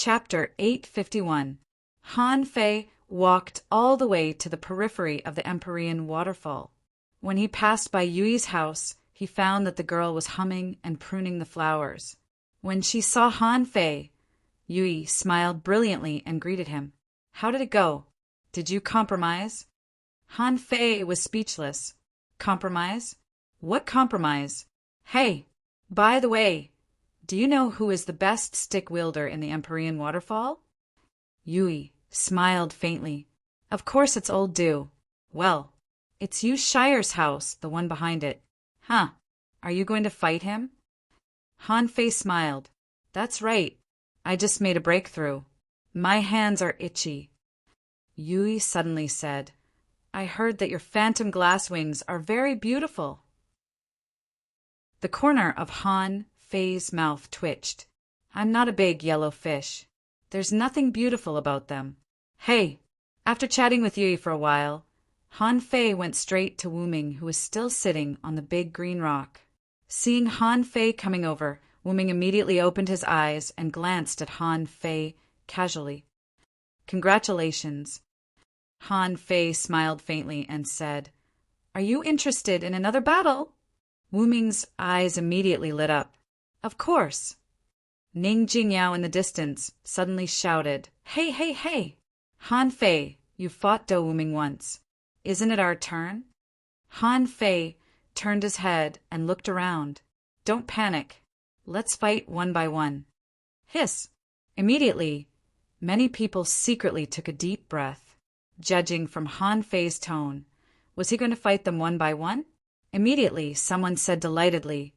Chapter 851. Han Fei walked all the way to the periphery of the Empyrean waterfall. When he passed by Yui's house, he found that the girl was humming and pruning the flowers. When she saw Han Fei, Yui smiled brilliantly and greeted him. "How did it go? Did you compromise?" Han Fei was speechless. "Compromise? What compromise? Hey, by the way, do you know who is the best stick wielder in the Empyrean waterfall?" Yui smiled faintly. "Of course it's old Du. Well, it's Yu Shire's house, the one behind it. Huh, are you going to fight him?" Han Fei smiled. "That's right. I just made a breakthrough. My hands are itchy." Yui suddenly said, "I heard that your phantom glass wings are very beautiful." The corner of Han Fei's mouth twitched. "I'm not a big yellow fish. There's nothing beautiful about them. Hey!" After chatting with Yui for a while, Han Fei went straight to Wu Ming, who was still sitting on the big green rock. Seeing Han Fei coming over, Wu Ming immediately opened his eyes and glanced at Han Fei casually. "Congratulations." Han Fei smiled faintly and said, "Are you interested in another battle?" Wu Ming's eyes immediately lit up. "Of course." Ning Jingyao in the distance suddenly shouted, "Hey, hey, hey! Han Fei, you fought Do Wu Ming once. Isn't it our turn?" Han Fei turned his head and looked around. "Don't panic. Let's fight one by one." Hiss! Immediately, many people secretly took a deep breath. Judging from Han Fei's tone, was he going to fight them one by one? Immediately, someone said delightedly,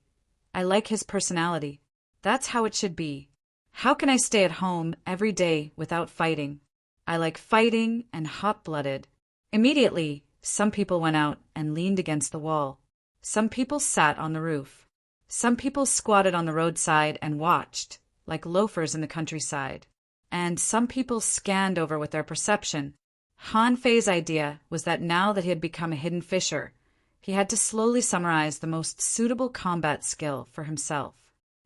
"I like his personality. That's how it should be. How can I stay at home every day without fighting? I like fighting and hot-blooded." Immediately, some people went out and leaned against the wall. Some people sat on the roof. Some people squatted on the roadside and watched, like loafers in the countryside. And some people scanned over with their perception. Han Fei's idea was that now that he had become a hidden fisher, he had to slowly summarize the most suitable combat skill for himself.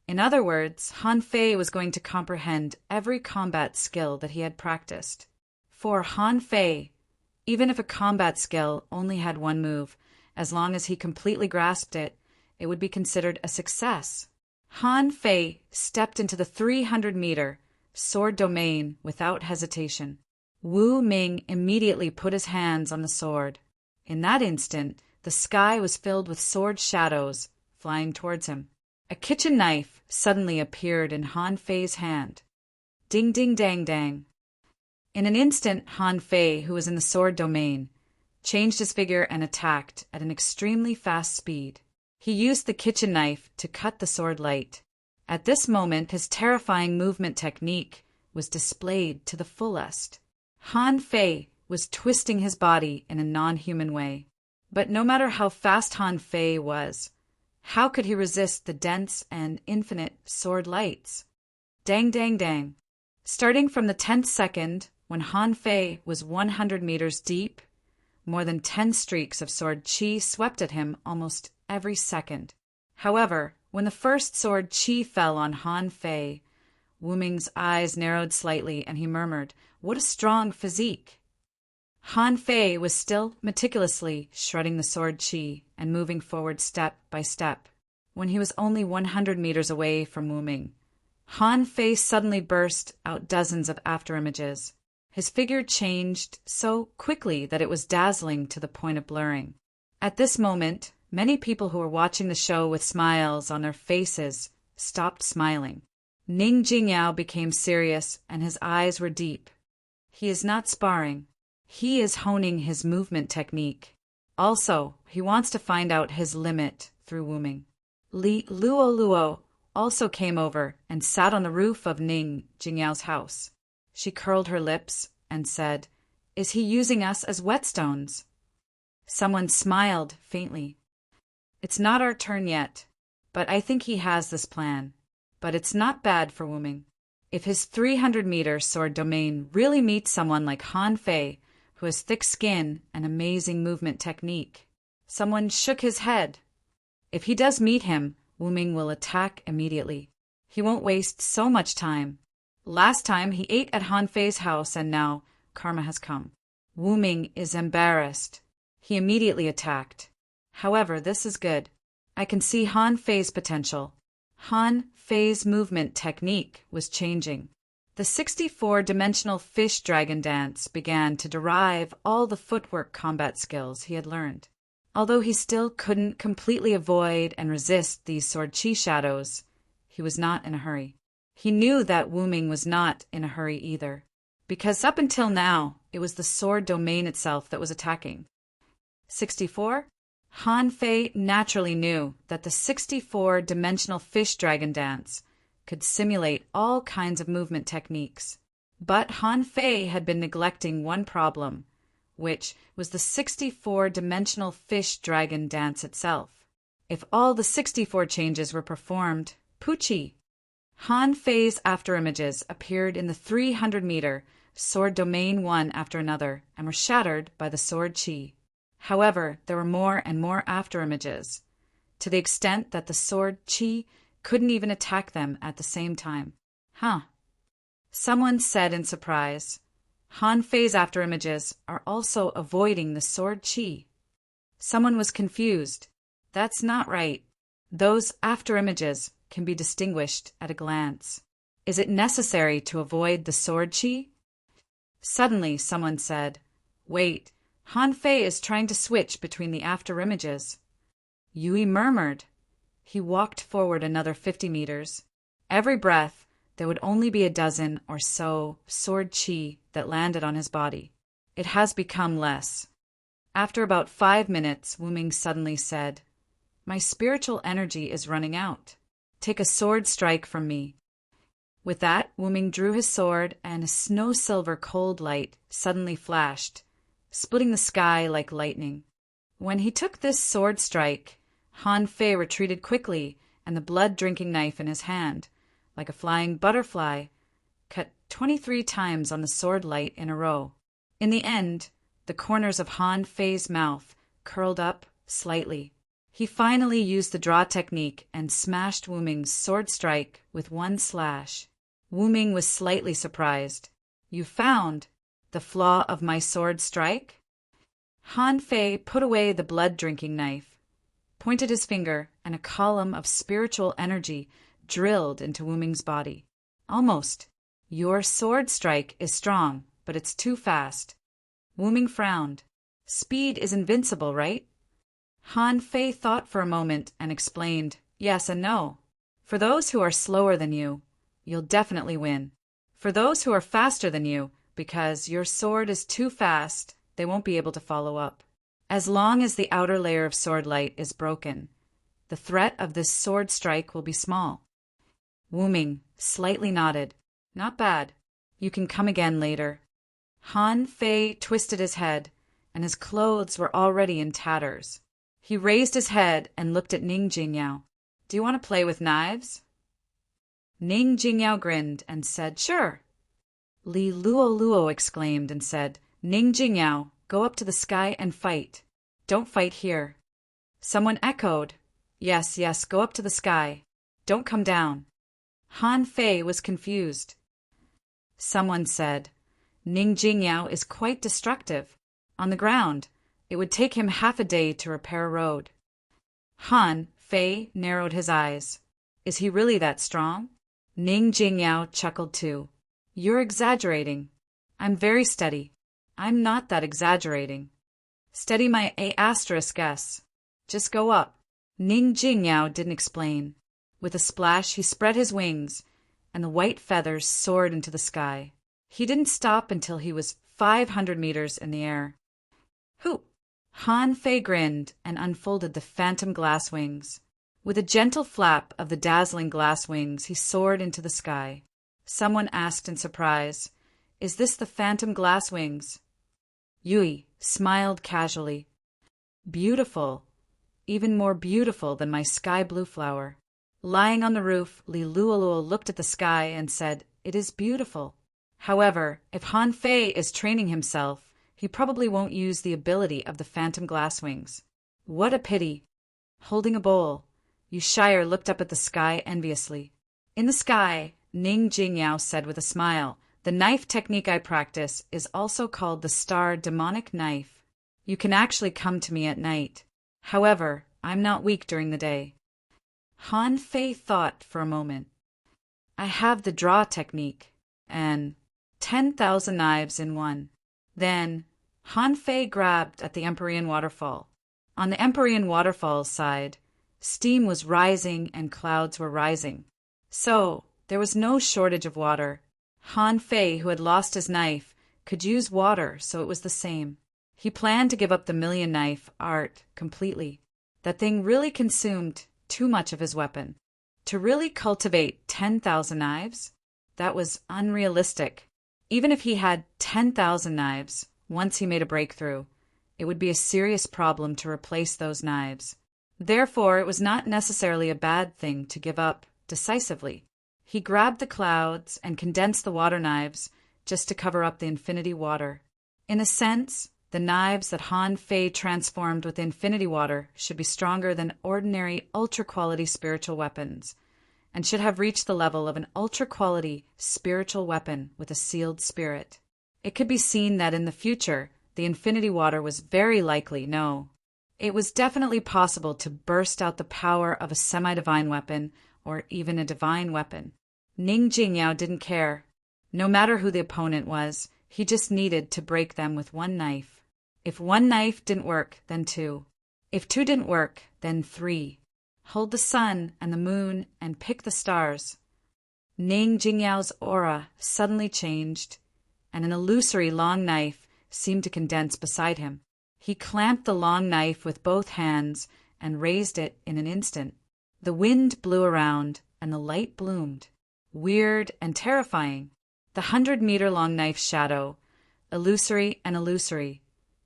In other words, Han Fei was going to comprehend every combat skill that he had practiced. For Han Fei, even if a combat skill only had one move, as long as he completely grasped it, it would be considered a success. Han Fei stepped into the 300-meter sword domain without hesitation. Wu Ming immediately put his hands on the sword. In that instant, the sky was filled with sword shadows flying towards him. A kitchen knife suddenly appeared in Han Fei's hand. Ding ding dang dang. In an instant, Han Fei, who was in the sword domain, changed his figure and attacked at an extremely fast speed. He used the kitchen knife to cut the sword light. At this moment, his terrifying movement technique was displayed to the fullest. Han Fei was twisting his body in a non-human way. But no matter how fast Han Fei was, how could he resist the dense and infinite sword lights? Dang, dang, dang. Starting from the 10th second, when Han Fei was 100 meters deep, more than 10 streaks of sword chi swept at him almost every second. However, when the first sword chi fell on Han Fei, Wu Ming's eyes narrowed slightly and he murmured, "What a strong physique." Han Fei was still meticulously shredding the sword chi and moving forward step by step. When he was only 100 meters away from Wu Ming, Han Fei suddenly burst out dozens of afterimages. His figure changed so quickly that it was dazzling to the point of blurring. At this moment, many people who were watching the show with smiles on their faces stopped smiling. Ning Jingyao became serious and his eyes were deep. He is not sparring. He is honing his movement technique. Also, he wants to find out his limit through Wu Ming. Luo also came over and sat on the roof of Ning Jingyao's house. She curled her lips and said, "Is he using us as whetstones?" Someone smiled faintly. "It's not our turn yet, but I think he has this plan. But it's not bad for Wu Ming. If his 300-meter sword domain really meets someone like Han Fei, who has thick skin and amazing movement technique." Someone shook his head. "If he does meet him, Wu Ming will attack immediately. He won't waste so much time. Last time he ate at Han Fei's house and now karma has come. Wu Ming is embarrassed. He immediately attacked. However, this is good. I can see Han Fei's potential. Han Fei's movement technique was changing. The 64-dimensional fish dragon dance began to derive all the footwork combat skills he had learned. Although he still couldn't completely avoid and resist these sword chi shadows, he was not in a hurry. He knew that Wu Ming was not in a hurry either, because up until now, it was the sword domain itself that was attacking. 64. Han Fei naturally knew that the 64-dimensional fish dragon dance could simulate all kinds of movement techniques. But Han Fei had been neglecting one problem, which was the 64-dimensional fish dragon dance itself. If all the 64 changes were performed, Pucci. Han Fei's afterimages appeared in the 300-meter sword domain one after another and were shattered by the sword chi. However, there were more and more afterimages, to the extent that the sword chi couldn't even attack them at the same time. Someone said in surprise, Han Fei's afterimages are also avoiding the sword chi. Someone was confused. That's not right. Those afterimages can be distinguished at a glance. Is it necessary to avoid the sword chi? Suddenly, someone said, Wait, Han Fei is trying to switch between the afterimages. Yui murmured. He walked forward another 50 meters. Every breath, there would only be a dozen or so sword chi that landed on his body. It has become less. After about 5 minutes, Wu Ming suddenly said, My spiritual energy is running out. Take a sword strike from me. With that, Wu Ming drew his sword, and a snow-silver cold light suddenly flashed, splitting the sky like lightning. When he took this sword strike, Han Fei retreated quickly, and the blood-drinking knife in his hand, like a flying butterfly, cut 23 times on the sword light in a row. In the end, the corners of Han Fei's mouth curled up slightly. He finally used the draw technique and smashed Wu Ming's sword strike with one slash. Wu Ming was slightly surprised. You found the flaw of my sword strike? Han Fei put away the blood-drinking knife, pointed his finger, and a column of spiritual energy drilled into Wu Ming's body. Almost. Your sword strike is strong, but it's too fast. Wu Ming frowned. Speed is invincible, right? Han Fei thought for a moment and explained, Yes and no. For those who are slower than you, you'll definitely win. For those who are faster than you, because your sword is too fast, they won't be able to follow up. As long as the outer layer of sword light is broken, the threat of this sword strike will be small. Wu Ming slightly nodded. Not bad. You can come again later. Han Fei twisted his head, and his clothes were already in tatters. He raised his head and looked at Ning Jingyao. Do you want to play with knives? Ning Jingyao grinned and said, Sure. Li Luo exclaimed and said, Ning Jingyao, go up to the sky and fight. Don't fight here. Someone echoed, Yes, go up to the sky. Don't come down. Han Fei was confused. Someone said, Ning Jingyao is quite destructive. On the ground, it would take him half a day to repair a road. Han Fei narrowed his eyes. Is he really that strong? Ning Jingyao chuckled too. You're exaggerating. I'm very steady. I'm not that exaggerating. Steady my A*S. Just go up. Ning Jingyao didn't explain. With a splash, he spread his wings, and the white feathers soared into the sky. He didn't stop until he was 500 meters in the air. Whoop! Han Fei grinned and unfolded the phantom glass wings. With a gentle flap of the dazzling glass wings, he soared into the sky. Someone asked in surprise, Is this the phantom glass wings? Yui smiled casually. Beautiful. Even more beautiful than my sky blue flower. Lying on the roof, Li Luoluo looked at the sky and said, It is beautiful. However, if Han Fei is training himself, he probably won't use the ability of the phantom glass wings. What a pity. Holding a bowl, Yushire looked up at the sky enviously. In the sky, Ning Jingyao said with a smile. The knife technique I practice is also called the star demonic knife. You can actually come to me at night. However, I'm not weak during the day. Han Fei thought for a moment. I have the draw technique, and 10,000 knives in one. Then, Han Fei grabbed at the Empyrean waterfall. On the Empyrean waterfall's side, steam was rising and clouds were rising. So, there was no shortage of water. Han Fei, who had lost his knife, could use water, so it was the same. He planned to give up the million knife art completely. That thing really consumed too much of his weapon. To really cultivate 10,000 knives? That was unrealistic. Even if he had 10,000 knives, once he made a breakthrough, it would be a serious problem to replace those knives. Therefore, it was not necessarily a bad thing to give up decisively. He grabbed the clouds and condensed the water knives just to cover up the infinity water. In a sense, the knives that Han Fei transformed with infinity water should be stronger than ordinary ultra-quality spiritual weapons, and should have reached the level of an ultra-quality spiritual weapon with a sealed spirit. It could be seen that in the future, the infinity water was very likely, it was definitely possible to burst out the power of a semi-divine weapon or even a divine weapon. Ning Jingyao didn't care. No matter who the opponent was, he just needed to break them with one knife. If one knife didn't work, then two. If two didn't work, then three. Hold the sun and the moon and pick the stars. Ning Jingyao's aura suddenly changed, and an illusory long knife seemed to condense beside him. He clamped the long knife with both hands and raised it in an instant. The wind blew around, and the light bloomed. Weird and terrifying. The 100-meter-long knife's shadow, illusory,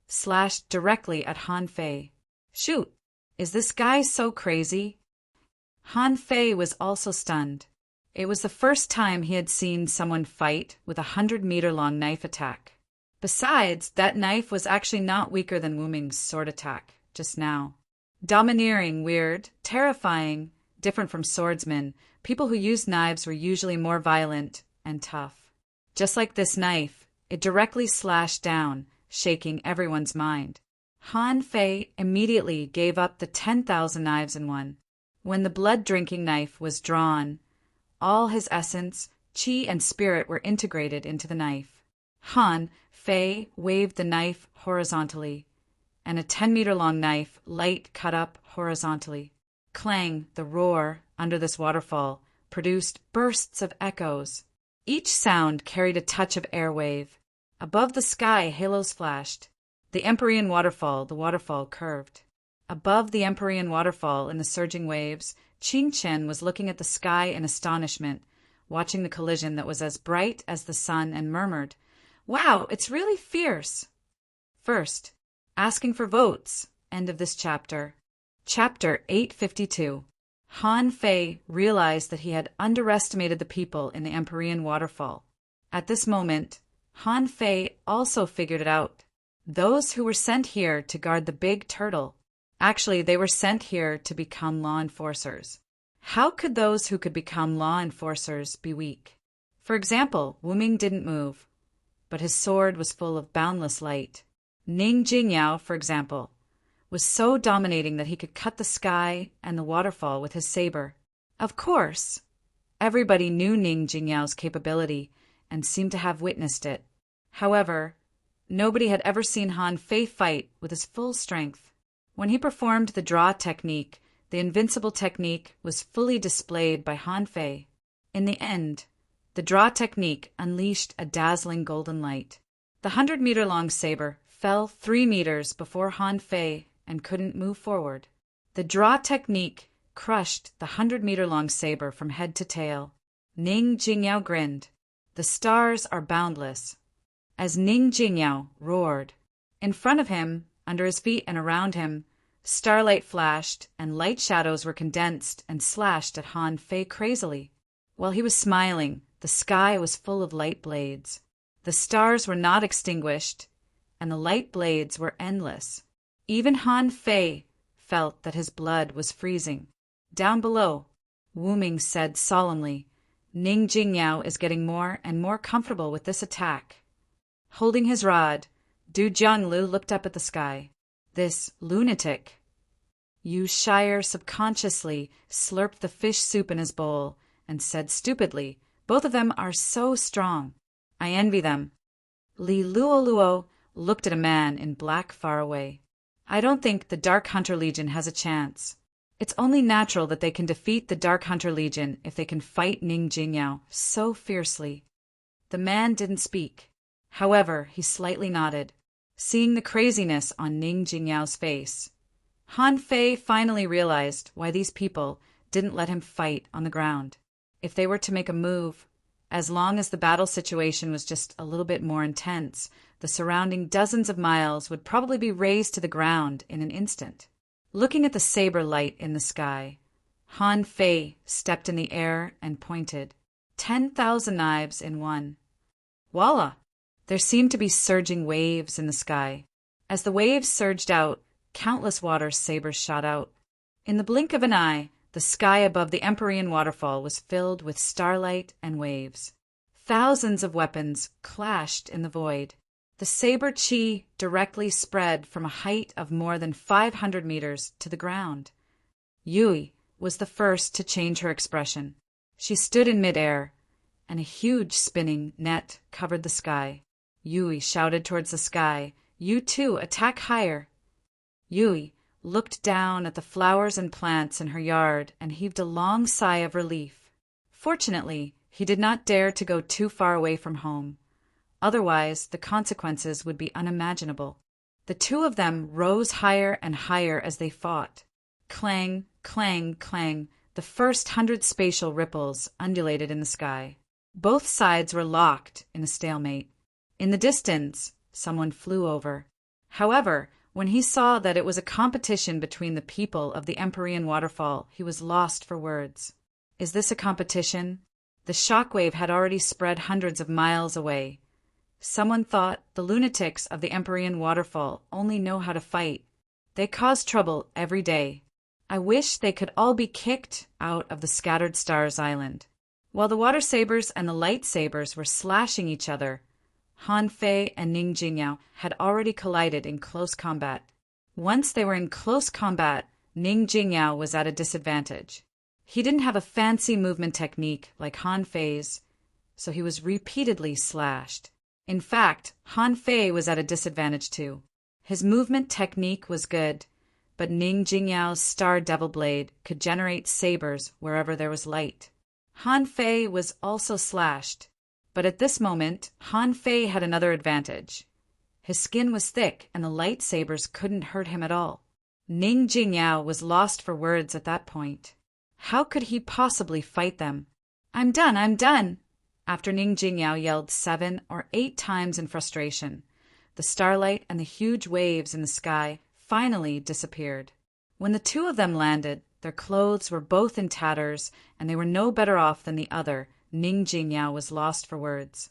slashed directly at Han Fei. Shoot! Is this guy so crazy? Han Fei was also stunned. It was the first time he had seen someone fight with a 100-meter-long knife attack. Besides, that knife was actually not weaker than Wu Ming's sword attack just now. Domineering, weird, terrifying, different from swordsmen, people who used knives were usually more violent and tough. Just like this knife, it directly slashed down, shaking everyone's mind. Han Fei immediately gave up the 10,000 knives in one. When the blood-drinking knife was drawn, all his essence, qi, and spirit were integrated into the knife. Han Fei waved the knife horizontally, and a 10-meter-long knife light cut up horizontally. Clang, the roar, under this waterfall, produced bursts of echoes. Each sound carried a touch of airwave. Above the sky, halos flashed. The Empyrean waterfall, the waterfall curved. Above the Empyrean waterfall in the surging waves, Qing Chen was looking at the sky in astonishment, watching the collision that was as bright as the sun, and murmured, "Wow, it's really fierce." First, asking for votes. End of this chapter. Chapter 852. Han Fei realized that he had underestimated the people in the Empyrean waterfall. At this moment, Han Fei also figured it out. Those who were sent here to guard the big turtle. Actually, they were sent here to become law enforcers. How could those who could become law enforcers be weak? For example, Wu Ming didn't move, but his sword was full of boundless light. Ning Jingyao, for example, was so dominating that he could cut the sky and the waterfall with his saber. Of course, everybody knew Ning Jingyao's capability and seemed to have witnessed it. However, nobody had ever seen Han Fei fight with his full strength. When he performed the draw technique, the invincible technique was fully displayed by Han Fei. In the end, the draw technique unleashed a dazzling golden light. The 100-meter-long saber fell 3 meters before Han Fei and couldn't move forward. The draw technique crushed the 100-meter-long saber from head to tail. Ning Jingyao grinned. The stars are boundless. As Ning Jingyao roared, in front of him, under his feet and around him, starlight flashed and light shadows were condensed and slashed at Han Fei crazily. While he was smiling, the sky was full of light blades. The stars were not extinguished, and the light blades were endless. Even Han Fei felt that his blood was freezing. Down below, Wu Ming said solemnly, Ning Jingyao is getting more and more comfortable with this attack. Holding his rod, Du Jianglu looked up at the sky. This lunatic. Yu Shire subconsciously slurped the fish soup in his bowl and said stupidly, "Both of them are so strong. I envy them." Li Luoluo looked at a man in black far away. "I don't think the Dark Hunter Legion has a chance. It's only natural that they can defeat the Dark Hunter Legion if they can fight Ning Jingyao so fiercely." The man didn't speak. However, he slightly nodded, seeing the craziness on Ning Jingyao's face. Han Fei finally realized why these people didn't let him fight on the ground. If they were to make a move, as long as the battle situation was just a little bit more intense, the surrounding dozens of miles would probably be razed to the ground in an instant. Looking at the saber light in the sky, Han Fei stepped in the air and pointed. 10,000 knives in one. Voila! There seemed to be surging waves in the sky. As the waves surged out, countless water sabers shot out. In the blink of an eye, the sky above the Empyrean waterfall was filled with starlight and waves. Thousands of weapons clashed in the void. The saber chi directly spread from a height of more than 500 meters to the ground. Yui was the first to change her expression. She stood in midair, and a huge spinning net covered the sky. Yui shouted towards the sky, "You too, attack higher." Yui looked down at the flowers and plants in her yard and heaved a long sigh of relief. Fortunately, he did not dare to go too far away from home. Otherwise, the consequences would be unimaginable. The two of them rose higher and higher as they fought. Clang, clang, clang, the first 100 spatial ripples undulated in the sky. Both sides were locked in a stalemate. In the distance, someone flew over. However, when he saw that it was a competition between the people of the Empyrean waterfall, he was lost for words. Is this a competition? The shockwave had already spread hundreds of miles away. Someone thought the lunatics of the Empyrean waterfall only know how to fight. They cause trouble every day. I wish they could all be kicked out of the Scattered Stars Island. While the water sabers and the light sabers were slashing each other, Han Fei and Ning Jingyao had already collided in close combat. Once they were in close combat, Ning Jingyao was at a disadvantage. He didn't have a fancy movement technique like Han Fei's, so he was repeatedly slashed. In fact, Han Fei was at a disadvantage too. His movement technique was good, but Ning Jingyao's Star Devil Blade could generate sabers wherever there was light. Han Fei was also slashed, but at this moment, Han Fei had another advantage. His skin was thick and the lightsabers couldn't hurt him at all. Ning Jingyao was lost for words at that point. How could he possibly fight them? "I'm done, I'm done!" After Ning Jingyao yelled 7 or 8 times in frustration, the starlight and the huge waves in the sky finally disappeared. When the two of them landed, their clothes were both in tatters and they were no better off than the other. Ning Jingyao was lost for words.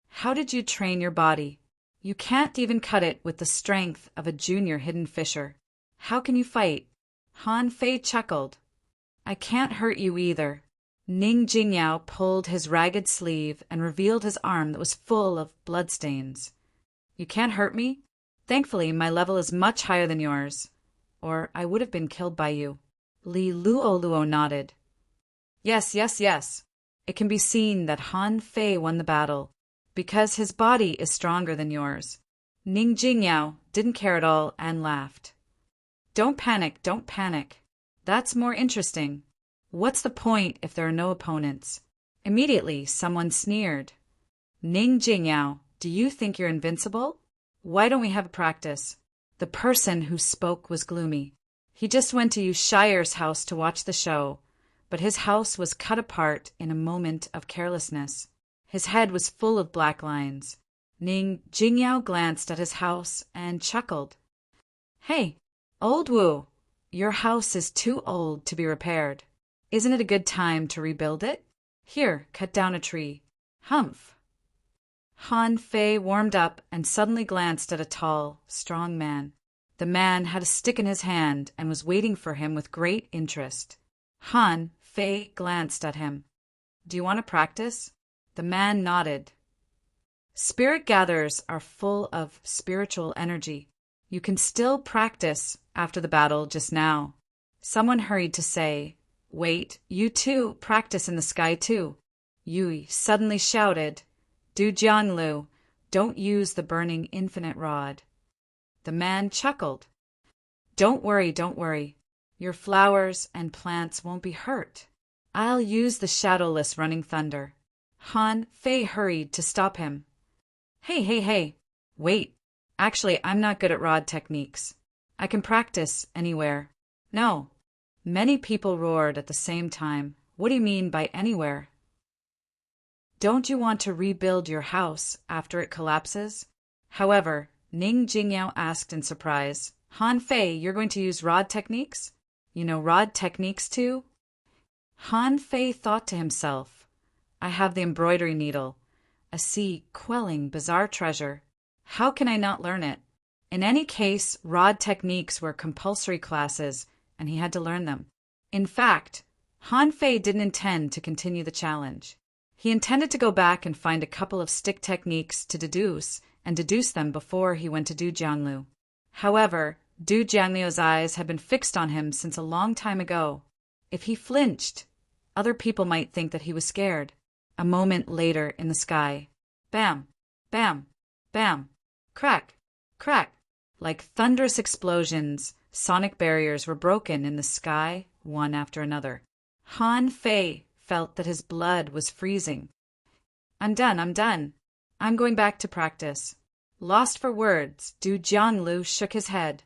"How did you train your body? You can't even cut it with the strength of a junior hidden fisher. How can you fight?" Han Fei chuckled. "I can't hurt you either." Ning Jingyao pulled his ragged sleeve and revealed his arm that was full of bloodstains. "You can't hurt me? Thankfully, my level is much higher than yours, or I would have been killed by you." Li Luoluo nodded. Yes. It can be seen that Han Fei won the battle, because his body is stronger than yours." Ning Jingyao didn't care at all and laughed. Don't panic. That's more interesting. What's the point if there are no opponents?" Immediately, someone sneered. "Ning Jingyao, do you think you're invincible? Why don't we have a practice?" The person who spoke was gloomy. He just went to Yu Shire's house to watch the show, but his house was cut apart in a moment of carelessness. His head was full of black lines. Ning Jingyao glanced at his house and chuckled. "Hey, old Wu, your house is too old to be repaired. Isn't it a good time to rebuild it? Here, cut down a tree." Humph. Han Fei warmed up and suddenly glanced at a tall, strong man. The man had a stick in his hand and was waiting for him with great interest. Han Fei glanced at him. Do you want to practice? The man nodded. Spirit gatherers are full of spiritual energy. You can still practice after the battle just now. Someone hurried to say, Wait, you too practice in the sky too. Yui suddenly shouted, Du Jianlu, don't use the burning infinite rod. The man chuckled. Don't worry. Your flowers and plants won't be hurt. I'll use the shadowless running thunder. Han Fei hurried to stop him. Hey, wait. Actually, I'm not good at rod techniques. I can practice anywhere. No. Many people roared at the same time. What do you mean by anywhere? Don't you want to rebuild your house after it collapses? However, Ning Jingyao asked in surprise, Han Fei, you're going to use rod techniques? You know rod techniques too? Han Fei thought to himself, I have the embroidery needle, a sea-quelling bizarre treasure. How can I not learn it? In any case, rod techniques were compulsory classes, and he had to learn them. In fact, Han Fei didn't intend to continue the challenge. He intended to go back and find a couple of stick techniques to deduce them before he went to Du Jianlu. However, Du Jianliu's eyes had been fixed on him since a long time ago. If he flinched, other people might think that he was scared. A moment later in the sky, bam, bam, bam, crack, crack. Like thunderous explosions, sonic barriers were broken in the sky, one after another. Han Fei felt that his blood was freezing. I'm done. I'm going back to practice. Lost for words, Du Jianlu shook his head.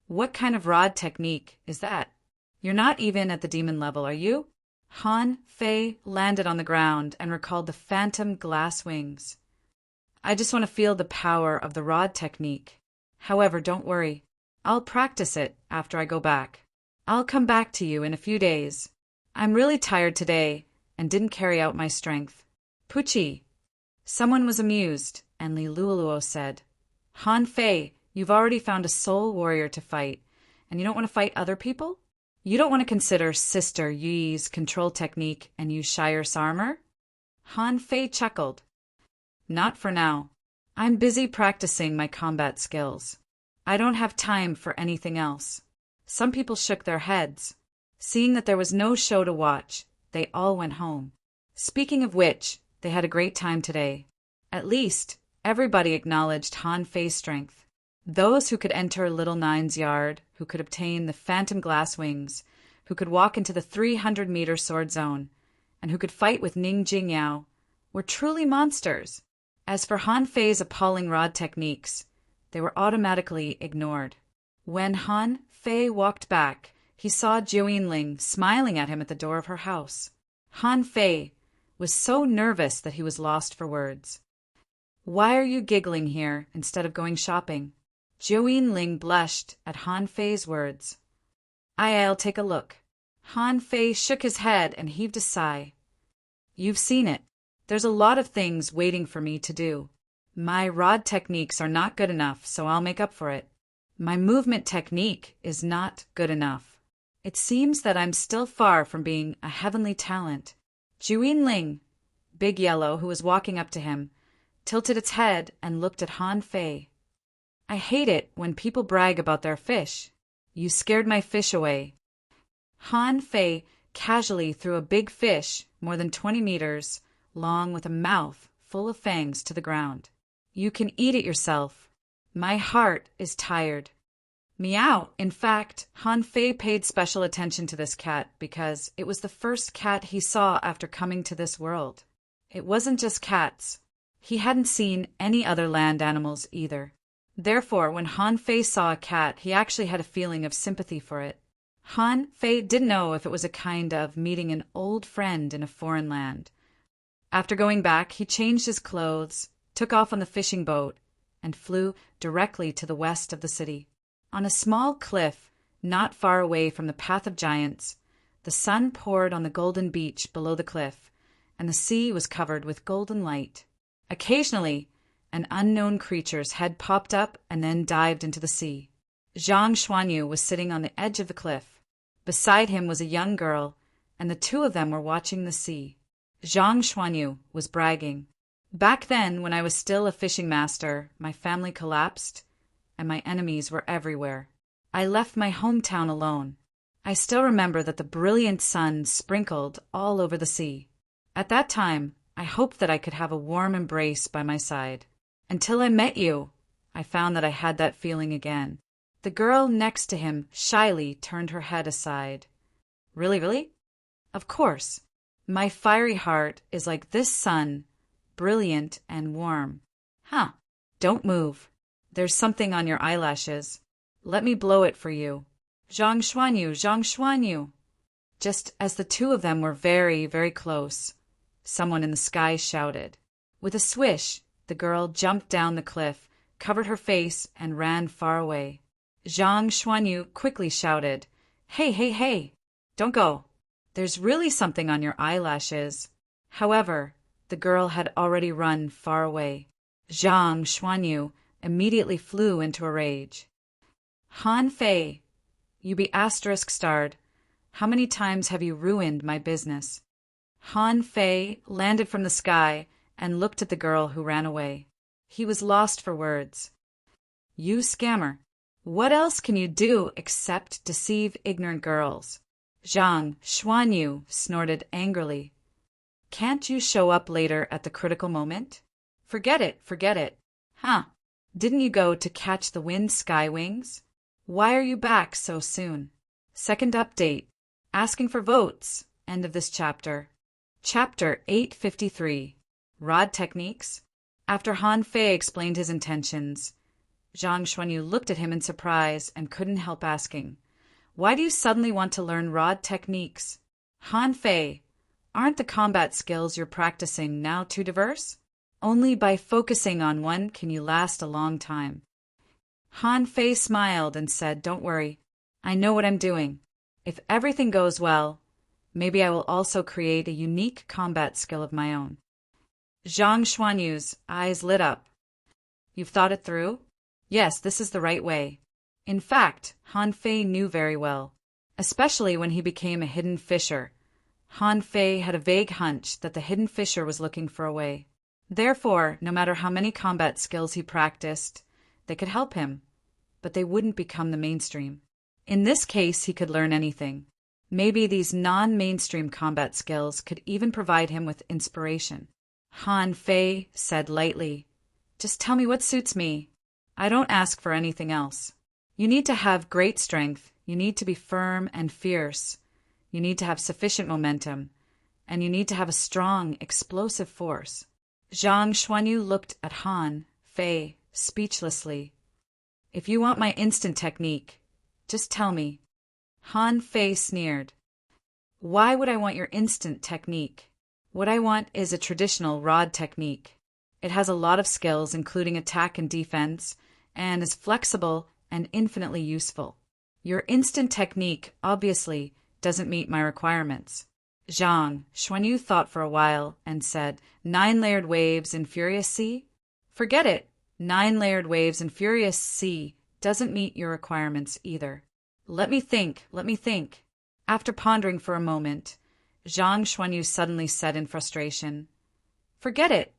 What kind of rod technique is that? You're not even at the demon level, are you? Han Fei landed on the ground and recalled the phantom glass wings. I just want to feel the power of the rod technique. However, don't worry. I'll practice it after I go back. I'll come back to you in a few days. I'm really tired today and didn't carry out my strength. Puchi. Someone was amused, and Li Luoluo said, Han Fei, you've already found a soul warrior to fight, and you don't want to fight other people? You don't want to consider Sister Yui's control technique and use Shire's armor? Han Fei chuckled. Not for now. I'm busy practicing my combat skills. I don't have time for anything else. Some people shook their heads. Seeing that there was no show to watch, they all went home. Speaking of which, they had a great time today. At least, everybody acknowledged Han Fei's strength. Those who could enter Little Nine's yard, who could obtain the phantom glass wings, who could walk into the 300-meter sword zone, and who could fight with Ning Jingyao, were truly monsters. As for Han Fei's appalling rod techniques, they were automatically ignored. When Han Fei walked back, he saw Jiuyin smiling at him at the door of her house. Han Fei was so nervous that he was lost for words. Why are you giggling here instead of going shopping? Jiuyin blushed at Han Fei's words. I'll take a look. Han Fei shook his head and heaved a sigh. You've seen it. There's a lot of things waiting for me to do. My rod techniques are not good enough, so I'll make up for it. My movement technique is not good enough. It seems that I'm still far from being a heavenly talent. Jiuyin, Big Yellow, who was walking up to him, tilted its head and looked at Han Fei. I hate it when people brag about their fish. You scared my fish away. Han Fei casually threw a big fish, more than 20 meters, long with a mouth full of fangs to the ground. You can eat it yourself. My heart is tired. Meow. In fact, Han Fei paid special attention to this cat because it was the first cat he saw after coming to this world. It wasn't just cats. He hadn't seen any other land animals either. Therefore, when Han Fei saw a cat, he actually had a feeling of sympathy for it. Han Fei didn't know if it was a kind of meeting an old friend in a foreign land. After going back, he changed his clothes, took off on the fishing boat, and flew directly to the west of the city. On a small cliff, not far away from the Path of Giants, the sun poured on the golden beach below the cliff, and the sea was covered with golden light. Occasionally, an unknown creature's head popped up and then dived into the sea. Zhang Xuanyu was sitting on the edge of the cliff. Beside him was a young girl, and the two of them were watching the sea. Zhang Xuanyu was bragging. Back then, when I was still a fishing master, my family collapsed, and my enemies were everywhere. I left my hometown alone. I still remember that the brilliant sun sprinkled all over the sea. At that time, I hoped that I could have a warm embrace by my side. Until I met you, I found that I had that feeling again. The girl next to him shyly turned her head aside. Really? Of course. My fiery heart is like this sun, brilliant and warm. Huh. Don't move. There's something on your eyelashes. Let me blow it for you. Zhang Xuanyu. Just as the two of them were very, very close, someone in the sky shouted. With a swish, the girl jumped down the cliff, covered her face, and ran far away. Zhang Xuanyu quickly shouted, Hey! Don't go. There's really something on your eyelashes. However, the girl had already run far away. Zhang Xuanyu immediately flew into a rage. Han Fei, you be *starred. How many times have you ruined my business? Han Fei landed from the sky and looked at the girl who ran away. He was lost for words. You scammer. What else can you do except deceive ignorant girls? Zhang Xuanyu snorted angrily. Can't you show up later at the critical moment? Forget it. Huh. Didn't you go to catch the wind sky wings? Why are you back so soon? Second update. Asking for votes. End of this chapter. Chapter 853. Rod Techniques. After Han Fei explained his intentions, Zhang Xuanyu looked at him in surprise and couldn't help asking, Why do you suddenly want to learn rod techniques? Han Fei, aren't the combat skills you're practicing now too diverse? Only by focusing on one can you last a long time. Han Fei smiled and said, Don't worry, I know what I'm doing. If everything goes well, maybe I will also create a unique combat skill of my own. Zhang Xuanyu's eyes lit up. You've thought it through? Yes, this is the right way. In fact, Han Fei knew very well, especially when he became a hidden fisher. Han Fei had a vague hunch that the hidden fisher was looking for a way. Therefore, no matter how many combat skills he practiced, they could help him, but they wouldn't become the mainstream. In this case, he could learn anything. Maybe these non-mainstream combat skills could even provide him with inspiration. Han Fei said lightly, Just tell me what suits me. I don't ask for anything else. You need to have great strength, you need to be firm and fierce, you need to have sufficient momentum, and you need to have a strong, explosive force. Zhang Xuanyu looked at Han Fei speechlessly. If you want my instant technique, just tell me. Han Fei sneered. Why would I want your instant technique? What I want is a traditional rod technique. It has a lot of skills, including attack and defense, and is flexible and infinitely useful. Your instant technique, obviously, doesn't meet my requirements. Zhang Xuanyu thought for a while and said, 9-layered waves in Furious Sea? Forget it. 9-layered waves in Furious Sea doesn't meet your requirements either. Let me think. After pondering for a moment, Zhang Xuanyu suddenly said in frustration, Forget it.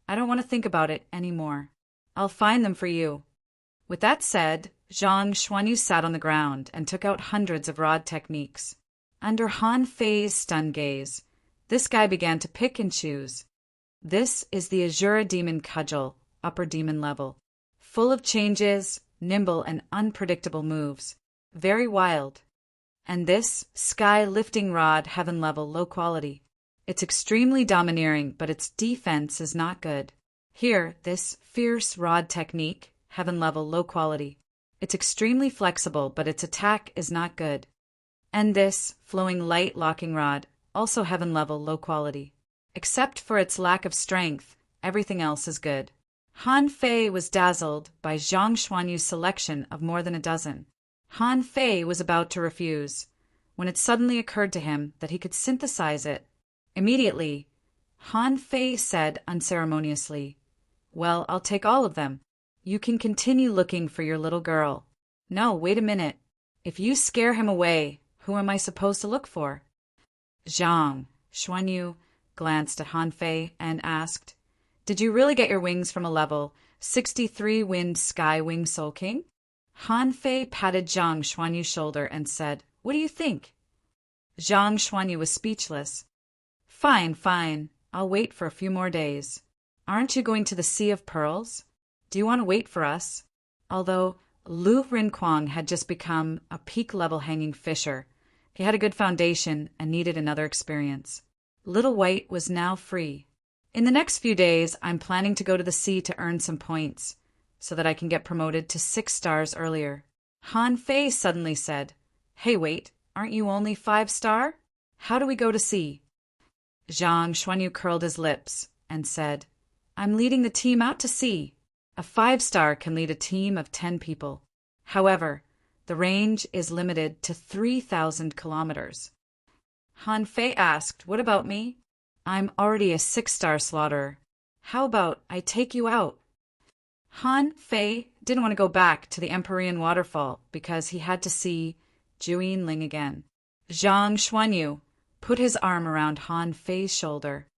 I don't want to think about it anymore. I'll find them for you. With that said, Zhang Xuanyu sat on the ground and took out hundreds of rod techniques. Under Han Fei's stunned gaze, this guy began to pick and choose. This is the Azura Demon Cudgel, upper demon level. Full of changes, nimble and unpredictable moves. Very wild. And this Sky Lifting Rod, heaven level, low quality. It's extremely domineering, but its defense is not good. Here, this Fierce Rod technique, heaven level, low quality. It's extremely flexible, but its attack is not good. And this Flowing Light Locking Rod, also heaven level, low quality. Except for its lack of strength, everything else is good. Han Fei was dazzled by Zhang Xuanyu's selection of more than a dozen. Han Fei was about to refuse, when it suddenly occurred to him that he could synthesize it. Immediately, Han Fei said unceremoniously, Well, I'll take all of them. You can continue looking for your little girl. No, wait a minute. If you scare him away, who am I supposed to look for? Zhang Xuanyu glanced at Han Fei and asked, "Did you really get your wings from a level 63 wind sky wing Soul King?" Han Fei patted Zhang Xuanyu's shoulder and said, "What do you think?" Zhang Xuanyu was speechless. "Fine, fine. I'll wait for a few more days. Aren't you going to the Sea of Pearls? Do you want to wait for us?" Although Lu Rinquang had just become a peak-level hanging fisher, he had a good foundation and needed another experience. Little White was now free. "In the next few days, I'm planning to go to the sea to earn some points, so that I can get promoted to 6 stars earlier." Han Fei suddenly said, "Hey, wait, aren't you only 5-star? How do we go to sea?" Zhang Xuanyu curled his lips and said, "I'm leading the team out to sea. A 5-star can lead a team of 10 people. However, the range is limited to 3,000 kilometers." Han Fei asked, "What about me? I'm already a 6-star slaughterer. How about I take you out?" Han Fei didn't want to go back to the Empyrean waterfall because he had to see Juyin Ling again. Zhang Xuanyu put his arm around Han Fei's shoulder.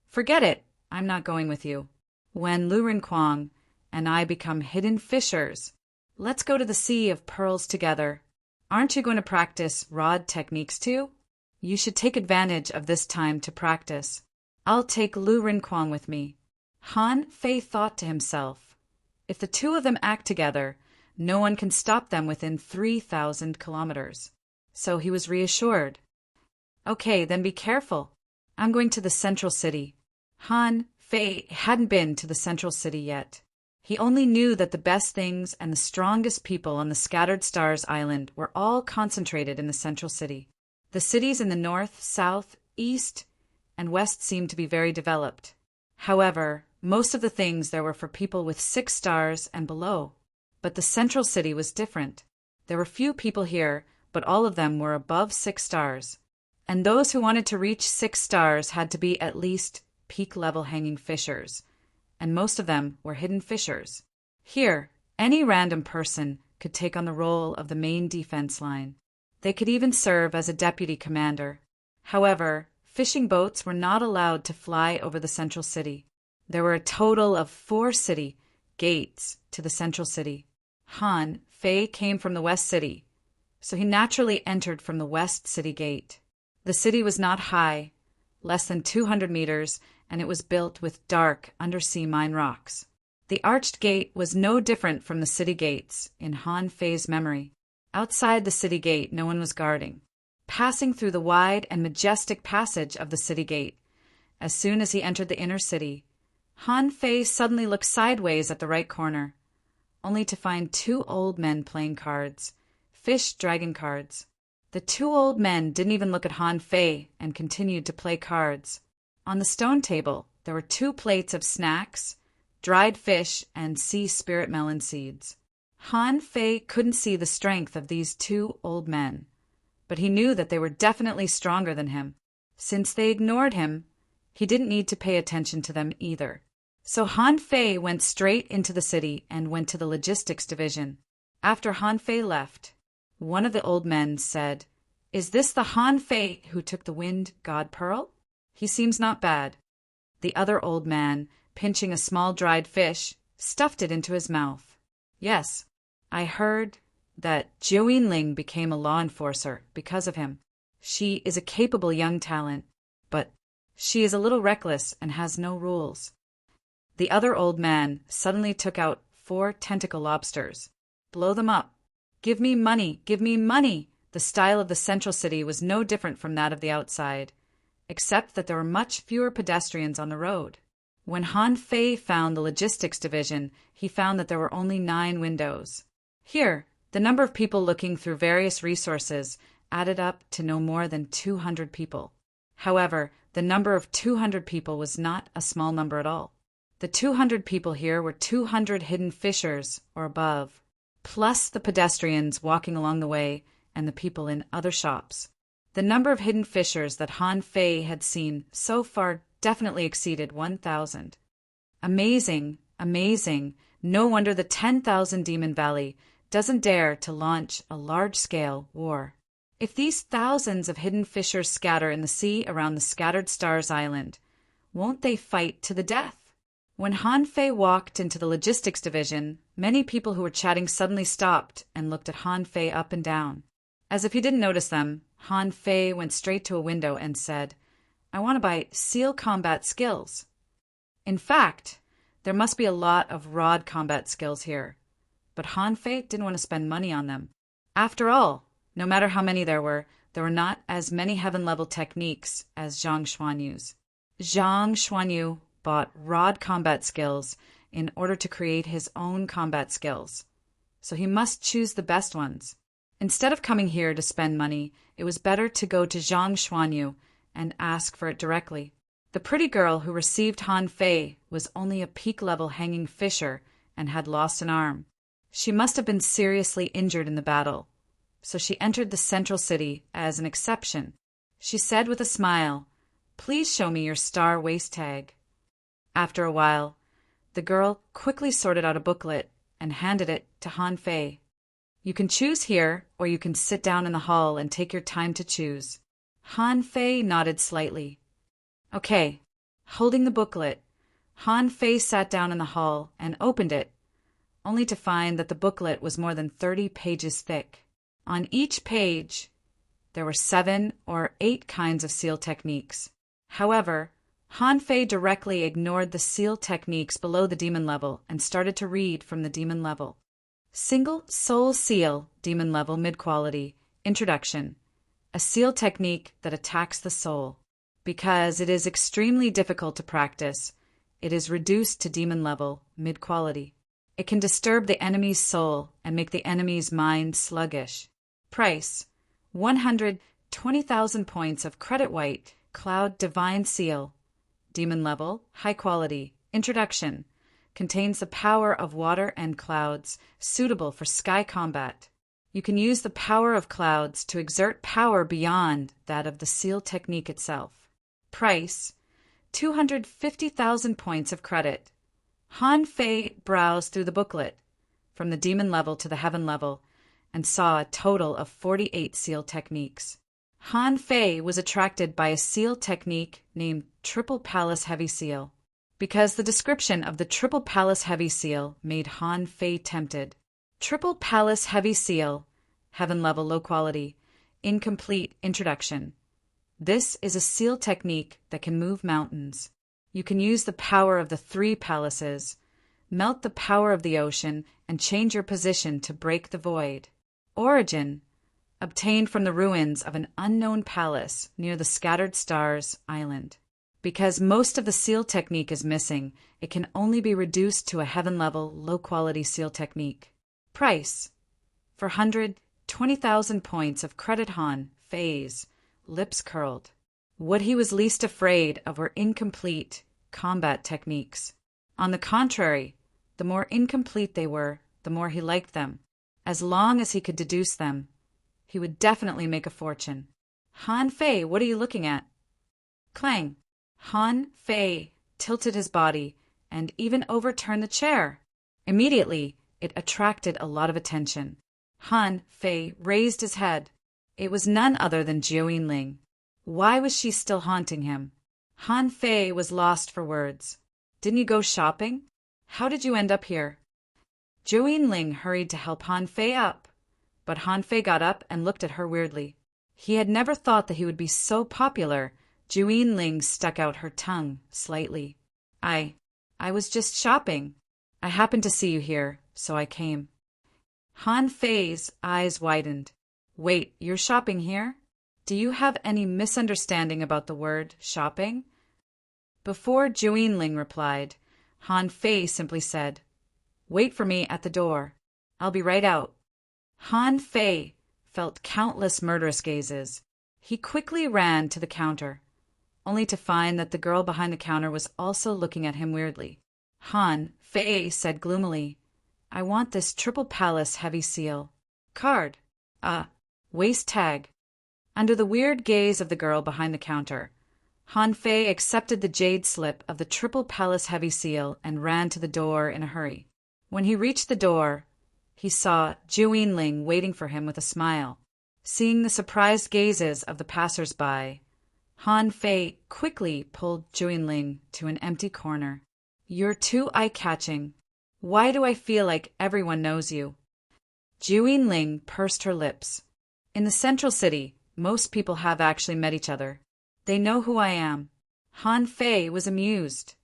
"Forget it. I'm not going with you. When Lu Rinquang and I become hidden fishers, let's go to the Sea of Pearls together. Aren't you going to practice rod techniques too? You should take advantage of this time to practice. I'll take Lu Rinquang with me." Han Fei thought to himself, if the two of them act together, no one can stop them within 3,000 kilometers. So he was reassured. "Okay, then be careful. I'm going to the central city." Han Fei hadn't been to the central city yet. He only knew that the best things and the strongest people on the Scattered Stars Island were all concentrated in the central city. The cities in the north, south, east, and west seemed to be very developed. However, most of the things there were for people with 6 stars and below. But the central city was different. There were few people here, but all of them were above 6 stars. And those who wanted to reach 6 stars had to be at least peak-level hanging fishers, and most of them were hidden fishers. Here, any random person could take on the role of the main defense line. They could even serve as a deputy commander. However, fishing boats were not allowed to fly over the central city. There were a total of 4 city gates to the central city. Han Fei came from the west city, so he naturally entered from the west city gate. The city was not high, less than 200 meters, and it was built with dark undersea mine rocks. The arched gate was no different from the city gates in Han Fei's memory. Outside the city gate, no one was guarding. Passing through the wide and majestic passage of the city gate, as soon as he entered the inner city, Han Fei suddenly looked sideways at the right corner, only to find 2 old men playing cards, fish dragon cards. The 2 old men didn't even look at Han Fei and continued to play cards. On the stone table, there were 2 plates of snacks, dried fish, and sea spirit melon seeds. Han Fei couldn't see the strength of these 2 old men, but he knew that they were definitely stronger than him. Since they ignored him, he didn't need to pay attention to them either. So Han Fei went straight into the city and went to the logistics division. After Han Fei left, one of the old men said, "Is this the Han Fei who took the wind god pearl? He seems not bad." The other old man, pinching a small dried fish, stuffed it into his mouth. "Yes, I heard that Juyin Ling became a law enforcer because of him. She is a capable young talent, but she is a little reckless and has no rules." The other old man suddenly took out 4 tentacle lobsters. "Blow them up. Give me money, give me money." The style of the central city was no different from that of the outside, except that there were much fewer pedestrians on the road. When Han Fei found the logistics division, he found that there were only 9 windows. Here, the number of people looking through various resources added up to no more than 200 people. However, the number of 200 people was not a small number at all. The 200 people here were 200 hidden fishers or above, plus the pedestrians walking along the way and the people in other shops. The number of hidden fishers that Han Fei had seen so far definitely exceeded 1,000. Amazing, amazing. No wonder the 10,000 Demon Valley doesn't dare to launch a large-scale war. If these thousands of hidden fishers scatter in the sea around the Scattered Stars Island, Won't they fight to the death? When Han Fei walked into the logistics division, many people who were chatting suddenly stopped and looked at Han Fei up and down. As if he didn't notice them, Han Fei went straight to a window and said, "I want to buy SEAL combat skills." In fact, there must be a lot of rod combat skills here. But Han Fei didn't want to spend money on them. After all, no matter how many there were not as many heaven-level techniques as Zhang Xuanyu's. Zhang Xuanyu bought rod combat skills in order to create his own combat skills. So he must choose the best ones. Instead of coming here to spend money, it was better to go to Zhang Xuanyu and ask for it directly. The pretty girl who received Han Fei was only a peak-level hanging fisher and had lost an arm. She must have been seriously injured in the battle, so she entered the central city as an exception. She said with a smile, "Please show me your star waist tag." After a while, the girl quickly sorted out a booklet and handed it to Han Fei. "You can choose here, or you can sit down in the hall and take your time to choose." Han Fei nodded slightly. Okay. Holding the booklet, Han Fei sat down in the hall and opened it, only to find that the booklet was more than 30 pages thick. On each page, there were 7 or 8 kinds of SEAL techniques. However, Han Fei directly ignored the SEAL techniques below the demon level and started to read from the demon level. Single Soul SEAL, demon level mid-quality, introduction. A SEAL technique that attacks the soul. Because it is extremely difficult to practice, it is reduced to demon level, mid-quality. It can disturb the enemy's soul and make the enemy's mind sluggish. Price: 120,000 points of credit white, Cloud Divine Seal. Demon level, high quality, introduction. Contains the power of water and clouds, suitable for sky combat. You can use the power of clouds to exert power beyond that of the SEAL technique itself. Price: 250,000 points of credit. Han Fei browsed through the booklet, from the demon level to the heaven level, and saw a total of 48 SEAL techniques. Han Fei was attracted by a SEAL technique named Triple Palace Heavy Seal, because the description of the Triple Palace Heavy Seal made Han Fei tempted. Triple Palace Heavy Seal, heaven level low quality, incomplete introduction. This is a SEAL technique that can move mountains. You can use the power of the 3 palaces, melt the power of the ocean, and change your position to break the void. Origin: obtained from the ruins of an unknown palace near the Scattered Stars Island. Because most of the SEAL technique is missing, it can only be reduced to a heaven-level, low-quality SEAL technique. Price: for 120,000 points of credit. Han Fei's lips curled. What he was least afraid of were incomplete combat techniques. On the contrary, the more incomplete they were, the more he liked them. As long as he could deduce them, he would definitely make a fortune. Han Fei, what are you looking at? Clang. Han Fei tilted his body and even overturned the chair. Immediately, it attracted a lot of attention. Han Fei raised his head. It was none other than Jiao Ling. Why was she still haunting him? Han Fei was lost for words. Didn't you go shopping? How did you end up here? Jiao Ling hurried to help Han Fei up, but Han Fei got up and looked at her weirdly. He had never thought that he would be so popular. Jiao Ling stuck out her tongue slightly. I was just shopping. I happened to see you here, so I came. Han Fei's eyes widened. Wait, you're shopping here? Do you have any misunderstanding about the word shopping? Before Jiao Ling replied, Han Fei simply said, "Wait for me at the door. I'll be right out." Han Fei felt countless murderous gazes. He quickly ran to the counter, only to find that the girl behind the counter was also looking at him weirdly. Han Fei said gloomily, "I want this Triple Palace Heavy Seal. Card. Waist tag." Under the weird gaze of the girl behind the counter, Han Fei accepted the jade slip of the Triple Palace Heavy Seal and ran to the door in a hurry. When he reached the door, he saw Jiao Ling waiting for him with a smile. Seeing the surprised gazes of the passers-by, Han Fei quickly pulled Juyin to an empty corner. You're too eye-catching. Why do I feel like everyone knows you? Juyin pursed her lips. In the central city, most people have actually met each other. They know who I am. Han Fei was amused.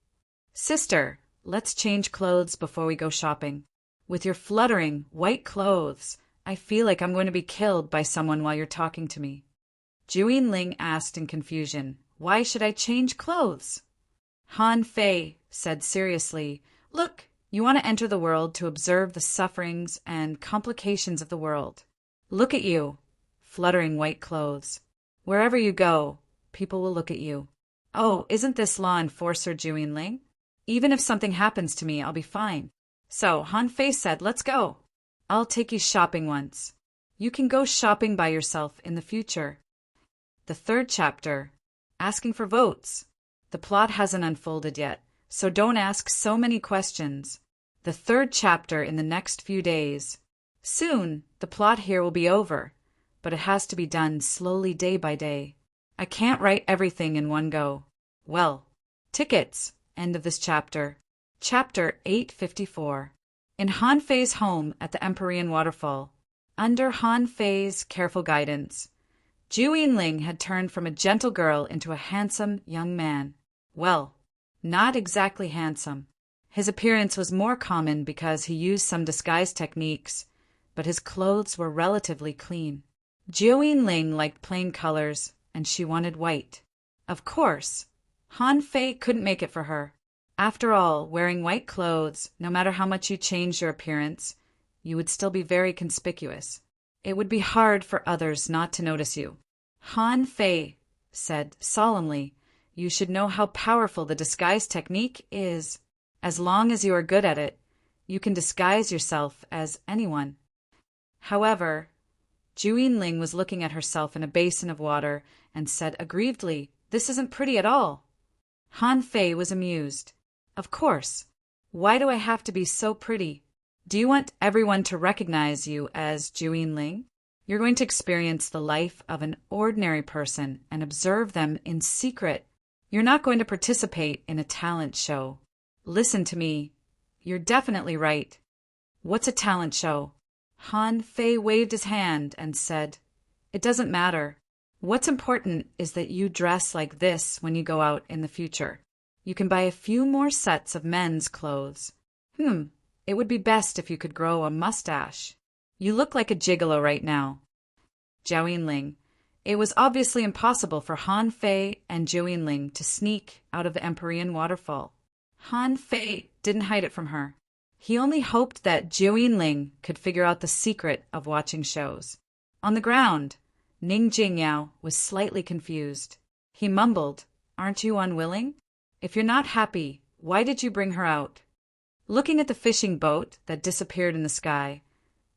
Sister, let's change clothes before we go shopping. With your fluttering, white clothes, I feel like I'm going to be killed by someone while you're talking to me. Juyin asked in confusion, Why should I change clothes? Han Fei said seriously, Look, you want to enter the world to observe the sufferings and complications of the world. Look at you, fluttering white clothes. Wherever you go, people will look at you. Oh, isn't this law enforcer Juyin? Even if something happens to me, I'll be fine. So Han Fei said, Let's go. I'll take you shopping once. You can go shopping by yourself in the future. The third chapter, asking for votes. The plot hasn't unfolded yet, so don't ask so many questions. The third chapter in the next few days. Soon, the plot here will be over, but it has to be done slowly day by day. I can't write everything in one go. Well, tickets, end of this chapter. Chapter 854. In Han Fei's home at the Empyrean Waterfall, under Han Fei's careful guidance, Juyin had turned from a gentle girl into a handsome young man. Well, not exactly handsome. His appearance was more common because he used some disguise techniques, but his clothes were relatively clean. Juyin liked plain colors, and she wanted white. Of course, Han Fei couldn't make it for her. After all, wearing white clothes, no matter how much you changed your appearance, you would still be very conspicuous. It would be hard for others not to notice you. Han Fei said solemnly, You should know how powerful the disguise technique is. As long as you are good at it, you can disguise yourself as anyone. However, Juyin was looking at herself in a basin of water and said aggrievedly, This isn't pretty at all. Han Fei was amused. Of course. Why do I have to be so pretty? Do you want everyone to recognize you as Juyin? You're going to experience the life of an ordinary person and observe them in secret. You're not going to participate in a talent show. Listen to me. You're definitely right. What's a talent show? Han Fei waved his hand and said, It doesn't matter. What's important is that you dress like this when you go out in the future. You can buy a few more sets of men's clothes. It would be best if you could grow a mustache. You look like a gigolo right now. Juyin. It was obviously impossible for Han Fei and Juyin to sneak out of the Empyrean Waterfall. Han Fei didn't hide it from her. He only hoped that Juyin could figure out the secret of watching shows. On the ground, Ning Jingyao was slightly confused. He mumbled, Aren't you unwilling? If you're not happy, why did you bring her out? Looking at the fishing boat that disappeared in the sky,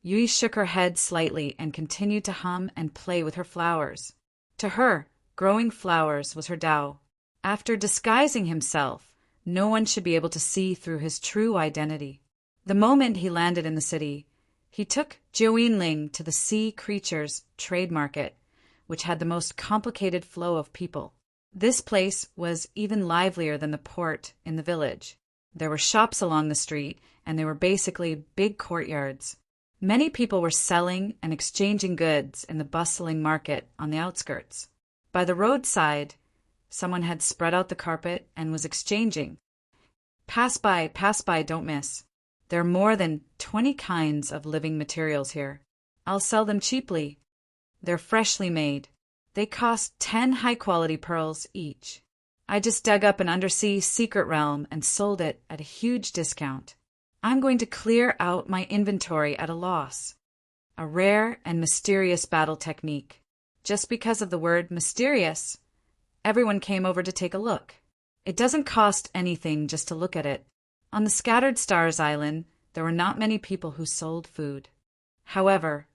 Yui shook her head slightly and continued to hum and play with her flowers. To her, growing flowers was her Tao. After disguising himself, no one should be able to see through his true identity. The moment he landed in the city, he took Juyin to the sea creatures trade market, which had the most complicated flow of people. This place was even livelier than the port in the village. There were shops along the street, and they were basically big courtyards. Many people were selling and exchanging goods in the bustling market on the outskirts. By the roadside, someone had spread out the carpet and was exchanging. Pass by, don't miss. There are more than 20 kinds of living materials here. I'll sell them cheaply. They're freshly made. They cost 10 high-quality pearls each. I just dug up an undersea secret realm and sold it at a huge discount. I'm going to clear out my inventory at a loss. A rare and mysterious battle technique. Just because of the word mysterious, everyone came over to take a look. It doesn't cost anything just to look at it. On the Scattered Stars Island, there were not many people who sold food. However,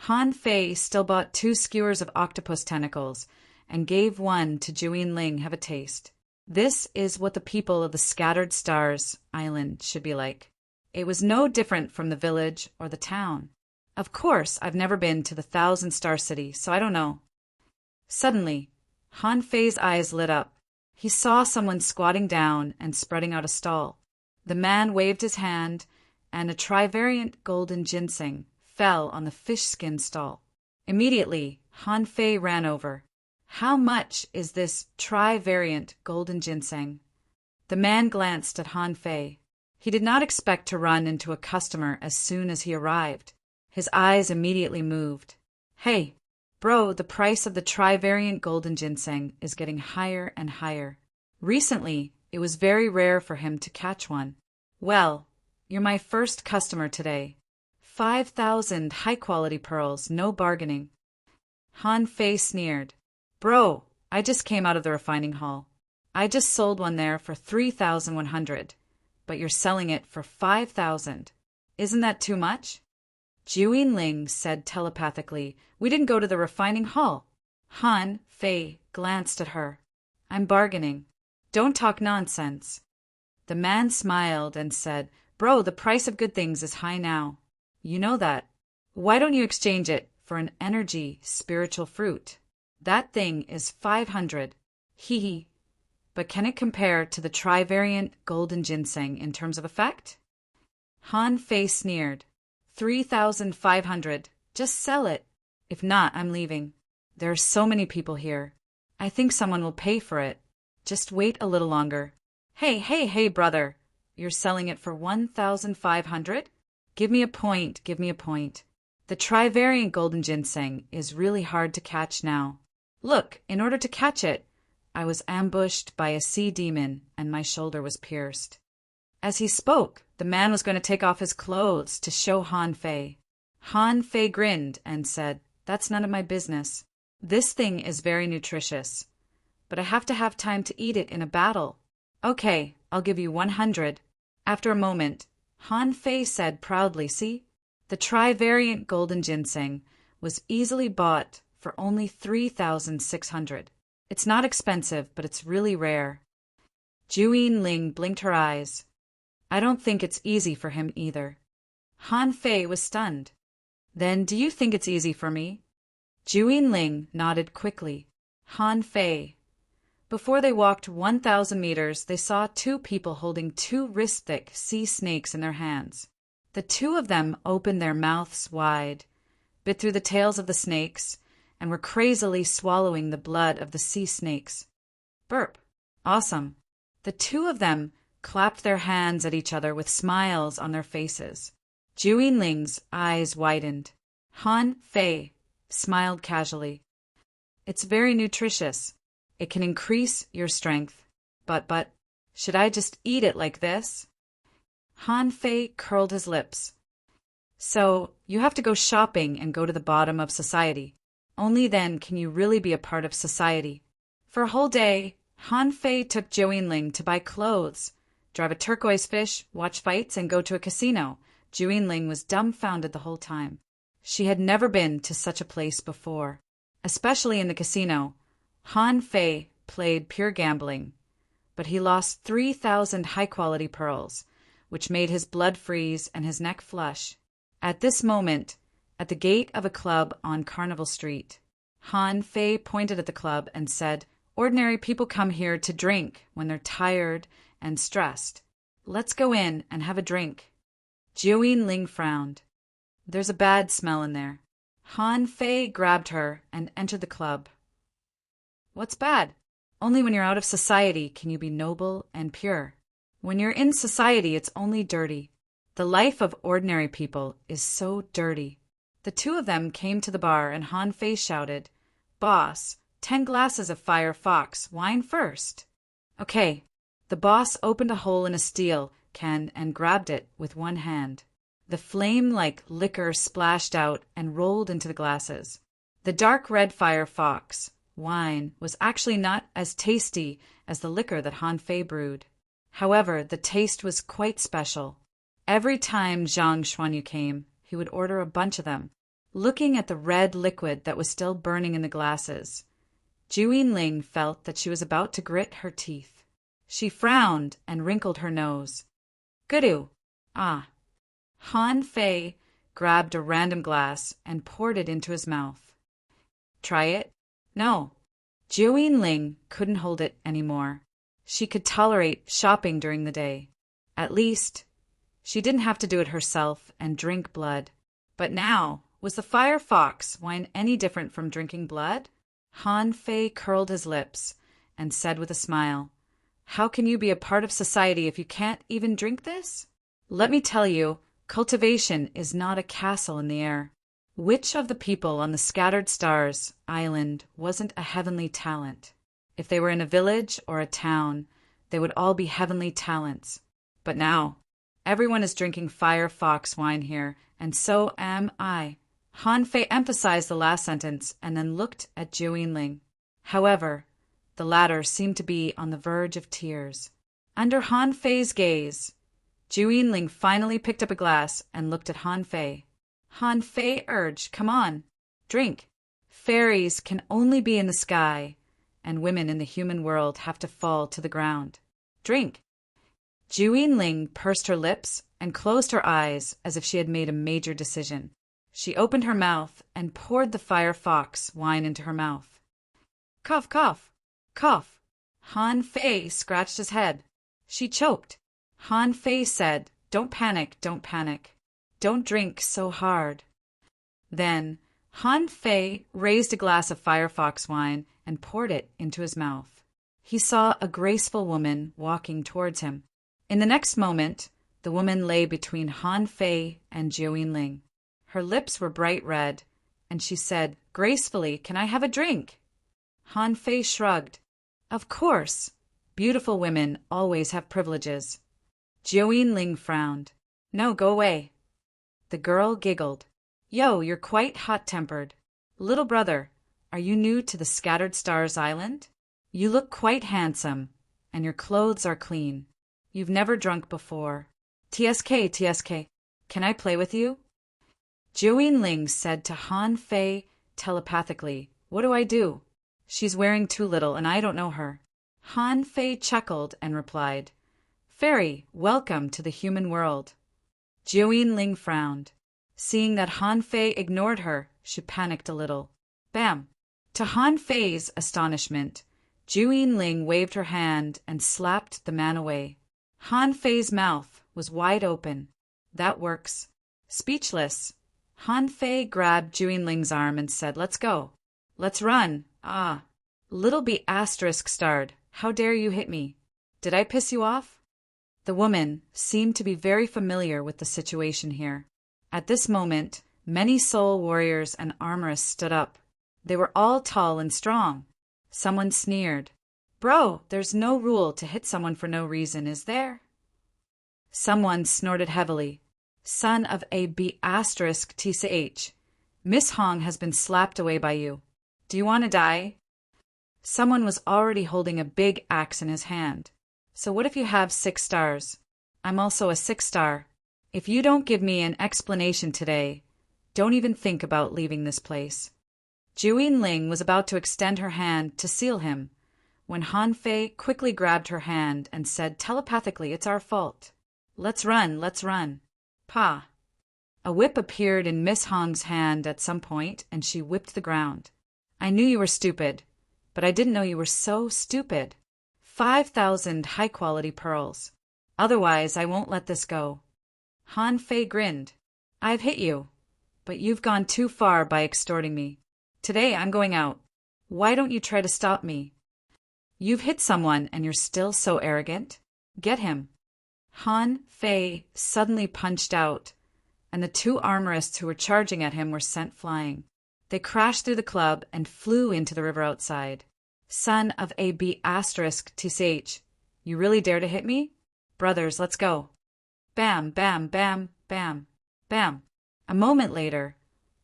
Han Fei still bought 2 skewers of octopus tentacles and gave one to Juyin have a taste. This is what the people of the Scattered Stars Island should be like. It was no different from the village or the town. Of course, I've never been to the 1,000-star city, so I don't know. Suddenly, Han Fei's eyes lit up. He saw someone squatting down and spreading out a stall. The man waved his hand, and a trivariant golden ginseng fell on the fish skin stall. Immediately, Han Fei ran over. How much is this trivariant golden ginseng? The man glanced at Han Fei. He did not expect to run into a customer as soon as he arrived. His eyes immediately moved. Hey, bro, the price of the trivariant golden ginseng is getting higher and higher. Recently, it was very rare for him to catch one. Well, you're my first customer today. 5,000 high-quality pearls, no bargaining. Han Fei sneered. Bro, I just came out of the refining hall. I just sold one there for 3,100, but you're selling it for 5,000. Isn't that too much? Jiu Ling said telepathically, We didn't go to the refining hall. Han Fei glanced at her. I'm bargaining. Don't talk nonsense. The man smiled and said, Bro, the price of good things is high now. You know that. Why don't you exchange it for an energy spiritual fruit? That thing is 500. Hee hee. But can it compare to the trivariant golden ginseng in terms of effect? Han Fei sneered. 3,500. Just sell it. If not, I'm leaving. There are so many people here. I think someone will pay for it. Just wait a little longer. Hey, brother. You're selling it for 1,500? Give me a point. The trivariant golden ginseng is really hard to catch now. Look, in order to catch it, I was ambushed by a sea demon and my shoulder was pierced. As he spoke, the man was going to take off his clothes to show Han Fei. Han Fei grinned and said, That's none of my business. This thing is very nutritious, but I have to have time to eat it in a battle. Okay, I'll give you 100. After a moment, Han Fei said proudly, See? The trivariant golden ginseng was easily bought for only 3,600. It's not expensive, but it's really rare. Jiu Ling blinked her eyes. I don't think it's easy for him either. Han Fei was stunned. Then do you think it's easy for me? Jiu Ling nodded quickly. Han Fei. Before they walked 1,000 meters, they saw two people holding two wrist-thick sea snakes in their hands. The two of them opened their mouths wide, bit through the tails of the snakes, and were crazily swallowing the blood of the sea snakes. Burp. Awesome. The two of them clapped their hands at each other with smiles on their faces. Jiu Ling's eyes widened. Han Fei smiled casually. It's very nutritious. It can increase your strength. But, should I just eat it like this? Han Fei curled his lips. So, you have to go shopping and go to the bottom of society. Only then can you really be a part of society. For a whole day, Han Fei took Jiu Ling to buy clothes, drive a turquoise fish, watch fights, and go to a casino. Jiu Ling was dumbfounded the whole time. She had never been to such a place before. Especially in the casino, Han Fei played pure gambling, but he lost 3,000 high-quality pearls, which made his blood freeze and his neck flush. At this moment, at the gate of a club on Carnival Street, Han Fei pointed at the club and said, Ordinary people come here to drink when they're tired and stressed. Let's go in and have a drink. Jiu Ling frowned. There's a bad smell in there. Han Fei grabbed her and entered the club. What's bad? Only when you're out of society can you be noble and pure. When you're in society, it's only dirty. The life of ordinary people is so dirty. The two of them came to the bar and Han Fei shouted, Boss, 10 glasses of Fire Fox, wine first. Okay. The boss opened a hole in a steel can and grabbed it with one hand. The flame-like liquor splashed out and rolled into the glasses. The dark red Fire Fox wine was actually not as tasty as the liquor that Han Fei brewed. However, the taste was quite special. Every time Zhang Xuanyu came, he would order a bunch of them. Looking at the red liquid that was still burning in the glasses, Jiu Ling felt that she was about to grit her teeth. She frowned and wrinkled her nose. Goodoo. Ah. Han Fei grabbed a random glass and poured it into his mouth. Try it? No. Jiu Ling couldn't hold it anymore. She could tolerate shopping during the day. At least, she didn't have to do it herself and drink blood. But now, was the firefox wine any different from drinking blood? Han Fei curled his lips and said with a smile, "How can you be a part of society if you can't even drink this? Let me tell you, cultivation is not a castle in the air." Which of the people on the Scattered Stars island wasn't a heavenly talent? If they were in a village or a town, they would all be heavenly talents. But now, everyone is drinking firefox wine here, and so am I. Han Fei emphasized the last sentence and then looked at Jiu Ling. However, the latter seemed to be on the verge of tears. Under Han Fei's gaze, Jiu Ling finally picked up a glass and looked at Han Fei. Han Fei urged, "Come on, drink. Fairies can only be in the sky, and women in the human world have to fall to the ground. Drink." Jiu Ling pursed her lips and closed her eyes as if she had made a major decision. She opened her mouth and poured the firefox wine into her mouth. Cough, cough, cough. Han Fei scratched his head. She choked. Han Fei said, "Don't panic, don't panic. Don't drink so hard." Then Han Fei raised a glass of firefox wine and poured it into his mouth. He saw a graceful woman walking towards him. In the next moment, the woman lay between Han Fei and Jiu Ling. Her lips were bright red, and she said gracefully, "Can I have a drink?" Han Fei shrugged. "Of course. Beautiful women always have privileges." Jiu Ling frowned. "No, go away." The girl giggled. "Yo, you're quite hot-tempered. Little brother, are you new to the Scattered Stars Island? You look quite handsome, and your clothes are clean. You've never drunk before. TSK, TSK, can I play with you?" Jiu Ling said to Han Fei telepathically, "What do I do? She's wearing too little, and I don't know her." Han Fei chuckled and replied, "Fairy, welcome to the human world." Jiu Ling frowned. Seeing that Han Fei ignored her, she panicked a little. Bam! To Han Fei's astonishment, Jiu Ling waved her hand and slapped the man away. Han Fei's mouth was wide open. "That works." Speechless, Han Fei grabbed Jiu Ling's arm and said, "Let's go. Let's run." "Ah, little B asterisk starred, how dare you hit me? Did I piss you off?" The woman seemed to be very familiar with the situation here. At this moment, many soul warriors and armorists stood up. They were all tall and strong. Someone sneered, "Bro, there's no rule to hit someone for no reason, is there?" Someone snorted heavily. "Son of a B asterisk TCH, Miss Hong has been slapped away by you. Do you want to die?" Someone was already holding a big axe in his hand. "So what if you have 6 stars? I'm also a 6-star. If you don't give me an explanation today, don't even think about leaving this place." Jiu Ling was about to extend her hand to seal him, when Han Fei quickly grabbed her hand and said telepathically, "It's our fault. Let's run, let's run." Pa! A whip appeared in Miss Hong's hand at some point, and she whipped the ground. "I knew you were stupid, but I didn't know you were so stupid. 5,000 high-quality pearls. Otherwise, I won't let this go." Han Fei grinned. "I've hit you, but you've gone too far by extorting me. Today I'm going out. Why don't you try to stop me? You've hit someone and you're still so arrogant. Get him." Han Fei suddenly punched out, and the 2 armorists who were charging at him were sent flying. They crashed through the club and flew into the river outside. "Son of a B asterisk TCH, you really dare to hit me? Brothers, let's go." Bam, bam, bam, bam, bam. A moment later,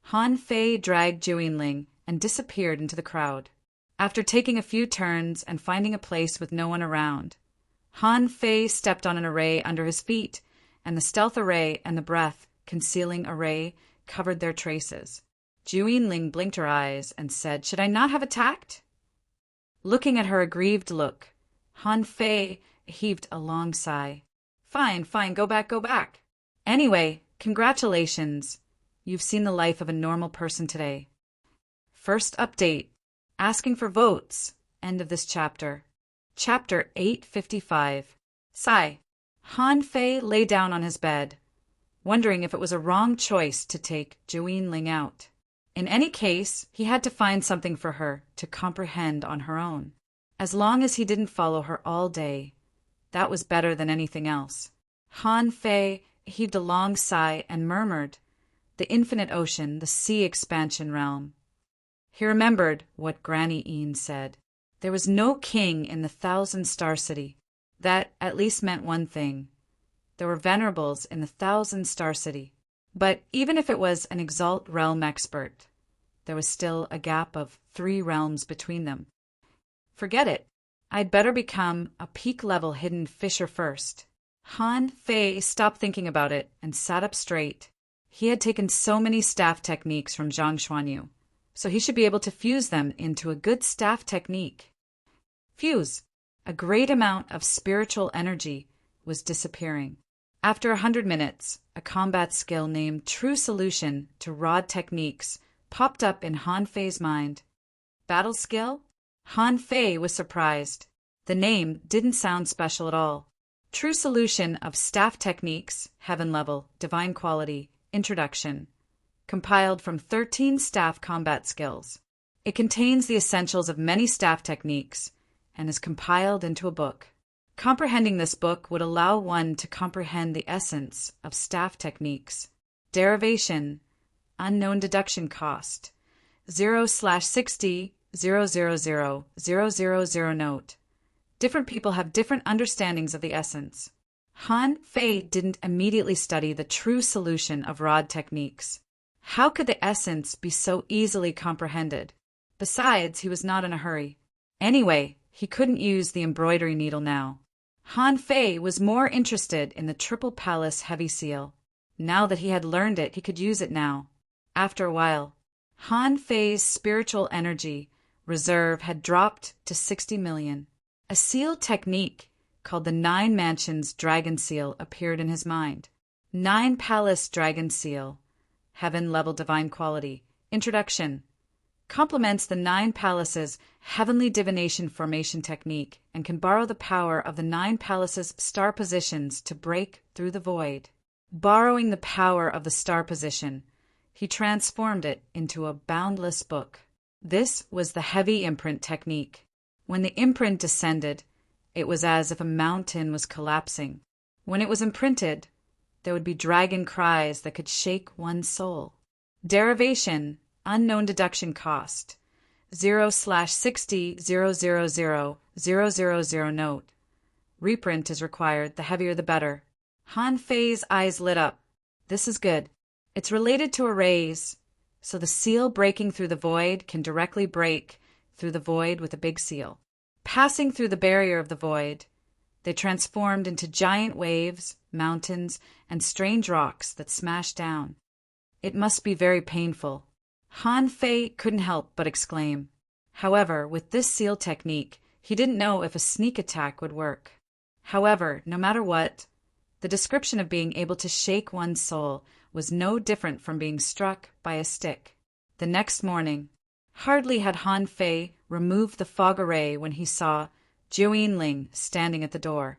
Han Fei dragged Jiu Ling and disappeared into the crowd. After taking a few turns and finding a place with no one around, Han Fei stepped on an array under his feet, and the stealth array and the breath concealing array covered their traces. Jiu Ling blinked her eyes and said, "Should I not have attacked?" Looking at her aggrieved look, Han Fei heaved a long sigh. "Fine, fine, go back, go back. Anyway, congratulations. You've seen the life of a normal person today." First update. asking for votes. End of this chapter. Chapter 855. Sigh. Han Fei lay down on his bed, wondering if it was a wrong choice to take Juyin Ling out. In any case, he had to find something for her to comprehend on her own. As long as he didn't follow her all day, that was better than anything else. Han Fei heaved a long sigh and murmured, "The infinite ocean, the sea expansion realm." He remembered what Granny Een said. There was no king in the 1,000-star city. That at least meant one thing. There were venerables in the 1,000-star city. But even if it was an Exalt realm expert, there was still a gap of 3 realms between them. Forget it. I'd better become a peak-level hidden fisher first. Han Fei stopped thinking about it and sat up straight. He had taken so many staff techniques from Zhang Xuanyu, so he should be able to fuse them into a good staff technique. Fuse. A great amount of spiritual energy was disappearing. After 100 minutes, a combat skill named True Solution to Rod Techniques popped up in Han Fei's mind. Battle skill? Han Fei was surprised. The name didn't sound special at all. True Solution of Staff Techniques, Heaven Level, Divine Quality, Introduction. Compiled from 13 staff combat skills. It contains the essentials of many staff techniques and is compiled into a book. Comprehending this book would allow one to comprehend the essence of staff techniques. Derivation, unknown deduction cost, 0/60,000,000 note. Different people have different understandings of the essence. Han Fei didn't immediately study the true solution of rod techniques. How could the essence be so easily comprehended? Besides, he was not in a hurry. Anyway, he couldn't use the embroidery needle now. Han Fei was more interested in the Triple Palace Heavy Seal. Now that he had learned it, he could use it now. After a while, Han Fei's spiritual energy reserve had dropped to 60 million. A seal technique called the 9 Mansions Dragon Seal appeared in his mind. 9 Palace Dragon Seal, Heaven Level Divine Quality, Introduction. Complements the 9 Palaces' Heavenly Divination Formation technique and can borrow the power of the 9 Palaces' star positions to break through the void. Borrowing the power of the star position, he transformed it into a boundless book. This was the heavy imprint technique. When the imprint descended, it was as if a mountain was collapsing. When it was imprinted, there would be dragon cries that could shake one's soul. Derivation, unknown deduction cost, 0/60,000,000 note. Reprint is required, the heavier the better. Han Fei's eyes lit up. This is good. It's related to arrays, so the seal breaking through the void can directly break through the void with a big seal. Passing through the barrier of the void, they transformed into giant waves, mountains, and strange rocks that smashed down. It must be very painful. Han Fei couldn't help but exclaim. However, with this seal technique, he didn't know if a sneak attack would work. However, no matter what, the description of being able to shake one's soul was no different from being struck by a stick. The next morning, hardly had Han Fei removed the fog array when he saw Juyin Ling standing at the door.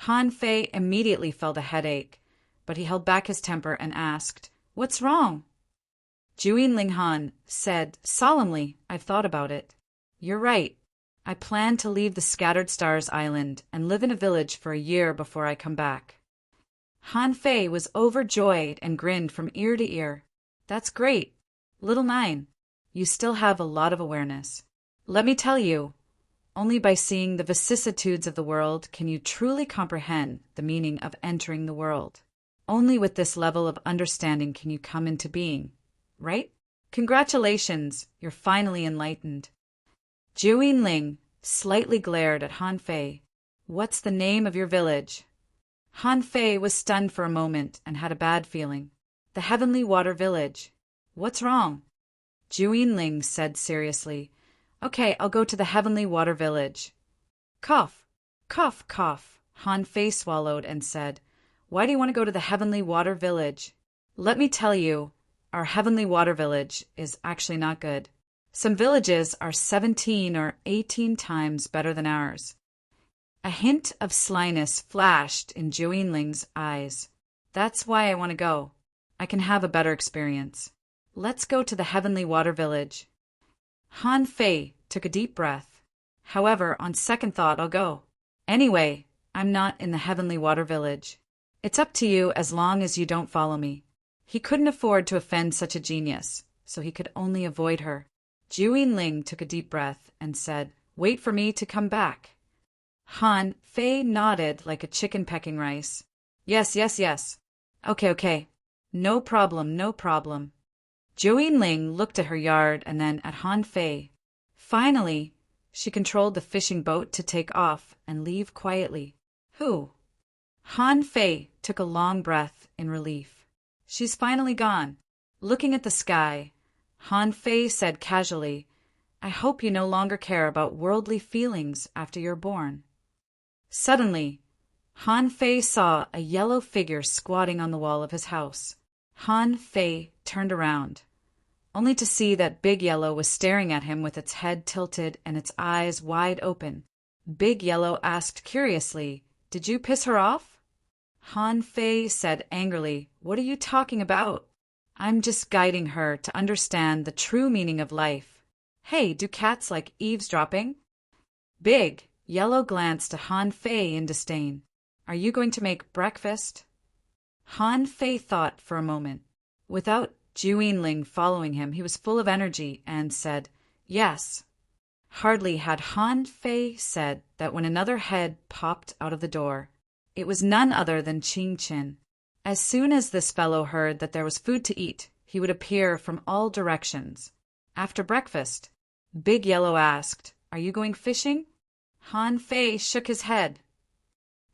Han Fei immediately felt a headache, but he held back his temper and asked, "What's wrong?" Juyin Ling Han said solemnly, "I've thought about it. You're right. I plan to leave the Scattered Stars Island and live in a village for a year before I come back." Han Fei was overjoyed and grinned from ear to ear. "That's great. Little Nine, you still have a lot of awareness. Let me tell you, only by seeing the vicissitudes of the world can you truly comprehend the meaning of entering the world. Only with this level of understanding can you come into being. Right? Congratulations, you're finally enlightened." Juyin Ling slightly glared at Han Fei. "What's the name of your village?" Han Fei was stunned for a moment and had a bad feeling. "The Heavenly Water Village." "What's wrong?" Juyin Ling said seriously, "Okay, I'll go to the Heavenly Water Village." Cough, cough, cough. Han Fei swallowed and said, "Why do you want to go to the Heavenly Water Village?" "Let me tell you, our Heavenly Water Village is actually not good. Some villages are 17 or 18 times better than ours. A hint of slyness flashed in Joinling's eyes. That's why I want to go. I can have a better experience. Let's go to the Heavenly Water Village. Han Fei took a deep breath. However, on second thought, I'll go. Anyway, I'm not in the Heavenly Water Village. It's up to you as long as you don't follow me. He couldn't afford to offend such a genius, so he could only avoid her. Juinling took a deep breath and said, "Wait for me to come back." Han Fei nodded like a chicken pecking rice. Yes, yes, yes. Okay. No problem, no problem. Juinling looked at her yard and then at Han Fei. Finally, she controlled the fishing boat to take off and leave quietly. Who? Han Fei took a long breath in relief. She's finally gone. Looking at the sky, Han Fei said casually, "I hope you no longer care about worldly feelings after you're born." Suddenly, Han Fei saw a yellow figure squatting on the wall of his house. Han Fei turned around, only to see that Big Yellow was staring at him with its head tilted and its eyes wide open. Big Yellow asked curiously, "Did you piss her off?" Han Fei said angrily, "What are you talking about? I'm just guiding her to understand the true meaning of life. Hey, do cats like eavesdropping?" Big Yellow glanced at Han Fei in disdain. "Are you going to make breakfast?" Han Fei thought for a moment. Without Juinling following him, he was full of energy and said, "Yes." Hardly had Han Fei said that when another head popped out of the door. It was none other than Qing Qin. As soon as this fellow heard that there was food to eat, he would appear from all directions. After breakfast, Big Yellow asked, "Are you going fishing?" Han Fei shook his head.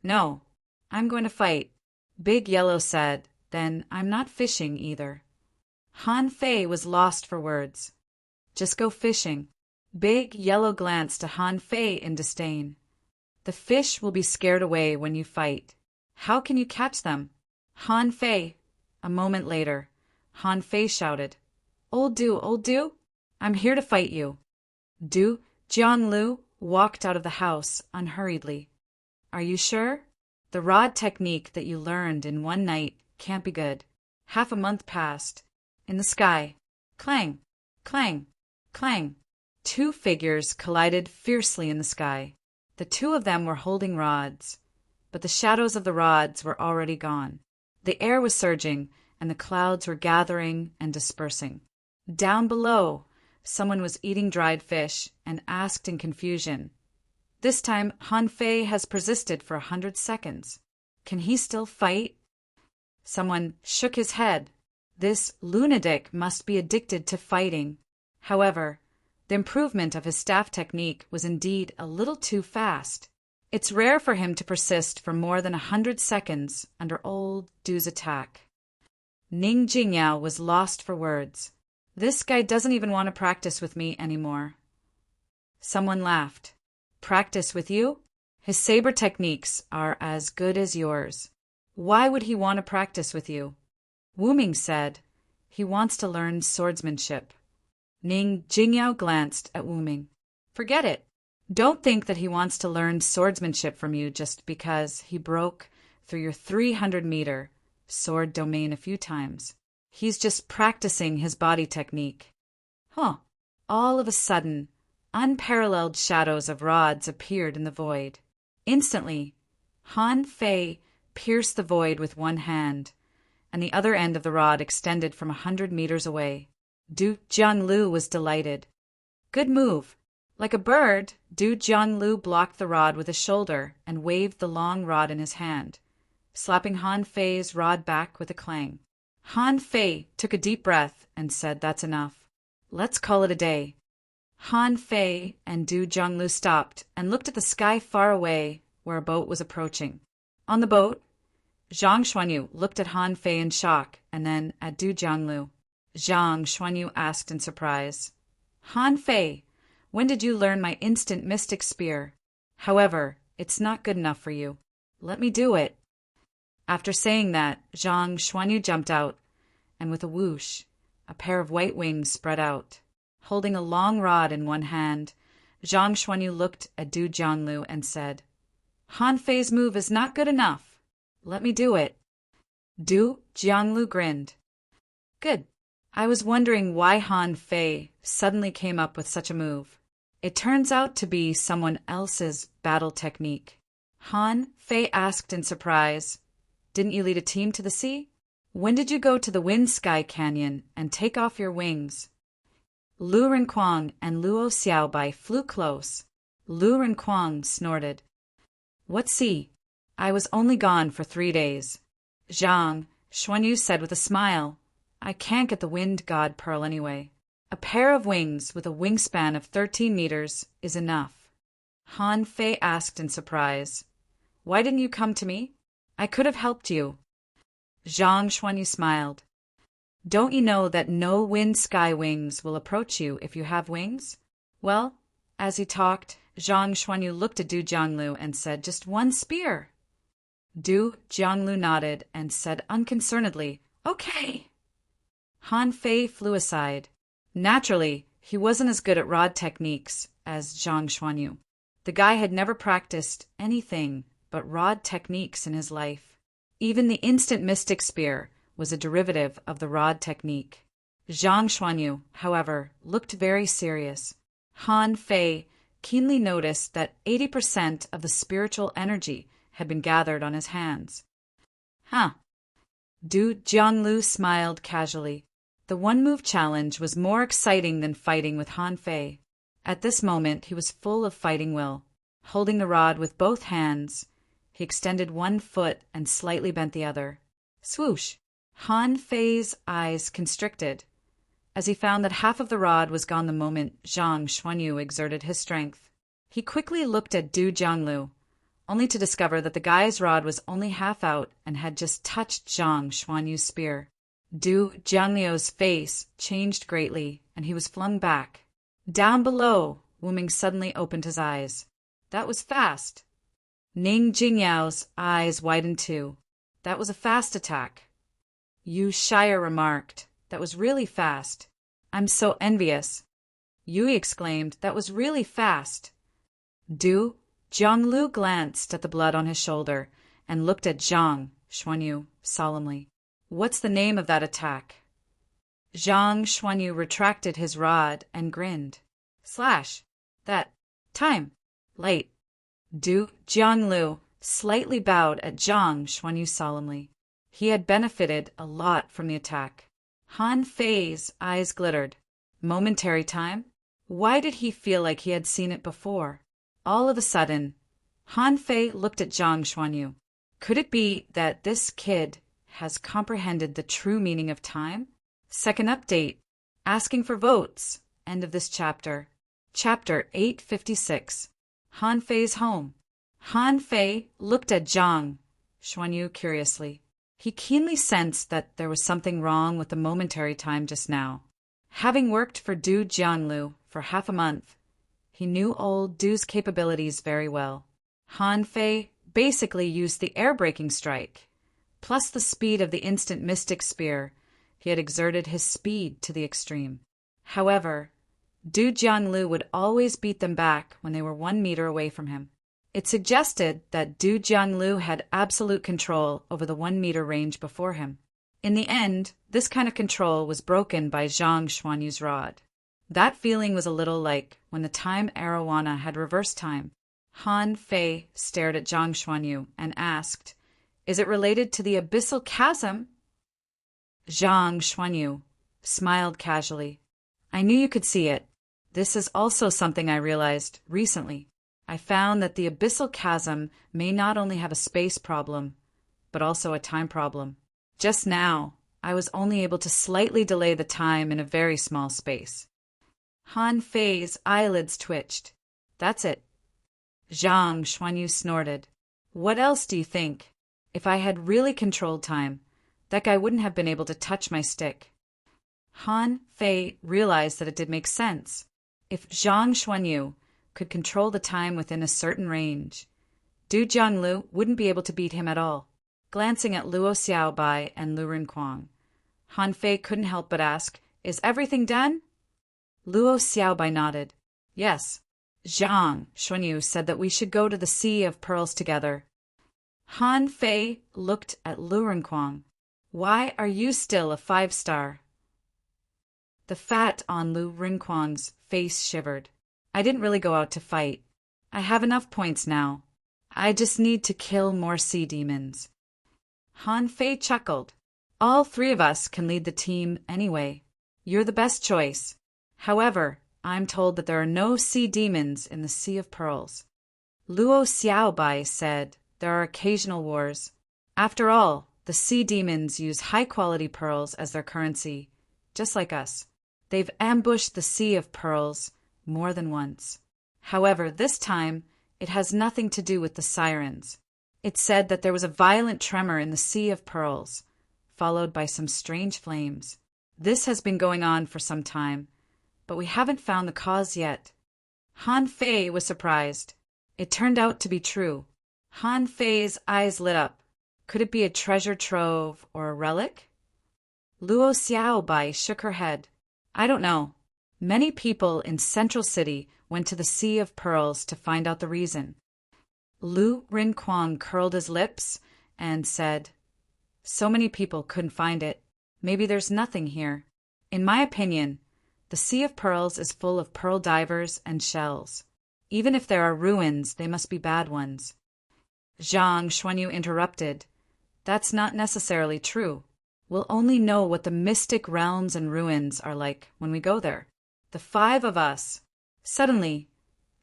"No, I'm going to fight." Big Yellow said, "Then I'm not fishing either." Han Fei was lost for words. "Just go fishing." Big Yellow glanced at Han Fei in disdain. "The fish will be scared away when you fight. How can you catch them?" Han Fei. A moment later, Han Fei shouted, Old Du, I'm here to fight you." Du Jianglu walked out of the house unhurriedly. "Are you sure? The rod technique that you learned in one night can't be good." Half a month passed. In the sky, clang, clang, clang. Two figures collided fiercely in the sky. The two of them were holding rods, but the shadows of the rods were already gone. The air was surging, and the clouds were gathering and dispersing. Down below, someone was eating dried fish and asked in confusion, "This time Han Fei has persisted for 100 seconds. Can he still fight?" Someone shook his head. This lunatic must be addicted to fighting. However, the improvement of his staff technique was indeed a little too fast. It's rare for him to persist for more than 100 seconds under old Du's attack. Ning Jingyao was lost for words. This guy doesn't even want to practice with me anymore. Someone laughed. "Practice with you? His saber techniques are as good as yours. Why would he want to practice with you?" Wu Ming said, "He wants to learn swordsmanship." Ning Jingyao glanced at Wu Ming. "Forget it. Don't think that he wants to learn swordsmanship from you just because he broke through your 300-meter sword domain a few times. He's just practicing his body technique." Huh. All of a sudden, unparalleled shadows of rods appeared in the void. Instantly, Han Fei pierced the void with one hand, and the other end of the rod extended from 100 meters away. Du Jianglu was delighted. "Good move." Like a bird, Du Jianglu blocked the rod with his shoulder and waved the long rod in his hand, slapping Han Fei's rod back with a clang. Han Fei took a deep breath and said, "That's enough. Let's call it a day." Han Fei and Du Jianglu stopped and looked at the sky far away where a boat was approaching. On the boat, Zhang Xuanyu looked at Han Fei in shock and then at Du Jianglu. Zhang Xuanyu asked in surprise, "Han Fei, when did you learn my instant mystic spear? However, it's not good enough for you. Let me do it." After saying that, Zhang Xuanyu jumped out, and with a whoosh, a pair of white wings spread out. Holding a long rod in one hand, Zhang Xuanyu looked at Du Jianglu and said, Han Fei's move is not good enough. Let me do it. Du Jianglu grinned. Good. I was wondering why Han Fei suddenly came up with such a move. It turns out to be someone else's battle technique. Han Fei asked in surprise, Didn't you lead a team to the sea? When did you go to the Wind Sky Canyon and take off your wings? Lu Renquang and Luo Xiaobai flew close. Lu Renquang snorted. What sea? I was only gone for 3 days. Zhang Xuanyu said with a smile, I can't get the wind god pearl anyway. A pair of wings with a wingspan of 13 meters is enough. Han Fei asked in surprise, Why didn't you come to me? I could have helped you. Zhang Xuanyu smiled. Don't you know that no wind sky wings will approach you if you have wings? Well, as he talked, Zhang Xuanyu looked at Du Jianglu and said, Just one spear. Du Jianglu nodded and said unconcernedly, Okay. Han Fei flew aside. Naturally, he wasn't as good at rod techniques as Zhang Xuanyu. The guy had never practiced anything but rod techniques in his life. Even the instant mystic spear was a derivative of the rod technique. Zhang Xuanyu, however, looked very serious. Han Fei keenly noticed that 80% of the spiritual energy had been gathered on his hands. Huh. Du Jianglu smiled casually. The one-move challenge was more exciting than fighting with Han Fei. At this moment, he was full of fighting will. Holding the rod with both hands, he extended one foot and slightly bent the other. Swoosh! Han Fei's eyes constricted, as he found that half of the rod was gone the moment Zhang Xuanyu exerted his strength. He quickly looked at Du Jianglu, only to discover that the guy's rod was only half out and had just touched Zhang Xuanyu's spear. Du Jianglu's face changed greatly, and he was flung back. Down below, Wu Ming suddenly opened his eyes. That was fast. Ning Jingyao's eyes widened too. That was a fast attack. Yu Shire remarked, That was really fast. I'm so envious. Yui exclaimed, That was really fast. Du Jianglu glanced at the blood on his shoulder and looked at Zhang Xuanyu solemnly. What's the name of that attack? Zhang Xuanyu retracted his rod and grinned. Slash. That. Time. Light. Du Jianglu slightly bowed at Zhang Xuanyu solemnly. He had benefited a lot from the attack. Han Fei's eyes glittered. Momentary time? Why did he feel like he had seen it before? All of a sudden, Han Fei looked at Zhang Xuanyu. Could it be that this kid has comprehended the true meaning of time? Second update. Asking for votes. End of this chapter. Chapter 856. Han Fei's home. Han Fei looked at Zhang Xuanyu curiously. He keenly sensed that there was something wrong with the momentary time just now. Having worked for Du Jianglu for half a month, he knew old Du's capabilities very well. Han Fei basically used the air-breaking strike, plus the speed of the instant mystic spear. He had exerted his speed to the extreme. However, Du Jianglu would always beat them back when they were 1 meter away from him. It suggested that Du Jianglu had absolute control over the 1 meter range before him. In the end, this kind of control was broken by Zhang Xuanyu's rod. That feeling was a little like when the time arowana had reverse time. Han Fei stared at Zhang Xuanyu and asked, Is it related to the abyssal chasm? Zhang Xuanyu smiled casually. I knew you could see it. This is also something I realized recently. I found that the abyssal chasm may not only have a space problem, but also a time problem. Just now, I was only able to slightly delay the time in a very small space. Han Fei's eyelids twitched. That's it. Zhang Xuanyu snorted. What else do you think? If I had really controlled time, that guy wouldn't have been able to touch my stick. Han Fei realized that it did make sense. If Zhang Xuanyu could control the time within a certain range, Du Jianglu wouldn't be able to beat him at all. Glancing at Luo Xiaobai and Lu Renquang, Han Fei couldn't help but ask, Is everything done? Luo Xiaobai nodded. Yes. Zhang Xuanyu said that we should go to the Sea of Pearls together. Han Fei looked at Lu Renkuang. Why are you still a 5-star? The fat on Lu Renkuang's face shivered. I didn't really go out to fight. I have enough points now. I just need to kill more sea demons. Han Fei chuckled. All 3 of us can lead the team anyway. You're the best choice. However, I'm told that there are no sea demons in the Sea of Pearls. Luo Xiaobai said there are occasional wars. After all, the sea demons use high-quality pearls as their currency, just like us. They've ambushed the Sea of Pearls more than once. However, this time, it has nothing to do with the sirens. It said that there was a violent tremor in the Sea of Pearls, followed by some strange flames. This has been going on for some time, but we haven't found the cause yet. Han Fei was surprised. It turned out to be true. Han Fei's eyes lit up. Could it be a treasure trove or a relic? Luo Xiaobai shook her head. I don't know. Many people in Central City went to the Sea of Pearls to find out the reason. Lu Renkuang curled his lips and said, So many people couldn't find it. Maybe there's nothing here. In my opinion, the Sea of Pearls is full of pearl divers and shells. Even if there are ruins, they must be bad ones. Zhang Xuanyu interrupted. That's not necessarily true. We'll only know what the mystic realms and ruins are like when we go there. The 5 of us. Suddenly,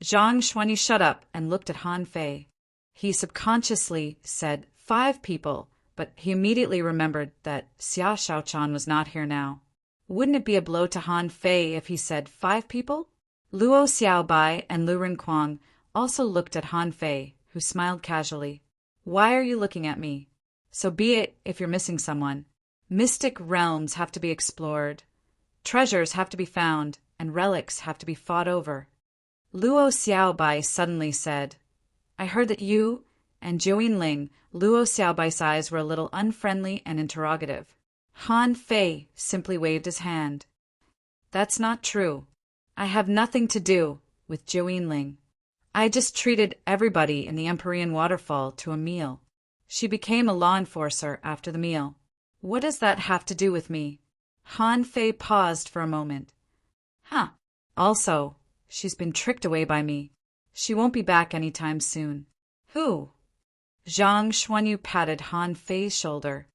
Zhang Xuanyu shut up and looked at Han Fei. He subconsciously said 5 people, but he immediately remembered that Xia Shaochan was not here now. Wouldn't it be a blow to Han Fei if he said 5 people? Luo Xiaobai and Lu Renkuang also looked at Han Fei, who smiled casually. Why are you looking at me? So be it if you're missing someone. Mystic realms have to be explored. Treasures have to be found, and relics have to be fought over. Luo Xiaobai suddenly said, I heard that you and Zhou Ling. Luo Xiaobai's eyes were a little unfriendly and interrogative. Han Fei simply waved his hand. That's not true. I have nothing to do with Zhou Ling. I just treated everybody in the Empyrean waterfall to a meal. She became a law enforcer after the meal. What does that have to do with me? Han Fei paused for a moment. Huh. Also, she's been tricked away by me. She won't be back anytime soon. Who? Zhang Xuanyu patted Han Fei's shoulder.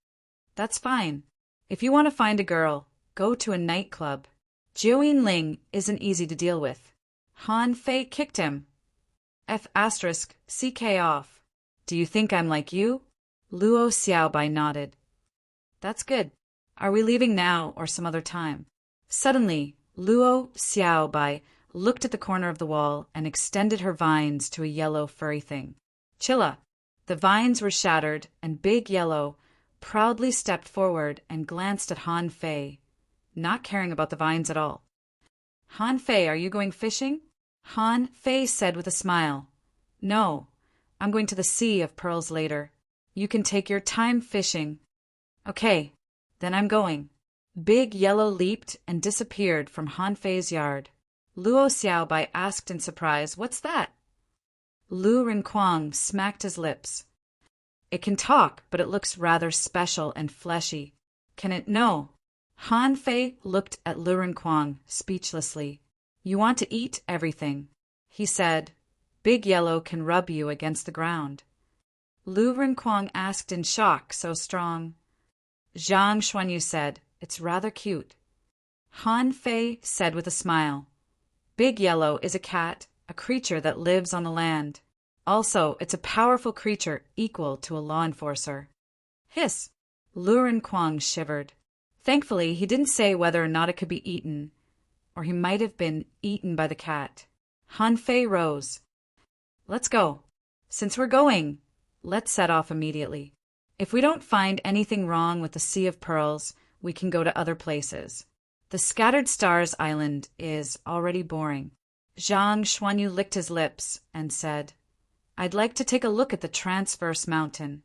That's fine. If you want to find a girl, go to a nightclub. Zhou Ling isn't easy to deal with. Han Fei kicked him. CK off. Do you think I'm like you? Luo Xiaobai nodded. That's good. Are we leaving now or some other time? Suddenly, Luo Xiaobai looked at the corner of the wall and extended her vines to a yellow furry thing. Chilla. The vines were shattered, and Big Yellow proudly stepped forward and glanced at Han Fei, not caring about the vines at all. Han Fei, are you going fishing? Han Fei said with a smile. No, I'm going to the Sea of Pearls later. You can take your time fishing. Okay, then I'm going. Big Yellow leaped and disappeared from Han Fei's yard. Luo Xiaobai asked in surprise, What's that? Lu Renkuang smacked his lips. It can talk, but it looks rather special and fleshy. Can it? No. Han Fei looked at Lu Renkuang speechlessly. You want to eat everything. He said, Big Yellow can rub you against the ground. Lu Renkuang asked in shock, so strong. Zhang Xuanyu said, It's rather cute. Han Fei said with a smile, Big Yellow is a cat, a creature that lives on the land. Also, it's a powerful creature equal to a law enforcer. Hiss! Lu Renkuang shivered. Thankfully, he didn't say whether or not it could be eaten, or he might have been eaten by the cat. Han Fei rose. Let's go. Since we're going, let's set off immediately. If we don't find anything wrong with the Sea of Pearls, we can go to other places. The Scattered Stars Island is already boring. Zhang Xuanyu licked his lips and said, I'd like to take a look at the Transverse Mountain.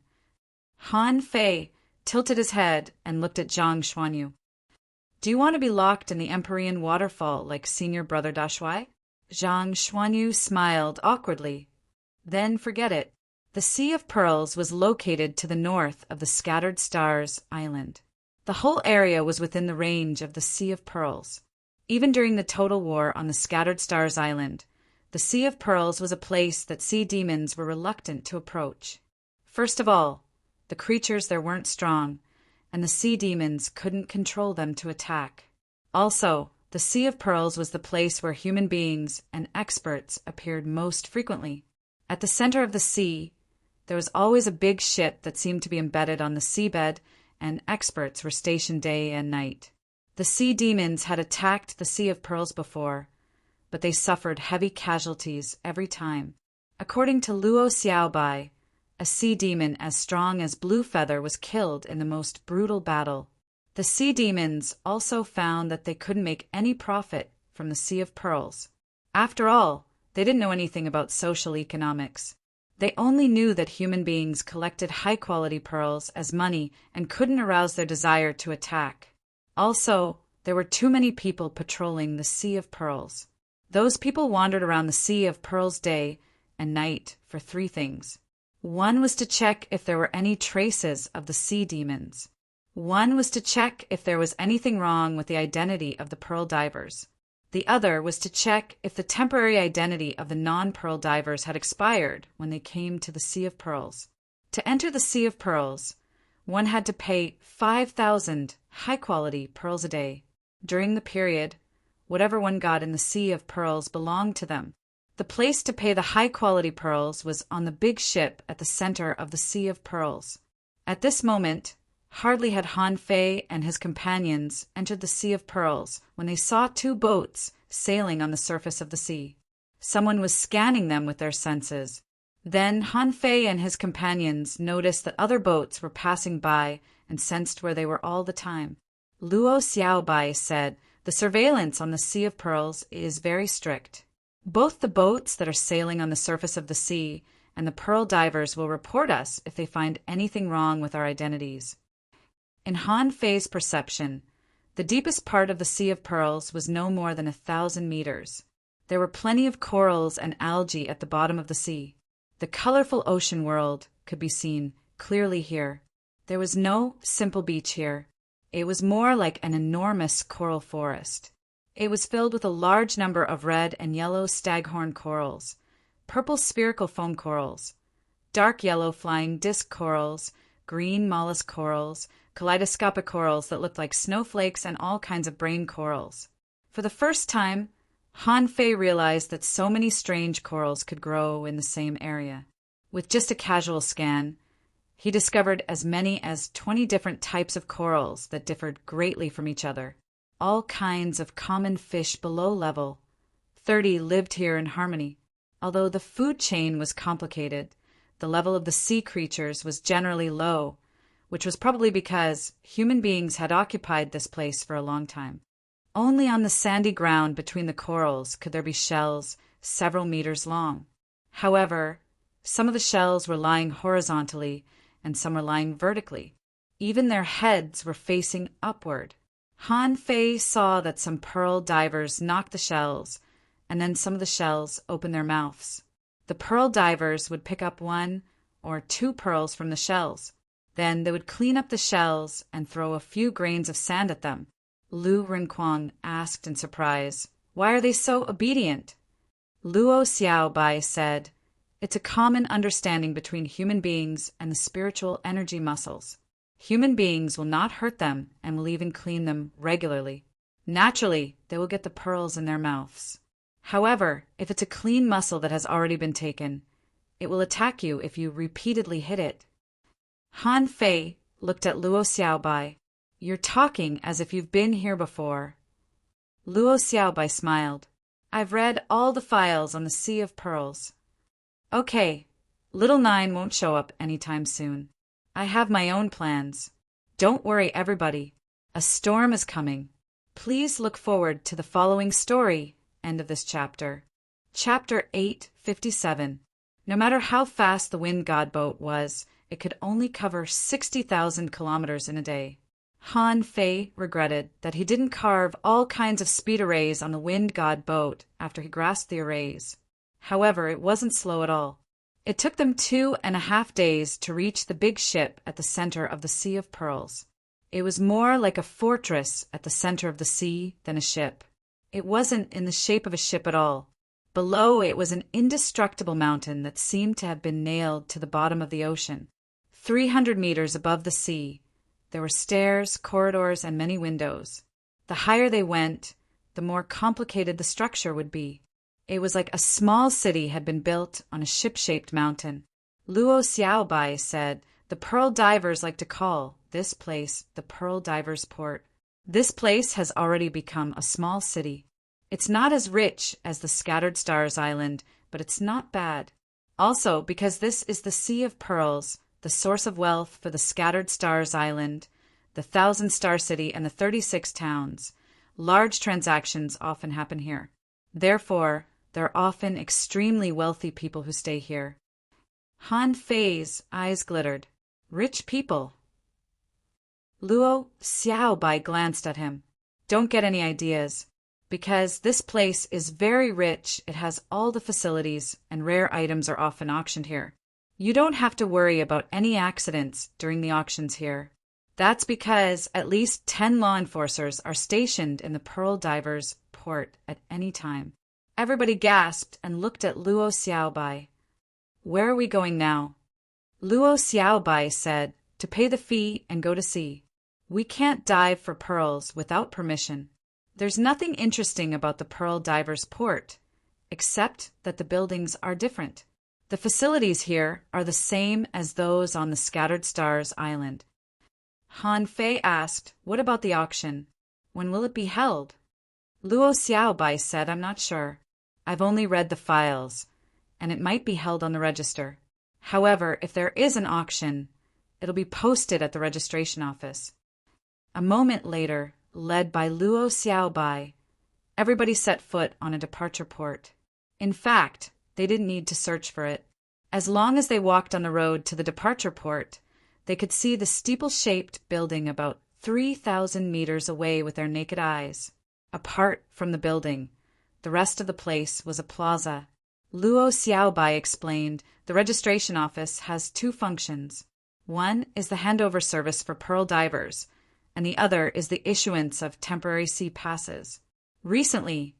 Han Fei tilted his head and looked at Zhang Xuanyu. Do you want to be locked in the Empyrean waterfall like senior brother Dashuai? Zhang Xuanyu smiled awkwardly. Then forget it. The Sea of Pearls was located to the north of the Scattered Stars Island. The whole area was within the range of the Sea of Pearls. Even during the total war on the Scattered Stars Island, the Sea of Pearls was a place that sea demons were reluctant to approach. First of all, the creatures there weren't strong, and the sea demons couldn't control them to attack. Also, the Sea of Pearls was the place where human beings and experts appeared most frequently. At the center of the sea, there was always a big ship that seemed to be embedded on the seabed, and experts were stationed day and night. The sea demons had attacked the Sea of Pearls before, but they suffered heavy casualties every time. According to Luo Xiaobai, a sea demon as strong as Blue Feather was killed in the most brutal battle. The sea demons also found that they couldn't make any profit from the Sea of Pearls. After all, they didn't know anything about social economics. They only knew that human beings collected high-quality pearls as money and couldn't arouse their desire to attack. Also, there were too many people patrolling the Sea of Pearls. Those people wandered around the Sea of Pearls day and night for 3 things. One was to check if there were any traces of the sea demons. One was to check if there was anything wrong with the identity of the pearl divers. The other was to check if the temporary identity of the non-pearl divers had expired when they came to the Sea of Pearls. To enter the Sea of Pearls, one had to pay 5,000 high-quality pearls a day. During the period, whatever one got in the Sea of Pearls belonged to them. The place to pay the high-quality pearls was on the big ship at the center of the Sea of Pearls. At this moment, hardly had Han Fei and his companions entered the Sea of Pearls when they saw 2 boats sailing on the surface of the sea. Someone was scanning them with their senses. Then Han Fei and his companions noticed that other boats were passing by and sensed where they were all the time. Luo Xiaobai said, "The surveillance on the Sea of Pearls is very strict. Both the boats that are sailing on the surface of the sea and the pearl divers will report us if they find anything wrong with our identities." In Han Fei's perception, the deepest part of the Sea of Pearls was no more than 1,000 meters. There were plenty of corals and algae at the bottom of the sea. The colorful ocean world could be seen clearly here. There was no simple beach here. It was more like an enormous coral forest. It was filled with a large number of red and yellow staghorn corals, purple spherical foam corals, dark yellow flying disc corals, green mollusk corals, kaleidoscopic corals that looked like snowflakes, and all kinds of brain corals. For the first time, Han Fei realized that so many strange corals could grow in the same area. With just a casual scan, he discovered as many as 20 different types of corals that differed greatly from each other. All kinds of common fish below level. 30 lived here in harmony. Although the food chain was complicated, the level of the sea creatures was generally low, which was probably because human beings had occupied this place for a long time. Only on the sandy ground between the corals could there be shells several meters long. However, some of the shells were lying horizontally and some were lying vertically. Even their heads were facing upward. Han Fei saw that some pearl divers knocked the shells, and then some of the shells opened their mouths. The pearl divers would pick up 1 or 2 pearls from the shells. Then they would clean up the shells and throw a few grains of sand at them. Lu Renquang asked in surprise, "Why are they so obedient?" Luo Xiaobai said, "It's a common understanding between human beings and the spiritual energy muscles. Human beings will not hurt them and will even clean them regularly. Naturally, they will get the pearls in their mouths. However, if it's a clean muscle that has already been taken, it will attack you if you repeatedly hit it." Han Fei looked at Luo Xiaobai. "You're talking as if you've been here before." Luo Xiaobai smiled. "I've read all the files on the Sea of Pearls." "Okay, Little Nine won't show up anytime soon. I have my own plans. Don't worry, everybody. A storm is coming. Please look forward to the following story." End of this chapter. Chapter 857. No matter how fast the wind god boat was, it could only cover 60,000 kilometers in a day. Han Fei regretted that he didn't carve all kinds of speed arrays on the wind god boat after he grasped the arrays. However, it wasn't slow at all. It took them 2.5 days to reach the big ship at the center of the Sea of Pearls. It was more like a fortress at the center of the sea than a ship. It wasn't in the shape of a ship at all. Below it was an indestructible mountain that seemed to have been nailed to the bottom of the ocean. 300 meters above the sea, there were stairs, corridors, and many windows. The higher they went, the more complicated the structure would be. It was like a small city had been built on a ship-shaped mountain. Luo Xiaobai said, "The pearl divers like to call this place the Pearl Divers Port. This place has already become a small city. It's not as rich as the Scattered Stars Island, but it's not bad. Also, because this is the Sea of Pearls, the source of wealth for the Scattered Stars Island, the 1,000-star city, and the 36 towns, large transactions often happen here. Therefore, there are often extremely wealthy people who stay here." Han Fei's eyes glittered. Rich people. Luo Xiaobai glanced at him. "Don't get any ideas. Because this place is very rich, it has all the facilities, and rare items are often auctioned here. You don't have to worry about any accidents during the auctions here. That's because at least 10 law enforcers are stationed in the Pearl Divers Port at any time." Everybody gasped and looked at Luo Xiaobai. "Where are we going now?" Luo Xiaobai said, "To pay the fee and go to sea. We can't dive for pearls without permission. There's nothing interesting about the Pearl Divers Port, except that the buildings are different. The facilities here are the same as those on the Scattered Stars Island." Han Fei asked, "What about the auction? When will it be held?" Luo Xiaobai said, "I'm not sure. I've only read the files, and it might be held on the register. However, if there is an auction, it'll be posted at the registration office." A moment later, led by Luo Xiaobai, everybody set foot on a departure port. In fact, they didn't need to search for it. As long as they walked on the road to the departure port, they could see the steeple-shaped building about 3,000 meters away with their naked eyes. Apart from the building, the rest of the place was a plaza. Luo Xiaobai explained the registration office has 2 functions. One is the handover service for pearl divers, and the other is the issuance of temporary sea passes. Recently,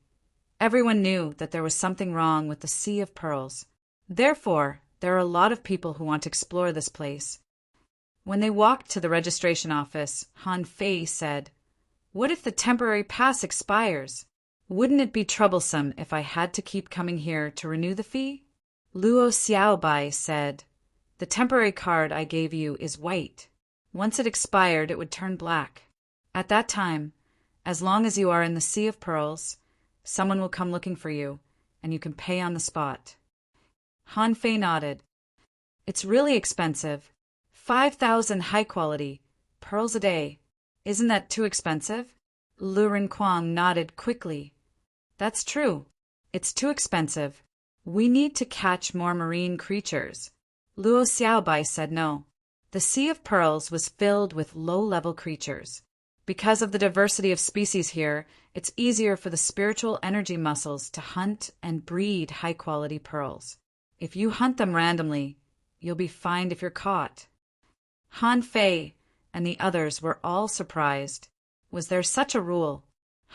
everyone knew that there was something wrong with the Sea of Pearls. Therefore, there are a lot of people who want to explore this place. When they walked to the registration office, Han Fei said, "What if the temporary pass expires? Wouldn't it be troublesome if I had to keep coming here to renew the fee?" Luo Xiaobai said, "The temporary card I gave you is white. Once it expired, it would turn black. At that time, as long as you are in the Sea of Pearls, someone will come looking for you, and you can pay on the spot." Han Fei nodded. "It's really expensive. 5,000 high-quality pearls a day. Isn't that too expensive?" Lu Renquang nodded quickly. "That's true. It's too expensive. We need to catch more marine creatures." Luo Xiaobai said no. The Sea of Pearls was filled with low-level creatures. Because of the diversity of species here, it's easier for the spiritual energy muscles to hunt and breed high-quality pearls. If you hunt them randomly, you'll be fined if you're caught. Han Fei and the others were all surprised. Was there such a rule?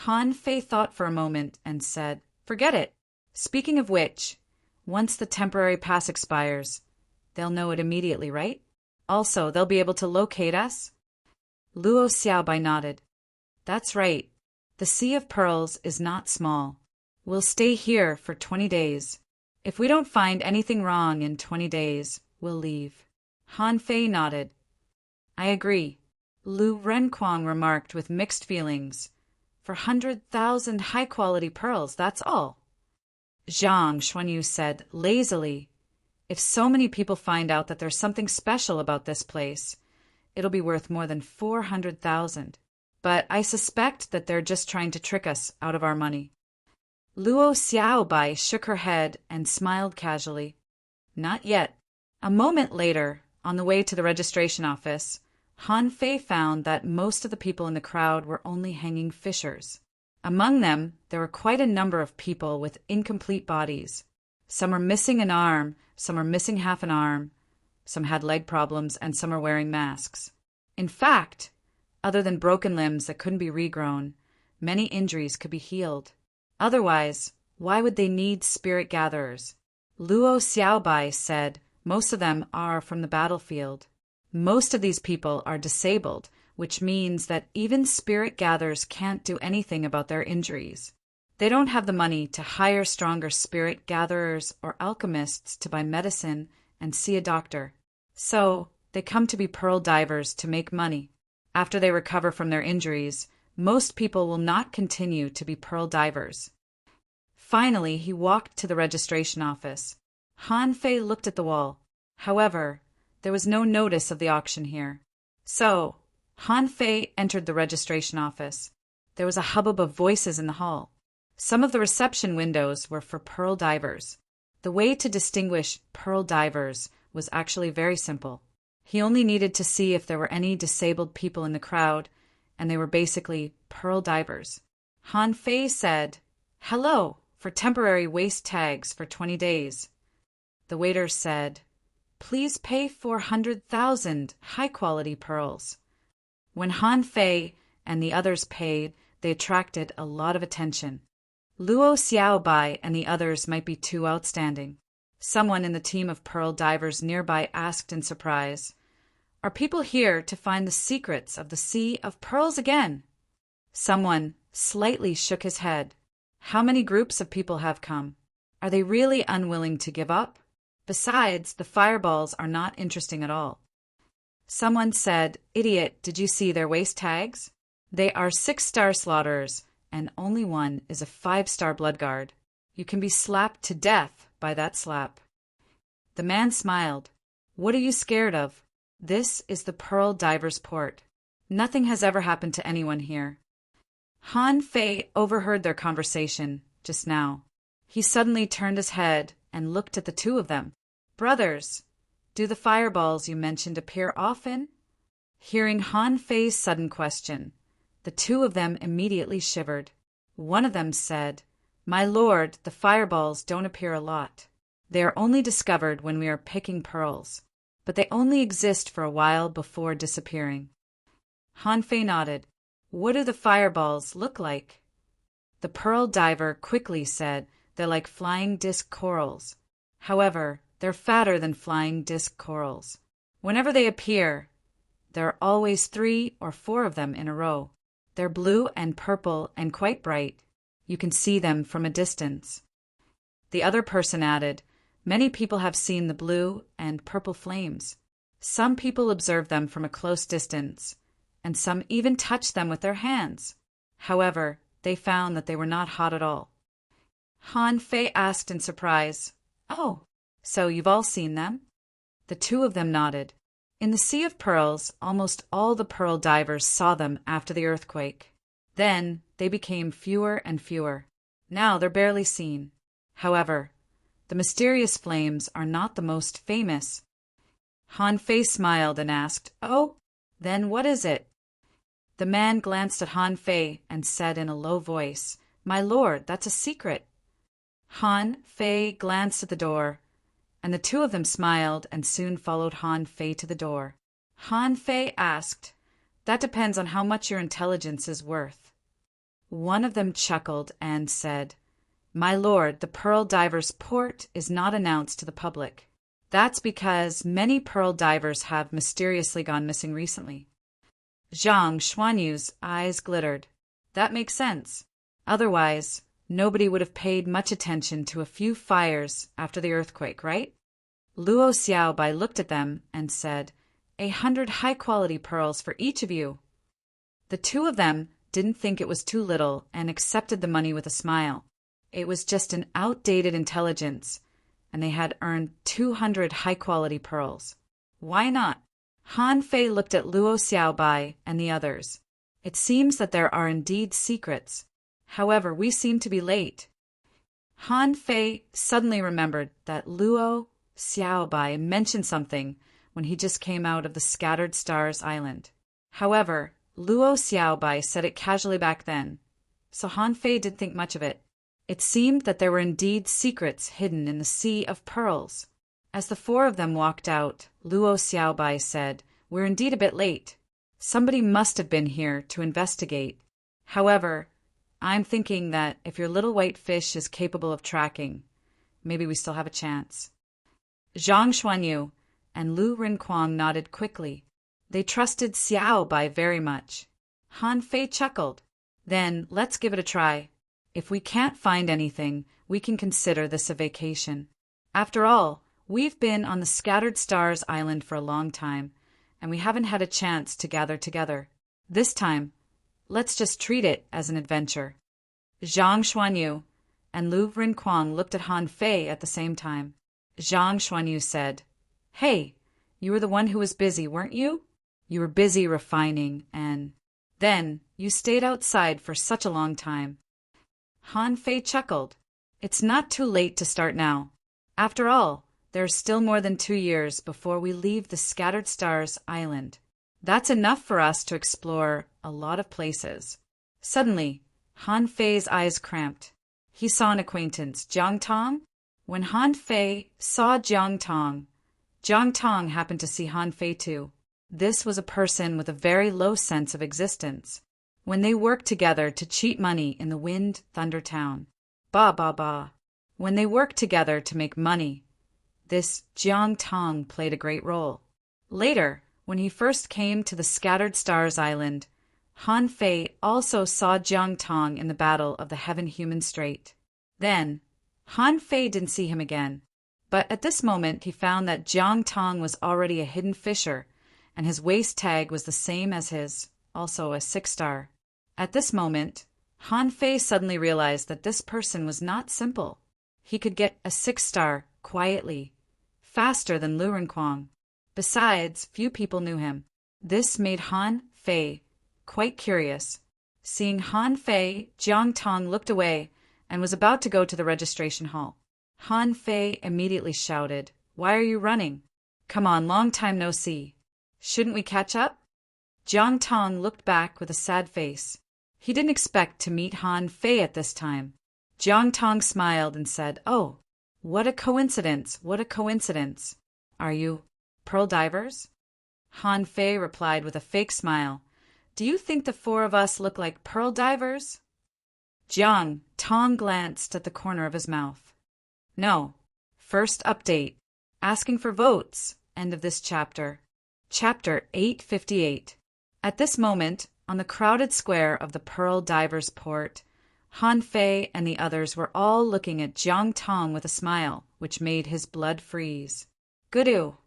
Han Fei thought for a moment and said, "Forget it. Speaking of which, once the temporary pass expires, they'll know it immediately, right? Also, they'll be able to locate us?" Luo Xiaobai nodded. "That's right. The Sea of Pearls is not small. We'll stay here for 20 days. If we don't find anything wrong in 20 days, we'll leave." Han Fei nodded. "I agree," Lu Renquang remarked with mixed feelings. "For 100,000 high-quality pearls, that's all." Zhang Xuanyu said lazily, "If so many people find out that there's something special about this place, it'll be worth more than 400,000. But I suspect that they're just trying to trick us out of our money." Luo Xiaobai shook her head and smiled casually. "Not yet." A moment later, on the way to the registration office, Han Fei found that most of the people in the crowd were only hanging fishers. Among them, there were quite a number of people with incomplete bodies. Some were missing an arm, some were missing half an arm, some had leg problems, and some are wearing masks. In fact, other than broken limbs that couldn't be regrown, many injuries could be healed. Otherwise, why would they need spirit gatherers? Luo Xiaobai said most of them are from the battlefield. Most of these people are disabled, which means that even spirit gatherers can't do anything about their injuries. They don't have the money to hire stronger spirit gatherers or alchemists to buy medicine and see a doctor. So, they come to be pearl divers to make money. After they recover from their injuries, most people will not continue to be pearl divers. Finally, he walked to the registration office. Han Fei looked at the wall. However, there was no notice of the auction here. So, Han Fei entered the registration office. There was a hubbub of voices in the hall. Some of the reception windows were for pearl divers. The way to distinguish pearl divers was actually very simple. He only needed to see if there were any disabled people in the crowd, and they were basically pearl divers. Han Fei said, "Hello, for temporary waist tags for 20 days. The waiter said, "Please pay 400,000 high-quality pearls." When Han Fei and the others paid, they attracted a lot of attention. Luo Xiaobai and the others might be too outstanding. Someone in the team of pearl divers nearby asked in surprise, "Are people here to find the secrets of the Sea of Pearls again?" Someone slightly shook his head. How many groups of people have come? Are they really unwilling to give up? Besides, the fireballs are not interesting at all. Someone said, "Idiot, did you see their waist tags? They are 6-star slaughterers, and only one is a 5-star bloodguard. You can be slapped to death by that slap." The man smiled. "What are you scared of? This is the Pearl Divers Port. Nothing has ever happened to anyone here." Han Fei overheard their conversation just now. He suddenly turned his head and looked at the two of them. "Brothers, do the fireballs you mentioned appear often?" Hearing Han Fei's sudden question, the two of them immediately shivered. One of them said, "My lord, the fireballs don't appear a lot. They are only discovered when we are picking pearls, but they only exist for a while before disappearing." Han Fei nodded. "What do the fireballs look like?" The pearl diver quickly said, "They're like flying disc corals. However, they're fatter than flying disc corals. Whenever they appear, there are always 3 or 4 of them in a row. They're blue and purple and quite bright. You can see them from a distance." The other person added, "Many people have seen the blue and purple flames. Some people observe them from a close distance, and some even touch them with their hands. However, they found that they were not hot at all." Han Fei asked in surprise, "Oh, so you've all seen them?" The two of them nodded. In the Sea of Pearls, almost all the pearl divers saw them after the earthquake. Then they became fewer and fewer. Now they're barely seen. However, the mysterious flames are not the most famous. Han Fei smiled and asked, "Oh, then what is it?" The man glanced at Han Fei and said in a low voice, "My lord, that's a secret." Han Fei glanced at the door, and the two of them smiled and soon followed Han Fei to the door. Han Fei asked, "That depends on how much your intelligence is worth." One of them chuckled and said, "My lord, the Pearl Divers Port is not announced to the public. That's because many pearl divers have mysteriously gone missing recently." Zhang Xuanyu's eyes glittered. That makes sense. Otherwise, nobody would have paid much attention to a few fires after the earthquake, right? Luo Xiaobai looked at them and said, 100 high-quality pearls for each of you." The two of them didn't think it was too little and accepted the money with a smile. It was just an outdated intelligence, and they had earned 200 high-quality pearls. Why not? Han Fei looked at Luo Xiaobai and the others. "It seems that there are indeed secrets. However, we seem to be late." Han Fei suddenly remembered that Luo Xiaobai mentioned something when he just came out of the Scattered Stars Island. However, Luo Xiaobai said it casually back then, so Han Fei didn't think much of it. It seemed that there were indeed secrets hidden in the Sea of Pearls. As the four of them walked out, Luo Xiaobai said, "We're indeed a bit late. Somebody must have been here to investigate. However, I'm thinking that if your little white fish is capable of tracking, maybe we still have a chance." Zhang Xuanyu and Lu Rinquang nodded quickly. They trusted Xiao Bai very much. Han Fei chuckled. "Then let's give it a try. If we can't find anything, we can consider this a vacation. After all, we've been on the Scattered Stars Island for a long time, and we haven't had a chance to gather together. This time, let's just treat it as an adventure." Zhang Xuanyu and Lu Rinquang looked at Han Fei at the same time. Zhang Xuanyu said, "Hey, you were the one who was busy, weren't you? You were busy refining, and then you stayed outside for such a long time." Han Fei chuckled. "It's not too late to start now. After all, there's still more than 2 years before we leave the Scattered Stars Island. That's enough for us to explore a lot of places." Suddenly, Han Fei's eyes cramped. He saw an acquaintance, Jiang Tong. When Han Fei saw Jiang Tong happened to see Han Fei too. This was a person with a very low sense of existence. When they worked together to cheat money in the Wind Thunder Town. Ba ba ba. When they worked together to make money. This Jiang Tong played a great role. Later, when he first came to the Scattered Stars Island, Han Fei also saw Jiang Tong in the Battle of the Heaven-Human Strait. Then, Han Fei didn't see him again. But at this moment he found that Jiang Tong was already a hidden fisher, and his waist tag was the same as his, also a 6-star. At this moment, Han Fei suddenly realized that this person was not simple. He could get a 6-star quietly, faster than Lu Rinquang. Besides, few people knew him. This made Han Fei quite curious. Seeing Han Fei, Jiang Tong looked away and was about to go to the registration hall. Han Fei immediately shouted, "Why are you running? Come on, long time no see. Shouldn't we catch up?" Jiang Tong looked back with a sad face. He didn't expect to meet Han Fei at this time. Jiang Tong smiled and said, "Oh, what a coincidence, what a coincidence. Are you pearl divers?" Han Fei replied with a fake smile, "Do you think the four of us look like pearl divers?" Jiang Tong glanced at the corner of his mouth. "No. First update. Asking for votes. End of this chapter." Chapter 858. At this moment, on the crowded square of the Pearl Divers Port, Han Fei and the others were all looking at Jiang Tong with a smile, which made his blood freeze. "Good-oo."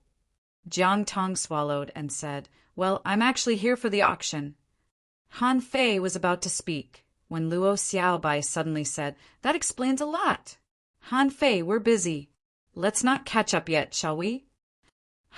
Jiang Tong swallowed and said, "Well, I'm actually here for the auction." Han Fei was about to speak, when Luo Xiaobai suddenly said, "That explains a lot. Han Fei, we're busy. Let's not catch up yet, shall we?"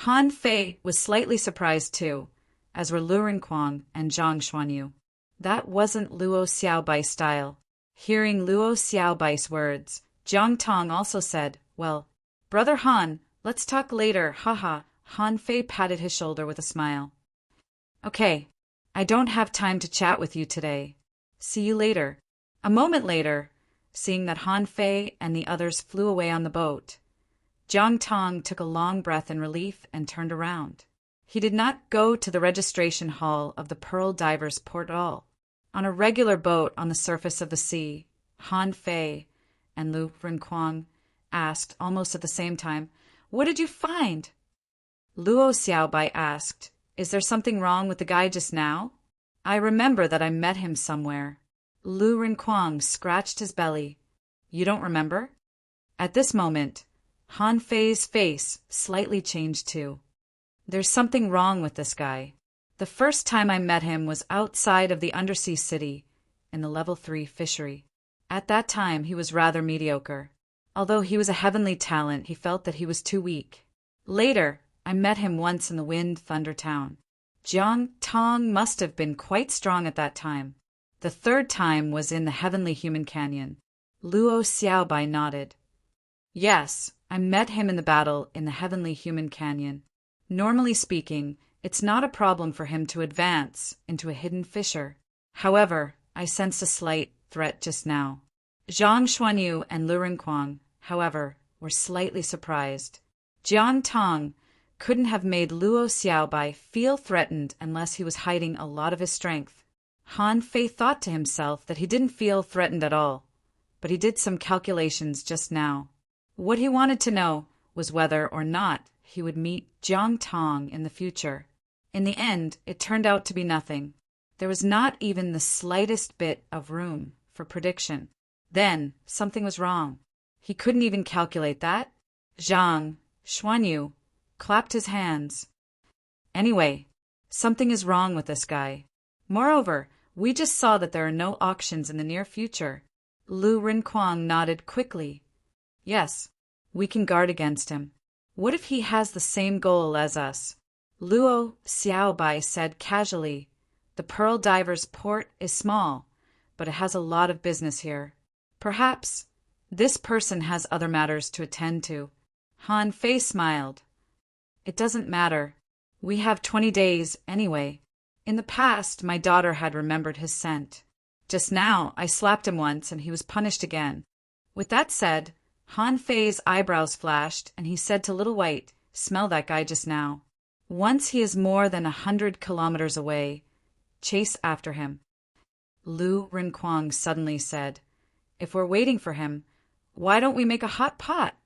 Han Fei was slightly surprised too, as were Lu Rinquang and Zhang Xuanyu. That wasn't Luo Xiaobai's style. Hearing Luo Xiaobai's words, Jiang Tong also said, "Well, Brother Han, let's talk later, haha." Han Fei patted his shoulder with a smile. "Okay, I don't have time to chat with you today. See you later." A moment later, seeing that Han Fei and the others flew away on the boat, Jiang Tong took a long breath in relief and turned around. He did not go to the registration hall of the Pearl Divers Port at all. On a regular boat on the surface of the sea, Han Fei and Lu Rinquang asked, almost at the same time, "What did you find?" Luo Xiaobai asked, "Is there something wrong with the guy just now? I remember that I met him somewhere." Lu Rinquang scratched his belly. "You don't remember?" At this moment, Han Fei's face slightly changed too. "There's something wrong with this guy. The first time I met him was outside of the undersea city in the level 3 fishery. At that time he was rather mediocre. Although he was a heavenly talent, he felt that he was too weak. Later, I met him once in the Wind Thunder Town. Jiang Tong must have been quite strong at that time. The third time was in the Heavenly Human Canyon." Luo Xiaobai nodded. "Yes, I met him in the battle in the Heavenly Human Canyon. Normally speaking, it's not a problem for him to advance into a hidden fissure. However, I sensed a slight threat just now. Zhang Xuanyu and Lu Rinquang, however, were slightly surprised. Jiang Tong couldn't have made Luo Xiaobai feel threatened unless he was hiding a lot of his strength. Han Fei thought to himself that he didn't feel threatened at all, but he did some calculations just now. What he wanted to know was whether or not he would meet Jiang Tong in the future. In the end, it turned out to be nothing. There was not even the slightest bit of room for prediction. Then, something was wrong. He couldn't even calculate that. Zhang Xuanyu clapped his hands. Anyway, something is wrong with this guy. Moreover, we just saw that there are no auctions in the near future. Lu Rinquang nodded quickly. Yes, we can guard against him. What if he has the same goal as us? Luo Xiaobai said casually. The Pearl Diver's port is small, but it has a lot of business here. Perhaps this person has other matters to attend to. Han Fei smiled. It doesn't matter. We have 20 days anyway. In the past, my daughter had remembered his scent. Just now, I slapped him once and he was punished again. With that said, Han Fei's eyebrows flashed and he said to Little White, "Smell that guy just now. Once he is more than 100 kilometers away, chase after him." Lu Rinquang suddenly said, "If we're waiting for him, why don't we make a hot pot?"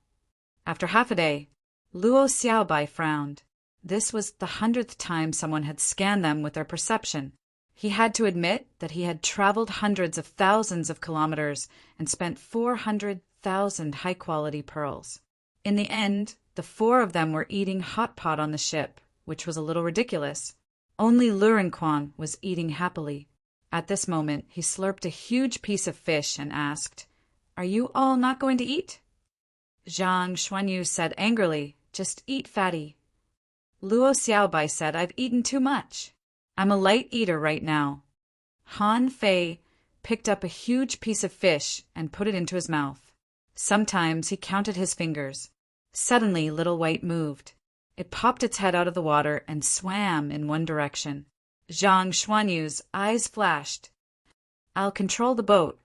After half a day, Luo Xiaobai frowned. This was the 100th time someone had scanned them with their perception. He had to admit that he had traveled hundreds of thousands of kilometers and spent 400,000 high-quality pearls. In the end, the four of them were eating hot pot on the ship, which was a little ridiculous. Only Lu Rinquang was eating happily. At this moment, he slurped a huge piece of fish and asked, "Are you all not going to eat?" Zhang Xuanyu said angrily, "Just eat, fatty." Luo Xiaobai said, "I've eaten too much. I'm a light eater right now." Han Fei picked up a huge piece of fish and put it into his mouth. Sometimes he counted his fingers. Suddenly, Little White moved. It popped its head out of the water and swam in one direction. Zhang Xuanyu's eyes flashed. "I'll control the boat,"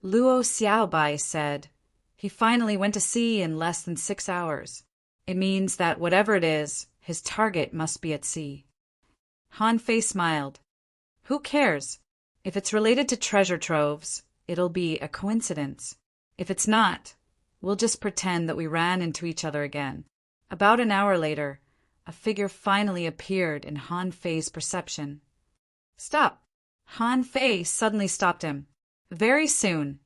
Luo Xiaobai said. "He finally went to sea in less than 6 hours. It means that whatever it is, his target must be at sea." Han Fei smiled. "Who cares? If it's related to treasure troves, it'll be a coincidence. If it's not, we'll just pretend that we ran into each other again." About an hour later, a figure finally appeared in Han Fei's perception. "Stop!" Han Fei suddenly stopped him. Very soon,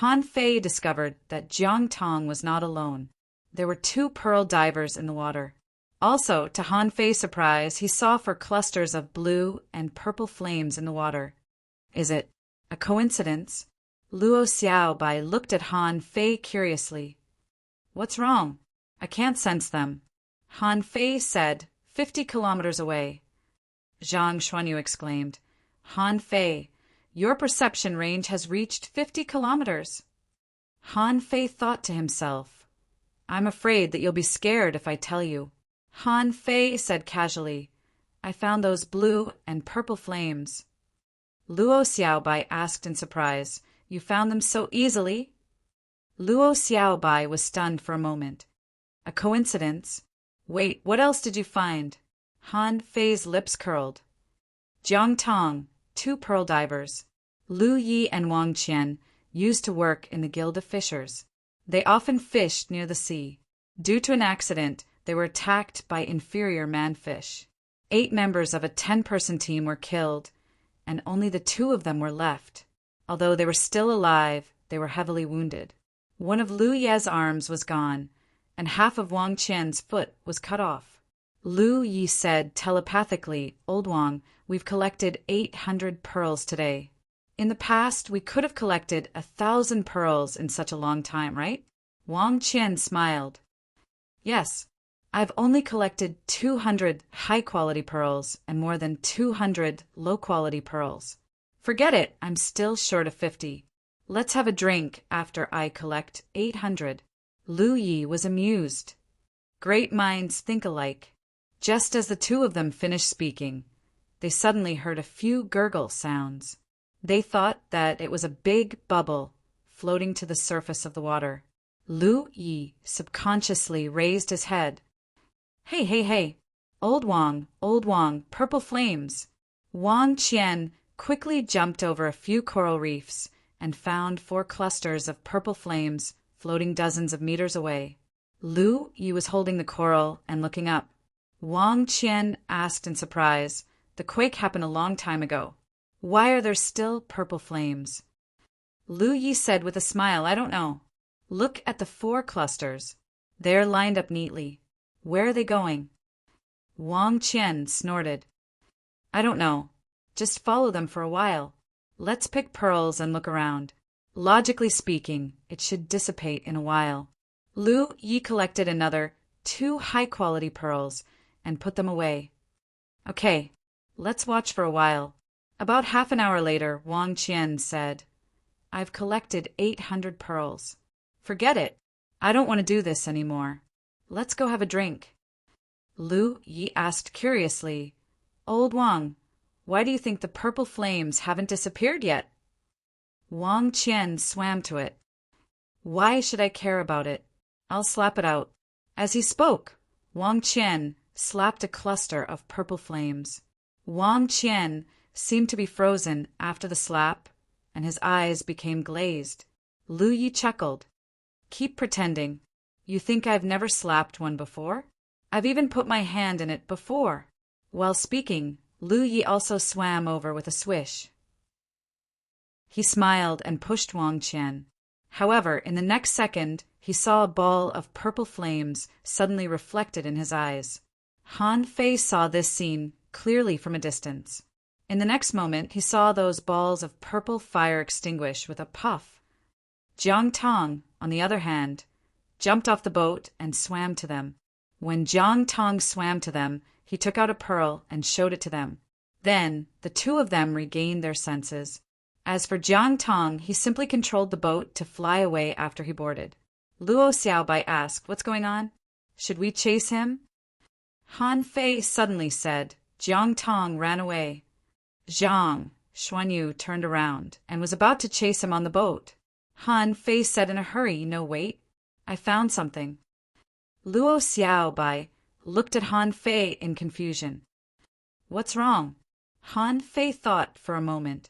Han Fei discovered that Jiang Tong was not alone. There were 2 pearl divers in the water. Also, to Han Fei's surprise, he saw 4 clusters of blue and purple flames in the water. Is it a coincidence? Luo Xiaobai looked at Han Fei curiously. "What's wrong? I can't sense them." Han Fei said, 50 kilometers away. Zhang Xuanyu exclaimed, "Han Fei, your perception range has reached 50 kilometers." Han Fei thought to himself, "I'm afraid that you'll be scared if I tell you." Han Fei said casually, "I found those blue and purple flames." Luo Xiaobai asked in surprise, "You found them so easily?" Luo Xiaobai was stunned for a moment. "A coincidence? Wait, what else did you find?" Han Fei's lips curled. Jiang Tong, 2 pearl divers. Lu Yi and Wang Qian used to work in the Guild of Fishers. They often fished near the sea. Due to an accident, they were attacked by inferior manfish. 8 members of a 10-person team were killed, and only the 2 of them were left. Although they were still alive, they were heavily wounded. One of Lu Ye's arms was gone, and half of Wang Qian's foot was cut off. Lu Yi said telepathically, "Old Wang, we've collected 800 pearls today. In the past, we could have collected 1,000 pearls in such a long time, right?" Wang Qian smiled. "Yes, I've only collected 200 high-quality pearls and more than 200 low-quality pearls. Forget it, I'm still short of 50. Let's have a drink after I collect 800. Lu Yi was amused. Great minds think alike. Just as the two of them finished speaking, they suddenly heard a few gurgle sounds. They thought that it was a big bubble floating to the surface of the water. Lu Yi subconsciously raised his head. Hey, hey, hey! Old Wang, purple flames! Wang Qian quickly jumped over a few coral reefs and found 4 clusters of purple flames floating dozens of meters away. Lu Yi was holding the coral and looking up. Wang Qian asked in surprise, "The quake happened a long time ago. Why are there still purple flames?" Lu Yi said with a smile, "I don't know. Look at the 4 clusters. They're lined up neatly. Where are they going?" Wang Qian snorted. "I don't know. Just follow them for a while. Let's pick pearls and look around. Logically speaking, it should dissipate in a while." Lu Yi collected another 2 high-quality pearls and put them away. "Okay, let's watch for a while." About half an hour later, Wang Qian said, "I've collected 800 pearls. Forget it. I don't want to do this anymore. Let's go have a drink." Lu Yi asked curiously, "Old Wang, why do you think the purple flames haven't disappeared yet?" Wang Qian swam to it. "Why should I care about it? I'll slap it out." As he spoke, Wang Qian slapped a cluster of purple flames. Wang Qian seemed to be frozen after the slap, and his eyes became glazed. Lu Yi chuckled. "Keep pretending. You think I've never slapped one before? I've even put my hand in it before." While speaking, Lu Yi also swam over with a swish. He smiled and pushed Wang Qian. However, in the next second, he saw a ball of purple flames suddenly reflected in his eyes. Han Fei saw this scene clearly from a distance. In the next moment, he saw those balls of purple fire extinguish with a puff. Jiang Tong, on the other hand, jumped off the boat and swam to them. When Jiang Tong swam to them, he took out a pearl and showed it to them. Then the 2 of them regained their senses. As for Jiang Tong, he simply controlled the boat to fly away after he boarded. Luo Xiaobai asked, "What's going on? Should we chase him?" Han Fei suddenly said. Jiang Tong ran away. Zhang Xuanyu turned around and was about to chase him on the boat. Han Fei said in a hurry, "No, wait. I found something." Luo Xiaobai looked at Han Fei in confusion. "What's wrong?" Han Fei thought for a moment.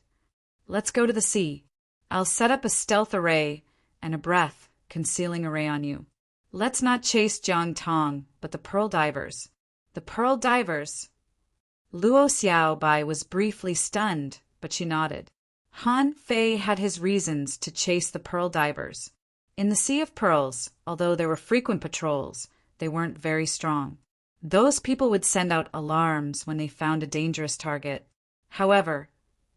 "Let's go to the sea. I'll set up a stealth array and a breath concealing array on you. Let's not chase Jiang Tong, but the pearl divers." "The pearl divers?" Luo Xiaobai was briefly stunned, but she nodded. Han Fei had his reasons to chase the pearl divers. In the Sea of Pearls, although there were frequent patrols, they weren't very strong. Those people would send out alarms when they found a dangerous target. However,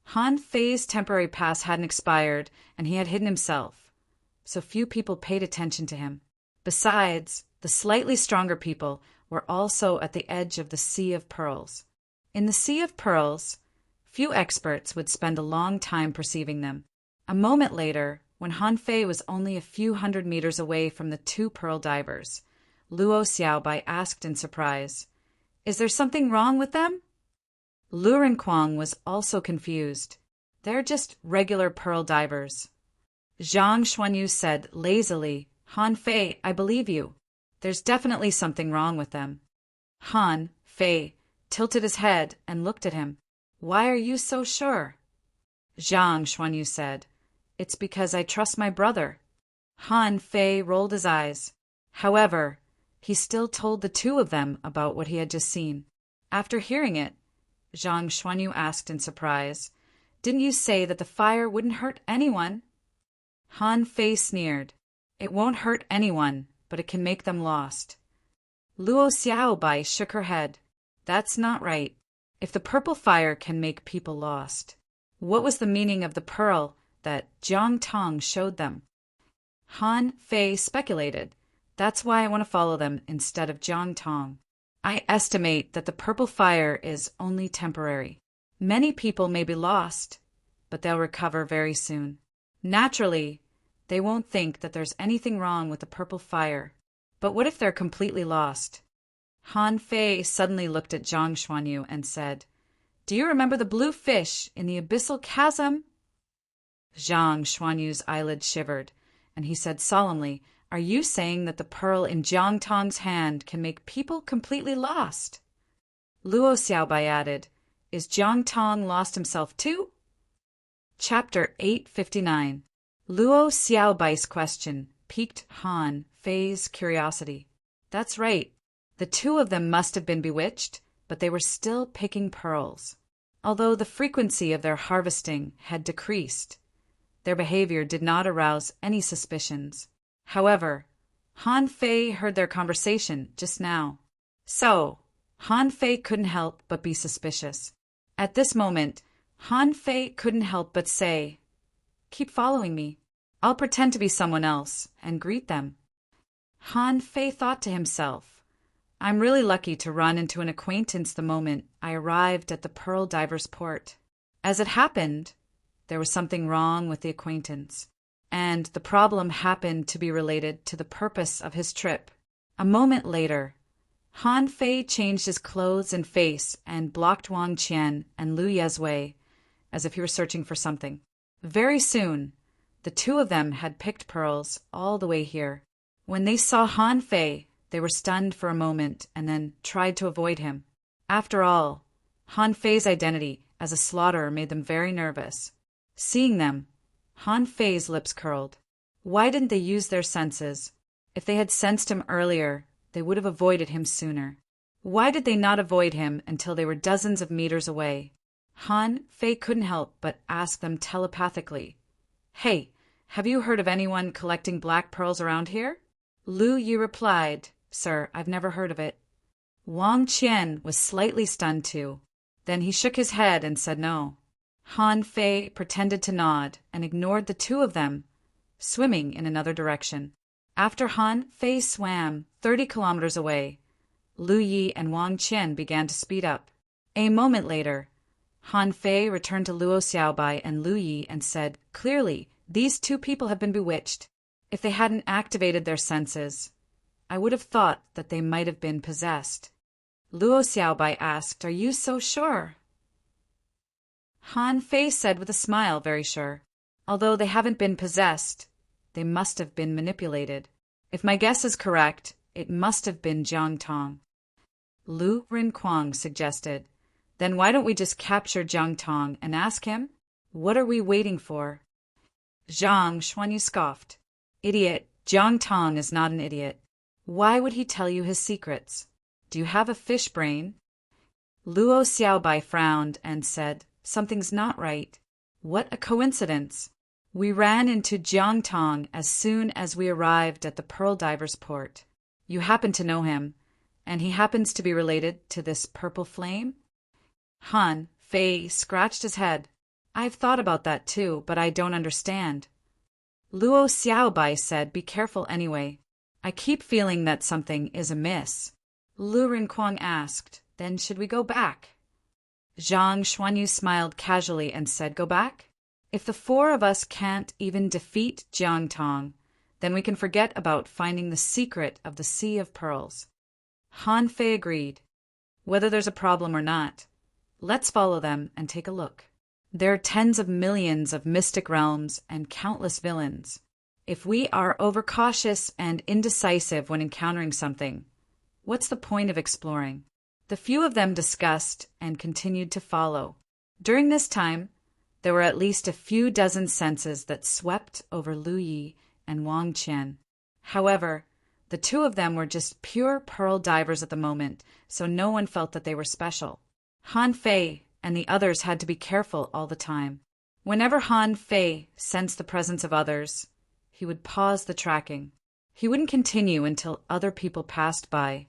Han Fei's temporary pass hadn't expired, and he had hidden himself, so few people paid attention to him. Besides, the slightly stronger people were also at the edge of the Sea of Pearls. In the Sea of Pearls, few experts would spend a long time perceiving them. A moment later, when Han Fei was only a few hundred meters away from the 2 pearl divers, Luo Xiaobai asked in surprise, "Is there something wrong with them?" Lu Renquang was also confused. "They're just regular pearl divers." Zhang Xuanyu said lazily, "Han Fei, I believe you. There's definitely something wrong with them." Han Fei tilted his head and looked at him. "Why are you so sure?" Zhang Xuanyu said, "It's because I trust my brother." Han Fei rolled his eyes. However, he still told the 2 of them about what he had just seen. After hearing it, Zhang Xuanyu asked in surprise, "Didn't you say that the fire wouldn't hurt anyone?" Han Fei sneered. "It won't hurt anyone, but it can make them lost." Luo Xiaobai shook her head. "That's not right. If the purple fire can make people lost, what was the meaning of the pearl that Jiang Tong showed them?" Han Fei speculated. "That's why I want to follow them instead of Jiang Tong. I estimate that the purple fire is only temporary. Many people may be lost, but they'll recover very soon. Naturally, they won't think that there's anything wrong with the purple fire. But what if they're completely lost? Han Fei suddenly looked at Zhang Xuanyu and said, "Do you remember the blue fish in the abyssal chasm?" Zhang Xuanyu's eyelids shivered, and he said solemnly, "Are you saying that the pearl in Jiang Tong's hand can make people completely lost?" Luo Xiaobai added, "Is Jiang Tong lost himself too?" Chapter 859. Luo Xiaobai's question piqued Han Fei's curiosity. That's right. The two of them must have been bewitched, but they were still picking pearls. Although the frequency of their harvesting had decreased, their behavior did not arouse any suspicions. However, Han Fei heard their conversation just now. So, Han Fei couldn't help but be suspicious. At this moment, Han Fei couldn't help but say, "Keep following me. I'll pretend to be someone else and greet them." Han Fei thought to himself, "I'm really lucky to run into an acquaintance the moment I arrived at the Pearl Diver's port." As it happened, there was something wrong with the acquaintance, and the problem happened to be related to the purpose of his trip. A moment later, Han Fei changed his clothes and face and blocked Wang Qian and Lu Ye's way, as if he were searching for something. Very soon, the two of them had picked pearls all the way here. When they saw Han Fei, they were stunned for a moment and then tried to avoid him. After all, Han Fei's identity as a slaughterer made them very nervous. Seeing them, Han Fei's lips curled. Why didn't they use their senses? If they had sensed him earlier, they would have avoided him sooner. Why did they not avoid him until they were dozens of meters away? Han Fei couldn't help but ask them telepathically, "Hey, have you heard of anyone collecting black pearls around here?" Lu Yi replied, "Sir, I've never heard of it." Wang Qian was slightly stunned too. Then he shook his head and said no. Han Fei pretended to nod and ignored the two of them, swimming in another direction. After Han Fei swam 30 kilometers away, Lu Yi and Wang Qian began to speed up. A moment later, Han Fei returned to Luo Xiaobai and Lu Yi and said, "Clearly, these two people have been bewitched. If they hadn't activated their senses, I would have thought that they might have been possessed." Luo Xiaobai asked, "Are you so sure?" Han Fei said with a smile, "Very sure. Although they haven't been possessed, they must have been manipulated. If my guess is correct, it must have been Jiang Tong." Lu Rinquang suggested, "Then why don't we just capture Jiang Tong and ask him? What are we waiting for?" Zhang Xuanyu scoffed. "Idiot, Jiang Tong is not an idiot. Why would he tell you his secrets? Do you have a fish brain?" Luo Xiaobai frowned and said, "Something's not right. What a coincidence. We ran into Jiang Tong as soon as we arrived at the Pearl Diver's port. You happen to know him, and he happens to be related to this purple flame?" Han Fei scratched his head. "I've thought about that too, but I don't understand." Luo Xiaobai said, "Be careful anyway. I keep feeling that something is amiss." Lu Rinquang asked, "Then should we go back?" Zhang Xuanyu smiled casually and said, "Go back? If the four of us can't even defeat Jiang Tong, then we can forget about finding the secret of the Sea of Pearls." Han Fei agreed. "Whether there's a problem or not, let's follow them and take a look. There are tens of millions of mystic realms and countless villains. If we are overcautious and indecisive when encountering something, what's the point of exploring?" The few of them discussed and continued to follow. During this time, there were at least a few dozen senses that swept over Lu Yi and Wang Qian. However, the two of them were just pure pearl divers at the moment, so no one felt that they were special. Han Fei and the others had to be careful all the time. Whenever Han Fei sensed the presence of others, he would pause the tracking. He wouldn't continue until other people passed by.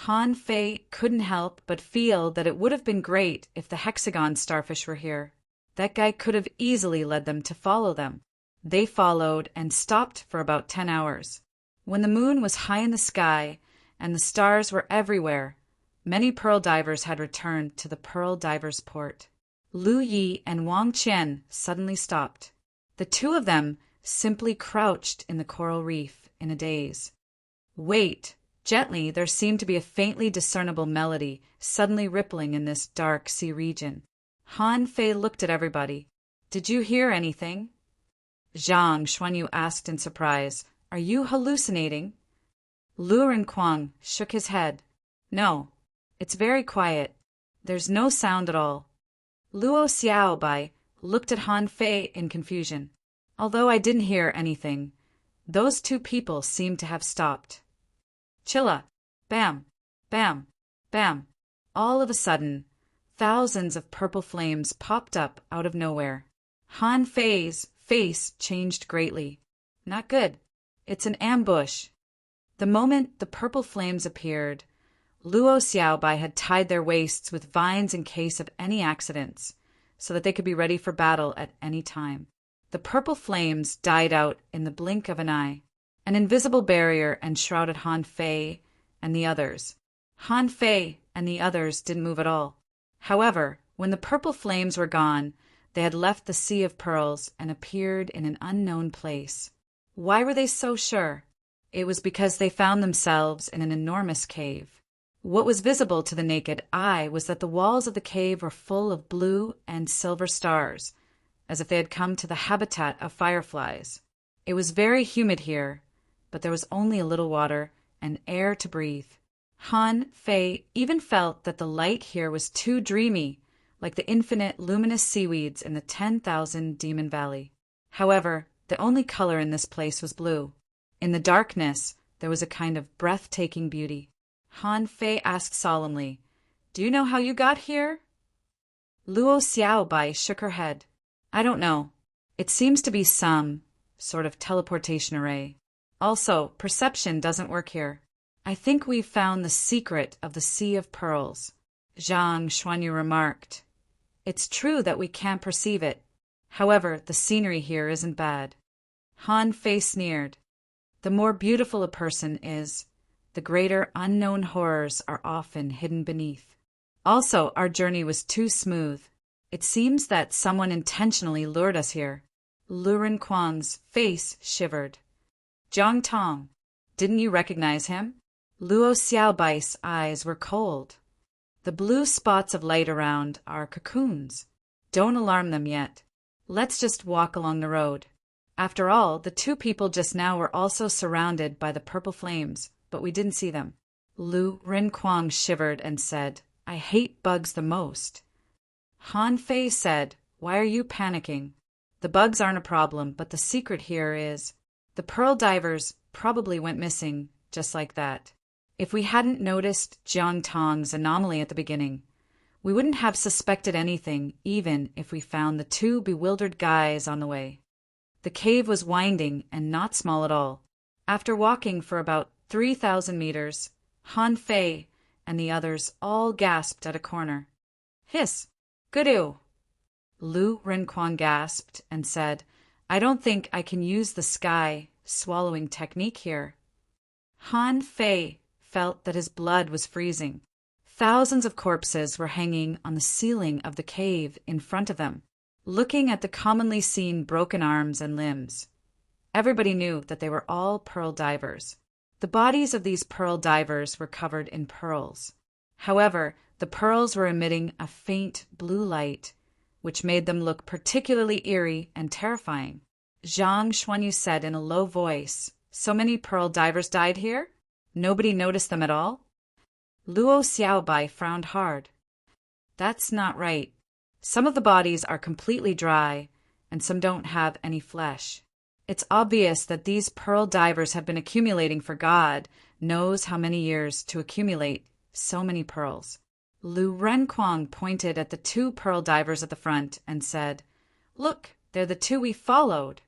Han Fei couldn't help but feel that it would have been great if the hexagon starfish were here. That guy could have easily led them to follow them. They followed and stopped for about 10 hours. When the moon was high in the sky and the stars were everywhere, many pearl divers had returned to the Pearl Diver's port. Lu Yi and Wang Qian suddenly stopped. The two of them simply crouched in the coral reef in a daze. "Wait, Gently, there seemed to be a faintly discernible melody suddenly rippling in this dark sea region. Han Fei looked at everybody. Did you hear anything? Zhang Xuanyu asked in surprise. Are you hallucinating? Lu Renquang shook his head. No, it's very quiet. There's no sound at all. Luo Xiaobai looked at Han Fei in confusion. Although I didn't hear anything, those two people seemed to have stopped. Chilla! Bam! Bam! Bam! All of a sudden, thousands of purple flames popped up out of nowhere. Han Fei's face changed greatly. Not good. It's an ambush. The moment the purple flames appeared, Luo Xiaobai had tied their waists with vines in case of any accidents, so that they could be ready for battle at any time. The purple flames died out in the blink of an eye. An invisible barrier enshrouded Han Fei and the others. Han Fei and the others didn't move at all. However, when the purple flames were gone, they had left the Sea of Pearls and appeared in an unknown place. Why were they so sure? It was because they found themselves in an enormous cave. What was visible to the naked eye was that the walls of the cave were full of blue and silver stars, as if they had come to the habitat of fireflies. It was very humid here, but there was only a little water and air to breathe. Han Fei even felt that the light here was too dreamy, like the infinite luminous seaweeds in the 10,000 Demon Valley. However, the only color in this place was blue. In the darkness, there was a kind of breathtaking beauty. Han Fei asked solemnly, Do you know how you got here? Luo Xiaobai shook her head. I don't know. It seems to be some sort of teleportation array. Also, perception doesn't work here. I think we've found the secret of the Sea of Pearls, Zhang Xuanyu remarked. It's true that we can't perceive it. However, the scenery here isn't bad. Han Fei sneered. The more beautiful a person is, the greater unknown horrors are often hidden beneath. Also, our journey was too smooth. It seems that someone intentionally lured us here. Lu Renquang's face shivered. Zhang Tong, didn't you recognize him? Luo Xiaobai's eyes were cold. The blue spots of light around are cocoons. Don't alarm them yet. Let's just walk along the road. After all, the two people just now were also surrounded by the purple flames, but we didn't see them. Lu Renquang shivered and said, I hate bugs the most. Han Fei said, Why are you panicking? The bugs aren't a problem, but the secret here is, the pearl divers probably went missing just like that. If we hadn't noticed Jiang Tong's anomaly at the beginning, we wouldn't have suspected anything, even if we found the two bewildered guys on the way. The cave was winding and not small at all. After walking for about 3,000 meters, Han Fei and the others all gasped at a corner. Hiss! Good-ew! Lu Renquang gasped and said, I don't think I can use the sky swallowing technique here. Han Fei felt that his blood was freezing. Thousands of corpses were hanging on the ceiling of the cave in front of them, looking at the commonly seen broken arms and limbs. Everybody knew that they were all pearl divers. The bodies of these pearl divers were covered in pearls. However, the pearls were emitting a faint blue light, which made them look particularly eerie and terrifying. Zhang Xuanyu said in a low voice, So many pearl divers died here? Nobody noticed them at all? Luo Xiaobai frowned hard. That's not right. Some of the bodies are completely dry, and some don't have any flesh. It's obvious that these pearl divers have been accumulating for God knows how many years to accumulate so many pearls. Lu Renquang pointed at the two pearl divers at the front and said, Look, they're the two we followed.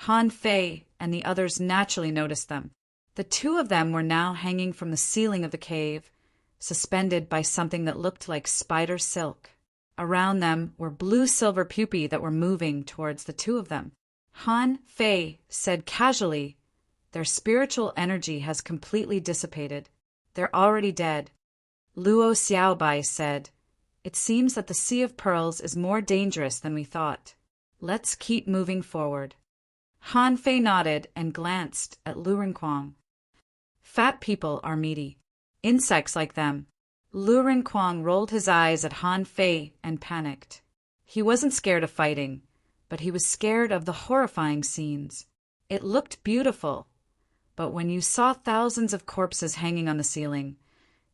Han Fei and the others naturally noticed them. The two of them were now hanging from the ceiling of the cave, suspended by something that looked like spider silk. Around them were blue-silver pupae that were moving towards the two of them. Han Fei said casually, Their spiritual energy has completely dissipated. They're already dead. Luo Xiaobai said, It seems that the Sea of Pearls is more dangerous than we thought. Let's keep moving forward. Han Fei nodded and glanced at Lu Renquang. Fat people are meaty. Insects like them. Lu Rinquang rolled his eyes at Han Fei and panicked. He wasn't scared of fighting, but he was scared of the horrifying scenes. It looked beautiful, but when you saw thousands of corpses hanging on the ceiling,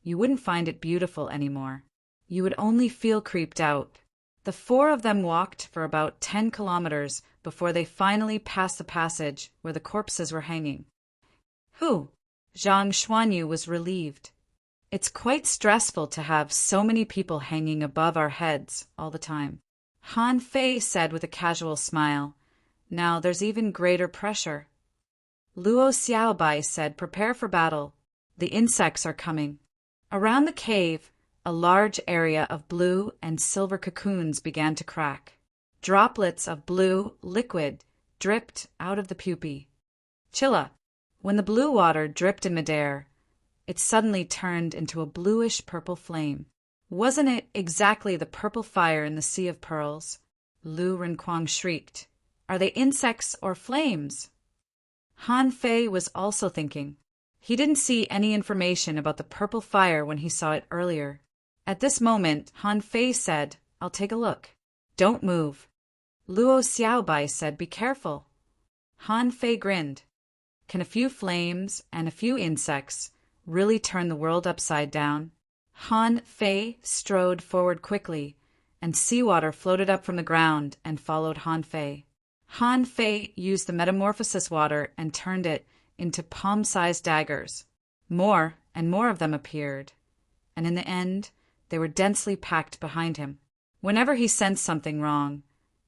you wouldn't find it beautiful anymore. You would only feel creeped out. The four of them walked for about 10 kilometers before they finally passed the passage where the corpses were hanging. Whew! Zhang Xuanyu was relieved. It's quite stressful to have so many people hanging above our heads all the time. Han Fei said with a casual smile, "Now there's even greater pressure." Luo Xiaobai said, "Prepare for battle. The insects are coming." Around the cave, a large area of blue and silver cocoons began to crack. Droplets of blue liquid dripped out of the pupae. Chilla. When the blue water dripped in midair, it suddenly turned into a bluish-purple flame. Wasn't it exactly the purple fire in the Sea of Pearls? Lu Rinquang shrieked. Are they insects or flames? Han Fei was also thinking. He didn't see any information about the purple fire when he saw it earlier. At this moment, Han Fei said, "I'll take a look." "Don't move." Luo Xiaobai said, "Be careful." Han Fei grinned. Can a few flames and a few insects really turn the world upside down? Han Fei strode forward quickly, and seawater floated up from the ground and followed Han Fei. Han Fei used the metamorphosis water and turned it into palm-sized daggers. More and more of them appeared, and in the end, they were densely packed behind him. Whenever he sensed something wrong,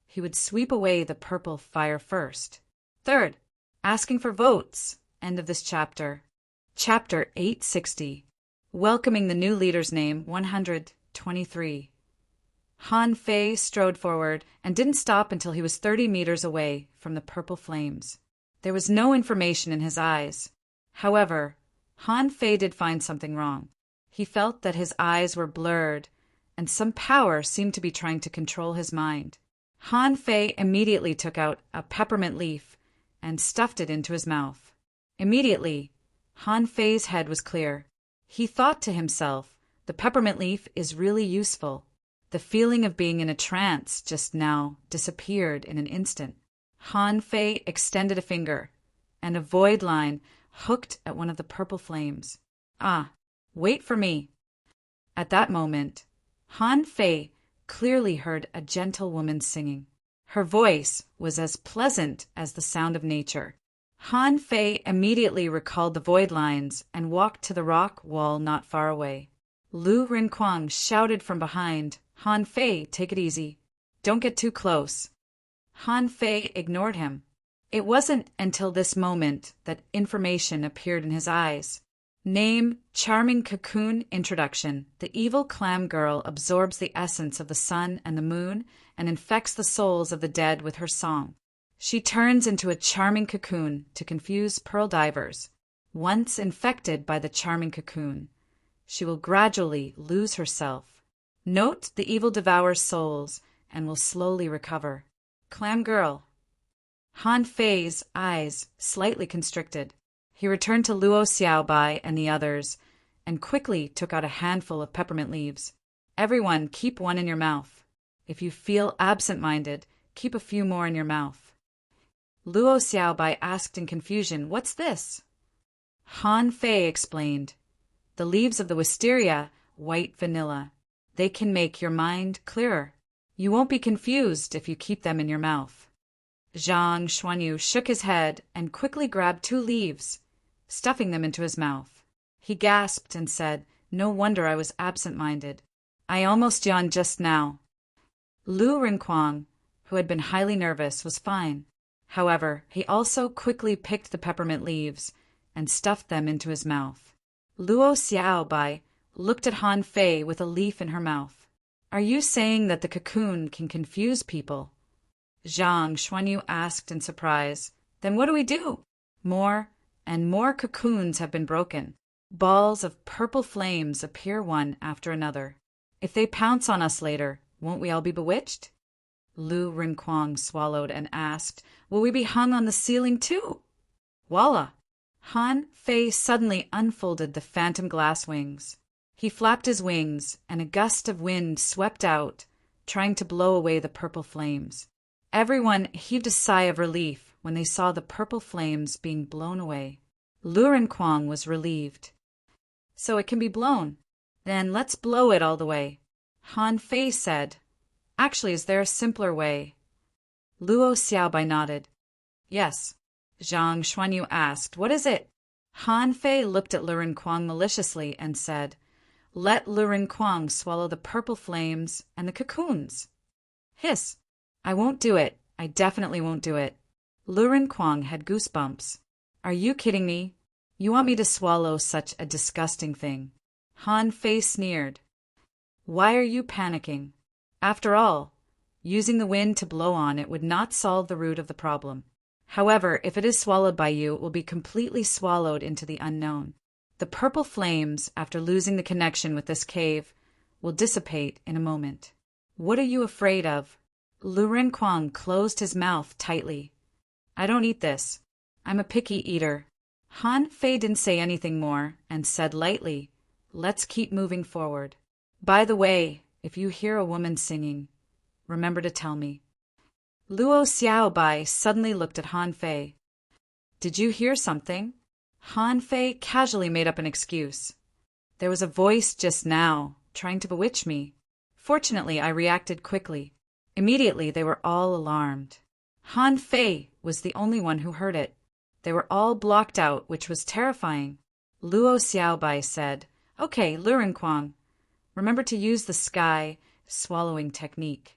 he would sweep away the purple fire first. Third, asking for votes. End of this chapter. Chapter 860. Welcoming the new leader's name, 123. Han Fei strode forward and didn't stop until he was 30 meters away from the purple flames. There was no information in his eyes. However, Han Fei did find something wrong. He felt that his eyes were blurred, and some power seemed to be trying to control his mind. Han Fei immediately took out a peppermint leaf and stuffed it into his mouth. Immediately, Han Fei's head was clear. He thought to himself, the peppermint leaf is really useful. The feeling of being in a trance just now disappeared in an instant. Han Fei extended a finger, and a void line hooked at one of the purple flames. "Ah, wait for me." At that moment, Han Fei clearly heard a gentle woman singing. Her voice was as pleasant as the sound of nature. Han Fei immediately recalled the void lines and walked to the rock wall not far away. Lu Rinquang shouted from behind, "Han Fei, take it easy. Don't get too close." Han Fei ignored him. It wasn't until this moment that information appeared in his eyes. Name, Charming Cocoon Introduction. The evil clam girl absorbs the essence of the sun and the moon and infects the souls of the dead with her song. She turns into a charming cocoon to confuse pearl divers. Once infected by the charming cocoon, she will gradually lose herself. Note the evil devours souls and will slowly recover. Clam girl. Han Fei's eyes slightly constricted. He returned to Luo Xiaobai and the others and quickly took out a handful of peppermint leaves. Everyone keep one in your mouth. If you feel absent-minded, keep a few more in your mouth. Luo Xiaobai asked in confusion, "What's this?" Han Fei explained, "The leaves of the wisteria, white vanilla. They can make your mind clearer. You won't be confused if you keep them in your mouth." Zhang Xuanyu shook his head and quickly grabbed 2 leaves, stuffing them into his mouth. He gasped and said, "No wonder I was absent-minded. I almost yawned just now." Lu Rinquang, who had been highly nervous, was fine. However, he also quickly picked the peppermint leaves and stuffed them into his mouth. Luo Xiaobai looked at Han Fei with a leaf in her mouth. "Are you saying that the cocoon can confuse people?" Zhang Xuanyu asked in surprise. "Then what do we do?" More and more cocoons have been broken. Balls of purple flames appear one after another. If they pounce on us later, won't we all be bewitched? Lu Rinquang swallowed and asked, "Will we be hung on the ceiling too?" "Voila! Han Fei suddenly unfolded the phantom glass wings. He flapped his wings, and a gust of wind swept out, trying to blow away the purple flames. Everyone heaved a sigh of relief when they saw the purple flames being blown away. Lu Renkuang was relieved. So it can be blown. Then let's blow it all the way. Han Fei said. Actually, is there a simpler way? Luo Xiaobai nodded. Yes. Zhang Xuanyu asked, what is it? Han Fei looked at Lu Renkuang maliciously and said, let Lu Renkuang swallow the purple flames and the cocoons. Hiss. I won't do it. I definitely won't do it. Lu Renkuang had goosebumps. Are you kidding me? You want me to swallow such a disgusting thing? Han Fei sneered. Why are you panicking? After all, using the wind to blow on it would not solve the root of the problem. However, if it is swallowed by you, it will be completely swallowed into the unknown. The purple flames, after losing the connection with this cave, will dissipate in a moment. What are you afraid of? Lu Renkuang closed his mouth tightly. I don't eat this. I'm a picky eater. Han Fei didn't say anything more and said lightly, let's keep moving forward. By the way, if you hear a woman singing, remember to tell me. Luo Xiaobai suddenly looked at Han Fei. Did you hear something? Han Fei casually made up an excuse. There was a voice just now, trying to bewitch me. Fortunately, I reacted quickly. Immediately, they were all alarmed. Han Fei was the only one who heard it. They were all blocked out, which was terrifying. Luo Xiaobai said, Okay, Lu Renkuang, remember to use the sky swallowing technique.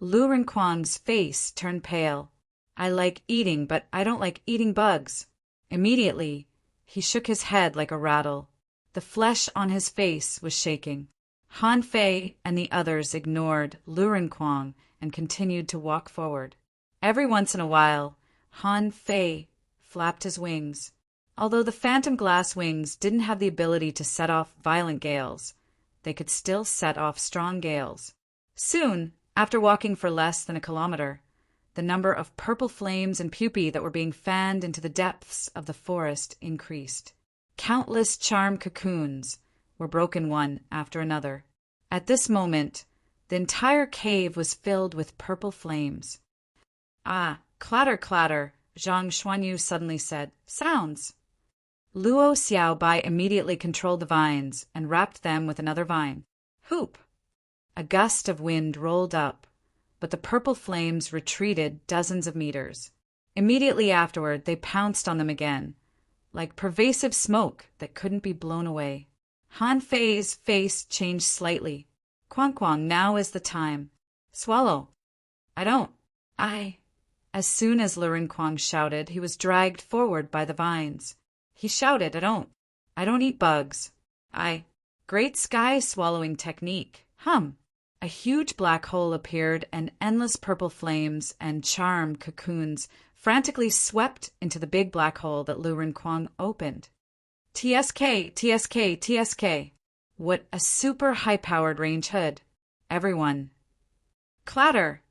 Lu Renkuang's face turned pale. I like eating, but I don't like eating bugs. Immediately, he shook his head like a rattle. The flesh on his face was shaking. Han Fei and the others ignored Lu Renkuang and continued to walk forward. Every once in a while, Han Fei flapped his wings. Although the phantom glass wings didn't have the ability to set off violent gales, they could still set off strong gales. Soon, after walking for less than a kilometer, the number of purple flames and pupae that were being fanned into the depths of the forest increased. Countless charm cocoons were broken one after another. At this moment, the entire cave was filled with purple flames. Ah, clatter, clatter, Zhang Xuanyu suddenly said. Sounds. Luo Xiaobai immediately controlled the vines and wrapped them with another vine. Hoop! A gust of wind rolled up, but the purple flames retreated dozens of meters. Immediately afterward, they pounced on them again, like pervasive smoke that couldn't be blown away. Han Fei's face changed slightly. Kuang Kuang, now is the time. Swallow. I don't. As soon as Lu Renkuang shouted, he was dragged forward by the vines. He shouted, I don't eat bugs. Great sky swallowing technique. Hum. A huge black hole appeared and endless purple flames and charm cocoons frantically swept into the big black hole that Lu Renkuang opened. TSK, TSK, TSK. What a super high-powered range hood. Everyone. Clatter.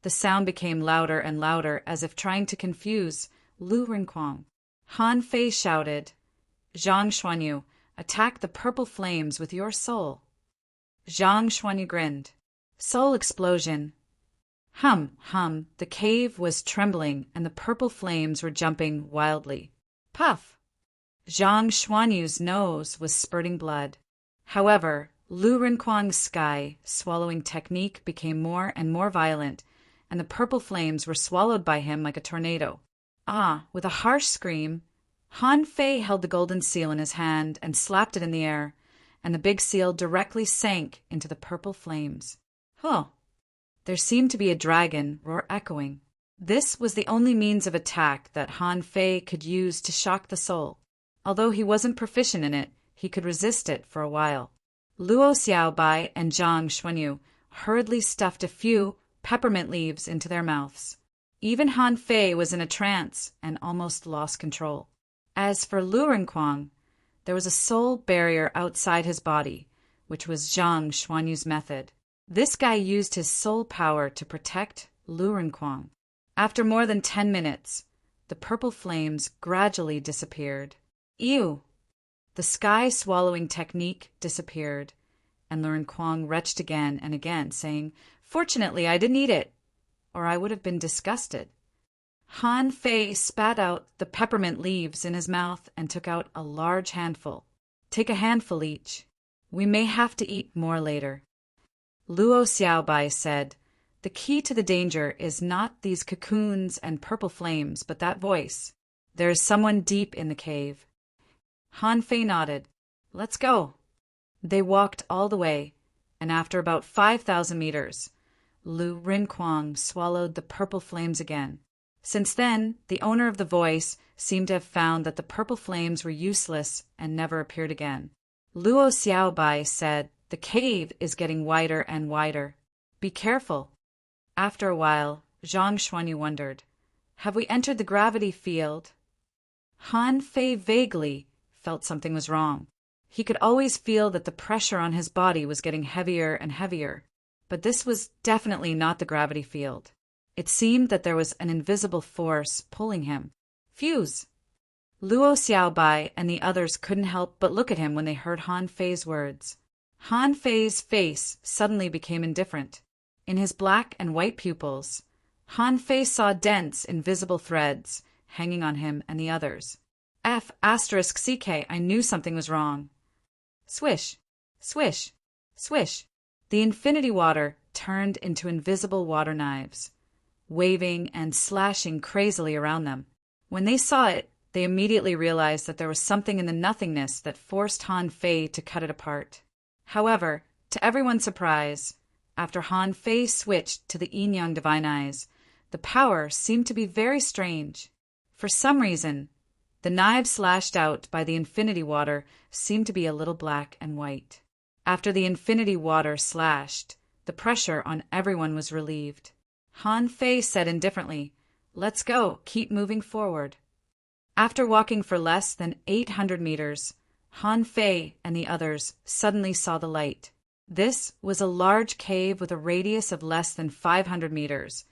The sound became louder and louder as if trying to confuse Lu Renkuang. Han Fei shouted, Zhang Xuanyu, attack the purple flames with your soul. Zhang Xuanyu grinned. Soul explosion. Hum, hum, the cave was trembling and the purple flames were jumping wildly. Puff! Zhang Xuanyu's nose was spurting blood. However, Lu Renkuang's sky swallowing technique became more and more violent, and the purple flames were swallowed by him like a tornado. With a harsh scream, Han Fei held the golden seal in his hand and slapped it in the air, and the big seal directly sank into the purple flames. There seemed to be a dragon roar echoing. This was the only means of attack that Han Fei could use to shock the soul. Although he wasn't proficient in it, he could resist it for a while. Luo Xiaobai and Zhang Xuanyu hurriedly stuffed a few peppermint leaves into their mouths. Even Han Fei was in a trance and almost lost control. As for Lu Renkuang, there was a soul barrier outside his body, which was Zhang Xuanyu's method. This guy used his soul power to protect Lu Renkuang. After more than 10 minutes, the purple flames gradually disappeared. Ew! The sky-swallowing technique disappeared, and Lurin Kwong retched again and again, saying, "Fortunately, I didn't eat it, or I would have been disgusted." Han Fei spat out the peppermint leaves in his mouth and took out a large handful. "Take a handful each. We may have to eat more later." Luo Xiaobai said, "The key to the danger is not these cocoons and purple flames, but that voice. There is someone deep in the cave." Han Fei nodded. "Let's go." They walked all the way, and after about 5,000 meters, Lu Rinquang swallowed the purple flames again. Since then, the owner of the voice seemed to have found that the purple flames were useless and never appeared again. Luo Xiaobai said, "The cave is getting wider and wider. Be careful." After a while, Zhang Xuanyu wondered, "Have we entered the gravity field?" Han Fei vaguely felt something was wrong. He could always feel that the pressure on his body was getting heavier and heavier, but this was definitely not the gravity field. It seemed that there was an invisible force pulling him. Fuse! Luo Xiaobai and the others couldn't help but look at him when they heard Han Fei's words. Han Fei's face suddenly became indifferent. In his black and white pupils, Han Fei saw dense, invisible threads hanging on him and the others. *CK, I knew something was wrong. Swish, swish, swish. The infinity water turned into invisible water knives, waving and slashing crazily around them. When they saw it, they immediately realized that there was something in the nothingness that forced Han Fei to cut it apart. However, to everyone's surprise, after Han Fei switched to the yin-yang divine eyes, the power seemed to be very strange. For some reason, the knives slashed out by the infinity water seemed to be a little black and white. After the infinity water slashed, the pressure on everyone was relieved. Han Fei said indifferently, "Let's go, keep moving forward." After walking for less than 800 meters, Han Fei and the others suddenly saw the light. This was a large cave with a radius of less than 500 meters,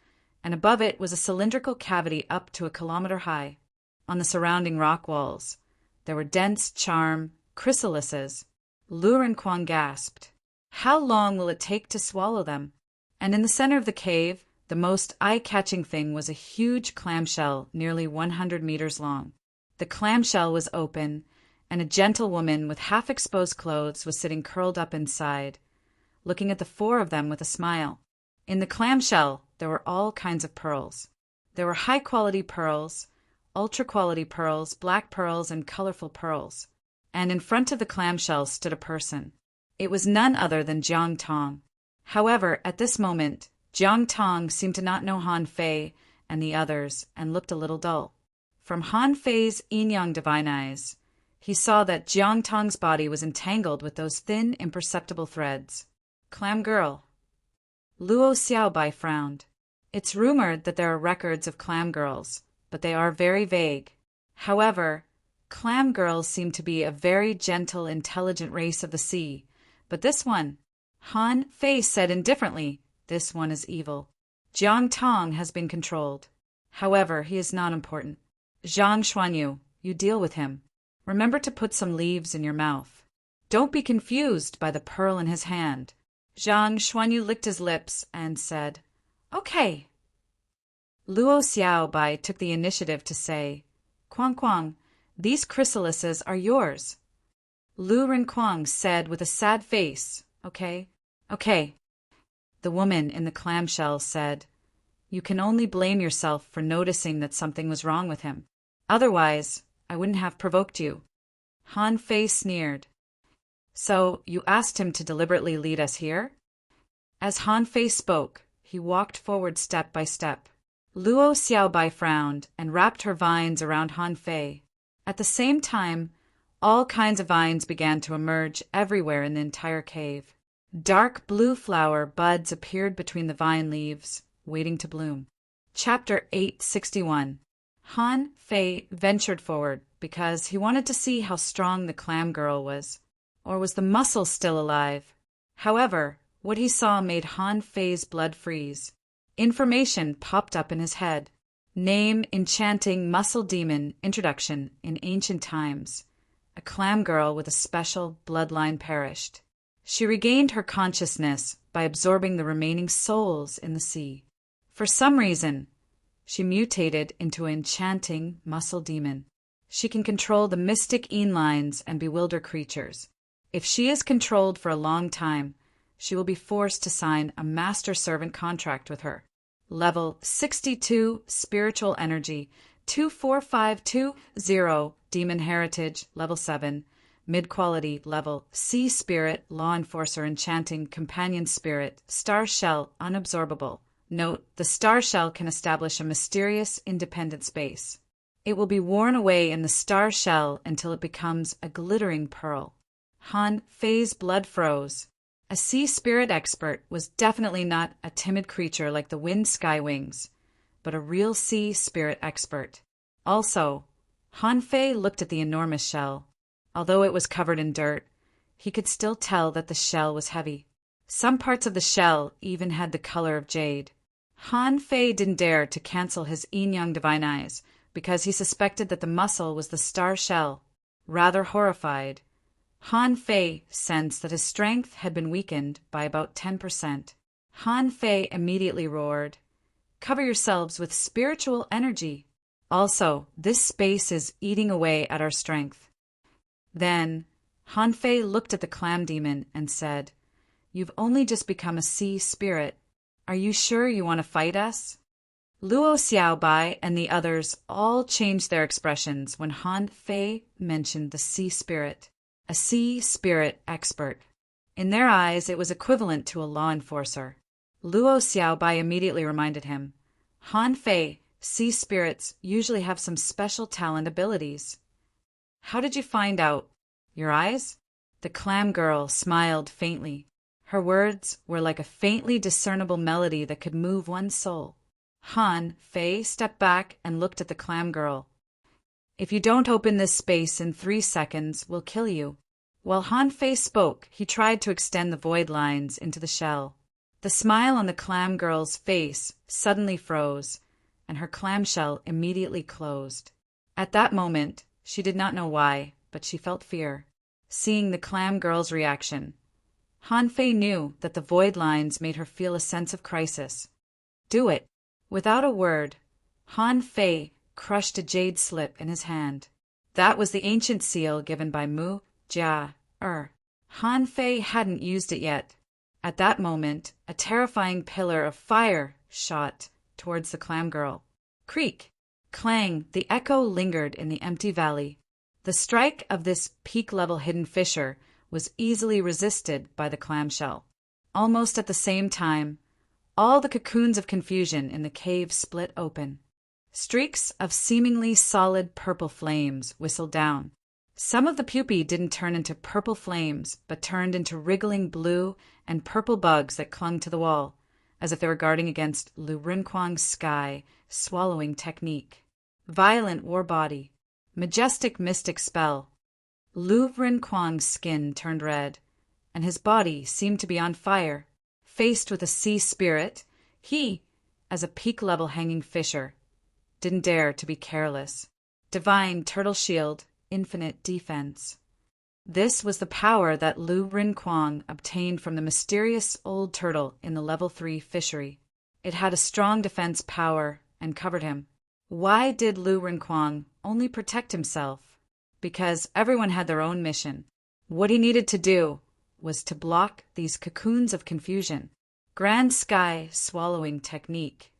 and above it was a cylindrical cavity up to a kilometer high. On the surrounding rock walls, there were dense charm chrysalises. Lu Rinquang gasped, "How long will it take to swallow them?" And in the center of the cave, the most eye-catching thing was a huge clamshell nearly 100 meters long. The clamshell was open, and a gentlewoman with half-exposed clothes was sitting curled up inside, looking at the four of them with a smile. In the clamshell, there were all kinds of pearls. There were high-quality pearls, ultra-quality pearls, black pearls, and colorful pearls. And in front of the clamshell stood a person. It was none other than Jiang Tong. However, at this moment, Jiang Tong seemed to not know Han Fei and the others and looked a little dull. From Han Fei's yin-yang divine eyes, he saw that Jiang Tong's body was entangled with those thin, imperceptible threads. "Clam girl." Luo Xiaobai frowned. It's rumored that there are records of clam girls, but they are very vague. However, clam girls seem to be a very gentle, intelligent race of the sea, but this one, Han Fei said indifferently, this one is evil. Jiang Tong has been controlled. However, he is not important. Zhang Xuanyu, you deal with him. Remember to put some leaves in your mouth. Don't be confused by the pearl in his hand. Zhang Xuanyu licked his lips and said, "Okay." Luo Xiaobai took the initiative to say, "Kwang Kwang, these chrysalises are yours." Lu Rinquang said with a sad face, "Okay, okay." The woman in the clamshell said, "You can only blame yourself for noticing that something was wrong with him. Otherwise, I wouldn't have provoked you." Han Fei sneered. "So you asked him to deliberately lead us here?" As Han Fei spoke, he walked forward step by step. Luo Xiaobai frowned and wrapped her vines around Han Fei. At the same time, all kinds of vines began to emerge everywhere in the entire cave. Dark blue flower buds appeared between the vine leaves, waiting to bloom. Chapter 861. Han Fei ventured forward because he wanted to see how strong the clam girl was. Or was the muscle still alive? However, what he saw made Han Fei's blood freeze. Information popped up in his head. Name enchanting muscle demon introduction in ancient times. A clam girl with a special bloodline perished. She regained her consciousness by absorbing the remaining souls in the sea. For some reason, she mutated into an enchanting muscle demon. She can control the mystic lines and bewilder creatures. If she is controlled for a long time, she will be forced to sign a master-servant contract with her. Level 62 Spiritual Energy 24520 Demon Heritage Level 7 Mid-Quality Level Sea Spirit Law Enforcer Enchanting Companion Spirit Star Shell Unabsorbable. Note, the star shell can establish a mysterious independent space. It will be worn away in the star shell until it becomes a glittering pearl. Han Fei's blood froze. A sea spirit expert was definitely not a timid creature like the wind skywings, but a real sea spirit expert. Also, Han Fei looked at the enormous shell. Although it was covered in dirt, he could still tell that the shell was heavy. Some parts of the shell even had the color of jade. Han Fei didn't dare to cancel his yin-yang divine eyes because he suspected that the muscle was the star shell. Rather horrified, Han Fei sensed that his strength had been weakened by about 10%. Han Fei immediately roared, "Cover yourselves with spiritual energy. Also, this space is eating away at our strength." Then, Han Fei looked at the clam demon and said, "You've only just become a sea spirit. Are you sure you want to fight us?" Luo Xiaobai and the others all changed their expressions when Han Fei mentioned the sea spirit. A sea spirit expert. In their eyes, it was equivalent to a law enforcer. Luo Xiaobai immediately reminded him, "Han Fei, sea spirits usually have some special talent abilities." "How did you find out? Your eyes?" The clam girl smiled faintly. Her words were like a faintly discernible melody that could move one's soul. Han Fei stepped back and looked at the clam girl. "If you don't open this space in 3 seconds, we'll kill you." While Han Fei spoke, he tried to extend the void lines into the shell. The smile on the clam girl's face suddenly froze, and her clamshell immediately closed. At that moment, she did not know why, but she felt fear. Seeing the clam girl's reaction, Han Fei knew that the void lines made her feel a sense of crisis. "Do it." Without a word, Han Fei crushed a jade slip in his hand. That was the ancient seal given by Mu Jia. Han Fei hadn't used it yet. At that moment, a terrifying pillar of fire shot towards the clam girl. Creak! Clang! The echo lingered in the empty valley. The strike of this peak-level hidden fissure was easily resisted by the clamshell. Almost at the same time, all the cocoons of confusion in the cave split open. Streaks of seemingly solid purple flames whistled down. Some of the pupae didn't turn into purple flames, but turned into wriggling blue and purple bugs that clung to the wall, as if they were guarding against Lu Rinquang's sky swallowing technique. Violent war body. Majestic mystic spell. Lu Rinquang's skin turned red, and his body seemed to be on fire. Faced with a sea spirit, he, as a peak-level hanging fisher, didn't dare to be careless. Divine turtle shield, infinite defense. This was the power that Lu Rinquang obtained from the mysterious old turtle in the level 3 fishery. It had a strong defense power and covered him. Why did Lu Rinquang only protect himself? Because everyone had their own mission. What he needed to do was to block these cocoons of confusion. Grand sky swallowing technique.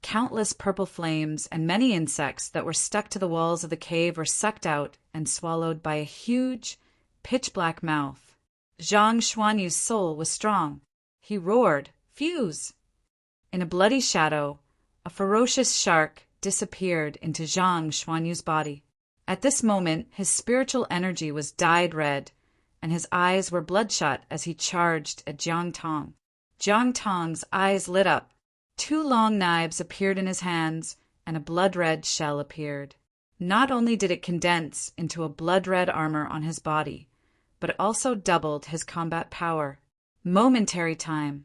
Countless purple flames and many insects that were stuck to the walls of the cave were sucked out and swallowed by a huge, pitch-black mouth. Zhang Xuanyu's soul was strong. He roared, "Fuse!" In a bloody shadow, a ferocious shark disappeared into Zhang Xuanyu's body. At this moment, his spiritual energy was dyed red, and his eyes were bloodshot as he charged at Jiang Tong. Jiang Tong's eyes lit up. 2 long knives appeared in his hands, and a blood-red shell appeared. Not only did it condense into a blood-red armor on his body, but it also doubled his combat power. Momentary time.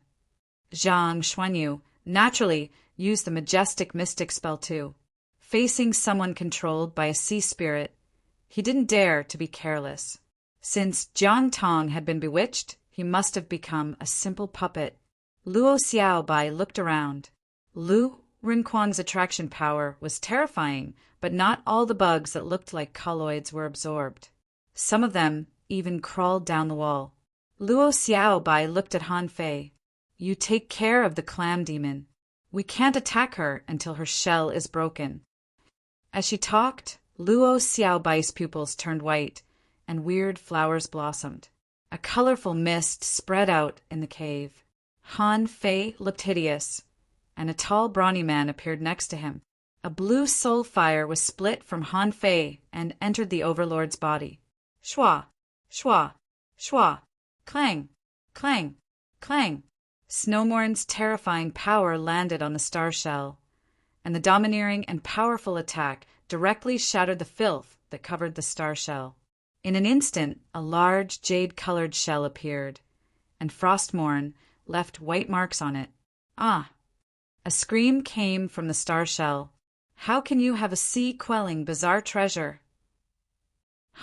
Zhang Xuanyu naturally used the majestic mystic spell too. facing someone controlled by a sea spirit, he didn't dare to be careless. Since Jiang Tong had been bewitched, he must have become a simple puppet. Luo Xiaobai looked around. Lu Rinquang's attraction power was terrifying, but not all the bugs that looked like colloids were absorbed. Some of them even crawled down the wall. Luo Xiaobai looked at Han Fei. You take care of the clam demon. We can't attack her until her shell is broken. As she talked, Luo Xiaobai's pupils turned white, and weird flowers blossomed. A colorful mist spread out in the cave. Han Fei looked hideous, and a tall brawny man appeared next to him. A blue soul fire was split from Han Fei and entered the overlord's body. Shwa, shwa, shwa, clang, clang, clang. Snowmorn's terrifying power landed on the star shell, and the domineering and powerful attack directly shattered the filth that covered the star shell. In an instant, a large jade-colored shell appeared, and Frostmourne left white marks on it. Ah! A scream came from the star shell. How can you have a sea-quelling bizarre treasure?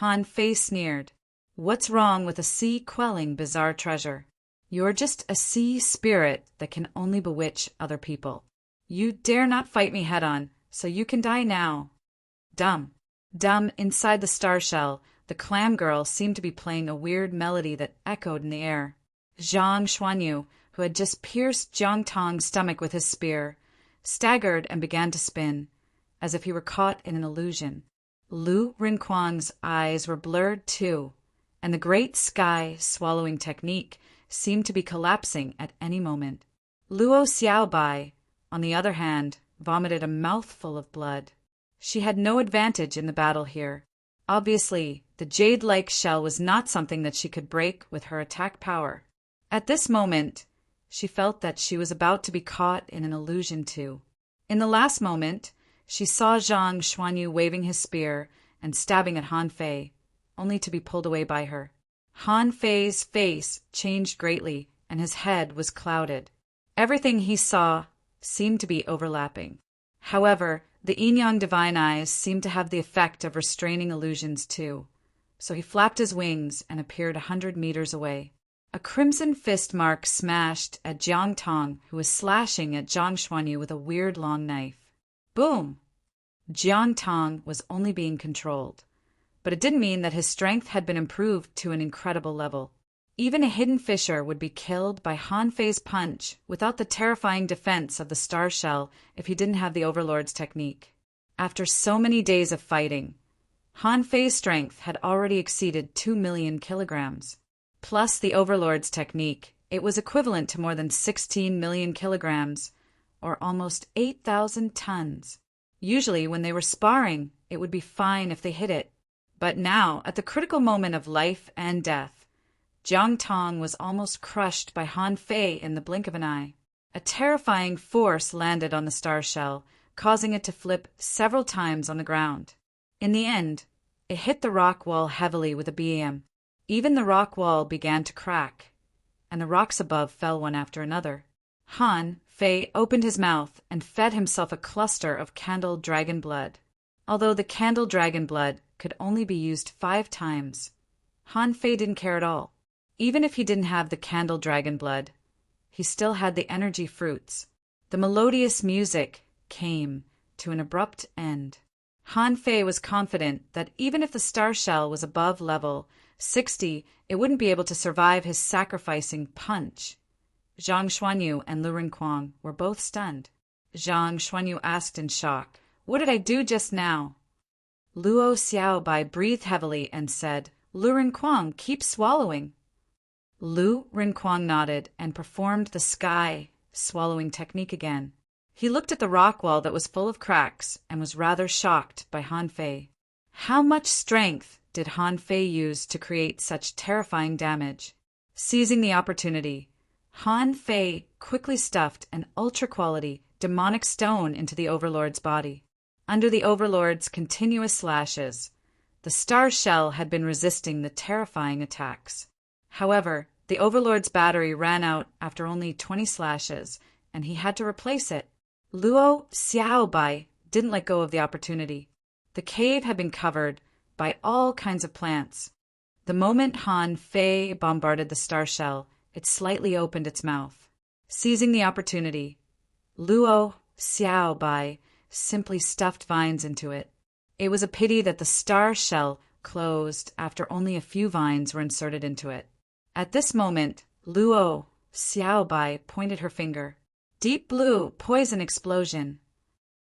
Han Fei sneered. What's wrong with a sea-quelling bizarre treasure? You're just a sea spirit that can only bewitch other people. You dare not fight me head-on, so you can die now. Dumb. Inside the star shell, the clam girl seemed to be playing a weird melody that echoed in the air. Zhang Xuanyu, who had just pierced Jiang Tong's stomach with his spear, staggered and began to spin, as if he were caught in an illusion. Lu Rinquang's eyes were blurred too, and the great sky swallowing technique seemed to be collapsing at any moment. Luo Xiaobai, on the other hand, vomited a mouthful of blood. She had no advantage in the battle here. Obviously, the jade-like shell was not something that she could break with her attack power. At this moment, she felt that she was about to be caught in an illusion too. In the last moment, she saw Zhang Xuanyu waving his spear and stabbing at Han Fei, only to be pulled away by her. Han Fei's face changed greatly, and his head was clouded. Everything he saw seemed to be overlapping. However, the yin-yang divine eyes seemed to have the effect of restraining illusions too, so he flapped his wings and appeared 100 meters away. A crimson fist mark smashed at Jiang Tong, who was slashing at Zhang Xuanyu with a weird long knife. Boom! Jiang Tong was only being controlled, but it didn't mean that his strength had been improved to an incredible level. Even a hidden fisher would be killed by Han Fei's punch without the terrifying defense of the star shell if he didn't have the Overlord's technique. After so many days of fighting, Han Fei's strength had already exceeded 2 million kilograms. Plus the Overlord's technique, it was equivalent to more than 16 million kilograms, or almost 8,000 tons. Usually, when they were sparring, it would be fine if they hit it. But now, at the critical moment of life and death, Jiang Tong was almost crushed by Han Fei in the blink of an eye. A terrifying force landed on the star shell, causing it to flip several times on the ground. In the end, it hit the rock wall heavily with a beam. Even the rock wall began to crack, and the rocks above fell one after another. Han Fei opened his mouth and fed himself a cluster of candle dragon blood. Although the candle dragon blood could only be used 5 times, Han Fei didn't care at all. Even if he didn't have the candle dragon blood, he still had the energy fruits. The melodious music came to an abrupt end. Han Fei was confident that even if the star shell was above level 60, it wouldn't be able to survive his sacrificing punch. Zhang Xuanyu and Lu Rinquang were both stunned. Zhang Xuanyu asked in shock, "What did I do just now?" Luo Xiaobai breathed heavily and said, "Lu Rinquang, keep swallowing." Lu Rinquang nodded and performed the sky swallowing technique again. He looked at the rock wall that was full of cracks and was rather shocked by Han Fei. How much strength did Han Fei use to create such terrifying damage? Seizing the opportunity, Han Fei quickly stuffed an ultra-quality demonic stone into the Overlord's body. Under the Overlord's continuous slashes, the star shell had been resisting the terrifying attacks. However, the Overlord's battery ran out after only 20 slashes, and he had to replace it. Luo Xiaobai didn't let go of the opportunity. The cave had been covered by all kinds of plants. The moment Han Fei bombarded the star shell, it slightly opened its mouth. Seizing the opportunity, Luo Xiaobai simply stuffed vines into it. It was a pity that the star shell closed after only a few vines were inserted into it. At this moment, Luo Xiaobai pointed her finger. Deep blue poison explosion.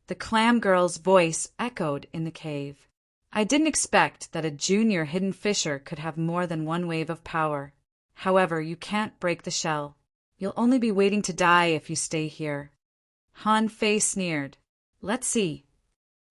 The clam girl's voice echoed in the cave. I didn't expect that a junior hidden fisher could have more than one wave of power. However, you can't break the shell. You'll only be waiting to die if you stay here. Han Fei sneered. Let's see.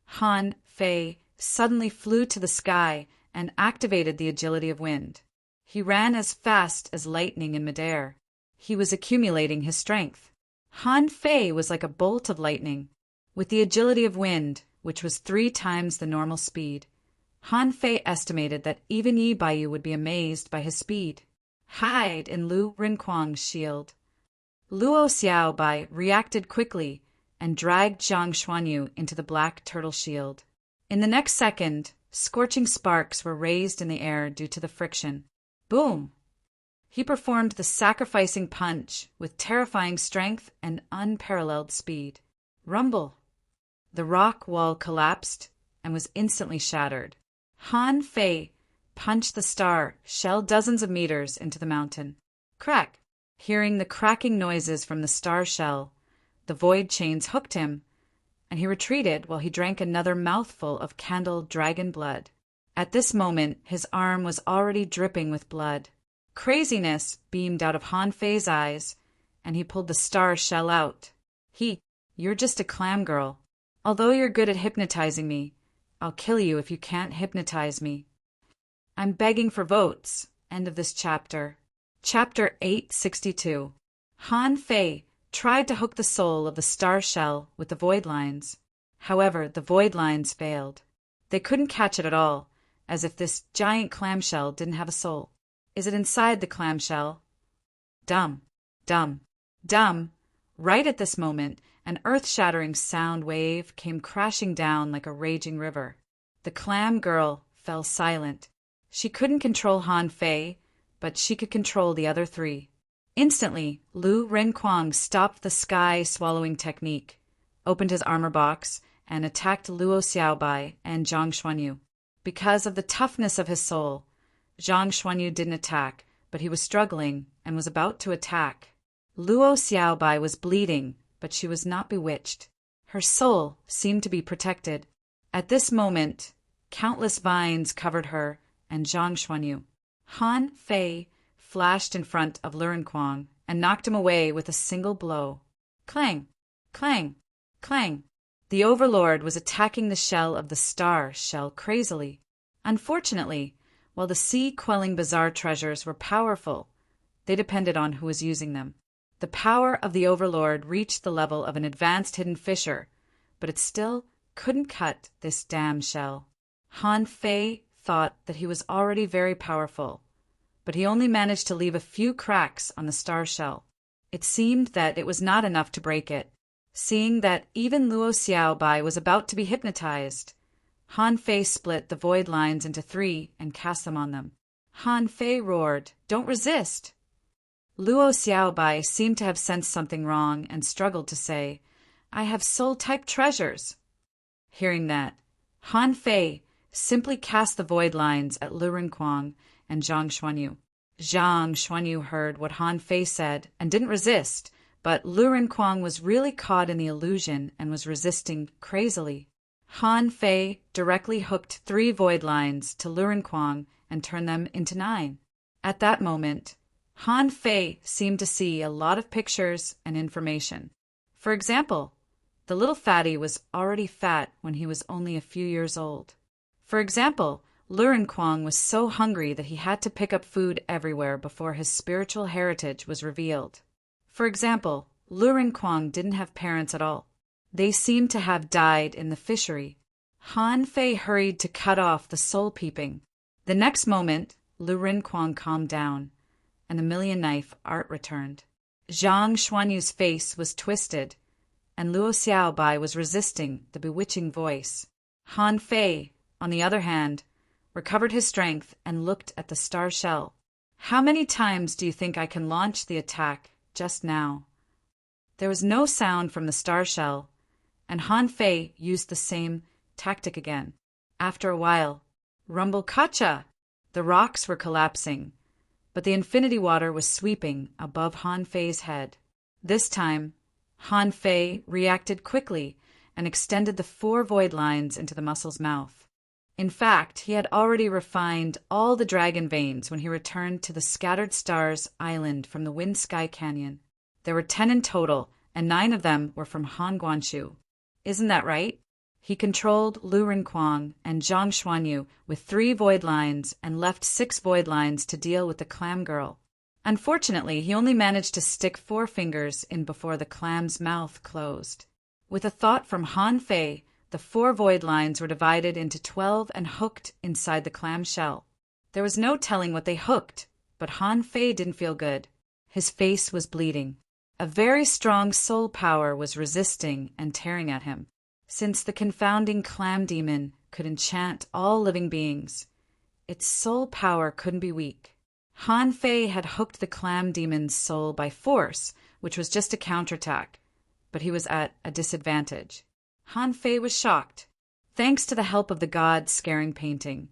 Han Fei suddenly flew to the sky and activated the agility of wind. He ran as fast as lightning in midair. He was accumulating his strength. Han Fei was like a bolt of lightning. With the agility of wind, which was 3 times the normal speed, Han Fei estimated that even Yi Baiyu would be amazed by his speed. Hide in Lu Rinquang's shield. Luo Xiaobai reacted quickly and dragged Zhang Xuanyu into the black turtle shield. In the next second, scorching sparks were raised in the air due to the friction. Boom! He performed the sacrificing punch with terrifying strength and unparalleled speed. Rumble! The rock wall collapsed and was instantly shattered. Han Fei punched the star shell dozens of meters into the mountain. Crack! Hearing the cracking noises from the star shell, the void chains hooked him, and he retreated while he drank another mouthful of candled dragon blood. At this moment, his arm was already dripping with blood. Craziness beamed out of Han Fei's eyes, and he pulled the star shell out. You're just a clam girl. Although you're good at hypnotizing me, I'll kill you if you can't hypnotize me. I'm begging for votes. End of this chapter. Chapter 862. Han Fei tried to hook the soul of the star shell with the void lines. However, the void lines failed. They couldn't catch it at all, as if this giant clamshell didn't have a soul. Is it inside the clamshell? Dumb, dumb, dumb. Right at this moment, an earth-shattering sound wave came crashing down like a raging river. The clam girl fell silent. She couldn't control Han Fei, but she could control the other 3. Instantly, Lu Renquang stopped the sky-swallowing technique, opened his armor box, and attacked Luo Xiaobai and Zhang Xuanyu. Because of the toughness of his soul, Zhang Xuanyu didn't attack, but he was struggling and was about to attack. Luo Xiaobai was bleeding, but she was not bewitched. Her soul seemed to be protected. At this moment, countless vines covered her and Zhang Xuanyu. Han Fei flashed in front of Lu Renquang and knocked him away with a single blow. Clang! Clang! Clang! The Overlord was attacking the shell of the star shell crazily. Unfortunately, while the sea-quelling bizarre treasures were powerful, they depended on who was using them. The power of the Overlord reached the level of an advanced hidden fisher, but it still couldn't cut this damn shell. Han Fei thought that he was already very powerful, but he only managed to leave a few cracks on the star shell. It seemed that it was not enough to break it. Seeing that even Luo Xiaobai was about to be hypnotized, Han Fei split the void lines into 3 and cast them on them. Han Fei roared, "Don't resist!" Luo Xiaobai seemed to have sensed something wrong and struggled to say, "I have soul-type treasures." Hearing that, Han Fei simply cast the void lines at Lu Renquang and Zhang Xuanyu. Zhang Xuanyu heard what Han Fei said and didn't resist, but Lu Renquang was really caught in the illusion and was resisting crazily. Han Fei directly hooked 3 void lines to Lu Renquang and turned them into 9. At that moment, Han Fei seemed to see a lot of pictures and information. For example, the little fatty was already fat when he was only a few years old. For example, Lu Renquang was so hungry that he had to pick up food everywhere before his spiritual heritage was revealed. For example, Lu Renquang didn't have parents at all. They seemed to have died in the fishery. Han Fei hurried to cut off the soul peeping. The next moment, Lu Renquang calmed down, and the million-knife art returned. Zhang Xuanyu's face was twisted, and Luo Xiaobai was resisting the bewitching voice. Han Fei, on the other hand, recovered his strength and looked at the star shell. How many times do you think I can launch the attack just now? There was no sound from the star shell, and Han Fei used the same tactic again. After a while, rumble kacha! The rocks were collapsing, but the infinity water was sweeping above Han Fei's head. This time, Han Fei reacted quickly and extended the 4 void lines into the muscle's mouth. In fact, he had already refined all the dragon veins when he returned to the Scattered Stars Island from the Wind Sky Canyon. There were 10 in total, and 9 of them were from Han Guanshu. Isn't that right? He controlled Lu Rinquang and Zhang Xuanyu with 3 void lines and left 6 void lines to deal with the clam girl. Unfortunately, he only managed to stick 4 fingers in before the clam's mouth closed. With a thought from Han Fei, the 4 void lines were divided into 12 and hooked inside the clam shell. There was no telling what they hooked, but Han Fei didn't feel good. His face was bleeding. A very strong soul power was resisting and tearing at him. Since the confounding clam demon could enchant all living beings, its soul power couldn't be weak. Han Fei had hooked the clam demon's soul by force, which was just a counterattack, but he was at a disadvantage. Han Fei was shocked. Thanks to the help of the god scaring painting,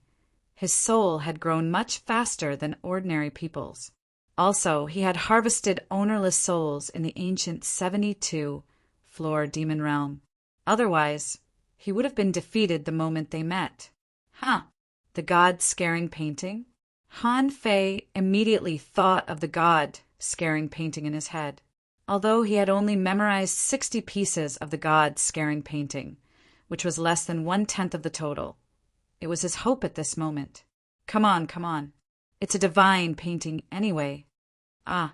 his soul had grown much faster than ordinary people's. Also, he had harvested ownerless souls in the ancient 72-floor demon realm. Otherwise, he would have been defeated the moment they met. The god scaring painting? Han Fei immediately thought of the god scaring painting in his head. Although he had only memorized 60 pieces of the god scaring painting, which was less than 1/10 of the total, it was his hope at this moment. Come on. It's a divine painting anyway. A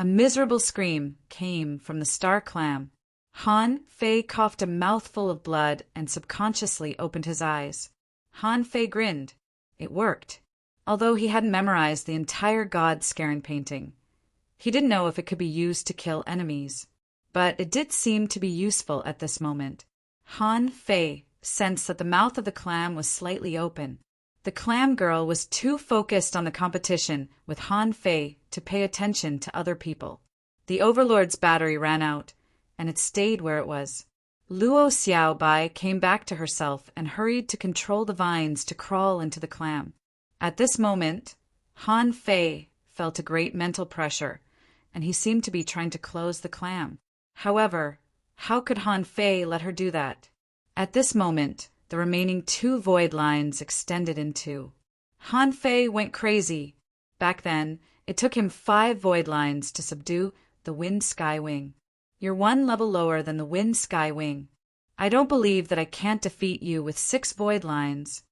miserable scream came from the star clam. Han Fei coughed a mouthful of blood and subconsciously opened his eyes. Han Fei grinned. It worked. Although he hadn't memorized the entire god-scaring painting, he didn't know if it could be used to kill enemies. But it did seem to be useful at this moment. Han Fei sensed that the mouth of the clam was slightly open. The clam girl was too focused on the competition with Han Fei to pay attention to other people. The Overlord's battery ran out, and it stayed where it was. Luo Xiaobai came back to herself and hurried to control the vines to crawl into the clam. At this moment, Han Fei felt a great mental pressure, and he seemed to be trying to close the clam. However, how could Han Fei let her do that? At this moment, the remaining 2 void lines extended in 2. Han Fei went crazy. Back then, it took him 5 void lines to subdue the Wind Sky Wing. You're 1 level lower than the Wind Sky Wing. I don't believe that I can't defeat you with 6 void lines.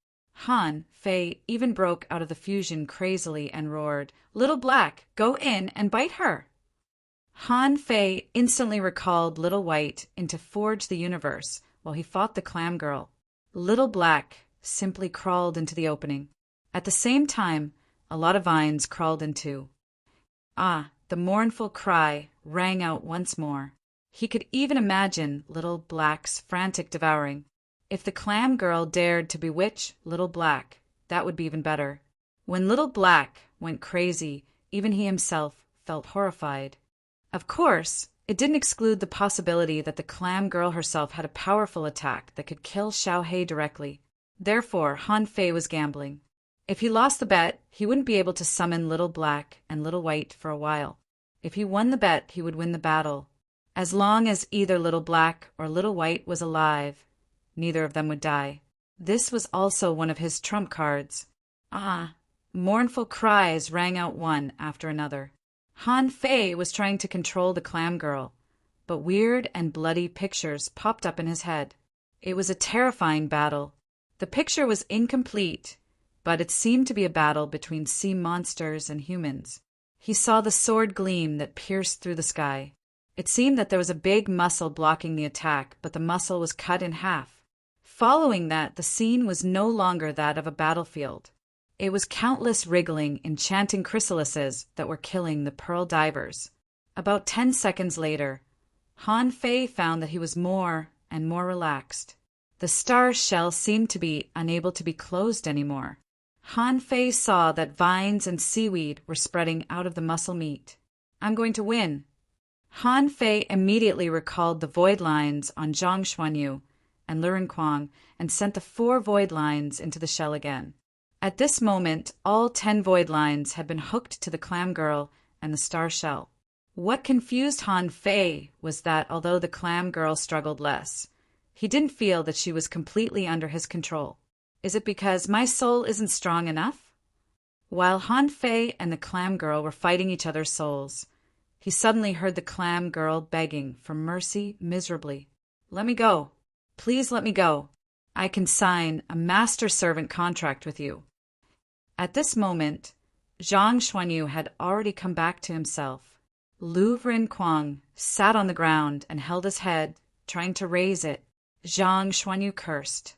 Han Fei even broke out of the fusion crazily and roared, "Little Black, go in and bite her!" Han Fei instantly recalled Little White into Forge the Universe while he fought the clam girl. Little Black simply crawled into the opening. At the same time, a lot of vines crawled in too. The mournful cry rang out once more. He could even imagine Little Black's frantic devouring. If the clam girl dared to bewitch Little Black, that would be even better. When Little Black went crazy, even he himself felt horrified. Of course, it didn't exclude the possibility that the clam girl herself had a powerful attack that could kill Xiaohei directly. Therefore, Han Fei was gambling. If he lost the bet, he wouldn't be able to summon Little Black and Little White for a while. If he won the bet, he would win the battle. As long as either Little Black or Little White was alive, neither of them would die. This was also one of his trump cards. Mournful cries rang out one after another. Han Fei was trying to control the clam girl, but weird and bloody pictures popped up in his head. It was a terrifying battle. The picture was incomplete, but it seemed to be a battle between sea monsters and humans. He saw the sword gleam that pierced through the sky. It seemed that there was a big muscle blocking the attack, but the muscle was cut in half. Following that, the scene was no longer that of a battlefield. It was countless wriggling, enchanting chrysalises that were killing the pearl divers. About 10 seconds later, Han Fei found that he was more and more relaxed. The star shell seemed to be unable to be closed anymore. Han Fei saw that vines and seaweed were spreading out of the muscle meat. I'm going to win. Han Fei immediately recalled the void lines on Zhang Xuanyu and Luren Kuang and sent the 4 void lines into the shell again. At this moment, all 10 void lines had been hooked to the clam girl and the star shell. What confused Han Fei was that although the clam girl struggled less, he didn't feel that she was completely under his control. Is it because my soul isn't strong enough? While Han Fei and the clam girl were fighting each other's souls, he suddenly heard the clam girl begging for mercy miserably. Let me go. Please let me go. I can sign a master-servant contract with you. At this moment, Zhang Xuanyu had already come back to himself. Luren Kuang sat on the ground and held his head, trying to raise it. Zhang Xuanyu cursed.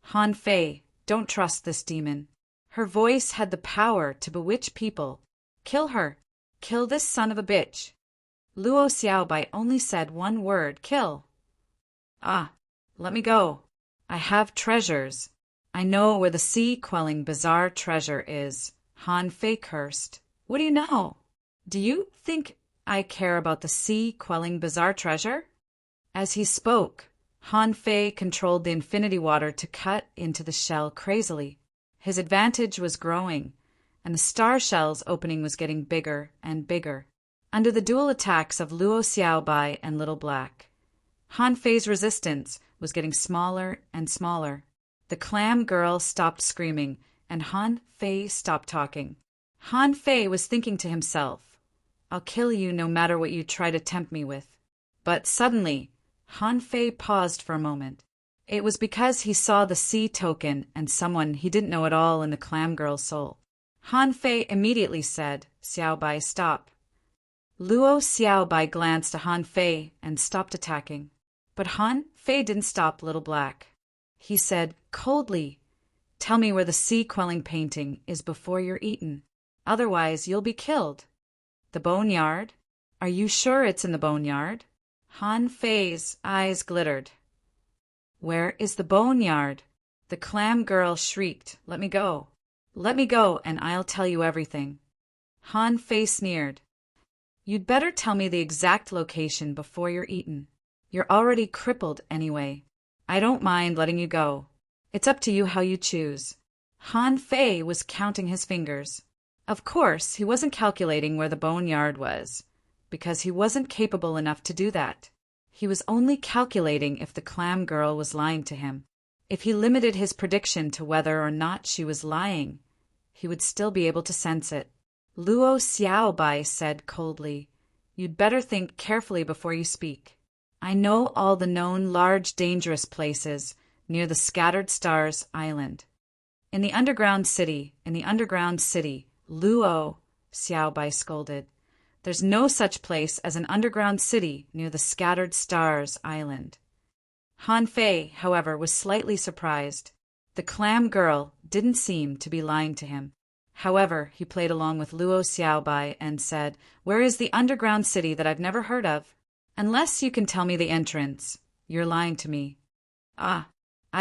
Han Fei, don't trust this demon. Her voice had the power to bewitch people. Kill her. Kill this son of a bitch. Luo Xiaobai only said one word, kill. Let me go. I have treasures. I know where the sea-quelling bizarre treasure is. Han Fei cursed. What do you know? Do you think I care about the sea-quelling bizarre treasure? As he spoke, Han Fei controlled the infinity water to cut into the shell crazily. His advantage was growing, and the star shell's opening was getting bigger and bigger. Under the dual attacks of Luo Xiaobai and Little Black, Han Fei's resistance was getting smaller and smaller. The clam girl stopped screaming, and Han Fei stopped talking. Han Fei was thinking to himself, I'll kill you no matter what you try to tempt me with. But suddenly, Han Fei paused for a moment. It was because he saw the sea token and someone he didn't know at all in the clam girl's soul. Han Fei immediately said, Xiaobai, stop. Luo Xiaobai glanced at Han Fei and stopped attacking. But Han Fei didn't stop Little Black. He said coldly, tell me where the sea-quelling painting is before you're eaten. Otherwise, you'll be killed. The boneyard? Are you sure it's in the boneyard? Han Fei's eyes glittered. Where is the boneyard? The clam girl shrieked, let me go. Let me go, and I'll tell you everything. Han Fei sneered. You'd better tell me the exact location before you're eaten. You're already crippled anyway. I don't mind letting you go. It's up to you how you choose. Han Fei was counting his fingers. Of course, he wasn't calculating where the boneyard was, because he wasn't capable enough to do that. He was only calculating if the clam girl was lying to him. If he limited his prediction to whether or not she was lying, he would still be able to sense it. Luo Xiaobai said coldly, you'd better think carefully before you speak. I know all the known large dangerous places near the Scattered Stars Island. In the underground city, Luo Xiaobai scolded. There's no such place as an underground city near the Scattered Stars Island. Han Fei, however, was slightly surprised. The clam girl didn't seem to be lying to him. However, he played along with Luo Xiaobai and said, where is the underground city that I've never heard of? Unless you can tell me the entrance, you're lying to me. I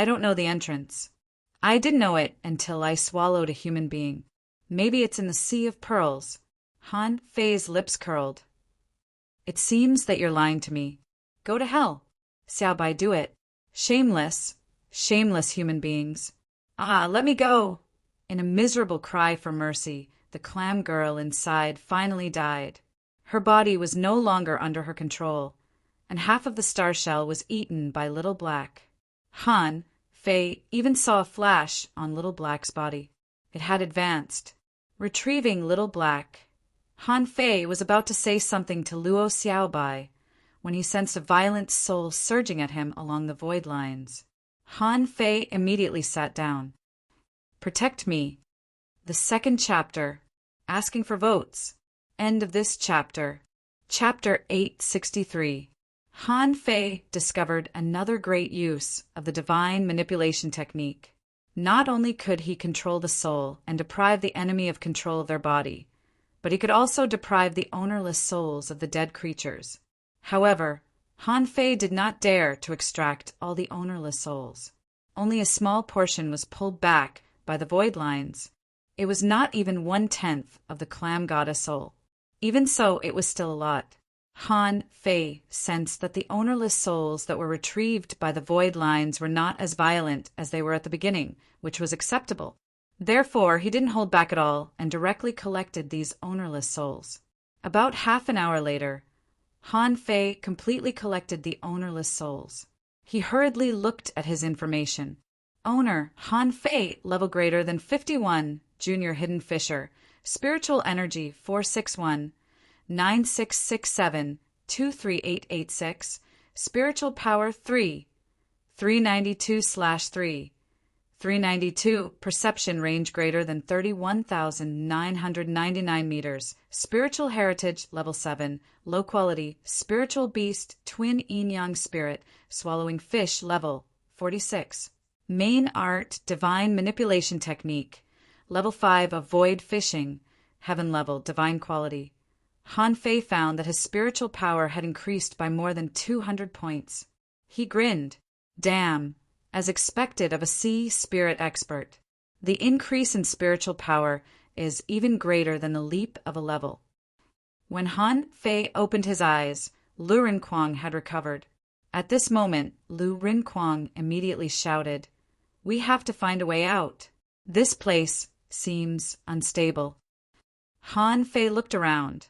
don't know the entrance. I didn't know it until I swallowed a human being. Maybe it's in the Sea of Pearls. Han Fei's lips curled. It seems that you're lying to me. Go to hell. Xiaobai, do it. Shameless human beings. Let me go. In a miserable cry for mercy, the clam girl inside finally died. Her body was no longer under her control, and half of the star shell was eaten by Little Black. Han Fei even saw a flash on Little Black's body. It had advanced. Retrieving Little Black, Han Fei was about to say something to Luo Xiaobai when he sensed a violent soul surging at him along the void lines. Han Fei immediately sat down. Protect me. The second chapter. Asking for votes. End of this chapter. Chapter 863. Han Fei discovered another great use of the divine manipulation technique. Not only could he control the soul and deprive the enemy of control of their body, but he could also deprive the ownerless souls of the dead creatures. However, Han Fei did not dare to extract all the ownerless souls. Only a small portion was pulled back by the void lines. It was not even 1/10 of the clam goddess soul. Even so, it was still a lot. Han Fei sensed that the ownerless souls that were retrieved by the void lines were not as violent as they were at the beginning, which was acceptable. Therefore, he didn't hold back at all and directly collected these ownerless souls. About half an hour later, Han Fei completely collected the ownerless souls. He hurriedly looked at his information. Owner, Han Fei, level greater than 51, Junior Hidden Fisher, Spiritual Energy 461, 9667, 23886, Spiritual Power 3, 392/3, 392, Perception Range greater than 31,999 meters, Spiritual Heritage Level 7, Low Quality, Spiritual Beast, Twin Yin-Yang Spirit, Swallowing Fish Level 46. Main Art, Divine Manipulation Technique, Level 5 of Void Fishing, Heaven Level, Divine Quality. Han Fei found that his spiritual power had increased by more than 200 points. He grinned. Damn, as expected of a sea spirit expert. The increase in spiritual power is even greater than the leap of a level. When Han Fei opened his eyes, Lu Rinquang had recovered. At this moment, Lu Rinquang immediately shouted, "We have to find a way out. This place seems unstable." Han Fei looked around,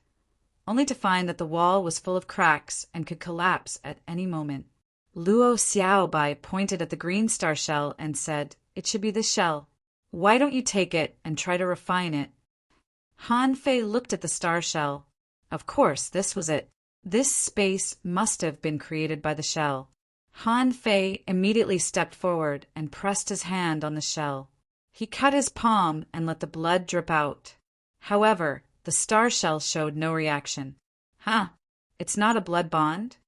only to find that the wall was full of cracks and could collapse at any moment. Luo Xiaobai pointed at the green star shell and said, "It should be this shell. Why don't you take it and try to refine it?" Han Fei looked at the star shell. Of course, this was it. This space must have been created by the shell. Han Fei immediately stepped forward and pressed his hand on the shell. He cut his palm and let the blood drip out. However, the star shell showed no reaction. It's not a blood bond?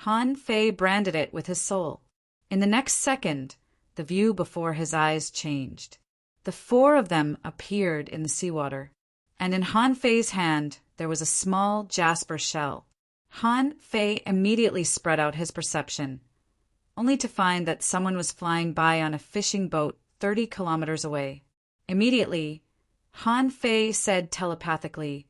Han Fei branded it with his soul. In the next second, the view before his eyes changed. The four of them appeared in the seawater, and in Han Fei's hand there was a small jasper shell. Han Fei immediately spread out his perception, only to find that someone was flying by on a fishing boat 30 kilometers away. Immediately, Han Fei said telepathically,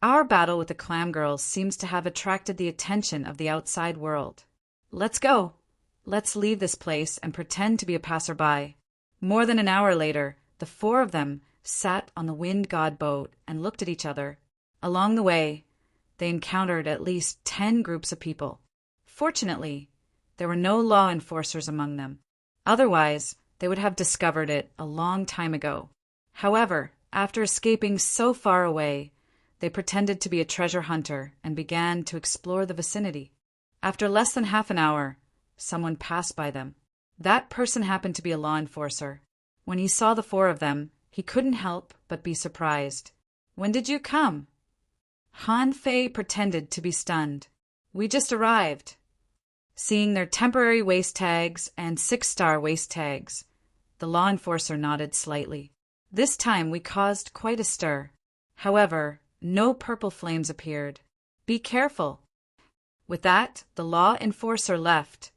"Our battle with the clam girls seems to have attracted the attention of the outside world. Let's go. Let's leave this place and pretend to be a passerby." More than an hour later, the four of them sat on the wind god boat and looked at each other. Along the way, they encountered at least 10 groups of people. Fortunately, there were no law enforcers among them. Otherwise, they would have discovered it a long time ago. However, after escaping so far away, they pretended to be a treasure hunter and began to explore the vicinity. After less than half an hour, someone passed by them. That person happened to be a law enforcer. When he saw the four of them, he couldn't help but be surprised. "When did you come?" Han Fei pretended to be stunned. "We just arrived." Seeing their temporary waist tags and 6-star waist tags, the law enforcer nodded slightly. "This time we caused quite a stir. However, no purple flames appeared. Be careful." With that, the law enforcer left,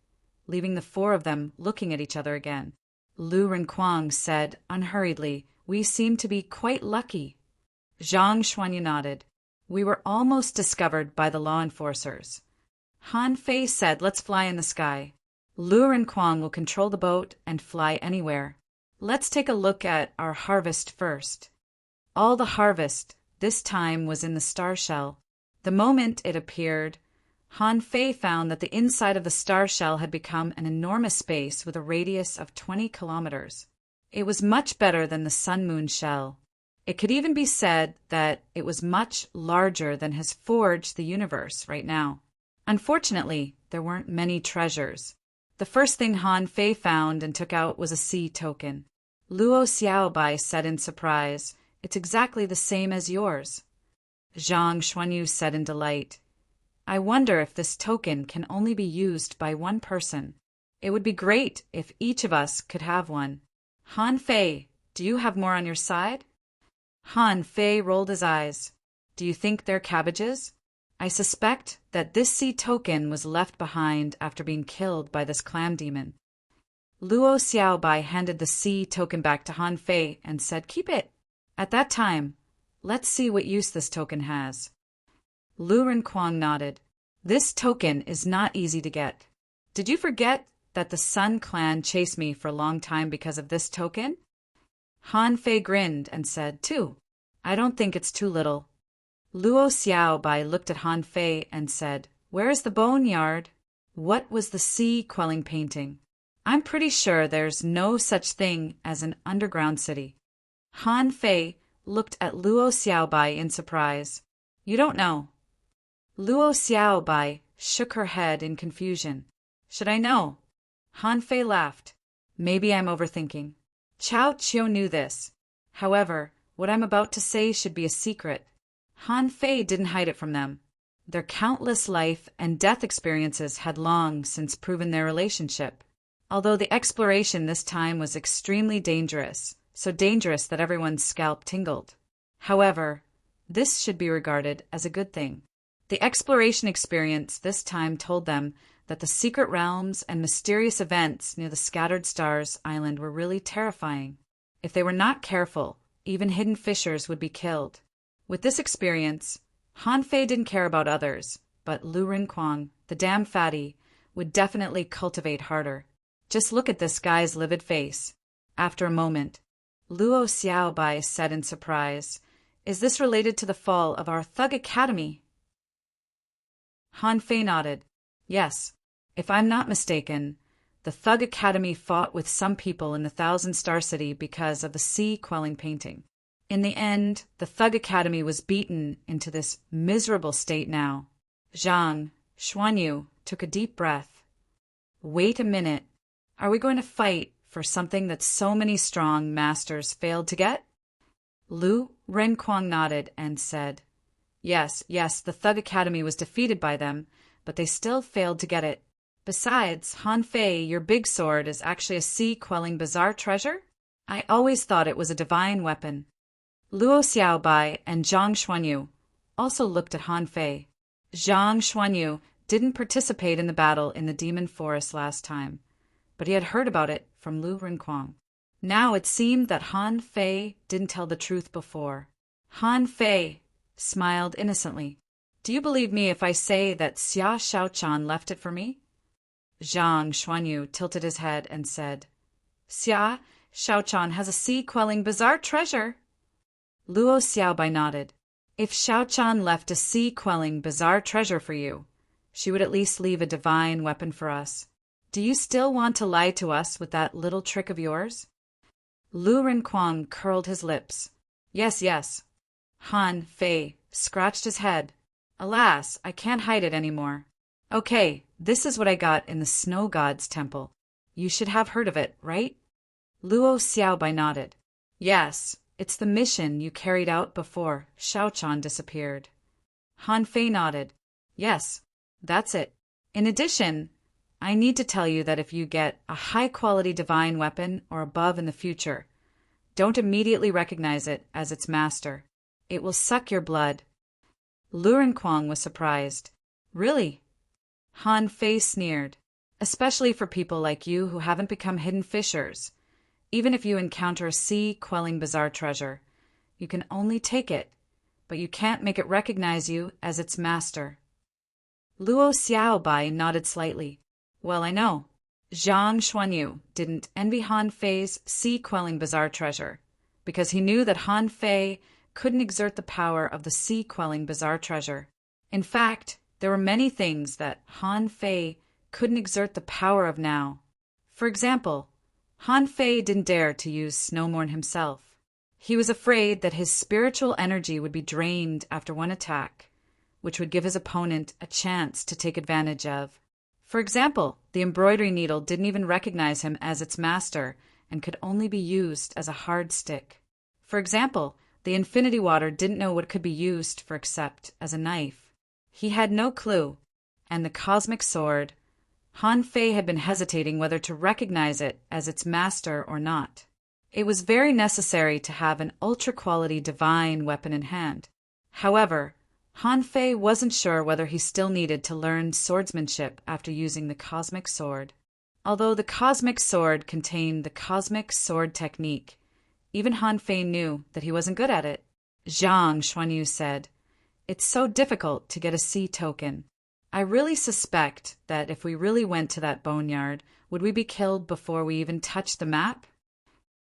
leaving the four of them looking at each other again. Lu Rinquang said unhurriedly, "We seem to be quite lucky." Zhang Xuanyu nodded. "We were almost discovered by the law enforcers." Han Fei said, "Let's fly in the sky. Lu Rinquang will control the boat and fly anywhere. Let's take a look at our harvest first." All the harvest this time was in the star shell. The moment it appeared, Han Fei found that the inside of the star shell had become an enormous space with a radius of 20 kilometers. It was much better than the sun-moon shell. It could even be said that it was much larger than has forged the universe right now. Unfortunately, there weren't many treasures. The first thing Han Fei found and took out was a sea token. Luo Xiaobai said in surprise, "It's exactly the same as yours." Zhang Xuanyu said in delight, "I wonder if this token can only be used by one person. It would be great if each of us could have one. Han Fei, do you have more on your side?" Han Fei rolled his eyes. "Do you think they're cabbages?" I suspect that this sea token was left behind after being killed by this clam demon. Luo Xiaobai handed the sea token back to Han Fei and said, "Keep it." At that time, let's see what use this token has. Lu Renquang nodded. This token is not easy to get. Did you forget that the Sun clan chased me for a long time because of this token? Han Fei grinned and said, "Too. I don't think it's too little." Luo Xiaobai looked at Han Fei and said, "Where is the boneyard? What was the sea quelling painting? I'm pretty sure there's no such thing as an underground city." Han Fei looked at Luo Xiaobai in surprise. "You don't know." Luo Xiaobai shook her head in confusion. "Should I know?" Han Fei laughed. "Maybe I'm overthinking." Chao Qiu knew this. However, what I'm about to say should be a secret. Han Fei didn't hide it from them. Their countless life and death experiences had long since proven their relationship. Although the exploration this time was extremely dangerous, so dangerous that everyone's scalp tingled. However, this should be regarded as a good thing. The exploration experience this time told them that the secret realms and mysterious events near the Scattered Stars Island were really terrifying. If they were not careful, even hidden fishers would be killed. With this experience, Han Fei didn't care about others, but Lu Renquang, the damn fatty, would definitely cultivate harder. Just look at this guy's livid face. After a moment, Luo Xiaobai said in surprise, "Is this related to the fall of our Thug Academy?" Han Fei nodded. "Yes. If I'm not mistaken, the Thug Academy fought with some people in the Thousand Star City because of the sea quelling painting. In the end, the Thug Academy was beaten into this miserable state now." Zhang Xuanyu took a deep breath. "Wait a minute. Are we going to fight for something that so many strong masters failed to get?" Lu Renquang nodded and said, Yes, the Thug Academy was defeated by them, but they still failed to get it. Besides, Han Fei, your big sword is actually a sea-quelling bizarre treasure? I always thought it was a divine weapon." Luo Xiaobai and Zhang Xuanyu also looked at Han Fei. Zhang Xuanyu didn't participate in the battle in the Demon Forest last time, but he had heard about it from Lu Renquang. Now it seemed that Han Fei didn't tell the truth before. Han Fei smiled innocently. "Do you believe me if I say that Xia Shaochan left it for me?" Zhang Xuanyu tilted his head and said, "Xia Shaochan has a sea-quelling bizarre treasure." Luo Xiaobai nodded. "If Shaochan left a sea-quelling bizarre treasure for you, she would at least leave a divine weapon for us. Do you still want to lie to us with that little trick of yours?" Lu Renquang curled his lips. Yes. Han Fei scratched his head. "Alas, I can't hide it anymore. Okay, this is what I got in the Snow God's temple. You should have heard of it, right?" Luo Xiaobai nodded. "Yes, it's the mission you carried out before Shaochan disappeared." Han Fei nodded. "Yes, that's it. In addition, I need to tell you that if you get a high-quality divine weapon or above in the future, don't immediately recognize it as its master. It will suck your blood." Lu Renquang was surprised. "Really?" Han Fei sneered. "Especially for people like you who haven't become hidden fishers. Even if you encounter a sea-quelling bizarre treasure, you can only take it, but you can't make it recognize you as its master." Luo Xiaobai nodded slightly. "Well, I know." Zhang Xuanyu didn't envy Han Fei's sea-quelling bizarre treasure, because he knew that Han Fei couldn't exert the power of the sea-quelling bizarre treasure. In fact, there were many things that Han Fei couldn't exert the power of now. For example, Han Fei didn't dare to use Snowmorn himself. He was afraid that his spiritual energy would be drained after one attack, which would give his opponent a chance to take advantage of. For example, the embroidery needle didn't even recognize him as its master and could only be used as a hard stick. For example, the infinity water didn't know what it could be used for except as a knife. He had no clue, and the cosmic sword, Han Fei had been hesitating whether to recognize it as its master or not. It was very necessary to have an ultra-quality divine weapon in hand. However, Han Fei wasn't sure whether he still needed to learn swordsmanship after using the cosmic sword. Although the cosmic sword contained the cosmic sword technique, even Han Fei knew that he wasn't good at it. Zhang Xuanyu said, "It's so difficult to get a C token. I really suspect that if we really went to that boneyard, would we be killed before we even touched the map?"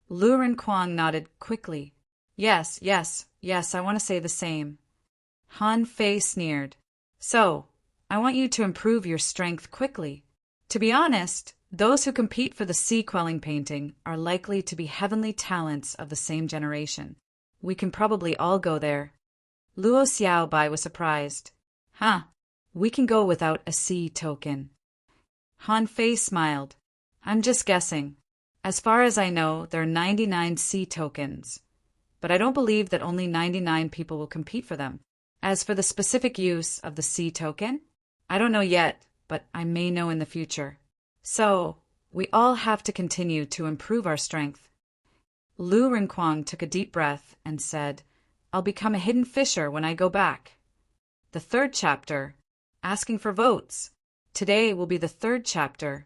Lu Renkuang nodded quickly. Yes, I want to say the same." Han Fei sneered. "So, I want you to improve your strength quickly. To be honest, those who compete for the sea-quelling painting are likely to be heavenly talents of the same generation. We can probably all go there." Luo Xiaobai was surprised. "Huh, we can go without a C token." Han Fei smiled. "I'm just guessing. As far as I know, there are 99 C tokens, but I don't believe that only 99 people will compete for them. As for the specific use of the C token, I don't know yet, but I may know in the future. So, we all have to continue to improve our strength." Lu Renkuang took a deep breath and said, "I'll become a hidden fisher when I go back." The third chapter, asking for votes. Today will be the third chapter.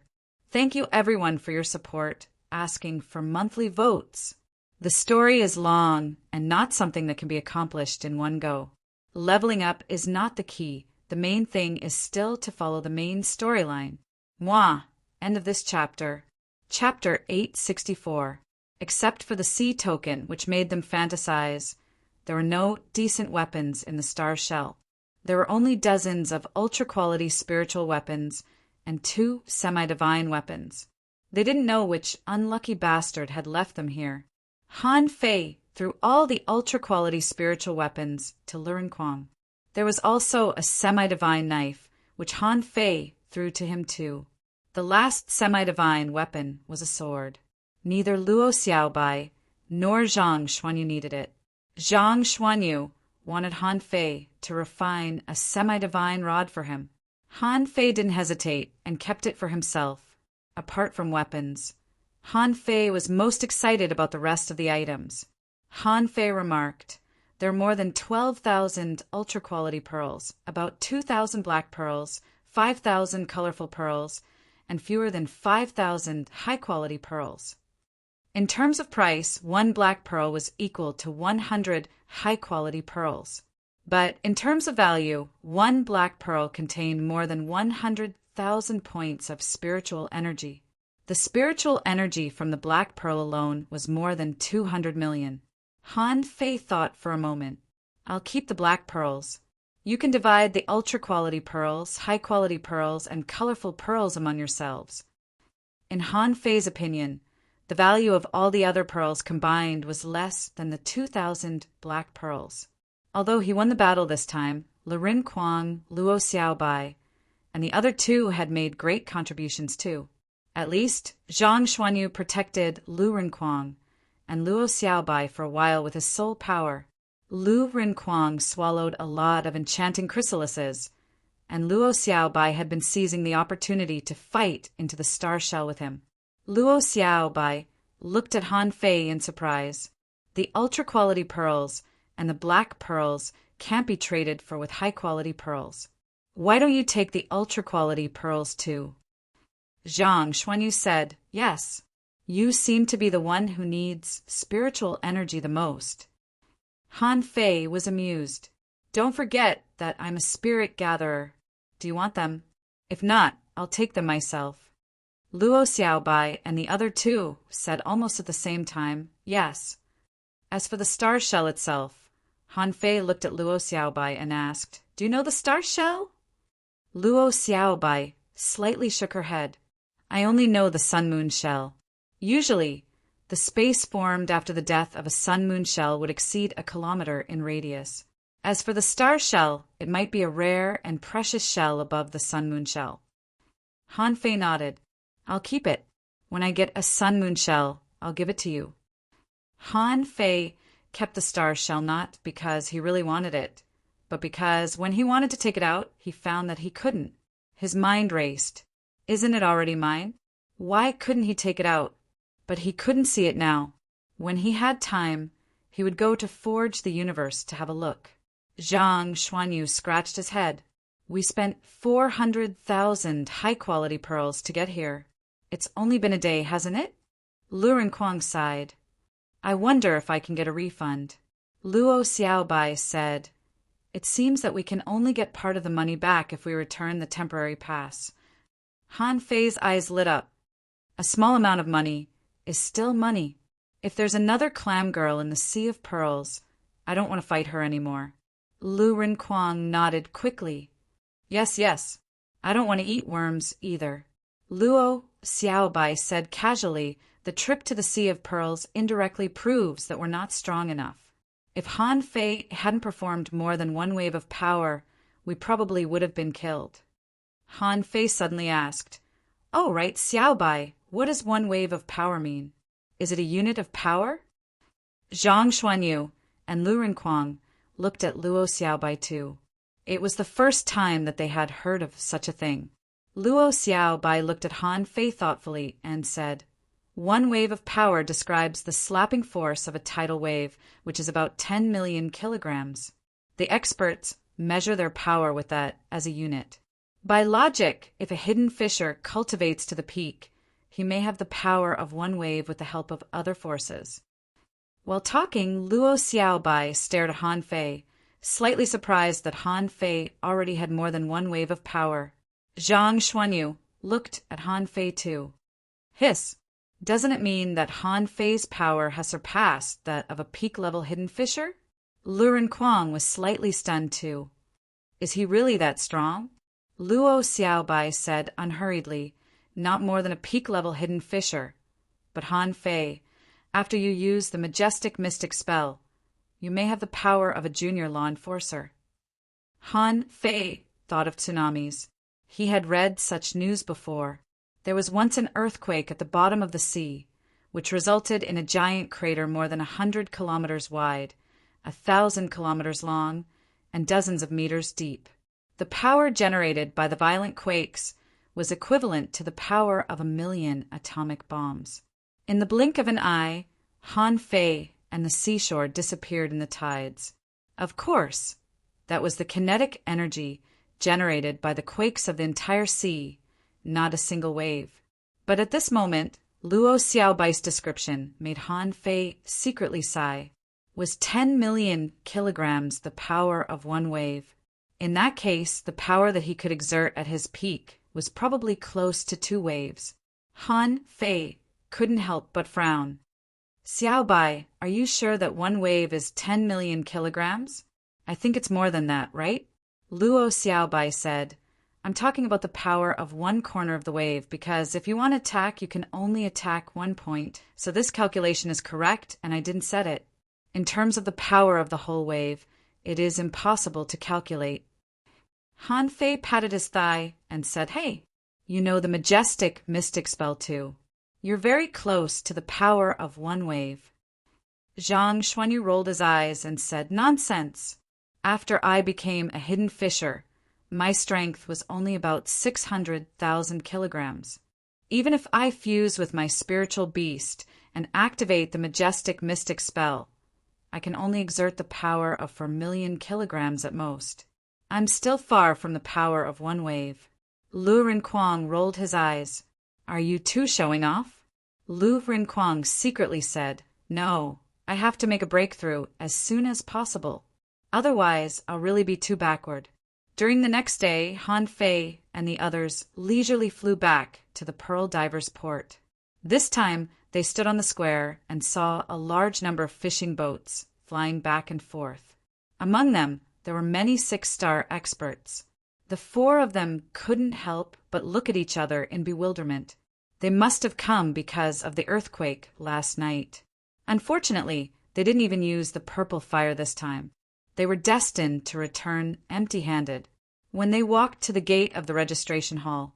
Thank you everyone for your support, asking for monthly votes. The story is long and not something that can be accomplished in one go. Leveling up is not the key. The main thing is still to follow the main storyline. Mwah! End of this chapter. Chapter 864. Except for the C token, which made them fantasize, there were no decent weapons in the star shell. There were only dozens of ultra-quality spiritual weapons and 2 semi-divine weapons. They didn't know which unlucky bastard had left them here. Han Fei threw all the ultra-quality spiritual weapons to Lu Renkuang. There was also a semi-divine knife, which Han Fei threw to him too. The last semi-divine weapon was a sword. Neither Luo Xiaobai nor Zhang Xuanyu needed it. Zhang Xuanyu wanted Han Fei to refine a semi-divine rod for him. Han Fei didn't hesitate and kept it for himself. Apart from weapons, Han Fei was most excited about the rest of the items. Han Fei remarked, "There are more than 12,000 ultra-quality pearls, about 2,000 black pearls, 5,000 colorful pearls, and fewer than 5,000 high-quality pearls. In terms of price, 1 black pearl was equal to 100 high-quality pearls. But in terms of value, 1 black pearl contained more than 100,000 points of spiritual energy. The spiritual energy from the black pearl alone was more than 200 million. Han Fei thought for a moment. "I'll keep the black pearls. You can divide the ultra-quality pearls, high-quality pearls, and colorful pearls among yourselves." In Han Fei's opinion, the value of all the other pearls combined was less than the 2,000 black pearls. Although he won the battle this time, Lu Renkuang, Luo Xiaobai, and the other 2 had made great contributions too. At least, Zhang Xuanyu protected Lu Renkuang and Luo Xiaobai for a while with his soul power. Lu Renkuang swallowed a lot of enchanting chrysalises, and Luo Xiaobai had been seizing the opportunity to fight into the star shell with him. Luo Xiaobai looked at Han Fei in surprise. The ultra-quality pearls and the black pearls can't be traded for with high-quality pearls. Why don't you take the ultra-quality pearls too? Zhang Xuanyu said, "Yes. You seem to be the one who needs spiritual energy the most." Han Fei was amused. "Don't forget that I'm a spirit gatherer. Do you want them? If not, I'll take them myself." Luo Xiaobai and the other 2 said almost at the same time, "Yes." As for the star shell itself, Han Fei looked at Luo Xiaobai and asked, "Do you know the star shell?" Luo Xiaobai slightly shook her head. "I only know the sun-moon shell. Usually, the space formed after the death of a sun-moon shell would exceed a kilometer in radius. As for the star shell, it might be a rare and precious shell above the sun-moon shell." Han Fei nodded. "I'll keep it. When I get a sun-moon shell, I'll give it to you." Han Fei kept the star shell not because he really wanted it, but because when he wanted to take it out, he found that he couldn't. His mind raced. Isn't it already mine? Why couldn't he take it out? But he couldn't see it now. When he had time, he would go to Forge the Universe to have a look. Zhang Xuanyu scratched his head. We spent 400,000 high-quality pearls to get here. It's only been a day, hasn't it? Lu Renkuang sighed. I wonder if I can get a refund. Luo Xiaobai said, It seems that we can only get part of the money back if we return the temporary pass. Han Fei's eyes lit up. A small amount of money is still money. If there's another clam girl in the Sea of Pearls, I don't want to fight her anymore. Lu Renkuang nodded quickly. Yes, yes. I don't want to eat worms either. Luo Xiaobai said casually, the trip to the Sea of Pearls indirectly proves that we're not strong enough. If Han Fei hadn't performed more than one wave of power, we probably would have been killed. Han Fei suddenly asked, Oh, right, Xiaobai, what does one wave of power mean? Is it a unit of power? Zhang Xuanyu and Lu Renkuang looked at Luo Xiaobai too. It was the first time that they had heard of such a thing. Luo Xiaobai looked at Han Fei thoughtfully and said, One wave of power describes the slapping force of a tidal wave, which is about 10 million kilograms. The experts measure their power with that as a unit. By logic, if a hidden fisher cultivates to the peak, he may have the power of one wave with the help of other forces. While talking, Luo Xiaobai stared at Han Fei, slightly surprised that Han Fei already had more than one wave of power. Zhang Xuanyu looked at Han Fei too. Hiss, doesn't it mean that Han Fei's power has surpassed that of a peak-level hidden fisher? Lu Renkuang was slightly stunned too. Is he really that strong? Luo Xiaobai said unhurriedly, Not more than a peak-level hidden fisher. But Han Fei, after you use the majestic mystic spell, you may have the power of a junior law enforcer. Han Fei thought of tsunamis. He had read such news before. There was once an earthquake at the bottom of the sea, which resulted in a giant crater more than 100 kilometers wide, 1,000 kilometers long, and dozens of meters deep. The power generated by the violent quakes was equivalent to the power of 1,000,000 atomic bombs. In the blink of an eye, Han Fei and the seashore disappeared in the tides. Of course, that was the kinetic energy generated by the quakes of the entire sea, not a single wave. But at this moment, Luo Xiaobai's description made Han Fei secretly sigh. Was 10 million kilograms the power of one wave? In that case, the power that he could exert at his peak was probably close to 2 waves. Han Fei couldn't help but frown. Xiaobai, are you sure that one wave is 10 million kilograms? I think it's more than that, right? Luo Xiaobai said, I'm talking about the power of one corner of the wave because if you want to attack, you can only attack one point. So this calculation is correct and I didn't set it. In terms of the power of the whole wave, it is impossible to calculate. Han Fei patted his thigh and said, Hey, you know the majestic mystic spell too. You're very close to the power of one wave. Zhang Xuanyu rolled his eyes and said, Nonsense. After I became a hidden fisher, my strength was only about 600,000 kilograms. Even if I fuse with my spiritual beast and activate the majestic mystic spell, I can only exert the power of 4,000,000 kilograms at most. I'm still far from the power of one wave. Lu Renkuang rolled his eyes. Are you too showing off? Lu Renkuang secretly said, No, I have to make a breakthrough as soon as possible. Otherwise, I'll really be too backward. During the next day, Han Fei and the others leisurely flew back to the Pearl Divers Port. This time, they stood on the square and saw a large number of fishing boats flying back and forth. Among them, there were many 6-star experts. The 4 of them couldn't help but look at each other in bewilderment. They must have come because of the earthquake last night. Unfortunately, they didn't even use the purple fire this time. They were destined to return empty-handed. When they walked to the gate of the registration hall,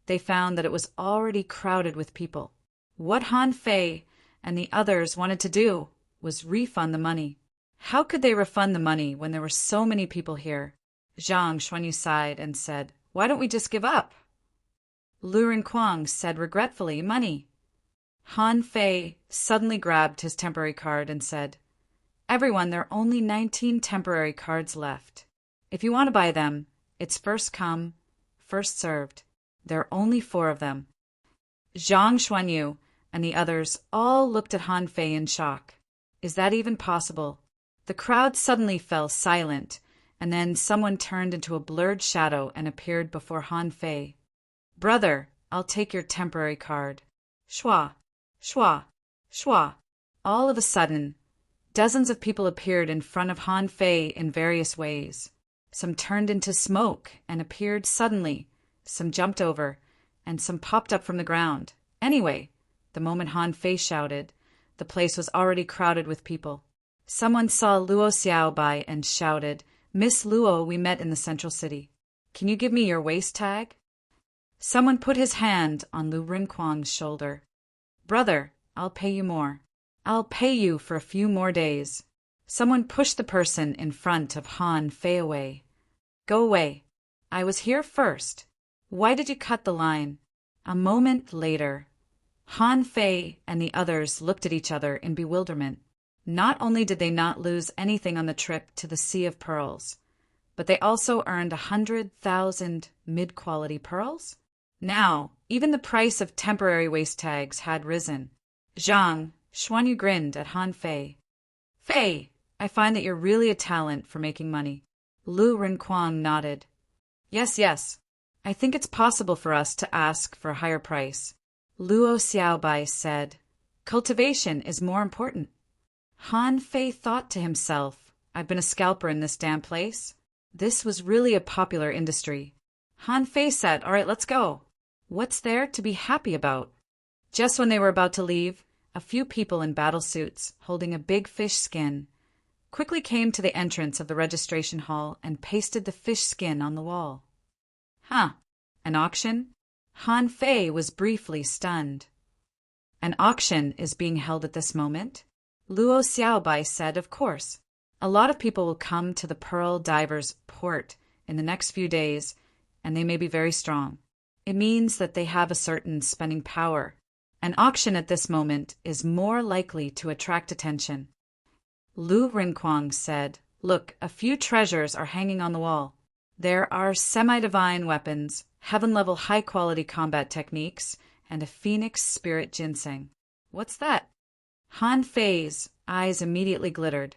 they found that it was already crowded with people. What Han Fei and the others wanted to do was refund the money. How could they refund the money when there were so many people here? Zhang Xuanyu sighed and said, Why don't we just give up? Lu Renkuang said regretfully, Money. Han Fei suddenly grabbed his temporary card and said, Everyone, there are only 19 temporary cards left. If you want to buy them, it's first come, first served. There are only 4 of them. Zhang Xuanyu and the others all looked at Han Fei in shock. Is that even possible? The crowd suddenly fell silent, and then someone turned into a blurred shadow and appeared before Han Fei. Brother, I'll take your temporary card. Shua, shua, shua. All of a sudden, dozens of people appeared in front of Han Fei in various ways. Some turned into smoke and appeared suddenly, some jumped over, and some popped up from the ground. Anyway, the moment Han Fei shouted, the place was already crowded with people. Someone saw Luo Xiaobai and shouted, Miss Luo, we met in the central city. Can you give me your waist tag? Someone put his hand on Lu Rinquang's shoulder. Brother, I'll pay you more. I'll pay you for a few more days. Someone pushed the person in front of Han Fei away. Go away. I was here first. Why did you cut the line? A moment later, Han Fei and the others looked at each other in bewilderment. Not only did they not lose anything on the trip to the Sea of Pearls, but they also earned 100,000 mid-quality pearls. Now, even the price of temporary waist tags had risen. Zhang Xuanyu grinned at Han Fei. Fei, I find that you're really a talent for making money. Lu Rinquang nodded. Yes. I think it's possible for us to ask for a higher price. Luo Xiaobai said. Cultivation is more important. Han Fei thought to himself, I've been a scalper in this damn place. This was really a popular industry. Han Fei said, all right, let's go. What's there to be happy about? Just when they were about to leave, a few people in battle suits, holding a big fish skin, quickly came to the entrance of the registration hall and pasted the fish skin on the wall. Huh, an auction? Han Fei was briefly stunned. An auction is being held at this moment? Luo Xiaobai said, of course. A lot of people will come to the Pearl Divers port in the next few days, and they may be very strong. It means that they have a certain spending power. An auction at this moment is more likely to attract attention. Lu Rinquang said, look, a few treasures are hanging on the wall. There are semi-divine weapons, heaven-level high-quality combat techniques, and a phoenix spirit ginseng. What's that? Han Fei's eyes immediately glittered.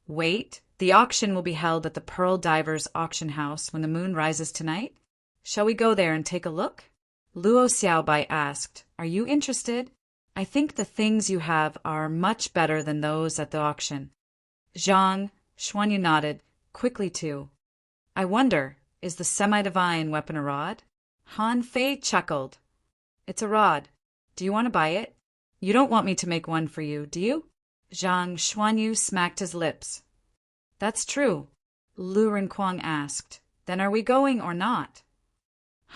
Wait, the auction will be held at the Pearl Divers auction house when the moon rises tonight? Shall we go there and take a look? Luo Xiaobai asked, are you interested? I think the things you have are much better than those at the auction. Zhang Xuanyu nodded, quickly too. I wonder, is the semi-divine weapon a rod? Han Fei chuckled. It's a rod. Do you want to buy it? You don't want me to make one for you, do you? Zhang Xuanyu smacked his lips. That's true. Lu Rinquang asked. Then are we going or not?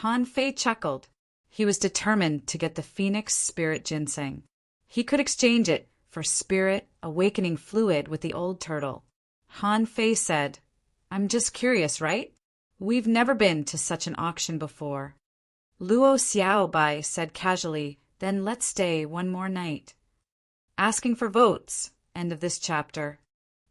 Han Fei chuckled. He was determined to get the phoenix spirit ginseng. He could exchange it for spirit awakening fluid with the old turtle. Han Fei said, I'm just curious, right? We've never been to such an auction before. Luo Xiaobai said casually, then let's stay one more night. Asking for votes. End of this chapter.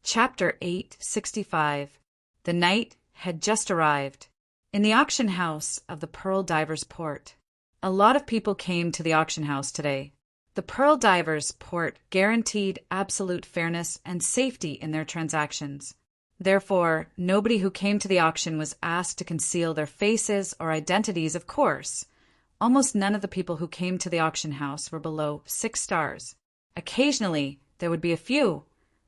Chapter 865. The night had just arrived. In the auction house of the Pearl Divers Port. A lot of people came to the auction house today. The Pearl Divers Port guaranteed absolute fairness and safety in their transactions. Therefore, nobody who came to the auction was asked to conceal their faces or identities, of course. Almost none of the people who came to the auction house were below 6 stars. Occasionally, there would be a few,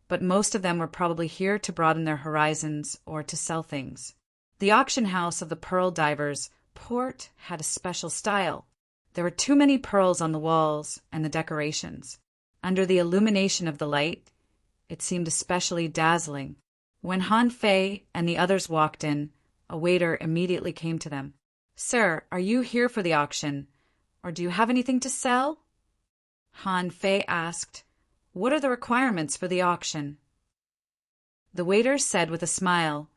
but most of them were probably here to broaden their horizons or to sell things. The auction house of the Pearl Divers Port had a special style. There were too many pearls on the walls and the decorations. Under the illumination of the light, it seemed especially dazzling. When Han Fei and the others walked in, a waiter immediately came to them. Sir, are you here for the auction, or do you have anything to sell? Han Fei asked, what are the requirements for the auction? The waiter said with a smile,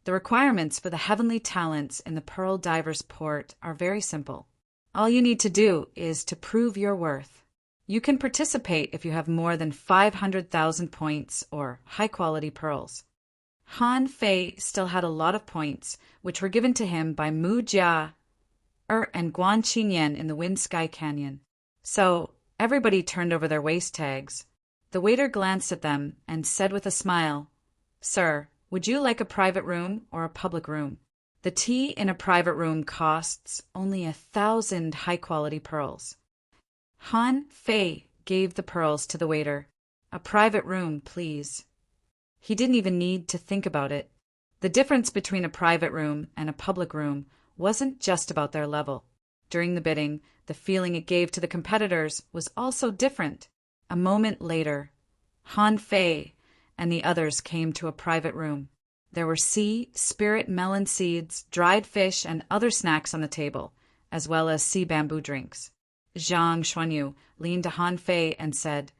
the requirements for the heavenly talents in the Pearl Divers Port are very simple. All you need to do is to prove your worth. You can participate if you have more than 500,000 points or high-quality pearls. Han Fei still had a lot of points, which were given to him by Mu Jia and Guan Qinyan in the Wind Sky Canyon. So everybody turned over their waist tags. The waiter glanced at them and said with a smile, "Sir, would you like a private room or a public room?" The tea in a private room costs only 1,000 high-quality pearls. Han Fei gave the pearls to the waiter. "A private room, please." He didn't even need to think about it. The difference between a private room and a public room wasn't just about their level. During the bidding, the feeling it gave to the competitors was also different. A moment later, Han Fei and the others came to a private room. There were sea, spirit melon seeds, dried fish, and other snacks on the table, as well as sea bamboo drinks. Zhang Xuanyu leaned to Han Fei and said,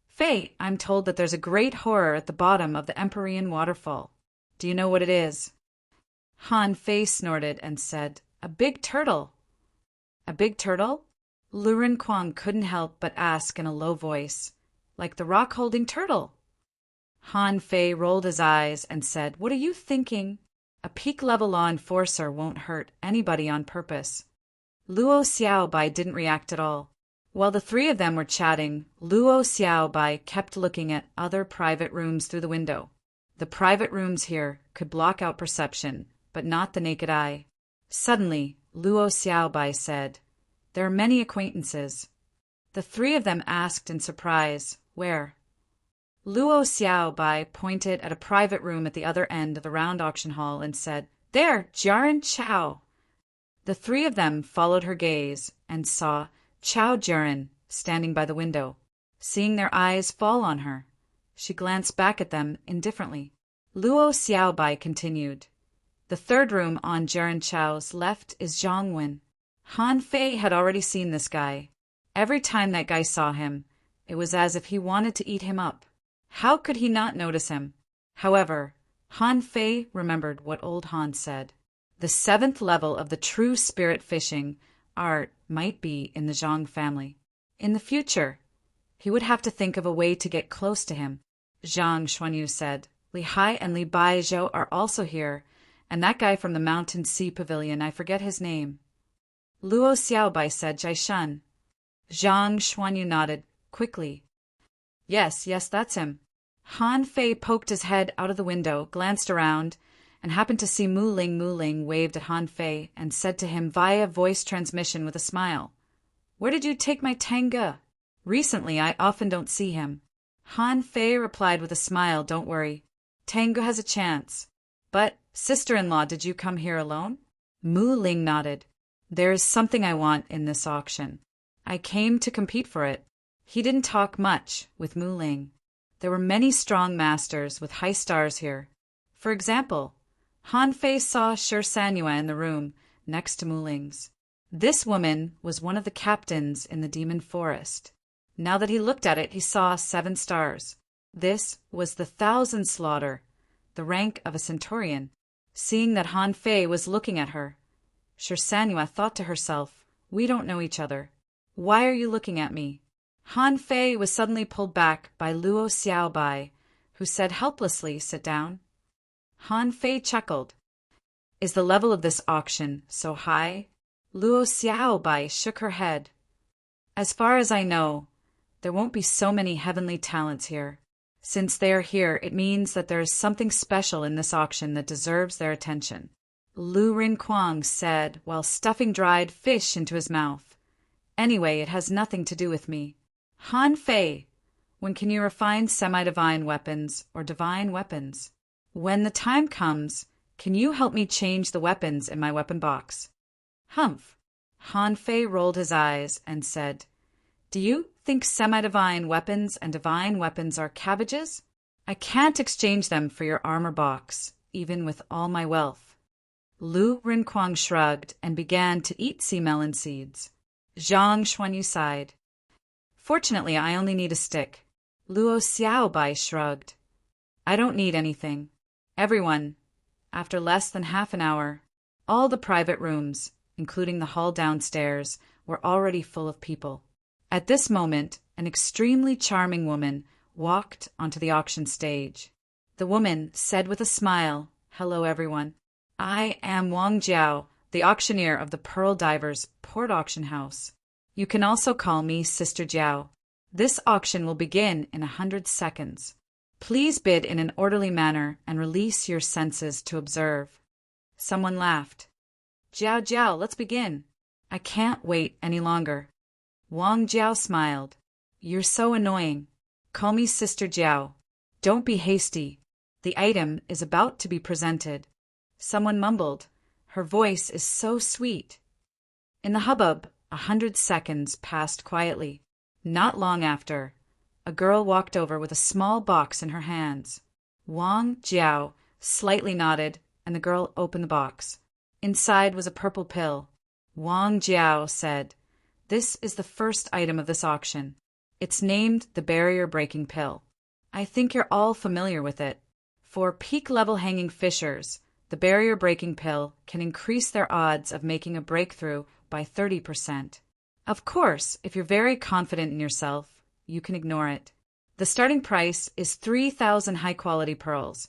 "Fei, I'm told that there's a great horror at the bottom of the Empyrean waterfall. Do you know what it is?" Han Fei snorted and said, "A big turtle." "A big turtle?" Lu Renkuang couldn't help but ask in a low voice, "Like the rock-holding turtle?" Han Fei rolled his eyes and said, "What are you thinking? A peak-level law enforcer won't hurt anybody on purpose." Luo Xiaobai didn't react at all. While the three of them were chatting, Luo Xiaobai kept looking at other private rooms through the window. The private rooms here could block out perception, but not the naked eye. Suddenly, Luo Xiaobai said, "There are many acquaintances." The three of them asked in surprise, "Where?" Luo Xiaobai pointed at a private room at the other end of the round auction hall and said, "There, Jiaren Chao." The three of them followed her gaze and saw Chao Jiaren standing by the window. Seeing their eyes fall on her, she glanced back at them indifferently. Luo Xiaobai continued, "The third room on Jiaren Chao's left is Zhongwen." Han Fei had already seen this guy. Every time that guy saw him, it was as if he wanted to eat him up. How could he not notice him? However, Han Fei remembered what old Han said. The 7th level of the true spirit fishing art might be in the Zhang family. In the future, he would have to think of a way to get close to him. Zhang Xuanyu said, "Li Hai and Li Bai Zhou are also here, and that guy from the Mountain Sea Pavilion, I forget his name." Luo Xiaobai said, "Jaishan." Zhang Xuanyu nodded quickly. Yes, that's him." Han Fei poked his head out of the window, glanced around, and happened to see Mu Ling. Mu Ling waved at Han Fei and said to him via voice transmission with a smile, "Where did you take my Tanga? Recently, I often don't see him." Han Fei replied with a smile, "Don't worry. Tango has a chance. But, sister-in-law, did you come here alone?" Mu Ling nodded. "There is something I want in this auction. I came to compete for it." He didn't talk much with Mu Ling. There were many strong masters with high stars here. For example, Han Fei saw Sanua in the room next to Mu Ling's. This woman was one of the captains in the Demon Forest. Now that he looked at it, he saw 7 stars. This was the 1,000 slaughter, the rank of a centurion. Seeing that Han Fei was looking at her, Sanua thought to herself, "We don't know each other. Why are you looking at me?" Han Fei was suddenly pulled back by Luo Xiaobai, who said helplessly, "Sit down." Han Fei chuckled. "Is the level of this auction so high?" Luo Xiaobai shook her head. "As far as I know, there won't be so many heavenly talents here. Since they are here, it means that there is something special in this auction that deserves their attention." Lu Renkuang said while stuffing dried fish into his mouth. "Anyway, it has nothing to do with me." Han Fei, when can you refine semi-divine weapons or divine weapons? When the time comes, can you help me change the weapons in my weapon box? Humph. Han Fei rolled his eyes and said, "Do you think semi-divine weapons and divine weapons are cabbages? I can't exchange them for your armor box, even with all my wealth." Lu Renkuang shrugged and began to eat sea melon seeds. Zhang Xuanyu sighed. "Fortunately, I only need a stick." Luo Xiaobai shrugged. "I don't need anything." Everyone, after less than half an hour, all the private rooms, including the hall downstairs, were already full of people. At this moment, an extremely charming woman walked onto the auction stage. The woman said with a smile, "Hello, everyone. I am Wang Jiao, the auctioneer of the Pearl Divers Port Auction House. You can also call me Sister Jiao. This auction will begin in 100 seconds. Please bid in an orderly manner and release your senses to observe." Someone laughed. "Jiao Jiao, let's begin. I can't wait any longer." Wang Jiao smiled. "You're so annoying. Call me Sister Jiao. Don't be hasty. The item is about to be presented." Someone mumbled. "Her voice is so sweet." In the hubbub, 100 seconds passed quietly. Not long after, a girl walked over with a small box in her hands. Wang Jiao slightly nodded, and the girl opened the box. Inside was a purple pill. Wang Jiao said, "This is the first item of this auction. It's named the barrier-breaking pill. I think you're all familiar with it. For peak-level hanging fishers, the barrier-breaking pill can increase their odds of making a breakthrough by 30%. Of course, if you're very confident in yourself, you can ignore it. The starting price is 3,000 high-quality pearls,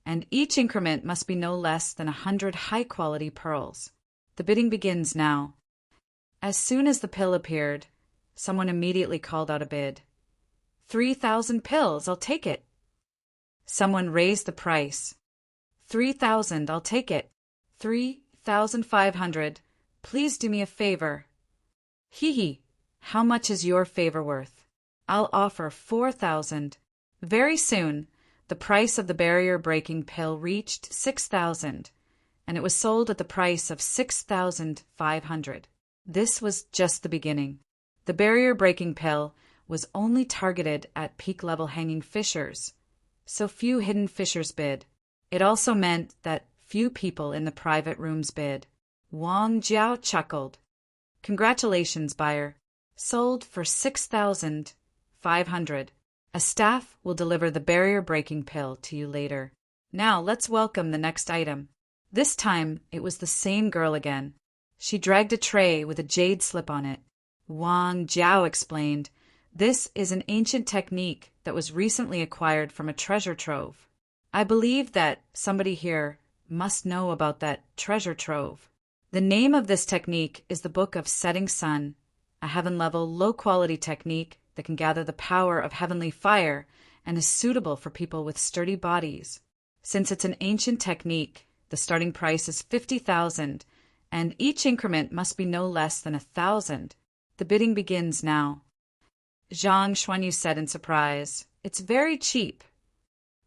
and each increment must be no less than 100 high-quality pearls. The bidding begins now." As soon as the pill appeared, someone immediately called out a bid. 3,000 pills, I'll take it." Someone raised the price. 3,000, I'll take it. 3,500, please do me a favor. Hee hee, how much is your favor worth? I'll offer 4,000. Very soon, the price of the barrier-breaking pill reached 6,000, and it was sold at the price of 6,500. This was just the beginning. The barrier-breaking pill was only targeted at peak-level hanging fishers, so few hidden fishers bid. It also meant that few people in the private rooms bid. Wang Jiao chuckled. "Congratulations, buyer. Sold for 6,500. A staff will deliver the barrier-breaking pill to you later. Now let's welcome the next item." This time it was the same girl again. She dragged a tray with a jade slip on it. Wang Jiao explained, "This is an ancient technique that was recently acquired from a treasure trove. I believe that somebody here must know about that treasure trove. The name of this technique is the Book of Setting Sun, a heaven-level, low-quality technique that can gather the power of heavenly fire and is suitable for people with sturdy bodies. Since it's an ancient technique, the starting price is 50,000, and each increment must be no less than 1,000. The bidding begins now." Zhang Xuanyu said in surprise, "It's very cheap."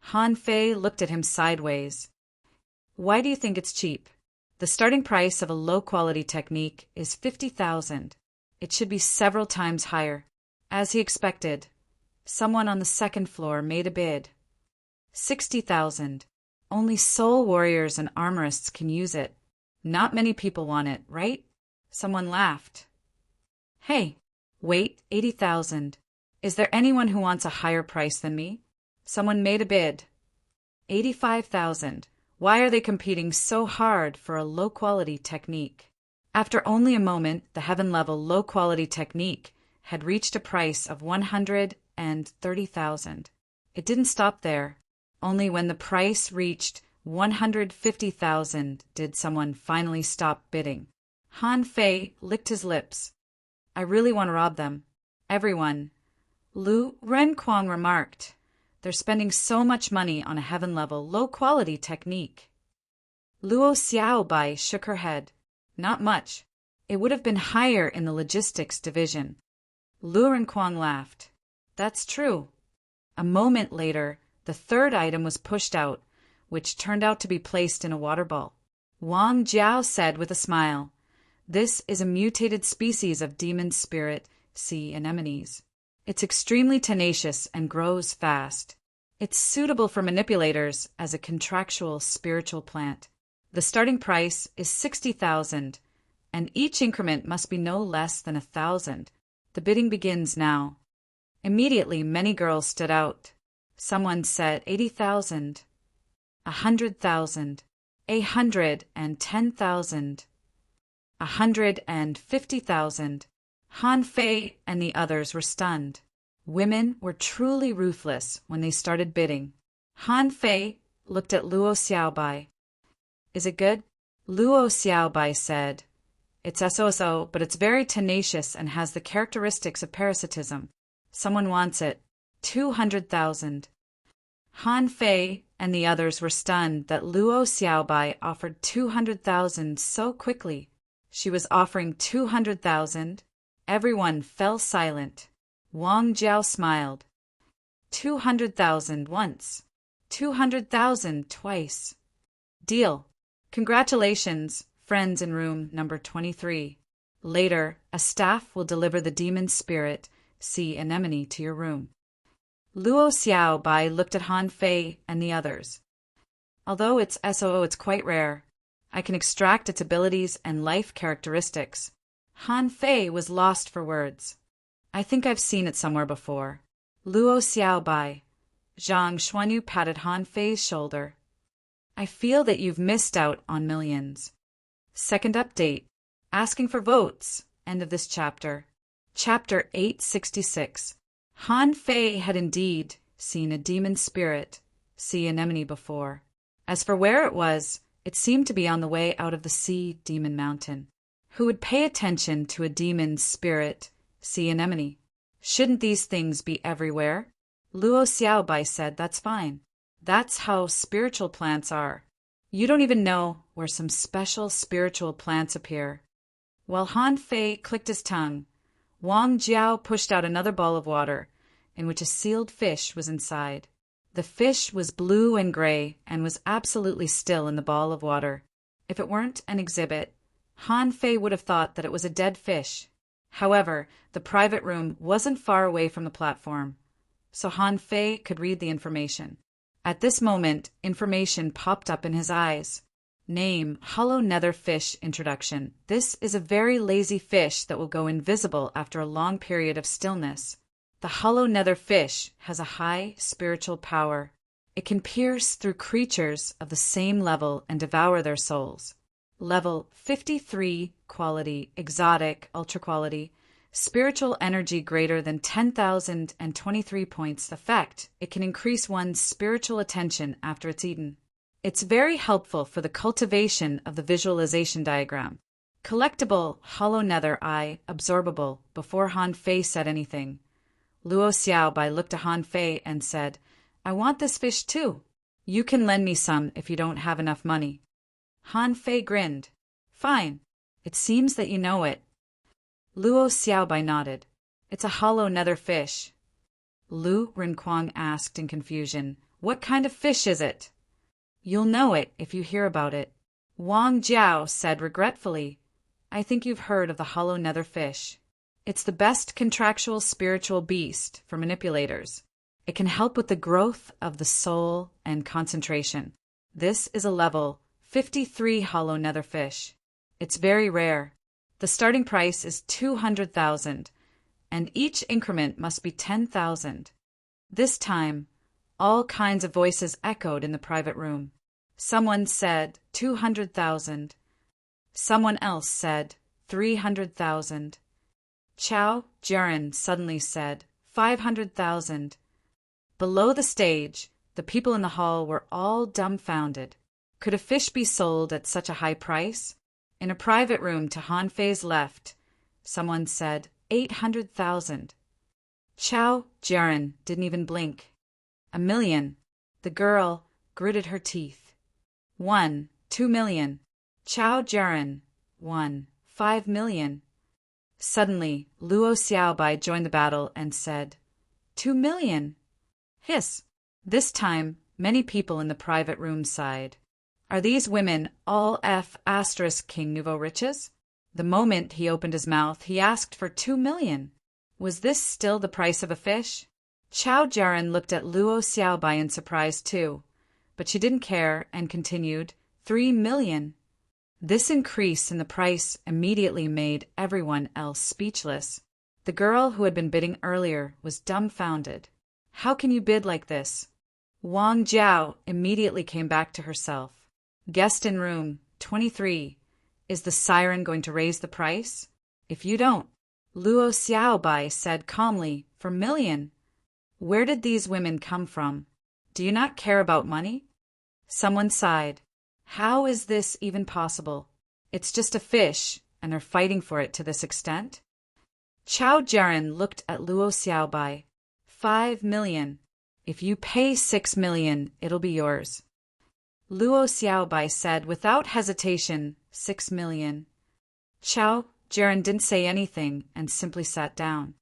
Han Fei looked at him sideways. "Why do you think it's cheap? The starting price of a low-quality technique is 50,000. It should be several times higher." As he expected, someone on the second floor made a bid. 60,000. Only soul warriors and armorists can use it. Not many people want it, right? Someone laughed. "Hey, wait, 80,000. Is there anyone who wants a higher price than me?" Someone made a bid. 85,000. Why are they competing so hard for a low-quality technique? After only a moment, the heaven-level low-quality technique had reached a price of 130,000. It didn't stop there. Only when the price reached 150,000 did someone finally stop bidding. Han Fei licked his lips. "I really want to rob them." Everyone. Lu Renquang remarked, "They're spending so much money on a heaven-level, low-quality technique." Luo Xiaobai shook her head. "Not much. It would have been higher in the logistics division." Lu Renquang laughed. "That's true." A moment later, the third item was pushed out, which turned out to be placed in a water bowl. Wang Jiao said with a smile, "This is a mutated species of demon spirit sea anemones. It's extremely tenacious and grows fast. It's suitable for manipulators as a contractual spiritual plant. The starting price is 60,000, and each increment must be no less than 1,000. The bidding begins now." Immediately, many girls stood out. Someone said 80,000, 100,000, 110,000, 150,000, Han Fei and the others were stunned. Women were truly ruthless when they started bidding. Han Fei looked at Luo Xiaobai. Is it good? Luo Xiaobai said, It's so, but it's very tenacious and has the characteristics of parasitism. Someone wants it. 200,000. Han Fei and the others were stunned that Luo Xiaobai offered 200,000 so quickly. She was offering 200,000. Everyone fell silent. Wang Jiao smiled. 200,000 once. 200,000 twice. Deal. Congratulations, friends in room number 23. Later, a staff will deliver the demon spirit, sea anemone, to your room. Luo Xiaobai looked at Han Fei and the others. Although it's quite rare. I can extract its abilities and life characteristics. Han Fei was lost for words. I think I've seen it somewhere before. Luo Xiaobai. Zhang Xuanyu patted Han Fei's shoulder. I feel that you've missed out on millions. Second update. Asking for votes. End of this chapter. Chapter 866. Han Fei had indeed seen a demon spirit, sea anemone, before. As for where it was, it seemed to be on the way out of the sea demon mountain. Who would pay attention to a demon spirit, sea anemone? Shouldn't these things be everywhere? Luo Xiaobai said that's fine. That's how spiritual plants are. You don't even know where some special spiritual plants appear. While Han Fei clicked his tongue, Wang Jiao pushed out another ball of water, in which a sealed fish was inside. The fish was blue and gray and was absolutely still in the ball of water. If it weren't an exhibit, Han Fei would have thought that it was a dead fish. However, the private room wasn't far away from the platform, so Han Fei could read the information. At this moment, information popped up in his eyes. Name, Hollow Nether Fish Introduction. This is a very lazy fish that will go invisible after a long period of stillness. The Hollow Nether Fish has a high spiritual power. It can pierce through creatures of the same level and devour their souls. Level 53, quality, exotic, ultra quality, spiritual energy greater than 10,023 points. Effect, it can increase one's spiritual attention after it's eaten. It's very helpful for the cultivation of the visualization diagram. Collectible, hollow nether eye, absorbable. Before Han Fei said anything, Luo Xiaobai looked at Han Fei and said, I want this fish too. You can lend me some if you don't have enough money. Han Fei grinned. Fine. It seems that you know it. Luo Xiaobai nodded. It's a hollow nether fish. Lu Rinquang asked in confusion, What kind of fish is it? You'll know it if you hear about it. Wang Jiao said regretfully, I think you've heard of the hollow nether fish. It's the best contractual spiritual beast for manipulators. It can help with the growth of the soul and concentration. This is a level 53 hollow nether fish. It's very rare. The starting price is 200,000, and each increment must be 10,000. This time, all kinds of voices echoed in the private room. Someone said 200,000. Someone else said 300,000. Chao Jiren suddenly said 500,000. Below the stage, the people in the hall were all dumbfounded. Could a fish be sold at such a high price? In a private room to Han Fei's left, someone said 800,000. Chao Jiren didn't even blink. 1 million. The girl gritted her teeth. 1, 2 million. Chao Jiren. 1, 5 million. Suddenly, Luo Xiaobai joined the battle and said, 2 million. Hiss. This time, many people in the private room sighed. Are these women all King Nouveau riches? The moment he opened his mouth, he asked for 2 million. Was this still the price of a fish? Chao Jiren looked at Luo Xiaobai in surprise too, but she didn't care and continued, 3 million. This increase in the price immediately made everyone else speechless. The girl who had been bidding earlier was dumbfounded. How can you bid like this? Wang Jiao immediately came back to herself. Guest in room 23. Is the siren going to raise the price? If you don't, Luo Xiaobai said calmly, "For million. Where did these women come from? Do you not care about money?" Someone sighed. "How is this even possible? It's just a fish, and they're fighting for it to this extent?" Chao Jiren looked at Luo Xiaobai. 5 million. If you pay 6 million, it'll be yours. Luo Xiaobai said without hesitation, 6 million. Chao Jiren didn't say anything and simply sat down.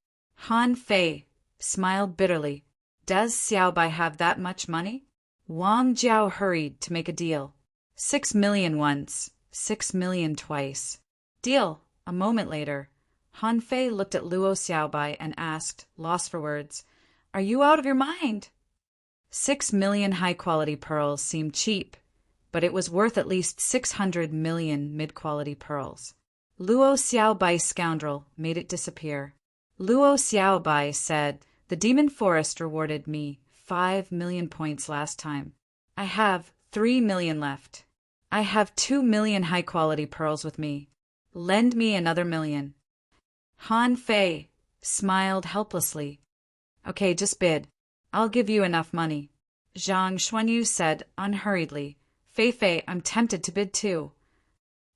Han Fei smiled bitterly. Does Xiaobai have that much money? Wang Jiao hurried to make a deal. 6 million once, 6 million twice. Deal. A moment later, Han Fei looked at Luo Xiaobai and asked, lost for words, "Are you out of your mind?" 6 million high-quality pearls seemed cheap, but it was worth at least 600 million mid-quality pearls. Luo Xiaobai's scoundrel made it disappear. Luo Xiaobai said, "The demon forest rewarded me 5 million points last time. I have 3 million left. I have 2 million high-quality pearls with me. Lend me another million." Han Fei smiled helplessly. "Okay, just bid. I'll give you enough money." Zhang Xuanyu said unhurriedly, "Fei, I'm tempted to bid too."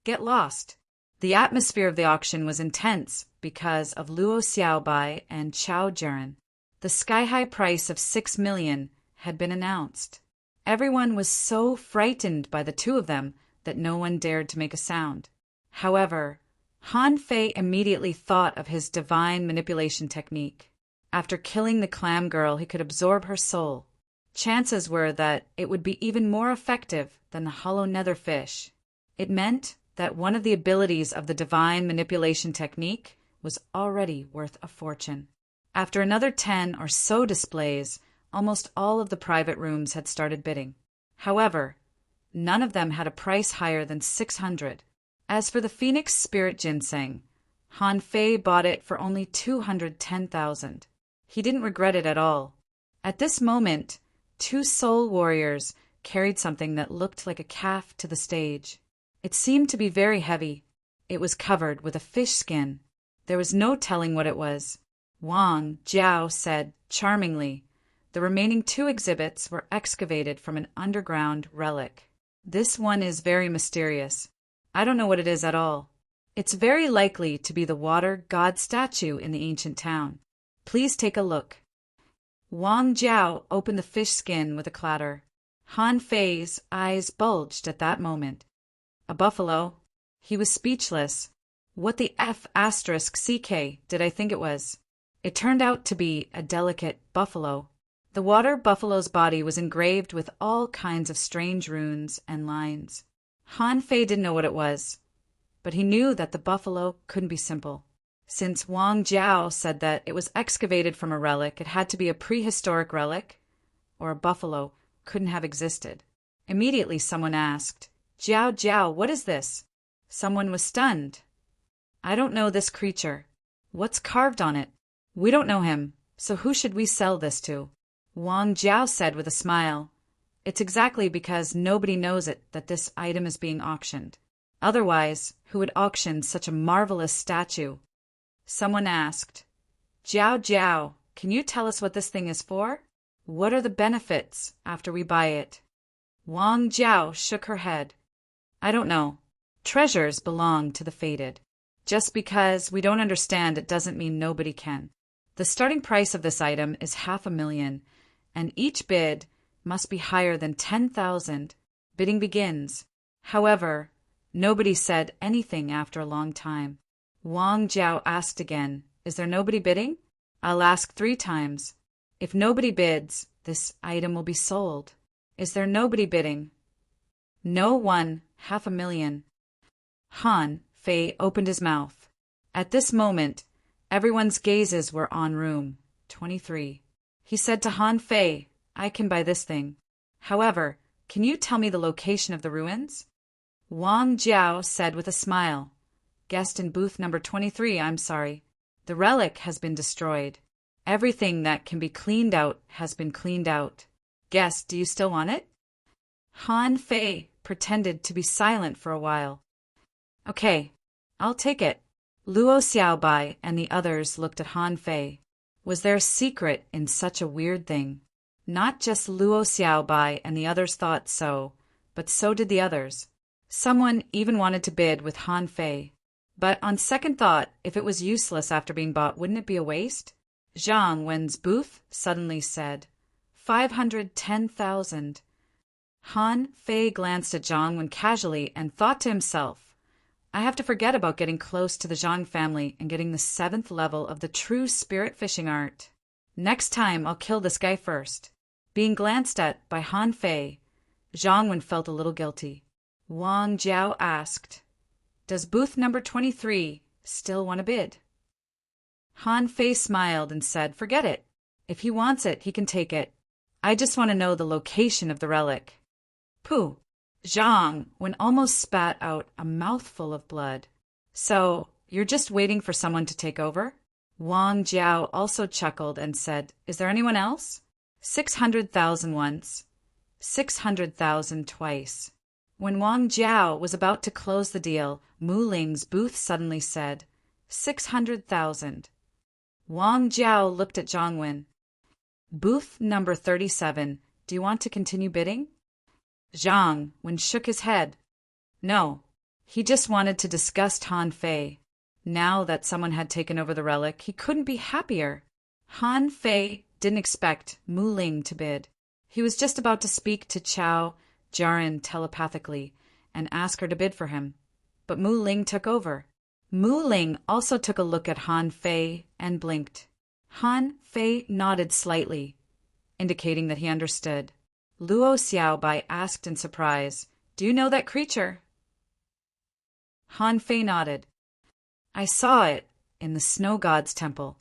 Get lost. The atmosphere of the auction was intense because of Luo Xiaobai and Chao Jiren. The sky-high price of 6 million had been announced. Everyone was so frightened by the two of them that no one dared to make a sound. However, Han Fei immediately thought of his divine manipulation technique. After killing the clam girl, he could absorb her soul. Chances were that it would be even more effective than the hollow nether fish. It meant that one of the abilities of the divine manipulation technique was already worth a fortune. After another 10 or so displays, almost all of the private rooms had started bidding. However, none of them had a price higher than 600. As for the Phoenix Spirit Ginseng, Han Fei bought it for only 210,000. He didn't regret it at all. At this moment, 2 soul warriors carried something that looked like a calf to the stage. It seemed to be very heavy. It was covered with a fish skin. There was no telling what it was. Wang Jiao said charmingly, "The remaining 2 exhibits were excavated from an underground relic. This one is very mysterious. I don't know what it is at all. It's very likely to be the water god statue in the ancient town. Please take a look." Wang Jiao opened the fish skin with a clatter. Han Fei's eyes bulged at that moment. A buffalo? He was speechless. What the F***CK did I think it was? It turned out to be a delicate buffalo. The water buffalo's body was engraved with all kinds of strange runes and lines. Han Fei didn't know what it was, but he knew that the buffalo couldn't be simple. Since Wang Jiao said that it was excavated from a relic, it had to be a prehistoric relic, or a buffalo couldn't have existed. Immediately someone asked, Jiao, what is this?" Someone was stunned. "I don't know this creature. What's carved on it? We don't know him, so who should we sell this to?" Wang Jiao said with a smile, "It's exactly because nobody knows it that this item is being auctioned. Otherwise, who would auction such a marvelous statue?" Someone asked, Jiao, can you tell us what this thing is for? What are the benefits after we buy it?" Wang Jiao shook her head. "I don't know. Treasures belong to the fated. Just because we don't understand it doesn't mean nobody can. The starting price of this item is 500,000, and each bid must be higher than 10,000. Bidding begins. However, nobody said anything after a long time. Wang Jiao asked again, "Is there nobody bidding? I'll ask 3 times. If nobody bids, this item will be sold. Is there nobody bidding?" No one. 500,000. Han Fei opened his mouth. At this moment, everyone's gazes were on room 23. He said to Han Fei, "I can buy this thing. However, can you tell me the location of the ruins?" Wang Jiao said with a smile, "Guest in booth number 23, I'm sorry. The relic has been destroyed. Everything that can be cleaned out has been cleaned out. Guest, do you still want it?" Han Fei pretended to be silent for a while. "Okay, I'll take it. Luo Xiaobai and the others looked at Han Fei. Was there a secret in such a weird thing? Not just Luo Xiaobai and the others thought so, but so did the others. Someone even wanted to bid with Han Fei. But on second thought, if it was useless after being bought, wouldn't it be a waste? Zhang Wen's booth suddenly said, 510,000. Han Fei glanced at Zhang Wen casually and thought to himself, I have to forget about getting close to the Zhang family and getting the 7th level of the true spirit fishing art. Next time I'll kill this guy first. Being glanced at by Han Fei, Zhang Wen felt a little guilty. Wang Jiao asked, Does booth number 23 still want to bid? Han Fei smiled and said, Forget it. If he wants it, he can take it. I just want to know the location of the relic. Pooh! Zhang Wen almost spat out a mouthful of blood. So, you're just waiting for someone to take over? Wang Jiao also chuckled and said, Is there anyone else? 600,000 once. 600,000 twice. When Wang Jiao was about to close the deal, Mu Ling's booth suddenly said, 600,000. Wang Jiao looked at Zhang Wen. Booth number 37, do you want to continue bidding? Zhang Wen shook his head. No, he just wanted to disgust Han Fei. Now that someone had taken over the relic, he couldn't be happier. Han Fei didn't expect Mu Ling to bid. He was just about to speak to Chao Jiaran telepathically and ask her to bid for him. But Mu Ling took over. Mu Ling also took a look at Han Fei and blinked. Han Fei nodded slightly, indicating that he understood. Luo Xiaobai asked in surprise, Do you know that creature? Han Fei nodded. I saw it in the snow god's temple.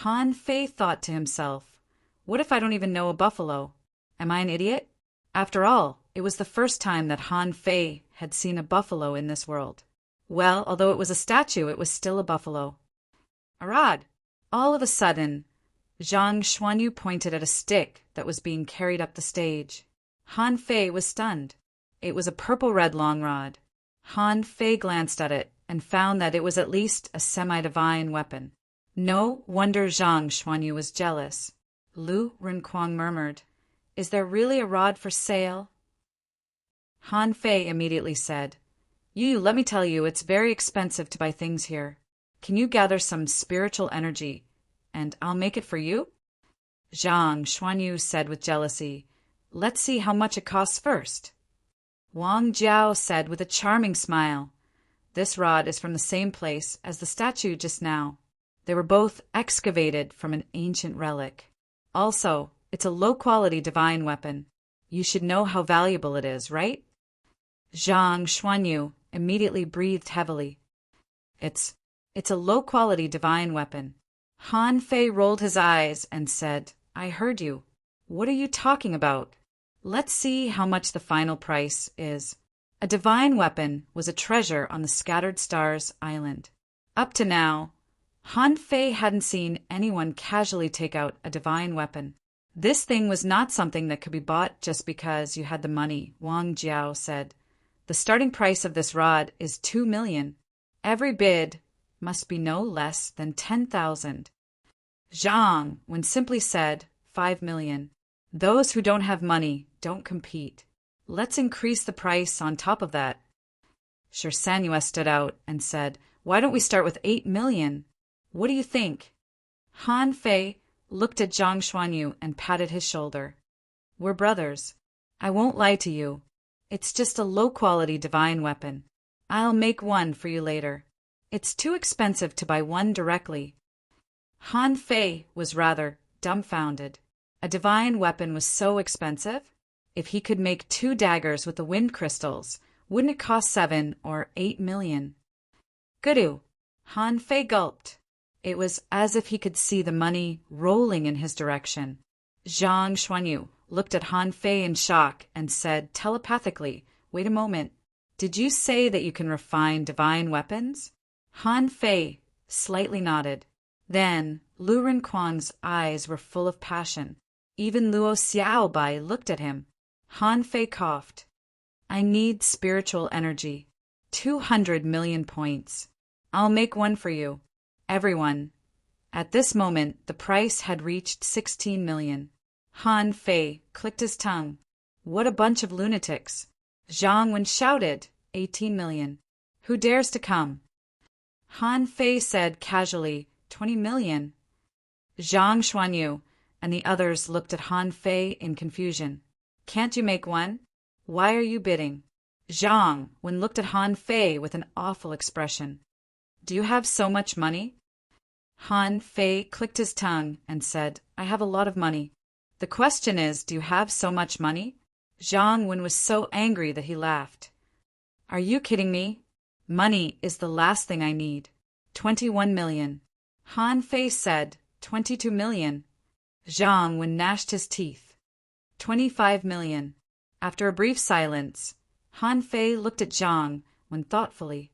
Han Fei thought to himself, What if I don't even know a buffalo? Am I an idiot? After all, it was the first time that Han Fei had seen a buffalo in this world. Well, although it was a statue, it was still a buffalo. Arad! All of a sudden, Zhang Xuanyu pointed at a stick that was being carried up the stage. Han Fei was stunned. It was a purple-red long rod. Han Fei glanced at it and found that it was at least a semi-divine weapon. No wonder Zhang Xuanyu was jealous. Lu Renquang murmured, Is there really a rod for sale? Han Fei immediately said, let me tell you, it's very expensive to buy things here. Can you gather some spiritual energy, and I'll make it for you? Zhang Xuanyu said with jealousy, Let's see how much it costs first. Wang Jiao said with a charming smile, This rod is from the same place as the statue just now. They were both excavated from an ancient relic. Also, it's a low-quality divine weapon. You should know how valuable it is, right? Zhang Xuanyu immediately breathed heavily. It's a low-quality divine weapon. Han Fei rolled his eyes and said, I heard you. What are you talking about? Let's see how much the final price is. A divine weapon was a treasure on the Scattered Stars Island. Up to now, Han Fei hadn't seen anyone casually take out a divine weapon. This thing was not something that could be bought just because you had the money, Wang Jiao said. The starting price of this rod is 2 million. Every bid must be no less than 10,000. Zhang Wen simply said 5 million. Those who don't have money don't compete. Let's increase the price on top of that. Shanyu stood out and said, Why don't we start with 8 million? What do you think? Han Fei looked at Zhang Xuanyu and patted his shoulder. We're brothers. I won't lie to you. It's just a low-quality divine weapon. I'll make one for you later. It's too expensive to buy one directly. Han Fei was rather dumbfounded. A divine weapon was so expensive? If he could make 2 daggers with the wind crystals, wouldn't it cost 7 or 8 million? Guru! Han Fei gulped. It was as if he could see the money rolling in his direction. Zhang Xuanyu looked at Han Fei in shock and said telepathically, Wait a moment. Did you say that you can refine divine weapons? Han Fei slightly nodded. Then Lu Renquang's eyes were full of passion. Even Luo Xiaobai looked at him. Han Fei coughed. I need spiritual energy. 200 million points. I'll make one for you. Everyone. At this moment, the price had reached 16 million. Han Fei clicked his tongue. What a bunch of lunatics. Zhang Wen shouted, 18 million. Who dares to come? Han Fei said casually, 20 million. Zhang Xuanyu and the others looked at Han Fei in confusion. Can't you make one? Why are you bidding? Zhang Wen looked at Han Fei with an awful expression. Do you have so much money? Han Fei clicked his tongue and said, I have a lot of money. The question is, do you have so much money? Zhang Wen was so angry that he laughed. Are you kidding me? Money is the last thing I need. 21 million. Han Fei said, 22 million. Zhang Wen gnashed his teeth. 25 million. After a brief silence, Han Fei looked at Zhang Wen thoughtfully.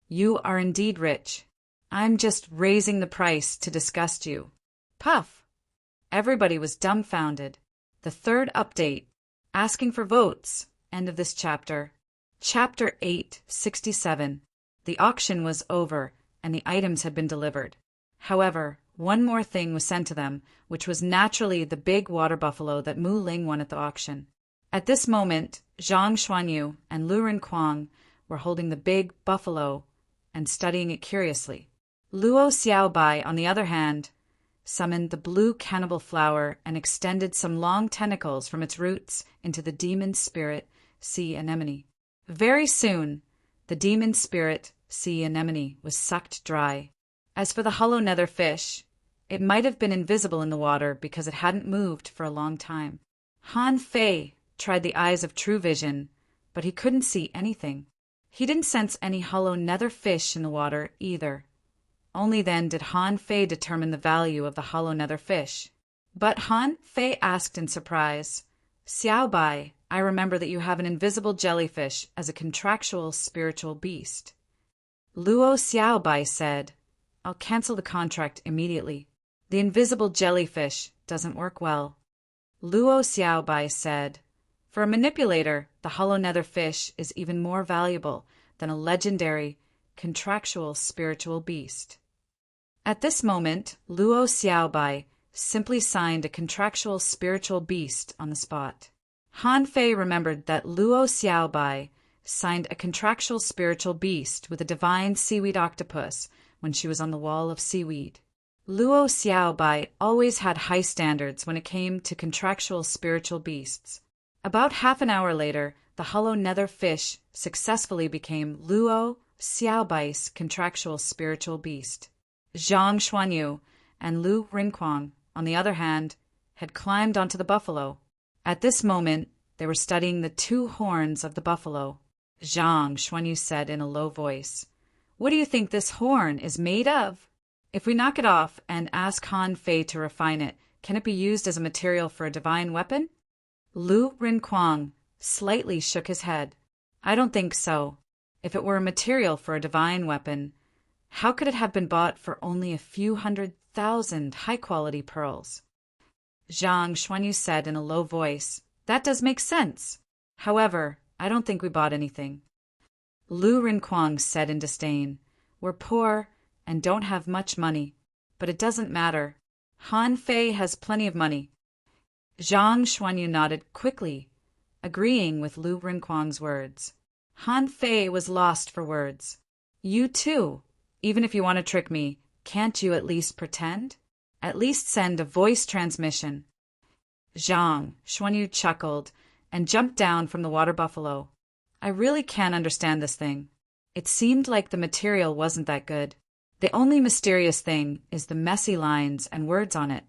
You are indeed rich. I'm just raising the price to disgust you. Puff! Everybody was dumbfounded. The third update. Asking for votes. End of this chapter. Chapter 867. The auction was over, and the items had been delivered. However, one more thing was sent to them, which was naturally the big water buffalo that Mu Ling won at the auction. At this moment, Zhang Xuanyu and Lu Rinquang were holding the big buffalo and studying it curiously. Luo Xiaobai, on the other hand, summoned the blue cannibal flower and extended some long tentacles from its roots into the demon spirit sea anemone. Very soon, the demon spirit sea anemone was sucked dry. As for the hollow nether fish, it might have been invisible in the water because it hadn't moved for a long time. Han Fei tried the eyes of true vision, but he couldn't see anything. He didn't sense any hollow nether fish in the water either. Only then did Han Fei determine the value of the hollow nether fish. But Han Fei asked in surprise, Xiaobai, I remember that you have an invisible jellyfish as a contractual spiritual beast. Luo Xiaobai said, I'll cancel the contract immediately. The invisible jellyfish doesn't work well. Luo Xiaobai said, for a manipulator, the hollow nether fish is even more valuable than a legendary, contractual spiritual beast. At this moment, Luo Xiaobai simply signed a contractual spiritual beast on the spot. Han Fei remembered that Luo Xiaobai signed a contractual spiritual beast with a divine seaweed octopus when she was on the wall of seaweed. Luo Xiaobai always had high standards when it came to contractual spiritual beasts. About half an hour later, the hollow nether fish successfully became Luo Xiaobai's contractual spiritual beast. Zhang Xuanyu and Lu Rinquang, on the other hand, had climbed onto the buffalo. At this moment, they were studying the two horns of the buffalo. Zhang Xuanyu said in a low voice, What do you think this horn is made of? If we knock it off and ask Han Fei to refine it, can it be used as a material for a divine weapon? Lu Rinquang slightly shook his head. I don't think so. If it were a material for a divine weapon, how could it have been bought for only a few 100,000 high-quality pearls? Zhang Xuanyu said in a low voice, That does make sense. However, I don't think we bought anything. Lu Rinquang said in disdain, We're poor and don't have much money, but it doesn't matter. Han Fei has plenty of money. Zhang Xuanyu nodded quickly, agreeing with Lu Rinquang's words. Han Fei was lost for words. You too, even if you want to trick me, can't you at least pretend? At least send a voice transmission. Zhang Xuanyu chuckled and jumped down from the water buffalo. I really can't understand this thing. It seemed like the material wasn't that good. The only mysterious thing is the messy lines and words on it.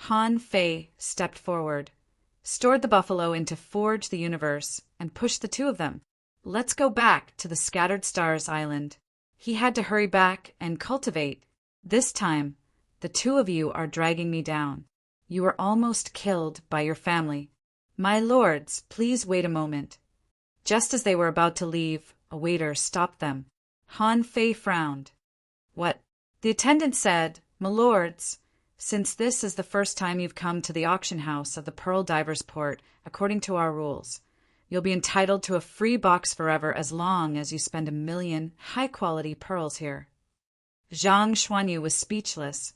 Han Fei stepped forward, stored the buffalo into Forge the Universe, and pushed the two of them. Let's go back to the Scattered Stars Island. He had to hurry back and cultivate. This time, the two of you are dragging me down. You were almost killed by your family. My lords, please wait a moment. Just as they were about to leave, a waiter stopped them. Han Fei frowned. What? The attendant said, My lords, since this is the first time you've come to the auction house of the Pearl Divers Port according to our rules, You'll be entitled to a free box forever as long as you spend 1,000,000 high-quality pearls here. Zhang Xuanyu was speechless.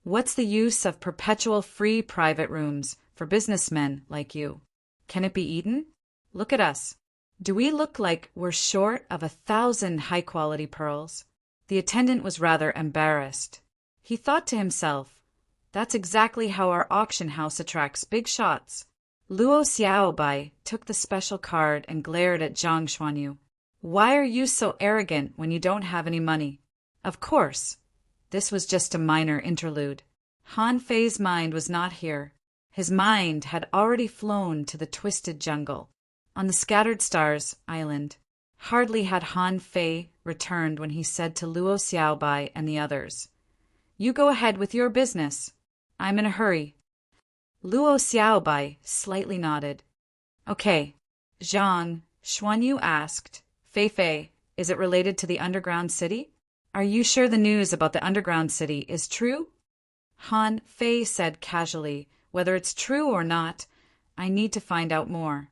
What's the use of perpetual free private rooms for businessmen like you? Can it be eaten? Look at us. Do we look like we're short of 1,000 high-quality pearls? The attendant was rather embarrassed. He thought to himself, that's exactly how our auction house attracts big shots. Luo Xiaobai took the special card and glared at Zhang Xuanyu. Why are you so arrogant when you don't have any money? Of course, this was just a minor interlude. Han Fei's mind was not here. His mind had already flown to the twisted jungle, on the Scattered Stars Island. Hardly had Han Fei returned when he said to Luo Xiaobai and the others, "You go ahead with your business. I'm in a hurry." Luo Xiaobai slightly nodded. Okay, Zhang Xuanyu asked, Fei, is it related to the underground city? Are you sure the news about the underground city is true? Han Fei said casually, whether it's true or not, I need to find out more.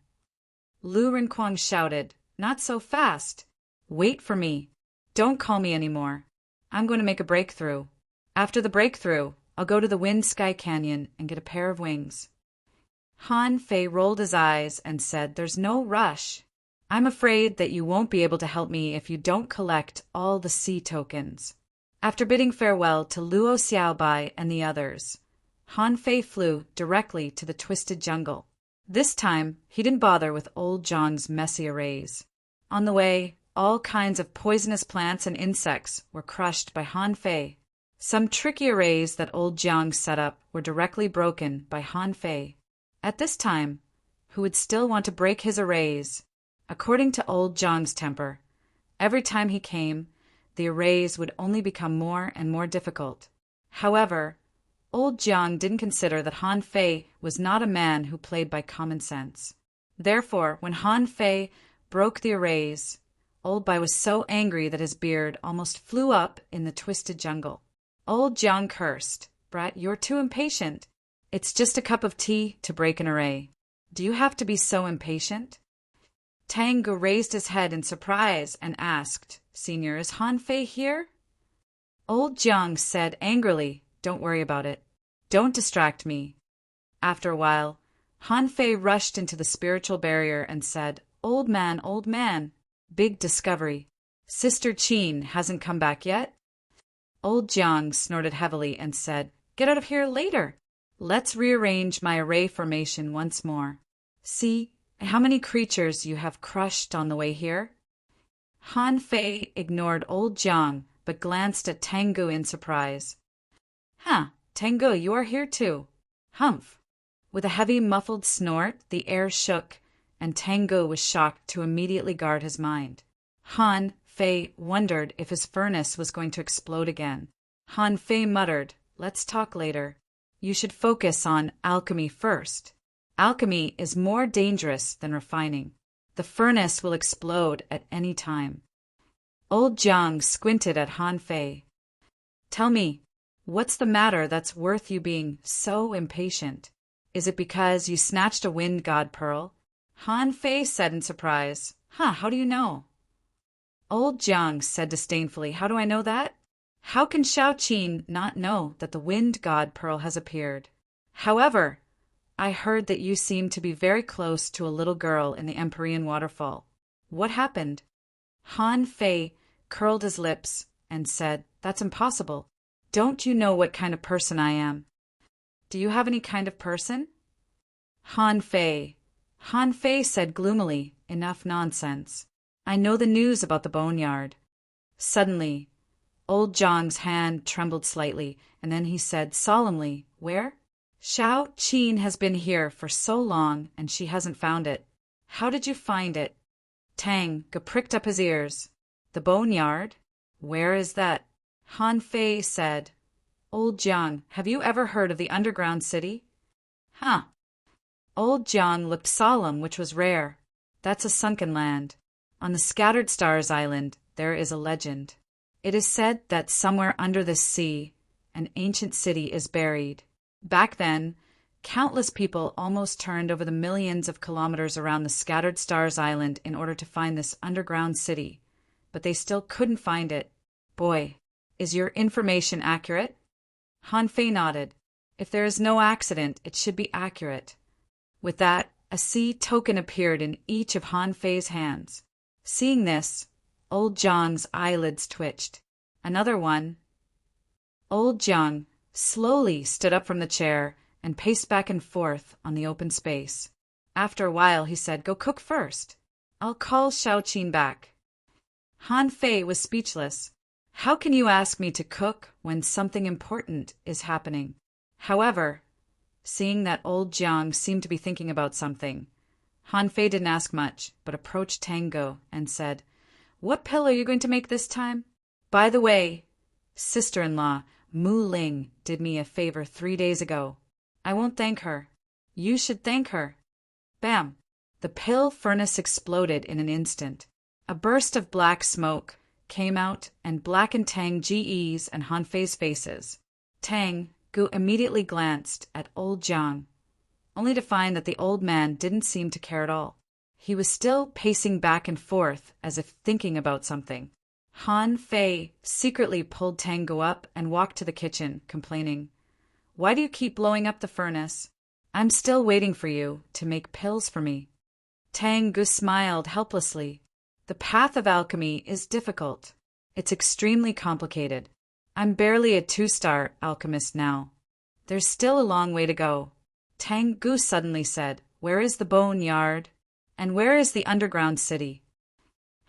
Lu Rinquang shouted, not so fast. Wait for me. Don't call me anymore. I'm going to make a breakthrough. After the breakthrough, I'll go to the Wind Sky Canyon and get a pair of wings. Han Fei rolled his eyes and said, there's no rush. I'm afraid that you won't be able to help me if you don't collect all the sea tokens. After bidding farewell to Luo Xiaobai and the others, Han Fei flew directly to the twisted jungle. This time, he didn't bother with old Zhang's messy arrays. On the way, all kinds of poisonous plants and insects were crushed by Han Fei. Some tricky arrays that old Zhang set up were directly broken by Han Fei. At this time, who would still want to break his arrays? According to old Zhang's temper, every time he came, the arrays would only become more and more difficult. However, old Zhang didn't consider that Han Fei was not a man who played by common sense. Therefore, when Han Fei broke the arrays, old Bai was so angry that his beard almost flew up in the twisted jungle. Old Zhang cursed, Brat, you're too impatient. It's just a cup of tea to break an array. Do you have to be so impatient? Tang Gu raised his head in surprise and asked, Senior, is Han Fei here? Old Zhang said angrily, don't worry about it. Don't distract me. After a while, Han Fei rushed into the spiritual barrier and said, old man, big discovery. Sister Qin hasn't come back yet? Old Zhang snorted heavily and said, get out of here later. Let's rearrange my array formation once more. See how many creatures you have crushed on the way here? Han Fei ignored old Zhang, but glanced at Tang Gu in surprise. Tang Gu, you are here too. Humph. With a heavy muffled snort, the air shook, and Tang Gu was shocked to immediately guard his mind. Han Fei wondered if his furnace was going to explode again. Han Fei muttered, let's talk later. You should focus on alchemy first. Alchemy is more dangerous than refining. The furnace will explode at any time. Old Zhang squinted at Han Fei. Tell me, what's the matter that's worth you being so impatient? Is it because you snatched a wind god pearl? Han Fei said in surprise. How do you know? Old Zhang said disdainfully, how do I know that? How can Shao Qin not know that the wind god pearl has appeared? However, I heard that you seem to be very close to a little girl in the Empyrean waterfall. What happened? Han Fei curled his lips and said, that's impossible. Don't you know what kind of person I am? Do you have any kind of person? Han Fei said gloomily, enough nonsense. I know the news about the boneyard. Suddenly, old Zhang's hand trembled slightly, and then he said solemnly, where? Shao Qin has been here for so long, and she hasn't found it. How did you find it? Tang Gu pricked up his ears. The boneyard? Where is that? Han Fei said, old Zhang, have you ever heard of the underground city? Old Zhang looked solemn, which was rare. That's a sunken land. On the Scattered Stars Island, there is a legend. It is said that somewhere under this sea, an ancient city is buried. Back then, Countless people almost turned over the millions of kilometers around the scattered stars island in order to find this underground city, but they still couldn't find it. Boy, is your information accurate? Han Fei nodded. If there is no accident, it should be accurate. With that, a sea token appeared in each of Han Fei's hands. Seeing this, old Jiang's eyelids twitched. Another one. Old Jiang slowly stood up from the chair and paced back and forth on the open space. After a while, he said, "Go cook first. I'll call Xiaoqin back." Han Fei was speechless. How can you ask me to cook when something important is happening? However, seeing that old Jiang seemed to be thinking about something, Han Fei didn't ask much, but approached Tango and said, "What pill are you going to make this time? By the way, sister-in-law Mu Ling did me a favor 3 days ago. I won't thank her. You should thank her." Bam! The pill furnace exploded in an instant. A burst of black smoke came out and blackened Tang Ji's and Han Fei's faces. Tang Gu immediately glanced at old Jiang, only to find that the old man didn't seem to care at all. He was still pacing back and forth as if thinking about something. Han Fei secretly pulled Tang Gu up and walked to the kitchen, complaining, "Why do you keep blowing up the furnace? I'm still waiting for you to make pills for me." Tang Gu smiled helplessly. The path of alchemy is difficult. It's extremely complicated. I'm barely a 2-star alchemist now. There's still a long way to go. Tang Gu suddenly said, "Where is the bone yard? And where is the underground city?"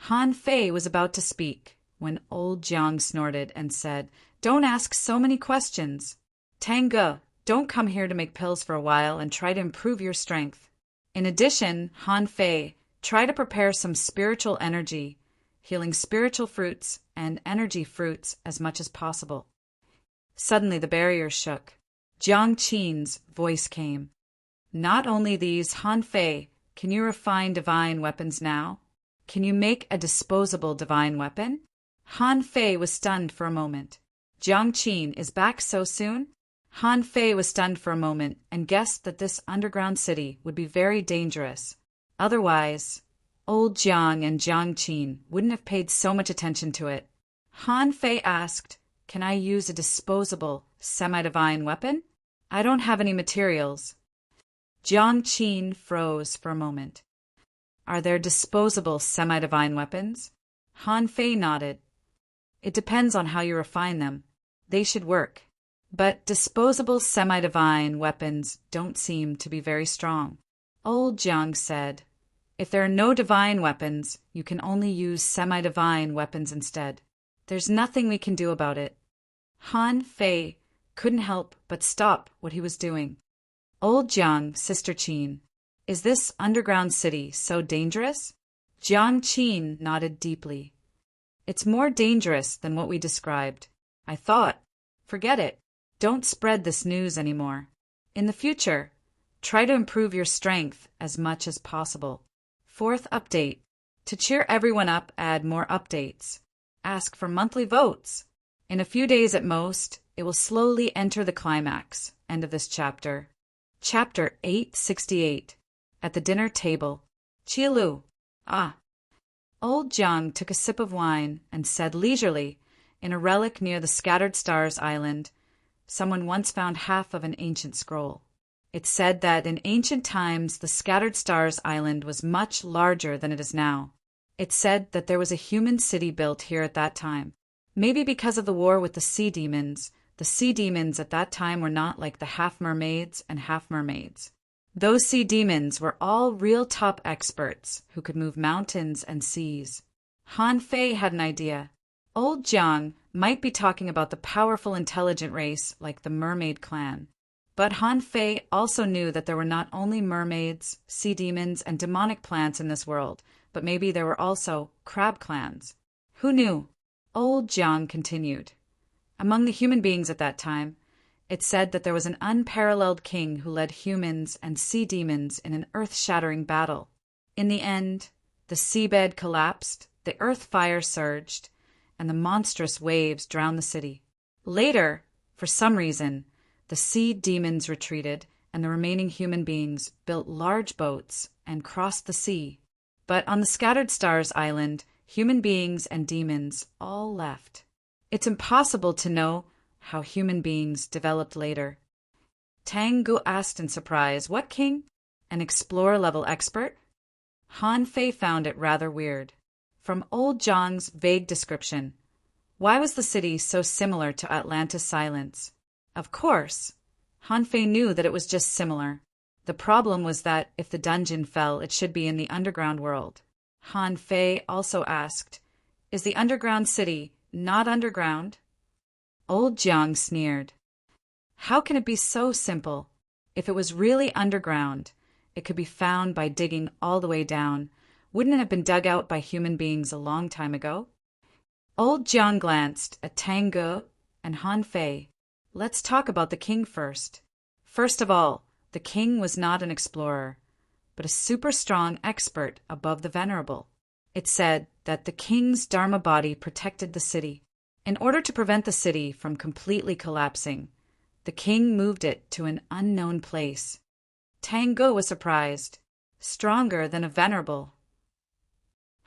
Han Fei was about to speak when old Jiang snorted and said, "Don't ask so many questions. Tang Gu, don't come here to make pills for a while and try to improve your strength. In addition, Han Fei, try to prepare some spiritual energy, healing spiritual fruits and energy fruits as much as possible." Suddenly the barrier shook. Jiang Qin's voice came. "Not only these, Han Fei, can you refine divine weapons now? Can you make a disposable divine weapon?" Han Fei was stunned for a moment. Jiang Qin is back so soon? Han Fei was stunned for a moment and guessed that this underground city would be very dangerous. Otherwise, old Jiang and Jiang Qin wouldn't have paid so much attention to it. Han Fei asked, "Can I use a disposable, semi-divine weapon? I don't have any materials." Jiang Qin froze for a moment. "Are there disposable semi-divine weapons?" Han Fei nodded. "It depends on how you refine them. They should work. But disposable semi-divine weapons don't seem to be very strong." Old Jiang said, "If there are no divine weapons, you can only use semi-divine weapons instead. There's nothing we can do about it." Han Fei couldn't help but stop what he was doing. "Old Jiang, Sister Qin, is this underground city so dangerous?" Jiang Qin nodded deeply. "It's more dangerous than what we described. I thought, forget it. Don't spread this news anymore. In the future, try to improve your strength as much as possible." Fourth update. To cheer everyone up, add more updates. Ask for monthly votes. In a few days at most, it will slowly enter the climax. End of this chapter. Chapter 868. At the dinner table. Qilu. Ah. Old Jiang took a sip of wine and said leisurely, in a relic near the Scattered Stars Island, someone once found half of an ancient scroll. It said that in ancient times the Scattered Stars Island was much larger than it is now. It said that there was a human city built here at that time. Maybe because of the war with the sea demons at that time were not like the half-mermaids and half-mermaids. Those sea demons were all real top experts who could move mountains and seas. Han Fei had an idea. Old Jiang might be talking about the powerful intelligent race like the mermaid clan. But Han Fei also knew that there were not only mermaids, sea demons, and demonic plants in this world, but maybe there were also crab clans. Who knew? Old Jiang continued. Among the human beings at that time, it said that there was an unparalleled king who led humans and sea demons in an earth-shattering battle. In the end, the seabed collapsed, the earth fire surged, and the monstrous waves drowned the city. Later, for some reason, the sea demons retreated, and the remaining human beings built large boats and crossed the sea. But on the Scattered Stars Island, human beings and demons all left. It's impossible to know how human beings developed later. Tang Gu asked in surprise, "What king? An explorer-level expert?" Han Fei found it rather weird. From old Zhang's vague description, why was the city so similar to Atlantis Silence? Of course, Han Fei knew that it was just similar. The problem was that if the dungeon fell, it should be in the underground world. Han Fei also asked, "Is the underground city not underground?" Old Jiang sneered. "How can it be so simple? If it was really underground, it could be found by digging all the way down. Wouldn't it have been dug out by human beings a long time ago?" Old Jiang glanced at Tang Ge and Han Fei. "Let's talk about the king first. First of all, the king was not an explorer, but a super strong expert above the venerable. It said that the king's Dharma body protected the city. In order to prevent the city from completely collapsing, the king moved it to an unknown place." Tang Ge was surprised. Stronger than a venerable.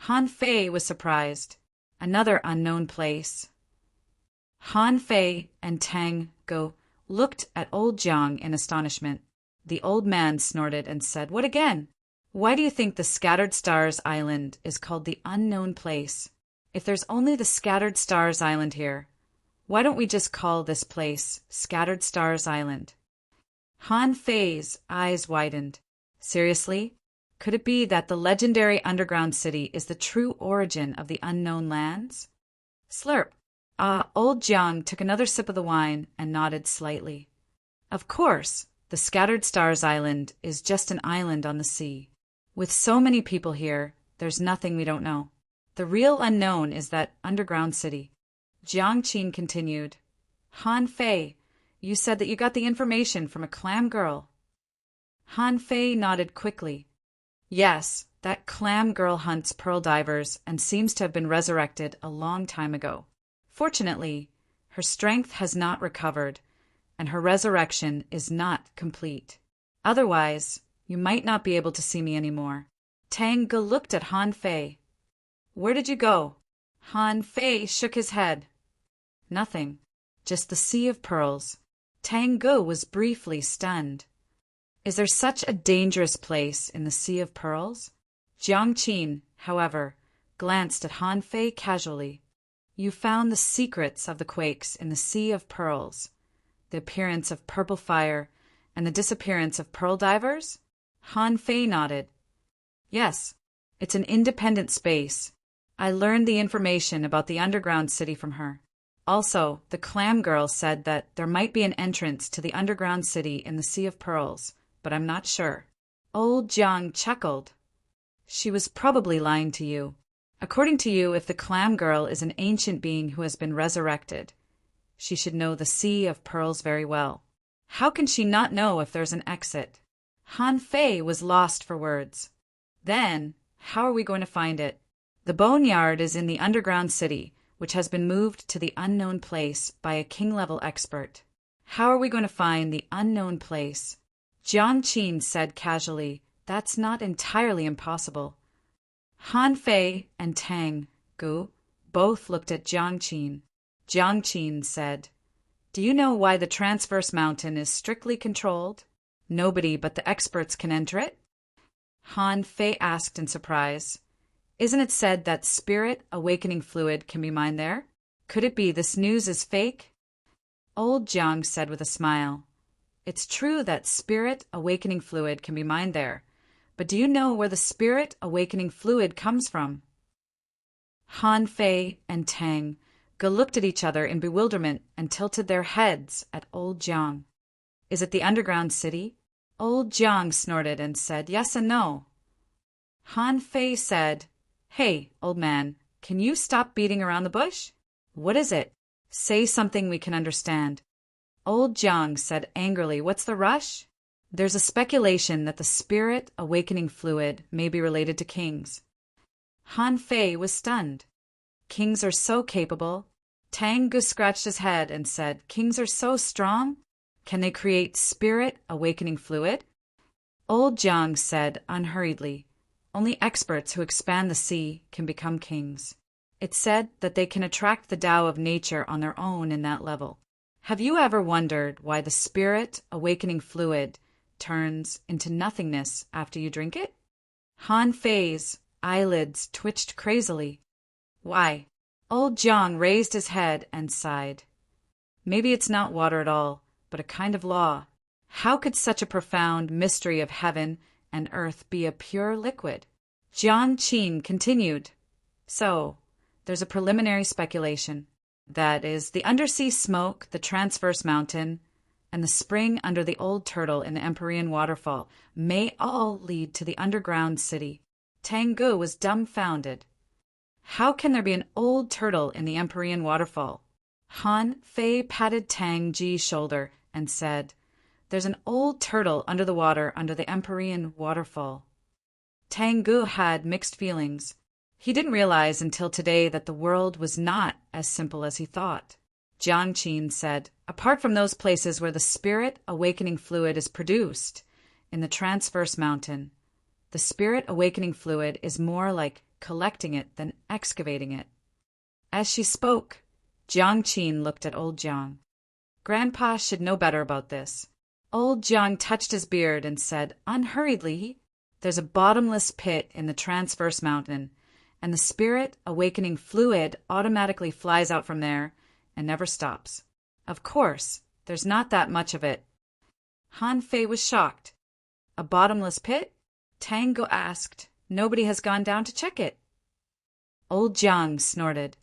Han Fei was surprised. Another unknown place. Han Fei and Tang Ge looked at old Jiang in astonishment. The old man snorted and said, "What again? Why do you think the Scattered Stars Island is called the Unknown Place? If there's only the Scattered Stars Island here, why don't we just call this place Scattered Stars Island?" Han Fei's eyes widened. Seriously? Could it be that the legendary underground city is the true origin of the unknown lands? Slurp. Old Jiang took another sip of the wine and nodded slightly. Of course, the Scattered Stars Island is just an island on the sea. With so many people here, there's nothing we don't know. The real unknown is that underground city. Jiang Qin continued. Han Fei, you said that you got the information from a clam girl. Han Fei nodded quickly. Yes, that clam girl hunts pearl divers and seems to have been resurrected a long time ago. Fortunately, her strength has not recovered, and her resurrection is not complete. Otherwise, you might not be able to see me anymore. Tang Ge looked at Han Fei. "Where did you go?" Han Fei shook his head. "Nothing, just the Sea of Pearls." Tang Ge was briefly stunned. Is there such a dangerous place in the Sea of Pearls? Jiang Qin, however, glanced at Han Fei casually. "You found the secrets of the quakes in the Sea of Pearls, the appearance of purple fire, and the disappearance of pearl divers?" Han Fei nodded. "Yes, it's an independent space. I learned the information about the underground city from her. Also, the clam girl said that there might be an entrance to the underground city in the Sea of Pearls, but I'm not sure." Old Jiang chuckled. "She was probably lying to you. According to you, if the clam girl is an ancient being who has been resurrected, she should know the Sea of Pearls very well. How can she not know if there's an exit?" Han Fei was lost for words. "Then, how are we going to find it? The boneyard is in the underground city, which has been moved to the unknown place by a king-level expert. How are we going to find the unknown place?" Jiang Qin said casually, "That's not entirely impossible." Han Fei and Tang Ge both looked at Jiang Qin. Jiang Qin said, "Do you know why the Transverse Mountain is strictly controlled? Nobody but the experts can enter it?" Han Fei asked in surprise. "Isn't it said that spirit awakening fluid can be mined there? Could it be this news is fake?" Old Jiang said with a smile, "It's true that spirit awakening fluid can be mined there, but do you know where the spirit awakening fluid comes from?" Han Fei and Tang Ge looked at each other in bewilderment and tilted their heads at old Jiang. "Is it the underground city?" Old Jiang snorted and said yes and no. Han Fei said, "Hey, old man, can you stop beating around the bush? What is it? Say something we can understand." Old Jiang said angrily, "What's the rush?" "There's a speculation that the spirit awakening fluid may be related to kings." Han Fei was stunned. "Kings are so capable." Tang Ge scratched his head and said, "Kings are so strong?" Can they create spirit awakening fluid? Old Jiang said unhurriedly, only experts who expand the sea can become kings. It's said that they can attract the Tao of nature on their own in that level. Have you ever wondered why the spirit awakening fluid turns into nothingness after you drink it? Han Fei's eyelids twitched crazily. Why? Old Jiang raised his head and sighed. Maybe it's not water at all, but a kind of law. How could such a profound mystery of heaven and earth be a pure liquid? Jiang Qin continued. So, there's a preliminary speculation. That is, the undersea smoke, the transverse mountain, and the spring under the old turtle in the Empyrean waterfall may all lead to the underground city. Tang Ge was dumbfounded. How can there be an old turtle in the Empyrean waterfall? Han Fei patted Tang Ji's shoulder and said, There's an old turtle under the water under the Empyrean waterfall. Tang Ge had mixed feelings. He didn't realize until today that the world was not as simple as he thought. Jiang Qin said, apart from those places where the spirit awakening fluid is produced, in the transverse mountain, the spirit awakening fluid is more like collecting it than excavating it. As she spoke, Jiang Qin looked at old Jiang. Grandpa should know better about this. Old Jiang touched his beard and said unhurriedly, There's a bottomless pit in the transverse mountain, and the spirit awakening fluid automatically flies out from there and never stops. Of course, there's not that much of it. Han Fei was shocked. A bottomless pit? Tang Ge asked. Nobody has gone down to check it. Old Jiang snorted.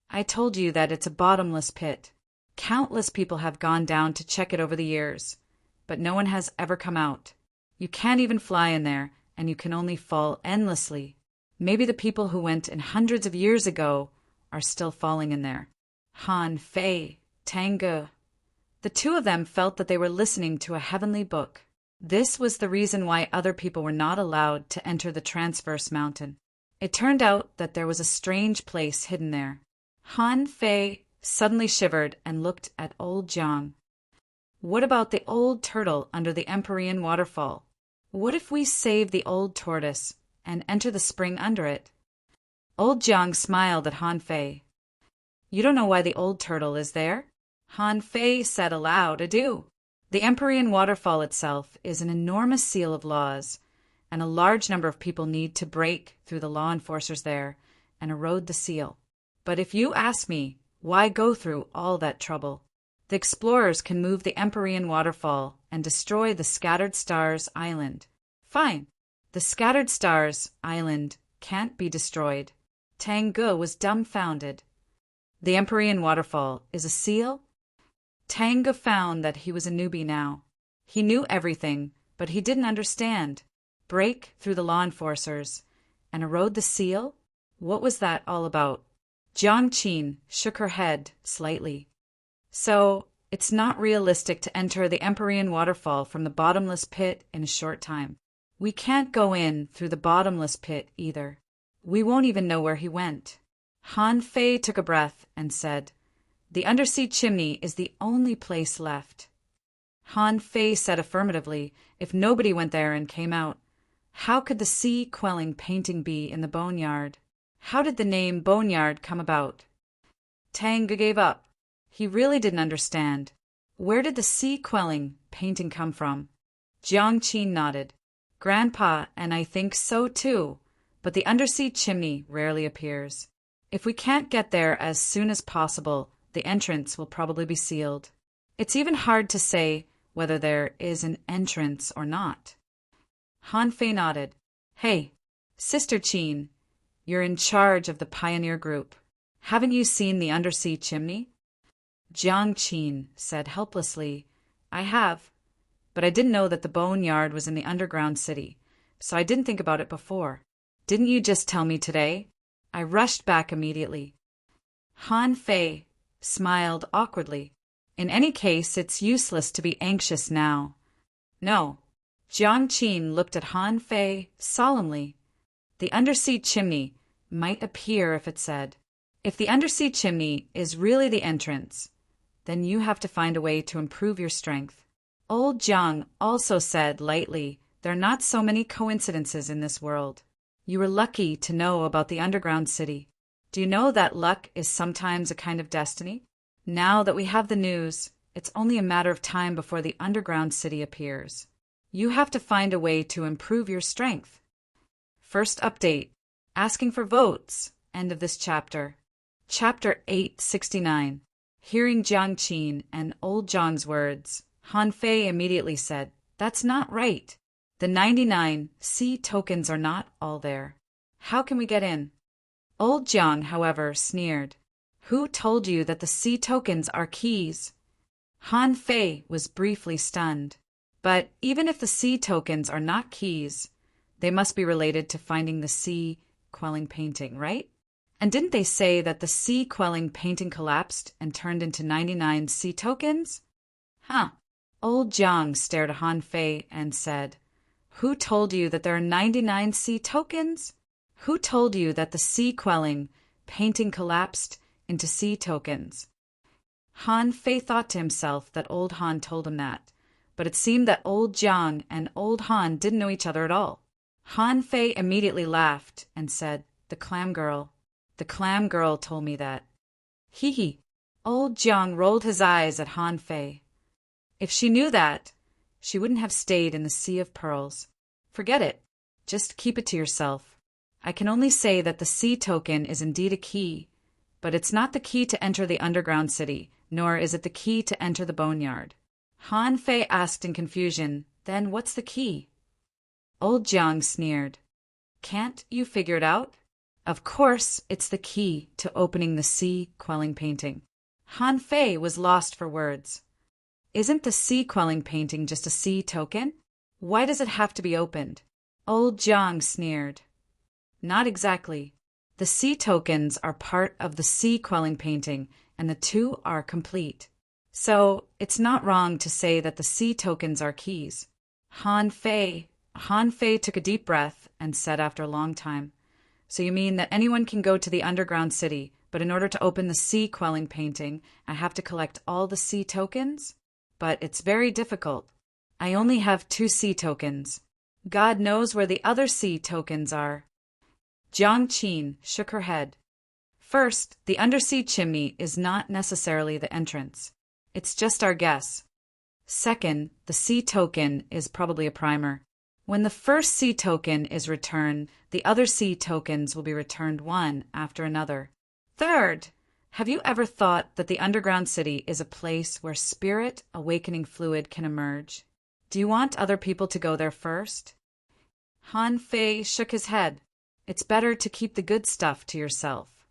I told you that it's a bottomless pit. Countless people have gone down to check it over the years, but no one has ever come out. You can't even fly in there, and you can only fall endlessly. Maybe the people who went in hundreds of years ago are still falling in there. Han Fei, Tang Ge. The two of them felt that they were listening to a heavenly book. This was the reason why other people were not allowed to enter the transverse mountain. It turned out that there was a strange place hidden there. Han Fei suddenly shivered and looked at old Jiang. What about the old turtle under the Empyrean waterfall? What if we save the old tortoise and enter the spring under it? Old Jiang smiled at Han Fei. You don't know why the old turtle is there? Han Fei said aloud, I do. The Empyrean waterfall itself is an enormous seal of laws, and a large number of people need to break through the law enforcers there and erode the seal. But if you ask me, why go through all that trouble? The explorers can move the Empyrean waterfall and destroy the Scattered Stars Island. Fine. The Scattered Stars Island can't be destroyed. Tang Ge was dumbfounded. The Empyrean waterfall is a seal? Tang Ge found that he was a newbie now. He knew everything, but he didn't understand. Break through the law enforcers and erode the seal? What was that all about? Jiang Qin shook her head slightly. So, it's not realistic to enter the Empyrean waterfall from the bottomless pit in a short time. We can't go in through the bottomless pit either. We won't even know where he went. Han Fei took a breath and said, The undersea chimney is the only place left. Han Fei said affirmatively, if nobody went there and came out, how could the sea-quelling painting be in the boneyard? How did the name boneyard come about? Tang Ge gave up. He really didn't understand. Where did the sea-quelling painting come from? Jiang Qin nodded. Grandpa and I think so too, but the undersea chimney rarely appears. If we can't get there as soon as possible, the entrance will probably be sealed. It's even hard to say whether there is an entrance or not. Han Fei nodded. Hey, Sister Qin, you're in charge of the pioneer group. Haven't you seen the undersea chimney? Jiang Qin said helplessly, I have, but I didn't know that the boneyard was in the underground city, so I didn't think about it before. Didn't you just tell me today? I rushed back immediately. Han Fei smiled awkwardly. In any case, it's useless to be anxious now. No. Jiang Qin looked at Han Fei solemnly. The undersea chimney might appear if it said. If the undersea chimney is really the entrance, then you have to find a way to improve your strength. Old Jiang also said lightly, "There are not so many coincidences in this world. You were lucky to know about the underground city. Do you know that luck is sometimes a kind of destiny? Now that we have the news, it's only a matter of time before the underground city appears. You have to find a way to improve your strength." First update. Asking for votes. End of this chapter. Chapter 869. Hearing Jiang Qin and Old Jiang's words, Han Fei immediately said, "That's not right. The 99 C tokens are not all there. How can we get in?" Old Jiang, however, sneered. "Who told you that the C tokens are keys?" Han Fei was briefly stunned. But even if the C tokens are not keys, they must be related to finding the C quelling painting, right? And didn't they say that the C quelling painting collapsed and turned into 99 C tokens? Huh. Old Jiang stared at Han Fei and said, "Who told you that there are 99 C tokens? Who told you that the C quelling painting collapsed into C tokens?" Han Fei thought to himself that Old Han told him that, but it seemed that Old Jiang and Old Han didn't know each other at all. Han Fei immediately laughed and said, "The clam girl. The clam girl told me that." Hee hee. Old Jiang rolled his eyes at Han Fei. If she knew that, she wouldn't have stayed in the Sea of Pearls. Forget it. Just keep it to yourself. I can only say that the C token is indeed a key, but it's not the key to enter the underground city, nor is it the key to enter the boneyard. Han Fei asked in confusion, "Then what's the key?" Old Jiang sneered. "Can't you figure it out? Of course it's the key to opening the C quelling painting." Han Fei was lost for words. Isn't the C quelling painting just a C token? Why does it have to be opened? Old Jiang sneered. Not exactly. The C tokens are part of the C quelling painting, and the two are complete. So it's not wrong to say that the C tokens are keys. Han Fei took a deep breath and said after a long time, "So you mean that anyone can go to the underground city, but in order to open the C quelling painting, I have to collect all the C tokens? But it's very difficult. I only have 2 C tokens. God knows where the other C tokens are." Jiang Qin shook her head. "First, the undersea chimney is not necessarily the entrance. It's just our guess. Second, the C token is probably a primer. When the first C token is returned, the other C tokens will be returned one after another. Third, have you ever thought that the underground city is a place where spirit awakening fluid can emerge? Do you want other people to go there first?" Han Fei shook his head. "It's better to keep the good stuff to yourself."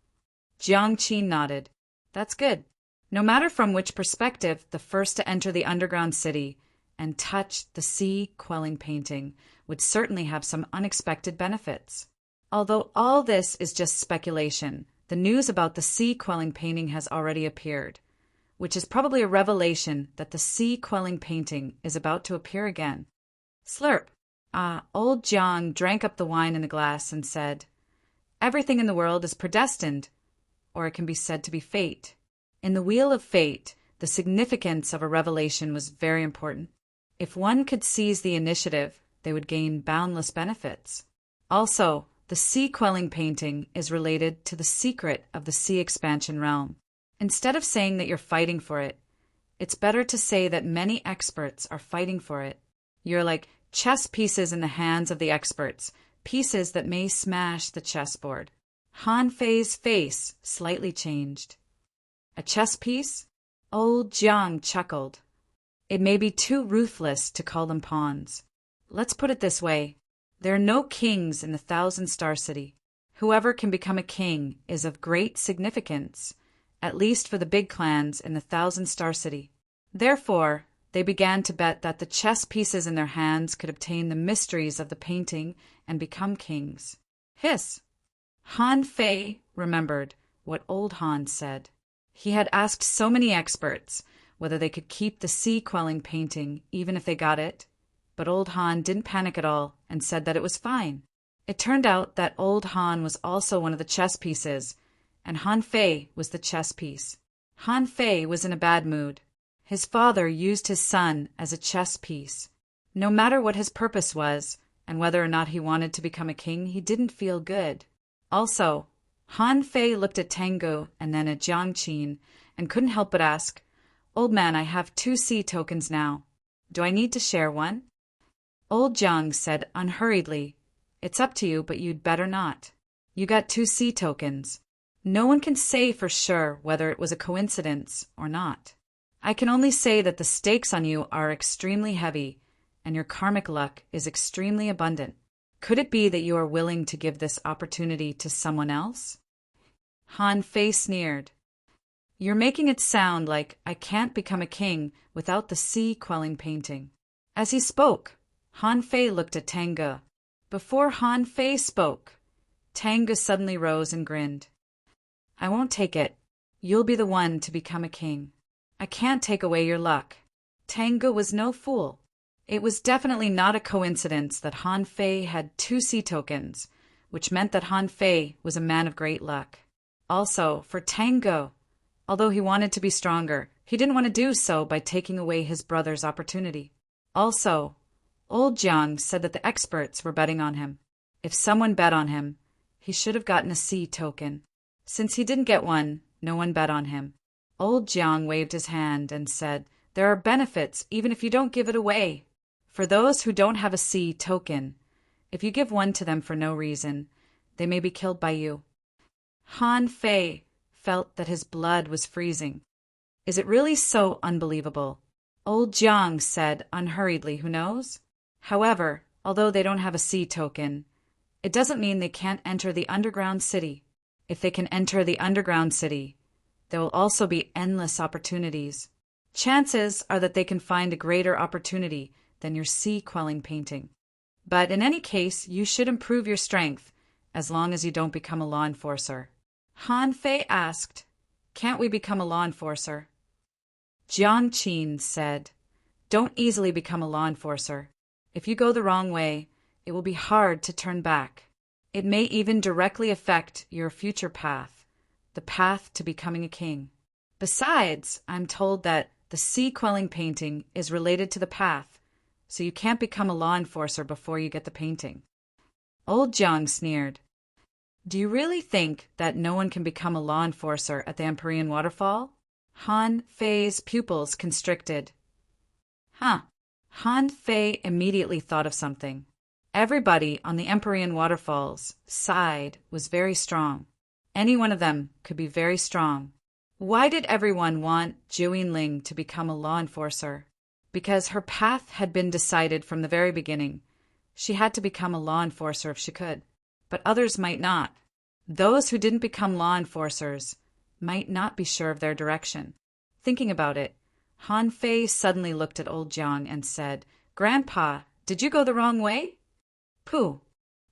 Jiang Qin nodded. "That's good. No matter from which perspective, the first to enter the underground city and touch the C quelling painting would certainly have some unexpected benefits. Although all this is just speculation, the news about the C quelling painting has already appeared, which is probably a revelation that the C quelling painting is about to appear again." Slurp. Old Jiang drank up the wine in the glass and said, "Everything in the world is predestined, or it can be said to be fate. In the Wheel of Fate, the significance of a revelation was very important. If one could seize the initiative, they would gain boundless benefits. Also, the C quelling painting is related to the secret of the sea expansion realm. Instead of saying that you're fighting for it, it's better to say that many experts are fighting for it. You're like chess pieces in the hands of the experts, pieces that may smash the chessboard." Han Fei's face slightly changed. "A chess piece?" Old Jiang chuckled. "It may be too ruthless to call them pawns. Let's put it this way. There are no kings in the Thousand-Star City. Whoever can become a king is of great significance, at least for the big clans in the Thousand-Star City. Therefore, they began to bet that the chess pieces in their hands could obtain the mysteries of the painting and become kings." Hiss! Han Fei remembered what Old Han said. He had asked so many experts whether they could keep the C quelling painting even if they got it, but Old Han didn't panic at all and said that it was fine. It turned out that Old Han was also one of the chess pieces, and Han Fei was the chess piece. Han Fei was in a bad mood. His father used his son as a chess piece. No matter what his purpose was, and whether or not he wanted to become a king, he didn't feel good. Also, Han Fei looked at Tango and then at Jiang Qin and couldn't help but ask, "Old man, I have 2 sea tokens now. Do I need to share one?" Old Jiang said unhurriedly, "It's up to you, but you'd better not. You got 2 sea tokens. No one can say for sure whether it was a coincidence or not. I can only say that the stakes on you are extremely heavy, and your karmic luck is extremely abundant. Could it be that you are willing to give this opportunity to someone else?" Han Fei sneered. "You're making it sound like I can't become a king without the sea-quelling painting." As he spoke, Han Fei looked at Tanga. Before Han Fei spoke, Tanga suddenly rose and grinned. "I won't take it. You'll be the one to become a king. I can't take away your luck." Tanga was no fool. It was definitely not a coincidence that Han Fei had 2 sea tokens, which meant that Han Fei was a man of great luck. Also, for Tango, although he wanted to be stronger, he didn't want to do so by taking away his brother's opportunity. Also, old Jiang said that the experts were betting on him. If someone bet on him, he should have gotten a sea token. Since he didn't get one, no one bet on him. Old Jiang waved his hand and said, "There are benefits even if you don't give it away. For those who don't have a sea token, if you give one to them for no reason, they may be killed by you." Han Fei felt that his blood was freezing. "Is it really so unbelievable?" Old Jiang said unhurriedly, "Who knows? However, although they don't have a sea token, it doesn't mean they can't enter the underground city. If they can enter the underground city, there will also be endless opportunities. Chances are that they can find a greater opportunity than your sea-quelling painting. But in any case, you should improve your strength, as long as you don't become a law enforcer." Han Fei asked, "Can't we become a law enforcer?" Jiang Qin said, "Don't easily become a law enforcer. If you go the wrong way, it will be hard to turn back. It may even directly affect your future path, the path to becoming a king. Besides, I'm told that the sea-quelling painting is related to the path, so you can't become a law enforcer before you get the painting." Old Jiang sneered. "Do you really think that no one can become a law enforcer at the Empyrean waterfall?" Han Fei's pupils constricted. Han Fei immediately thought of something. Everybody on the Empyrean waterfall's side was very strong. Any one of them could be very strong. Why did everyone want Zhu Yinling to become a law enforcer? Because her path had been decided from the very beginning. She had to become a law enforcer if she could, but others might not. Those who didn't become law enforcers might not be sure of their direction. Thinking about it, Han Fei suddenly looked at old Jiang and said, "Grandpa, did you go the wrong way?" "Pooh!"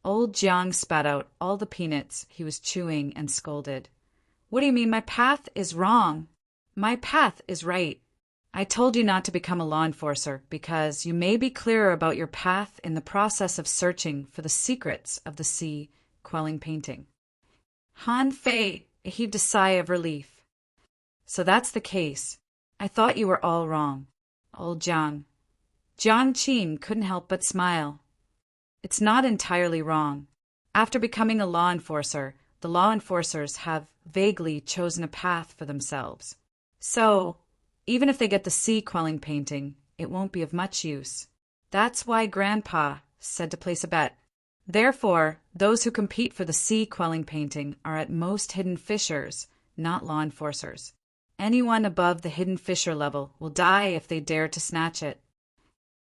Old Jiang spat out all the peanuts he was chewing and scolded. "What do you mean my path is wrong? My path is right. I told you not to become a law enforcer because you may be clearer about your path in the process of searching for the secrets of the sea-quelling painting." Han Fei heaved a sigh of relief. "So that's the case. I thought you were all wrong." Old Jiang Qin couldn't help but smile. "It's not entirely wrong. After becoming a law enforcer, the law enforcers have vaguely chosen a path for themselves. So, even if they get the sea-quelling painting, it won't be of much use. That's why Grandpa said to place a bet. Therefore, those who compete for the sea-quelling painting are at most hidden fishers, not law enforcers. Anyone above the hidden fisher level will die if they dare to snatch it."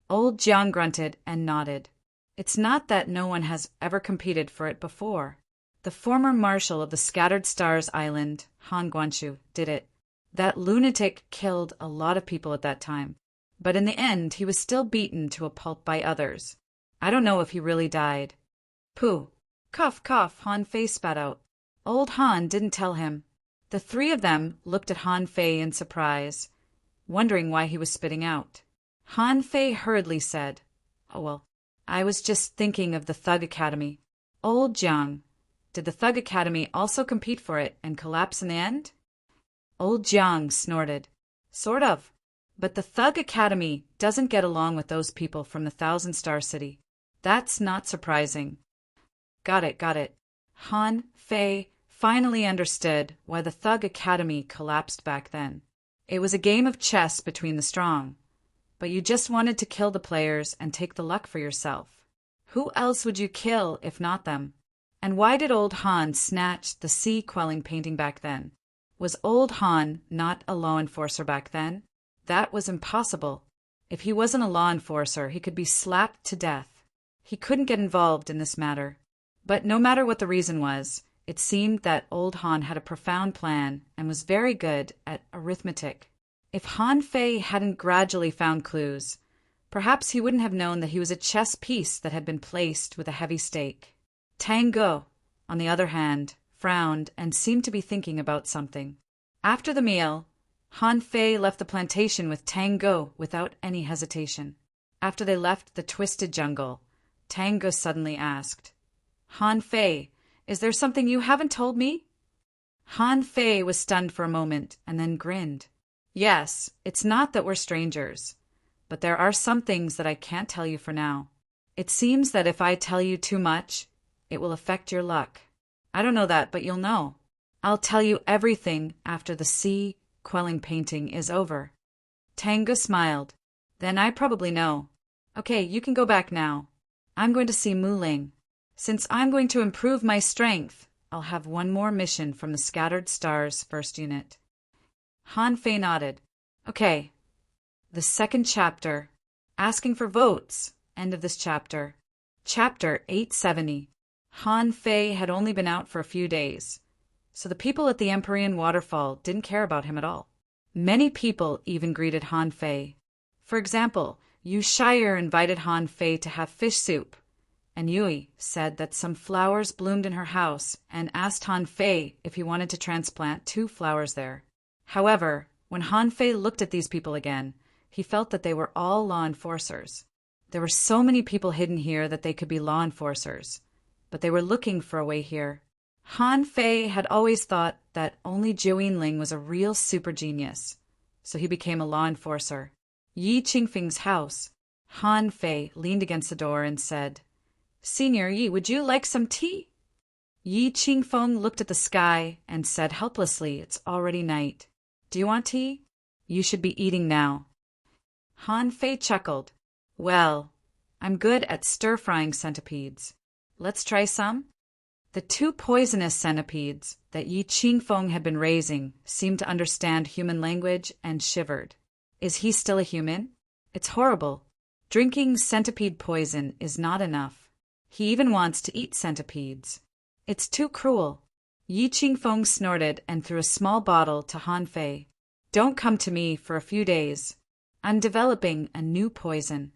Old Jiang grunted and nodded. "It's not that no one has ever competed for it before. The former marshal of the Scattered Stars Island, Han Guanshu, did it. That lunatic killed a lot of people at that time, but in the end he was still beaten to a pulp by others. I don't know if he really died." "Pooh! Cough, cough," Han Fei spat out. Old Han didn't tell him. The 3 of them looked at Han Fei in surprise, wondering why he was spitting out. Han Fei hurriedly said, "Oh well, I was just thinking of the Thug Academy." "Old Jiang, did the Thug Academy also compete for it and collapse in the end?" Old Jiang snorted. "Sort of. But the Thug Academy doesn't get along with those people from the Thousand Star City. That's not surprising. Got it. Han Fei finally understood why the Thug Academy collapsed back then. It was a game of chess between the strong. But you just wanted to kill the players and take the luck for yourself. Who else would you kill if not them? And why did old Han snatch the sea-quelling painting back then? Was old Han not a law enforcer back then? That was impossible. If he wasn't a law enforcer, he could be slapped to death. He couldn't get involved in this matter. But no matter what the reason was, it seemed that old Han had a profound plan and was very good at arithmetic. If Han Fei hadn't gradually found clues, perhaps he wouldn't have known that he was a chess piece that had been placed with a heavy stake. Tang Go, on the other hand, frowned and seemed to be thinking about something. After the meal, Han Fei left the plantation with Tang Go without any hesitation. After they left the twisted jungle, Tang Go suddenly asked, Han Fei, is there something you haven't told me? Han Fei was stunned for a moment and then grinned. Yes, it's not that we're strangers, but there are some things that I can't tell you for now. It seems that if I tell you too much, it will affect your luck. I don't know that, but you'll know. I'll tell you everything after the sea-quelling painting is over. Tanga smiled. Then I probably know. Okay, you can go back now. I'm going to see Mu Ling. Since I'm going to improve my strength, I'll have one more mission from the Scattered Stars First Unit. Han Fei nodded. Okay. The second chapter. Asking for votes. End of this chapter. Chapter 870. Han Fei had only been out for a few days, so the people at the Empyrean Waterfall didn't care about him at all. Many people even greeted Han Fei. For example, Yu Shire invited Han Fei to have fish soup, and Yui said that some flowers bloomed in her house and asked Han Fei if he wanted to transplant 2 flowers there. However, when Han Fei looked at these people again, he felt that they were all law enforcers. There were so many people hidden here that they could be law enforcers, but they were looking for a way here. Han Fei had always thought that only Zhou Ling was a real super genius, so he became a law enforcer. Yi Qingfeng's house. Han Fei leaned against the door and said, Senior Yi, would you like some tea? Yi Qingfeng looked at the sky and said helplessly, It's already night. Do you want tea? You should be eating now. Han Fei chuckled. Well, I'm good at stir-frying centipedes. Let's try some? The 2 poisonous centipedes that Yi Qingfeng had been raising seemed to understand human language and shivered. Is he still a human? It's horrible. Drinking centipede poison is not enough. He even wants to eat centipedes. It's too cruel. Yi Qingfeng snorted and threw a small bottle to Han Fei. Don't come to me for a few days. I'm developing a new poison.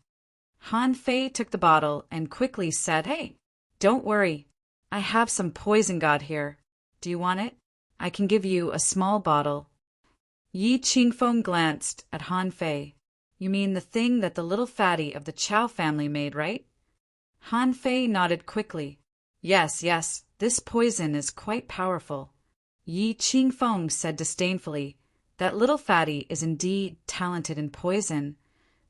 Han Fei took the bottle and quickly said, Hey, don't worry. I have some poison god here. Do you want it? I can give you a small bottle. Yi Qingfeng glanced at Han Fei. You mean the thing that the little fatty of the Chow family made, right? Han Fei nodded quickly. Yes, this poison is quite powerful. Yi Qingfeng said disdainfully, That little fatty is indeed talented in poison,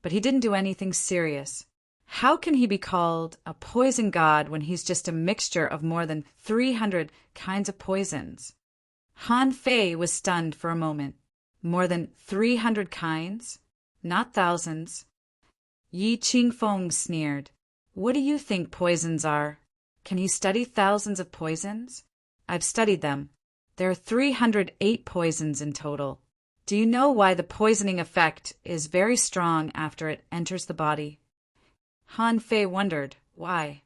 but he didn't do anything serious. How can he be called a poison god when he's just a mixture of more than 300 kinds of poisons? Han Fei was stunned for a moment. More than 300 kinds? Not thousands. Yi Qingfeng sneered. What do you think poisons are? Can he study thousands of poisons? I've studied them. There are 308 poisons in total. Do you know why the poisoning effect is very strong after it enters the body? Han Fei wondered, why?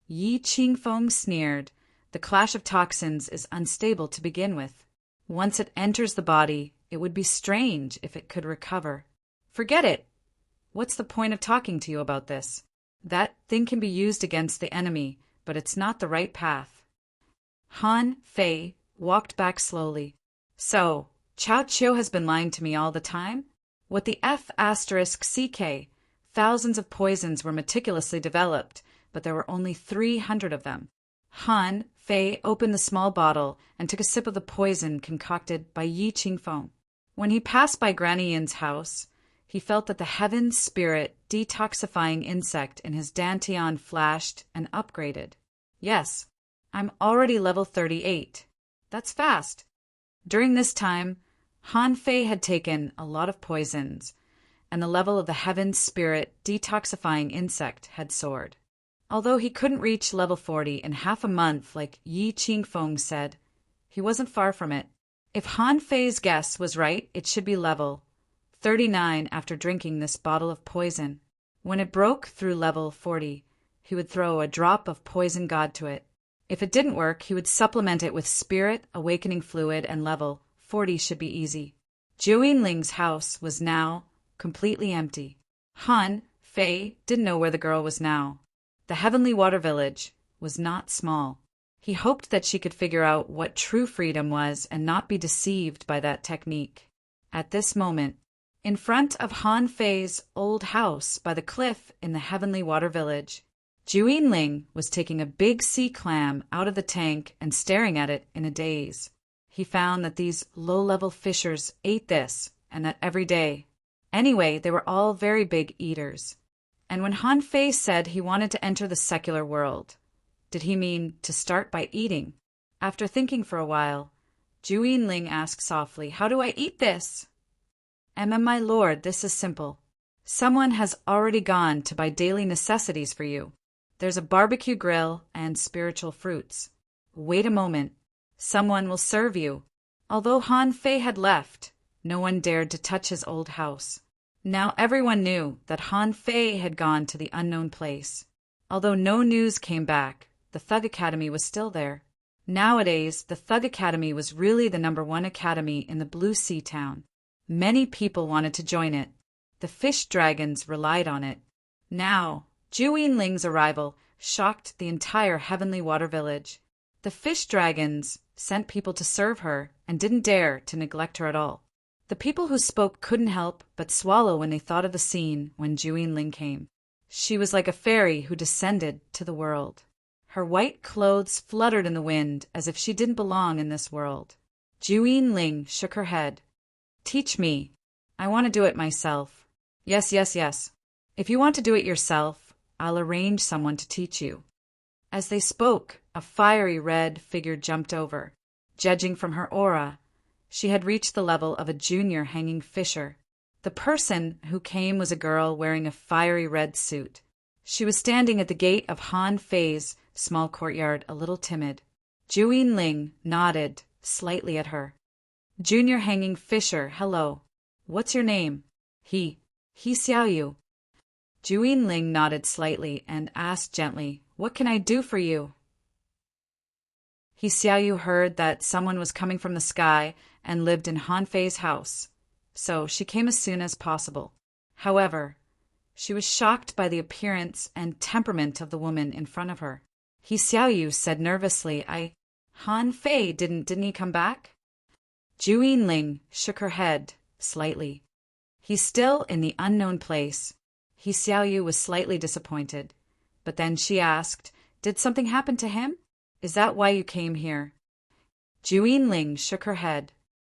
Yi Qingfeng sneered. The clash of toxins is unstable to begin with. Once it enters the body, it would be strange if it could recover. Forget it. What's the point of talking to you about this? That thing can be used against the enemy, but it's not the right path. Han Fei walked back slowly. So, Chao Chiu has been lying to me all the time? What the F***CK? Thousands of poisons were meticulously developed, but there were only 300 of them. Han Fei opened the small bottle and took a sip of the poison concocted by Yi Qingfeng. When he passed by Granny Yin's house, he felt that the heaven spirit detoxifying insect in his dantian flashed and upgraded. Yes, I'm already level 38. That's fast. During this time, Han Fei had taken a lot of poisons, and the level of the heaven spirit detoxifying insect had soared. Although he couldn't reach level 40 in half a month like Yi Qingfeng said, he wasn't far from it. If Han Fei's guess was right, it should be level 39 after drinking this bottle of poison. When it broke through level 40, he would throw a drop of poison god to it. If it didn't work, he would supplement it with spirit, awakening fluid, and level 40 should be easy. Zhu Yinling's house was now completely empty. Han Fei didn't know where the girl was now. The Heavenly Water Village was not small. He hoped that she could figure out what true freedom was and not be deceived by that technique. At this moment, in front of Han Fei's old house by the cliff in the Heavenly Water Village, Zhu Yinling was taking a big sea clam out of the tank and staring at it in a daze. He found that these low-level fishers ate this, and that every day. Anyway, they were all very big eaters. And when Han Fei said he wanted to enter the secular world, did he mean to start by eating? After thinking for a while, Zhu Yinling asked softly, "How do I eat this?" My lord, this is simple. Someone has already gone to buy daily necessities for you. There's a barbecue grill and spiritual fruits. Wait a moment. Someone will serve you. Although Han Fei had left, no one dared to touch his old house. Now everyone knew that Han Fei had gone to the unknown place. Although no news came back, the Thug Academy was still there. Nowadays, the Thug Academy was really the #1 academy in the Blue Sea town. Many people wanted to join it. The fish dragons relied on it. Now, Zhu Yinling's arrival shocked the entire Heavenly Water Village. The fish dragons sent people to serve her and didn't dare to neglect her at all. The people who spoke couldn't help but swallow when they thought of the scene when Zhu Yinling came. She was like a fairy who descended to the world. Her white clothes fluttered in the wind as if she didn't belong in this world. Zhu Yinling shook her head. "Teach me. I want to do it myself." Yes. If you want to do it yourself, I'll arrange someone to teach you." As they spoke, a fiery red figure jumped over. Judging from her aura, she had reached the level of a junior hanging fisher. The person who came was a girl wearing a fiery red suit. She was standing at the gate of Han Fei's small courtyard, a little timid. Zhu Yinling nodded slightly at her. "Junior hanging fisher, hello. What's your name?" He Xiaoyu." Zhu Yinling nodded slightly and asked gently, "What can I do for you?" Xiaoyu heard that someone was coming from the sky and lived in Han Fei's house, so she came as soon as possible. However, she was shocked by the appearance and temperament of the woman in front of her. Xiaoyu said nervously, Han Fei, didn't he come back?" Zhu Yinling shook her head slightly. "He's still in the unknown place." Xiaoyu was slightly disappointed, but then she asked, "Did something happen to him? Is that why you came here?" Zhu Yinling shook her head.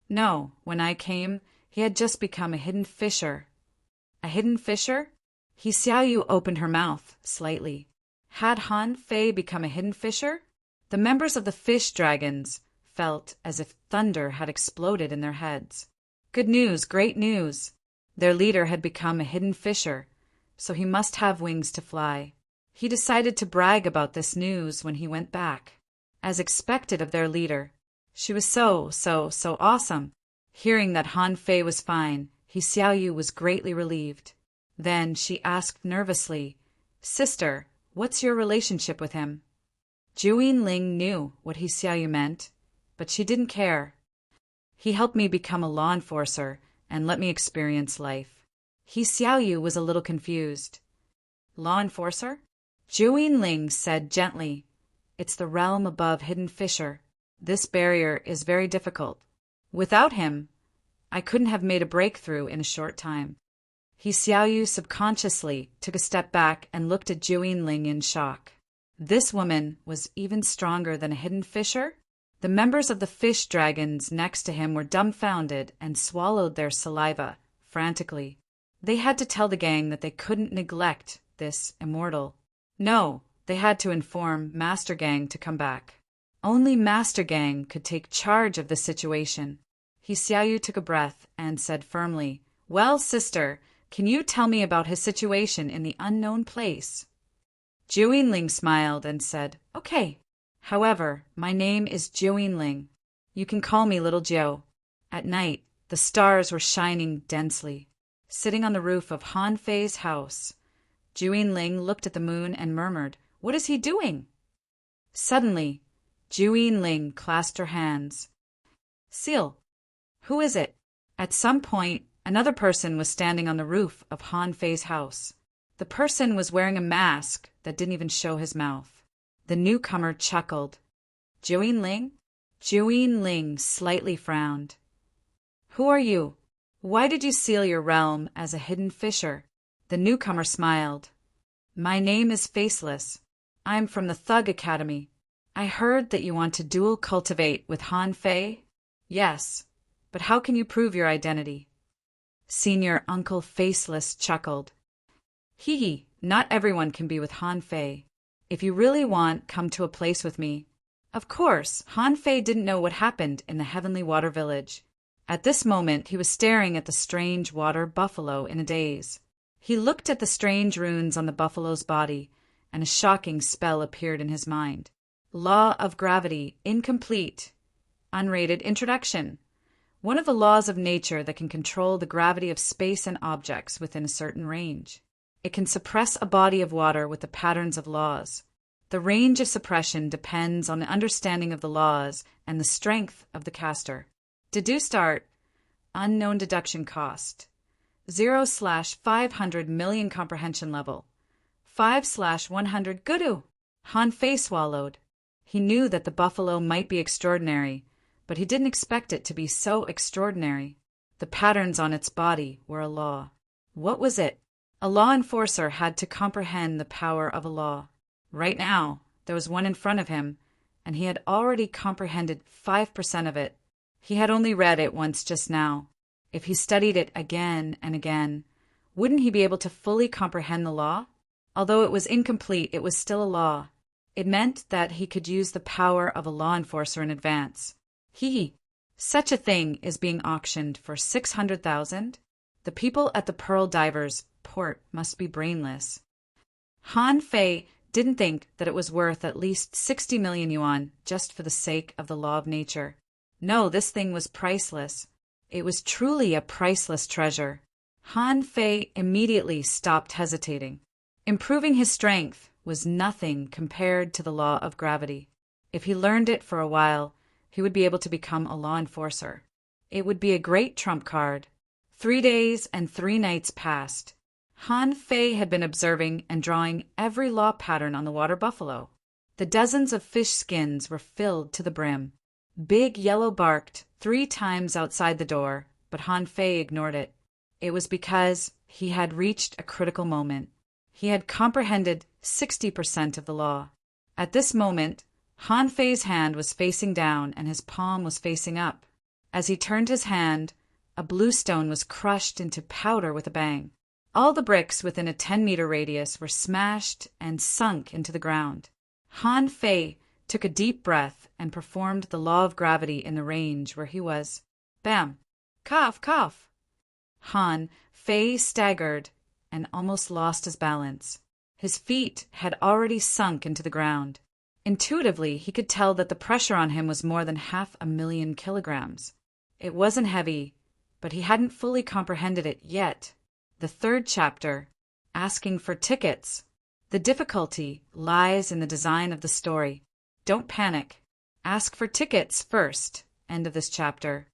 "No, when I came, he had just become a hidden fisher." "A hidden fisher?" Xiaoyu opened her mouth slightly. Had Han Fei become a hidden fisher? The members of the fish dragons felt as if thunder had exploded in their heads. Good news, great news! Their leader had become a hidden fisher, so he must have wings to fly. He decided to brag about this news when he went back. As expected of their leader, she was so awesome. Hearing that Han Fei was fine, Xiaoyu was greatly relieved. Then she asked nervously, "Sister, what's your relationship with him?" Zhu Yinling knew what Xiaoyu meant, but she didn't care. "He helped me become a law enforcer and let me experience life." Xiaoyu was a little confused. "Law enforcer?" Zhu Yinling said gently, "It's the realm above hidden fisher. This barrier is very difficult. Without him, I couldn't have made a breakthrough in a short time." Xiaoyu subconsciously took a step back and looked at Zhu Yinling in shock. This woman was even stronger than a hidden fisher? The members of the fish dragons next to him were dumbfounded and swallowed their saliva frantically. They had to tell the gang that they couldn't neglect this immortal. No, they had to inform Master Gang to come back. Only Master Gang could take charge of the situation. Xiaoyu took a breath and said firmly, "Well, sister, can you tell me about his situation in the unknown place?" Zhu Yinling smiled and said, "Okay. However, my name is Zhu Yinling. You can call me Little Jiu." At night, the stars were shining densely. Sitting on the roof of Han Fei's house, Zhu Yinling looked at the moon and murmured, "What is he doing?" Suddenly, Zhu Yinling clasped her hands. "Seal, who is it?" At some point, another person was standing on the roof of Han Fei's house. The person was wearing a mask that didn't even show his mouth. The newcomer chuckled. "Zhu Yinling?" Zhu Yinling slightly frowned. "Who are you? Why did you seal your realm as a hidden fisher?" The newcomer smiled. "My name is Faceless. I'm from the Thug Academy. I heard that you want to dual cultivate with Han Fei?" "Yes, but how can you prove your identity?" Senior Uncle Faceless chuckled. "Hee, not everyone can be with Han Fei. If you really want, come to a place with me." Of course, Han Fei didn't know what happened in the Heavenly Water Village. At this moment, he was staring at the strange water buffalo in a daze. He looked at the strange runes on the buffalo's body, and a shocking spell appeared in his mind. Law of gravity, incomplete. Unrated introduction. One of the laws of nature that can control the gravity of space and objects within a certain range. It can suppress a body of water with the patterns of laws. The range of suppression depends on the understanding of the laws and the strength of the caster. Deduced art. Unknown deduction cost. 0/500 million comprehension level. 5/100 Gudu. Han Fei swallowed. He knew that the buffalo might be extraordinary, but he didn't expect it to be so extraordinary. The patterns on its body were a law. What was it? A law enforcer had to comprehend the power of a law. Right now, there was one in front of him, and he had already comprehended 5% of it. He had only read it once just now. If he studied it again and again, wouldn't he be able to fully comprehend the law? Although it was incomplete, it was still a law. It meant that he could use the power of a law enforcer in advance. Such a thing is being auctioned for 600,000? The people at the Pearl Divers port must be brainless. Han Fei didn't think that it was worth at least 60 million yuan just for the sake of the law of nature. No, this thing was priceless. It was truly a priceless treasure. Han Fei immediately stopped hesitating. Improving his strength was nothing compared to the law of gravity. If he learned it for a while, he would be able to become a law enforcer. It would be a great trump card. 3 days and 3 nights passed. Han Fei had been observing and drawing every law pattern on the water buffalo. The dozens of fish skins were filled to the brim. Big Yellow barked 3 times outside the door, but Han Fei ignored it. It was because he had reached a critical moment. He had comprehended 60% of the law. At this moment, Han Fei's hand was facing down and his palm was facing up. As he turned his hand, a blue stone was crushed into powder with a bang. All the bricks within a 10-meter radius were smashed and sunk into the ground. Han Fei took a deep breath and performed the law of gravity in the range where he was. Bam! Cough, cough! Han Fei staggered and almost lost his balance. His feet had already sunk into the ground. Intuitively, he could tell that the pressure on him was more than 500,000 kilograms. It wasn't heavy, but he hadn't fully comprehended it yet. The 3rd chapter, asking for tickets. The difficulty lies in the design of the story. Don't panic. Ask for tickets first. End of this chapter.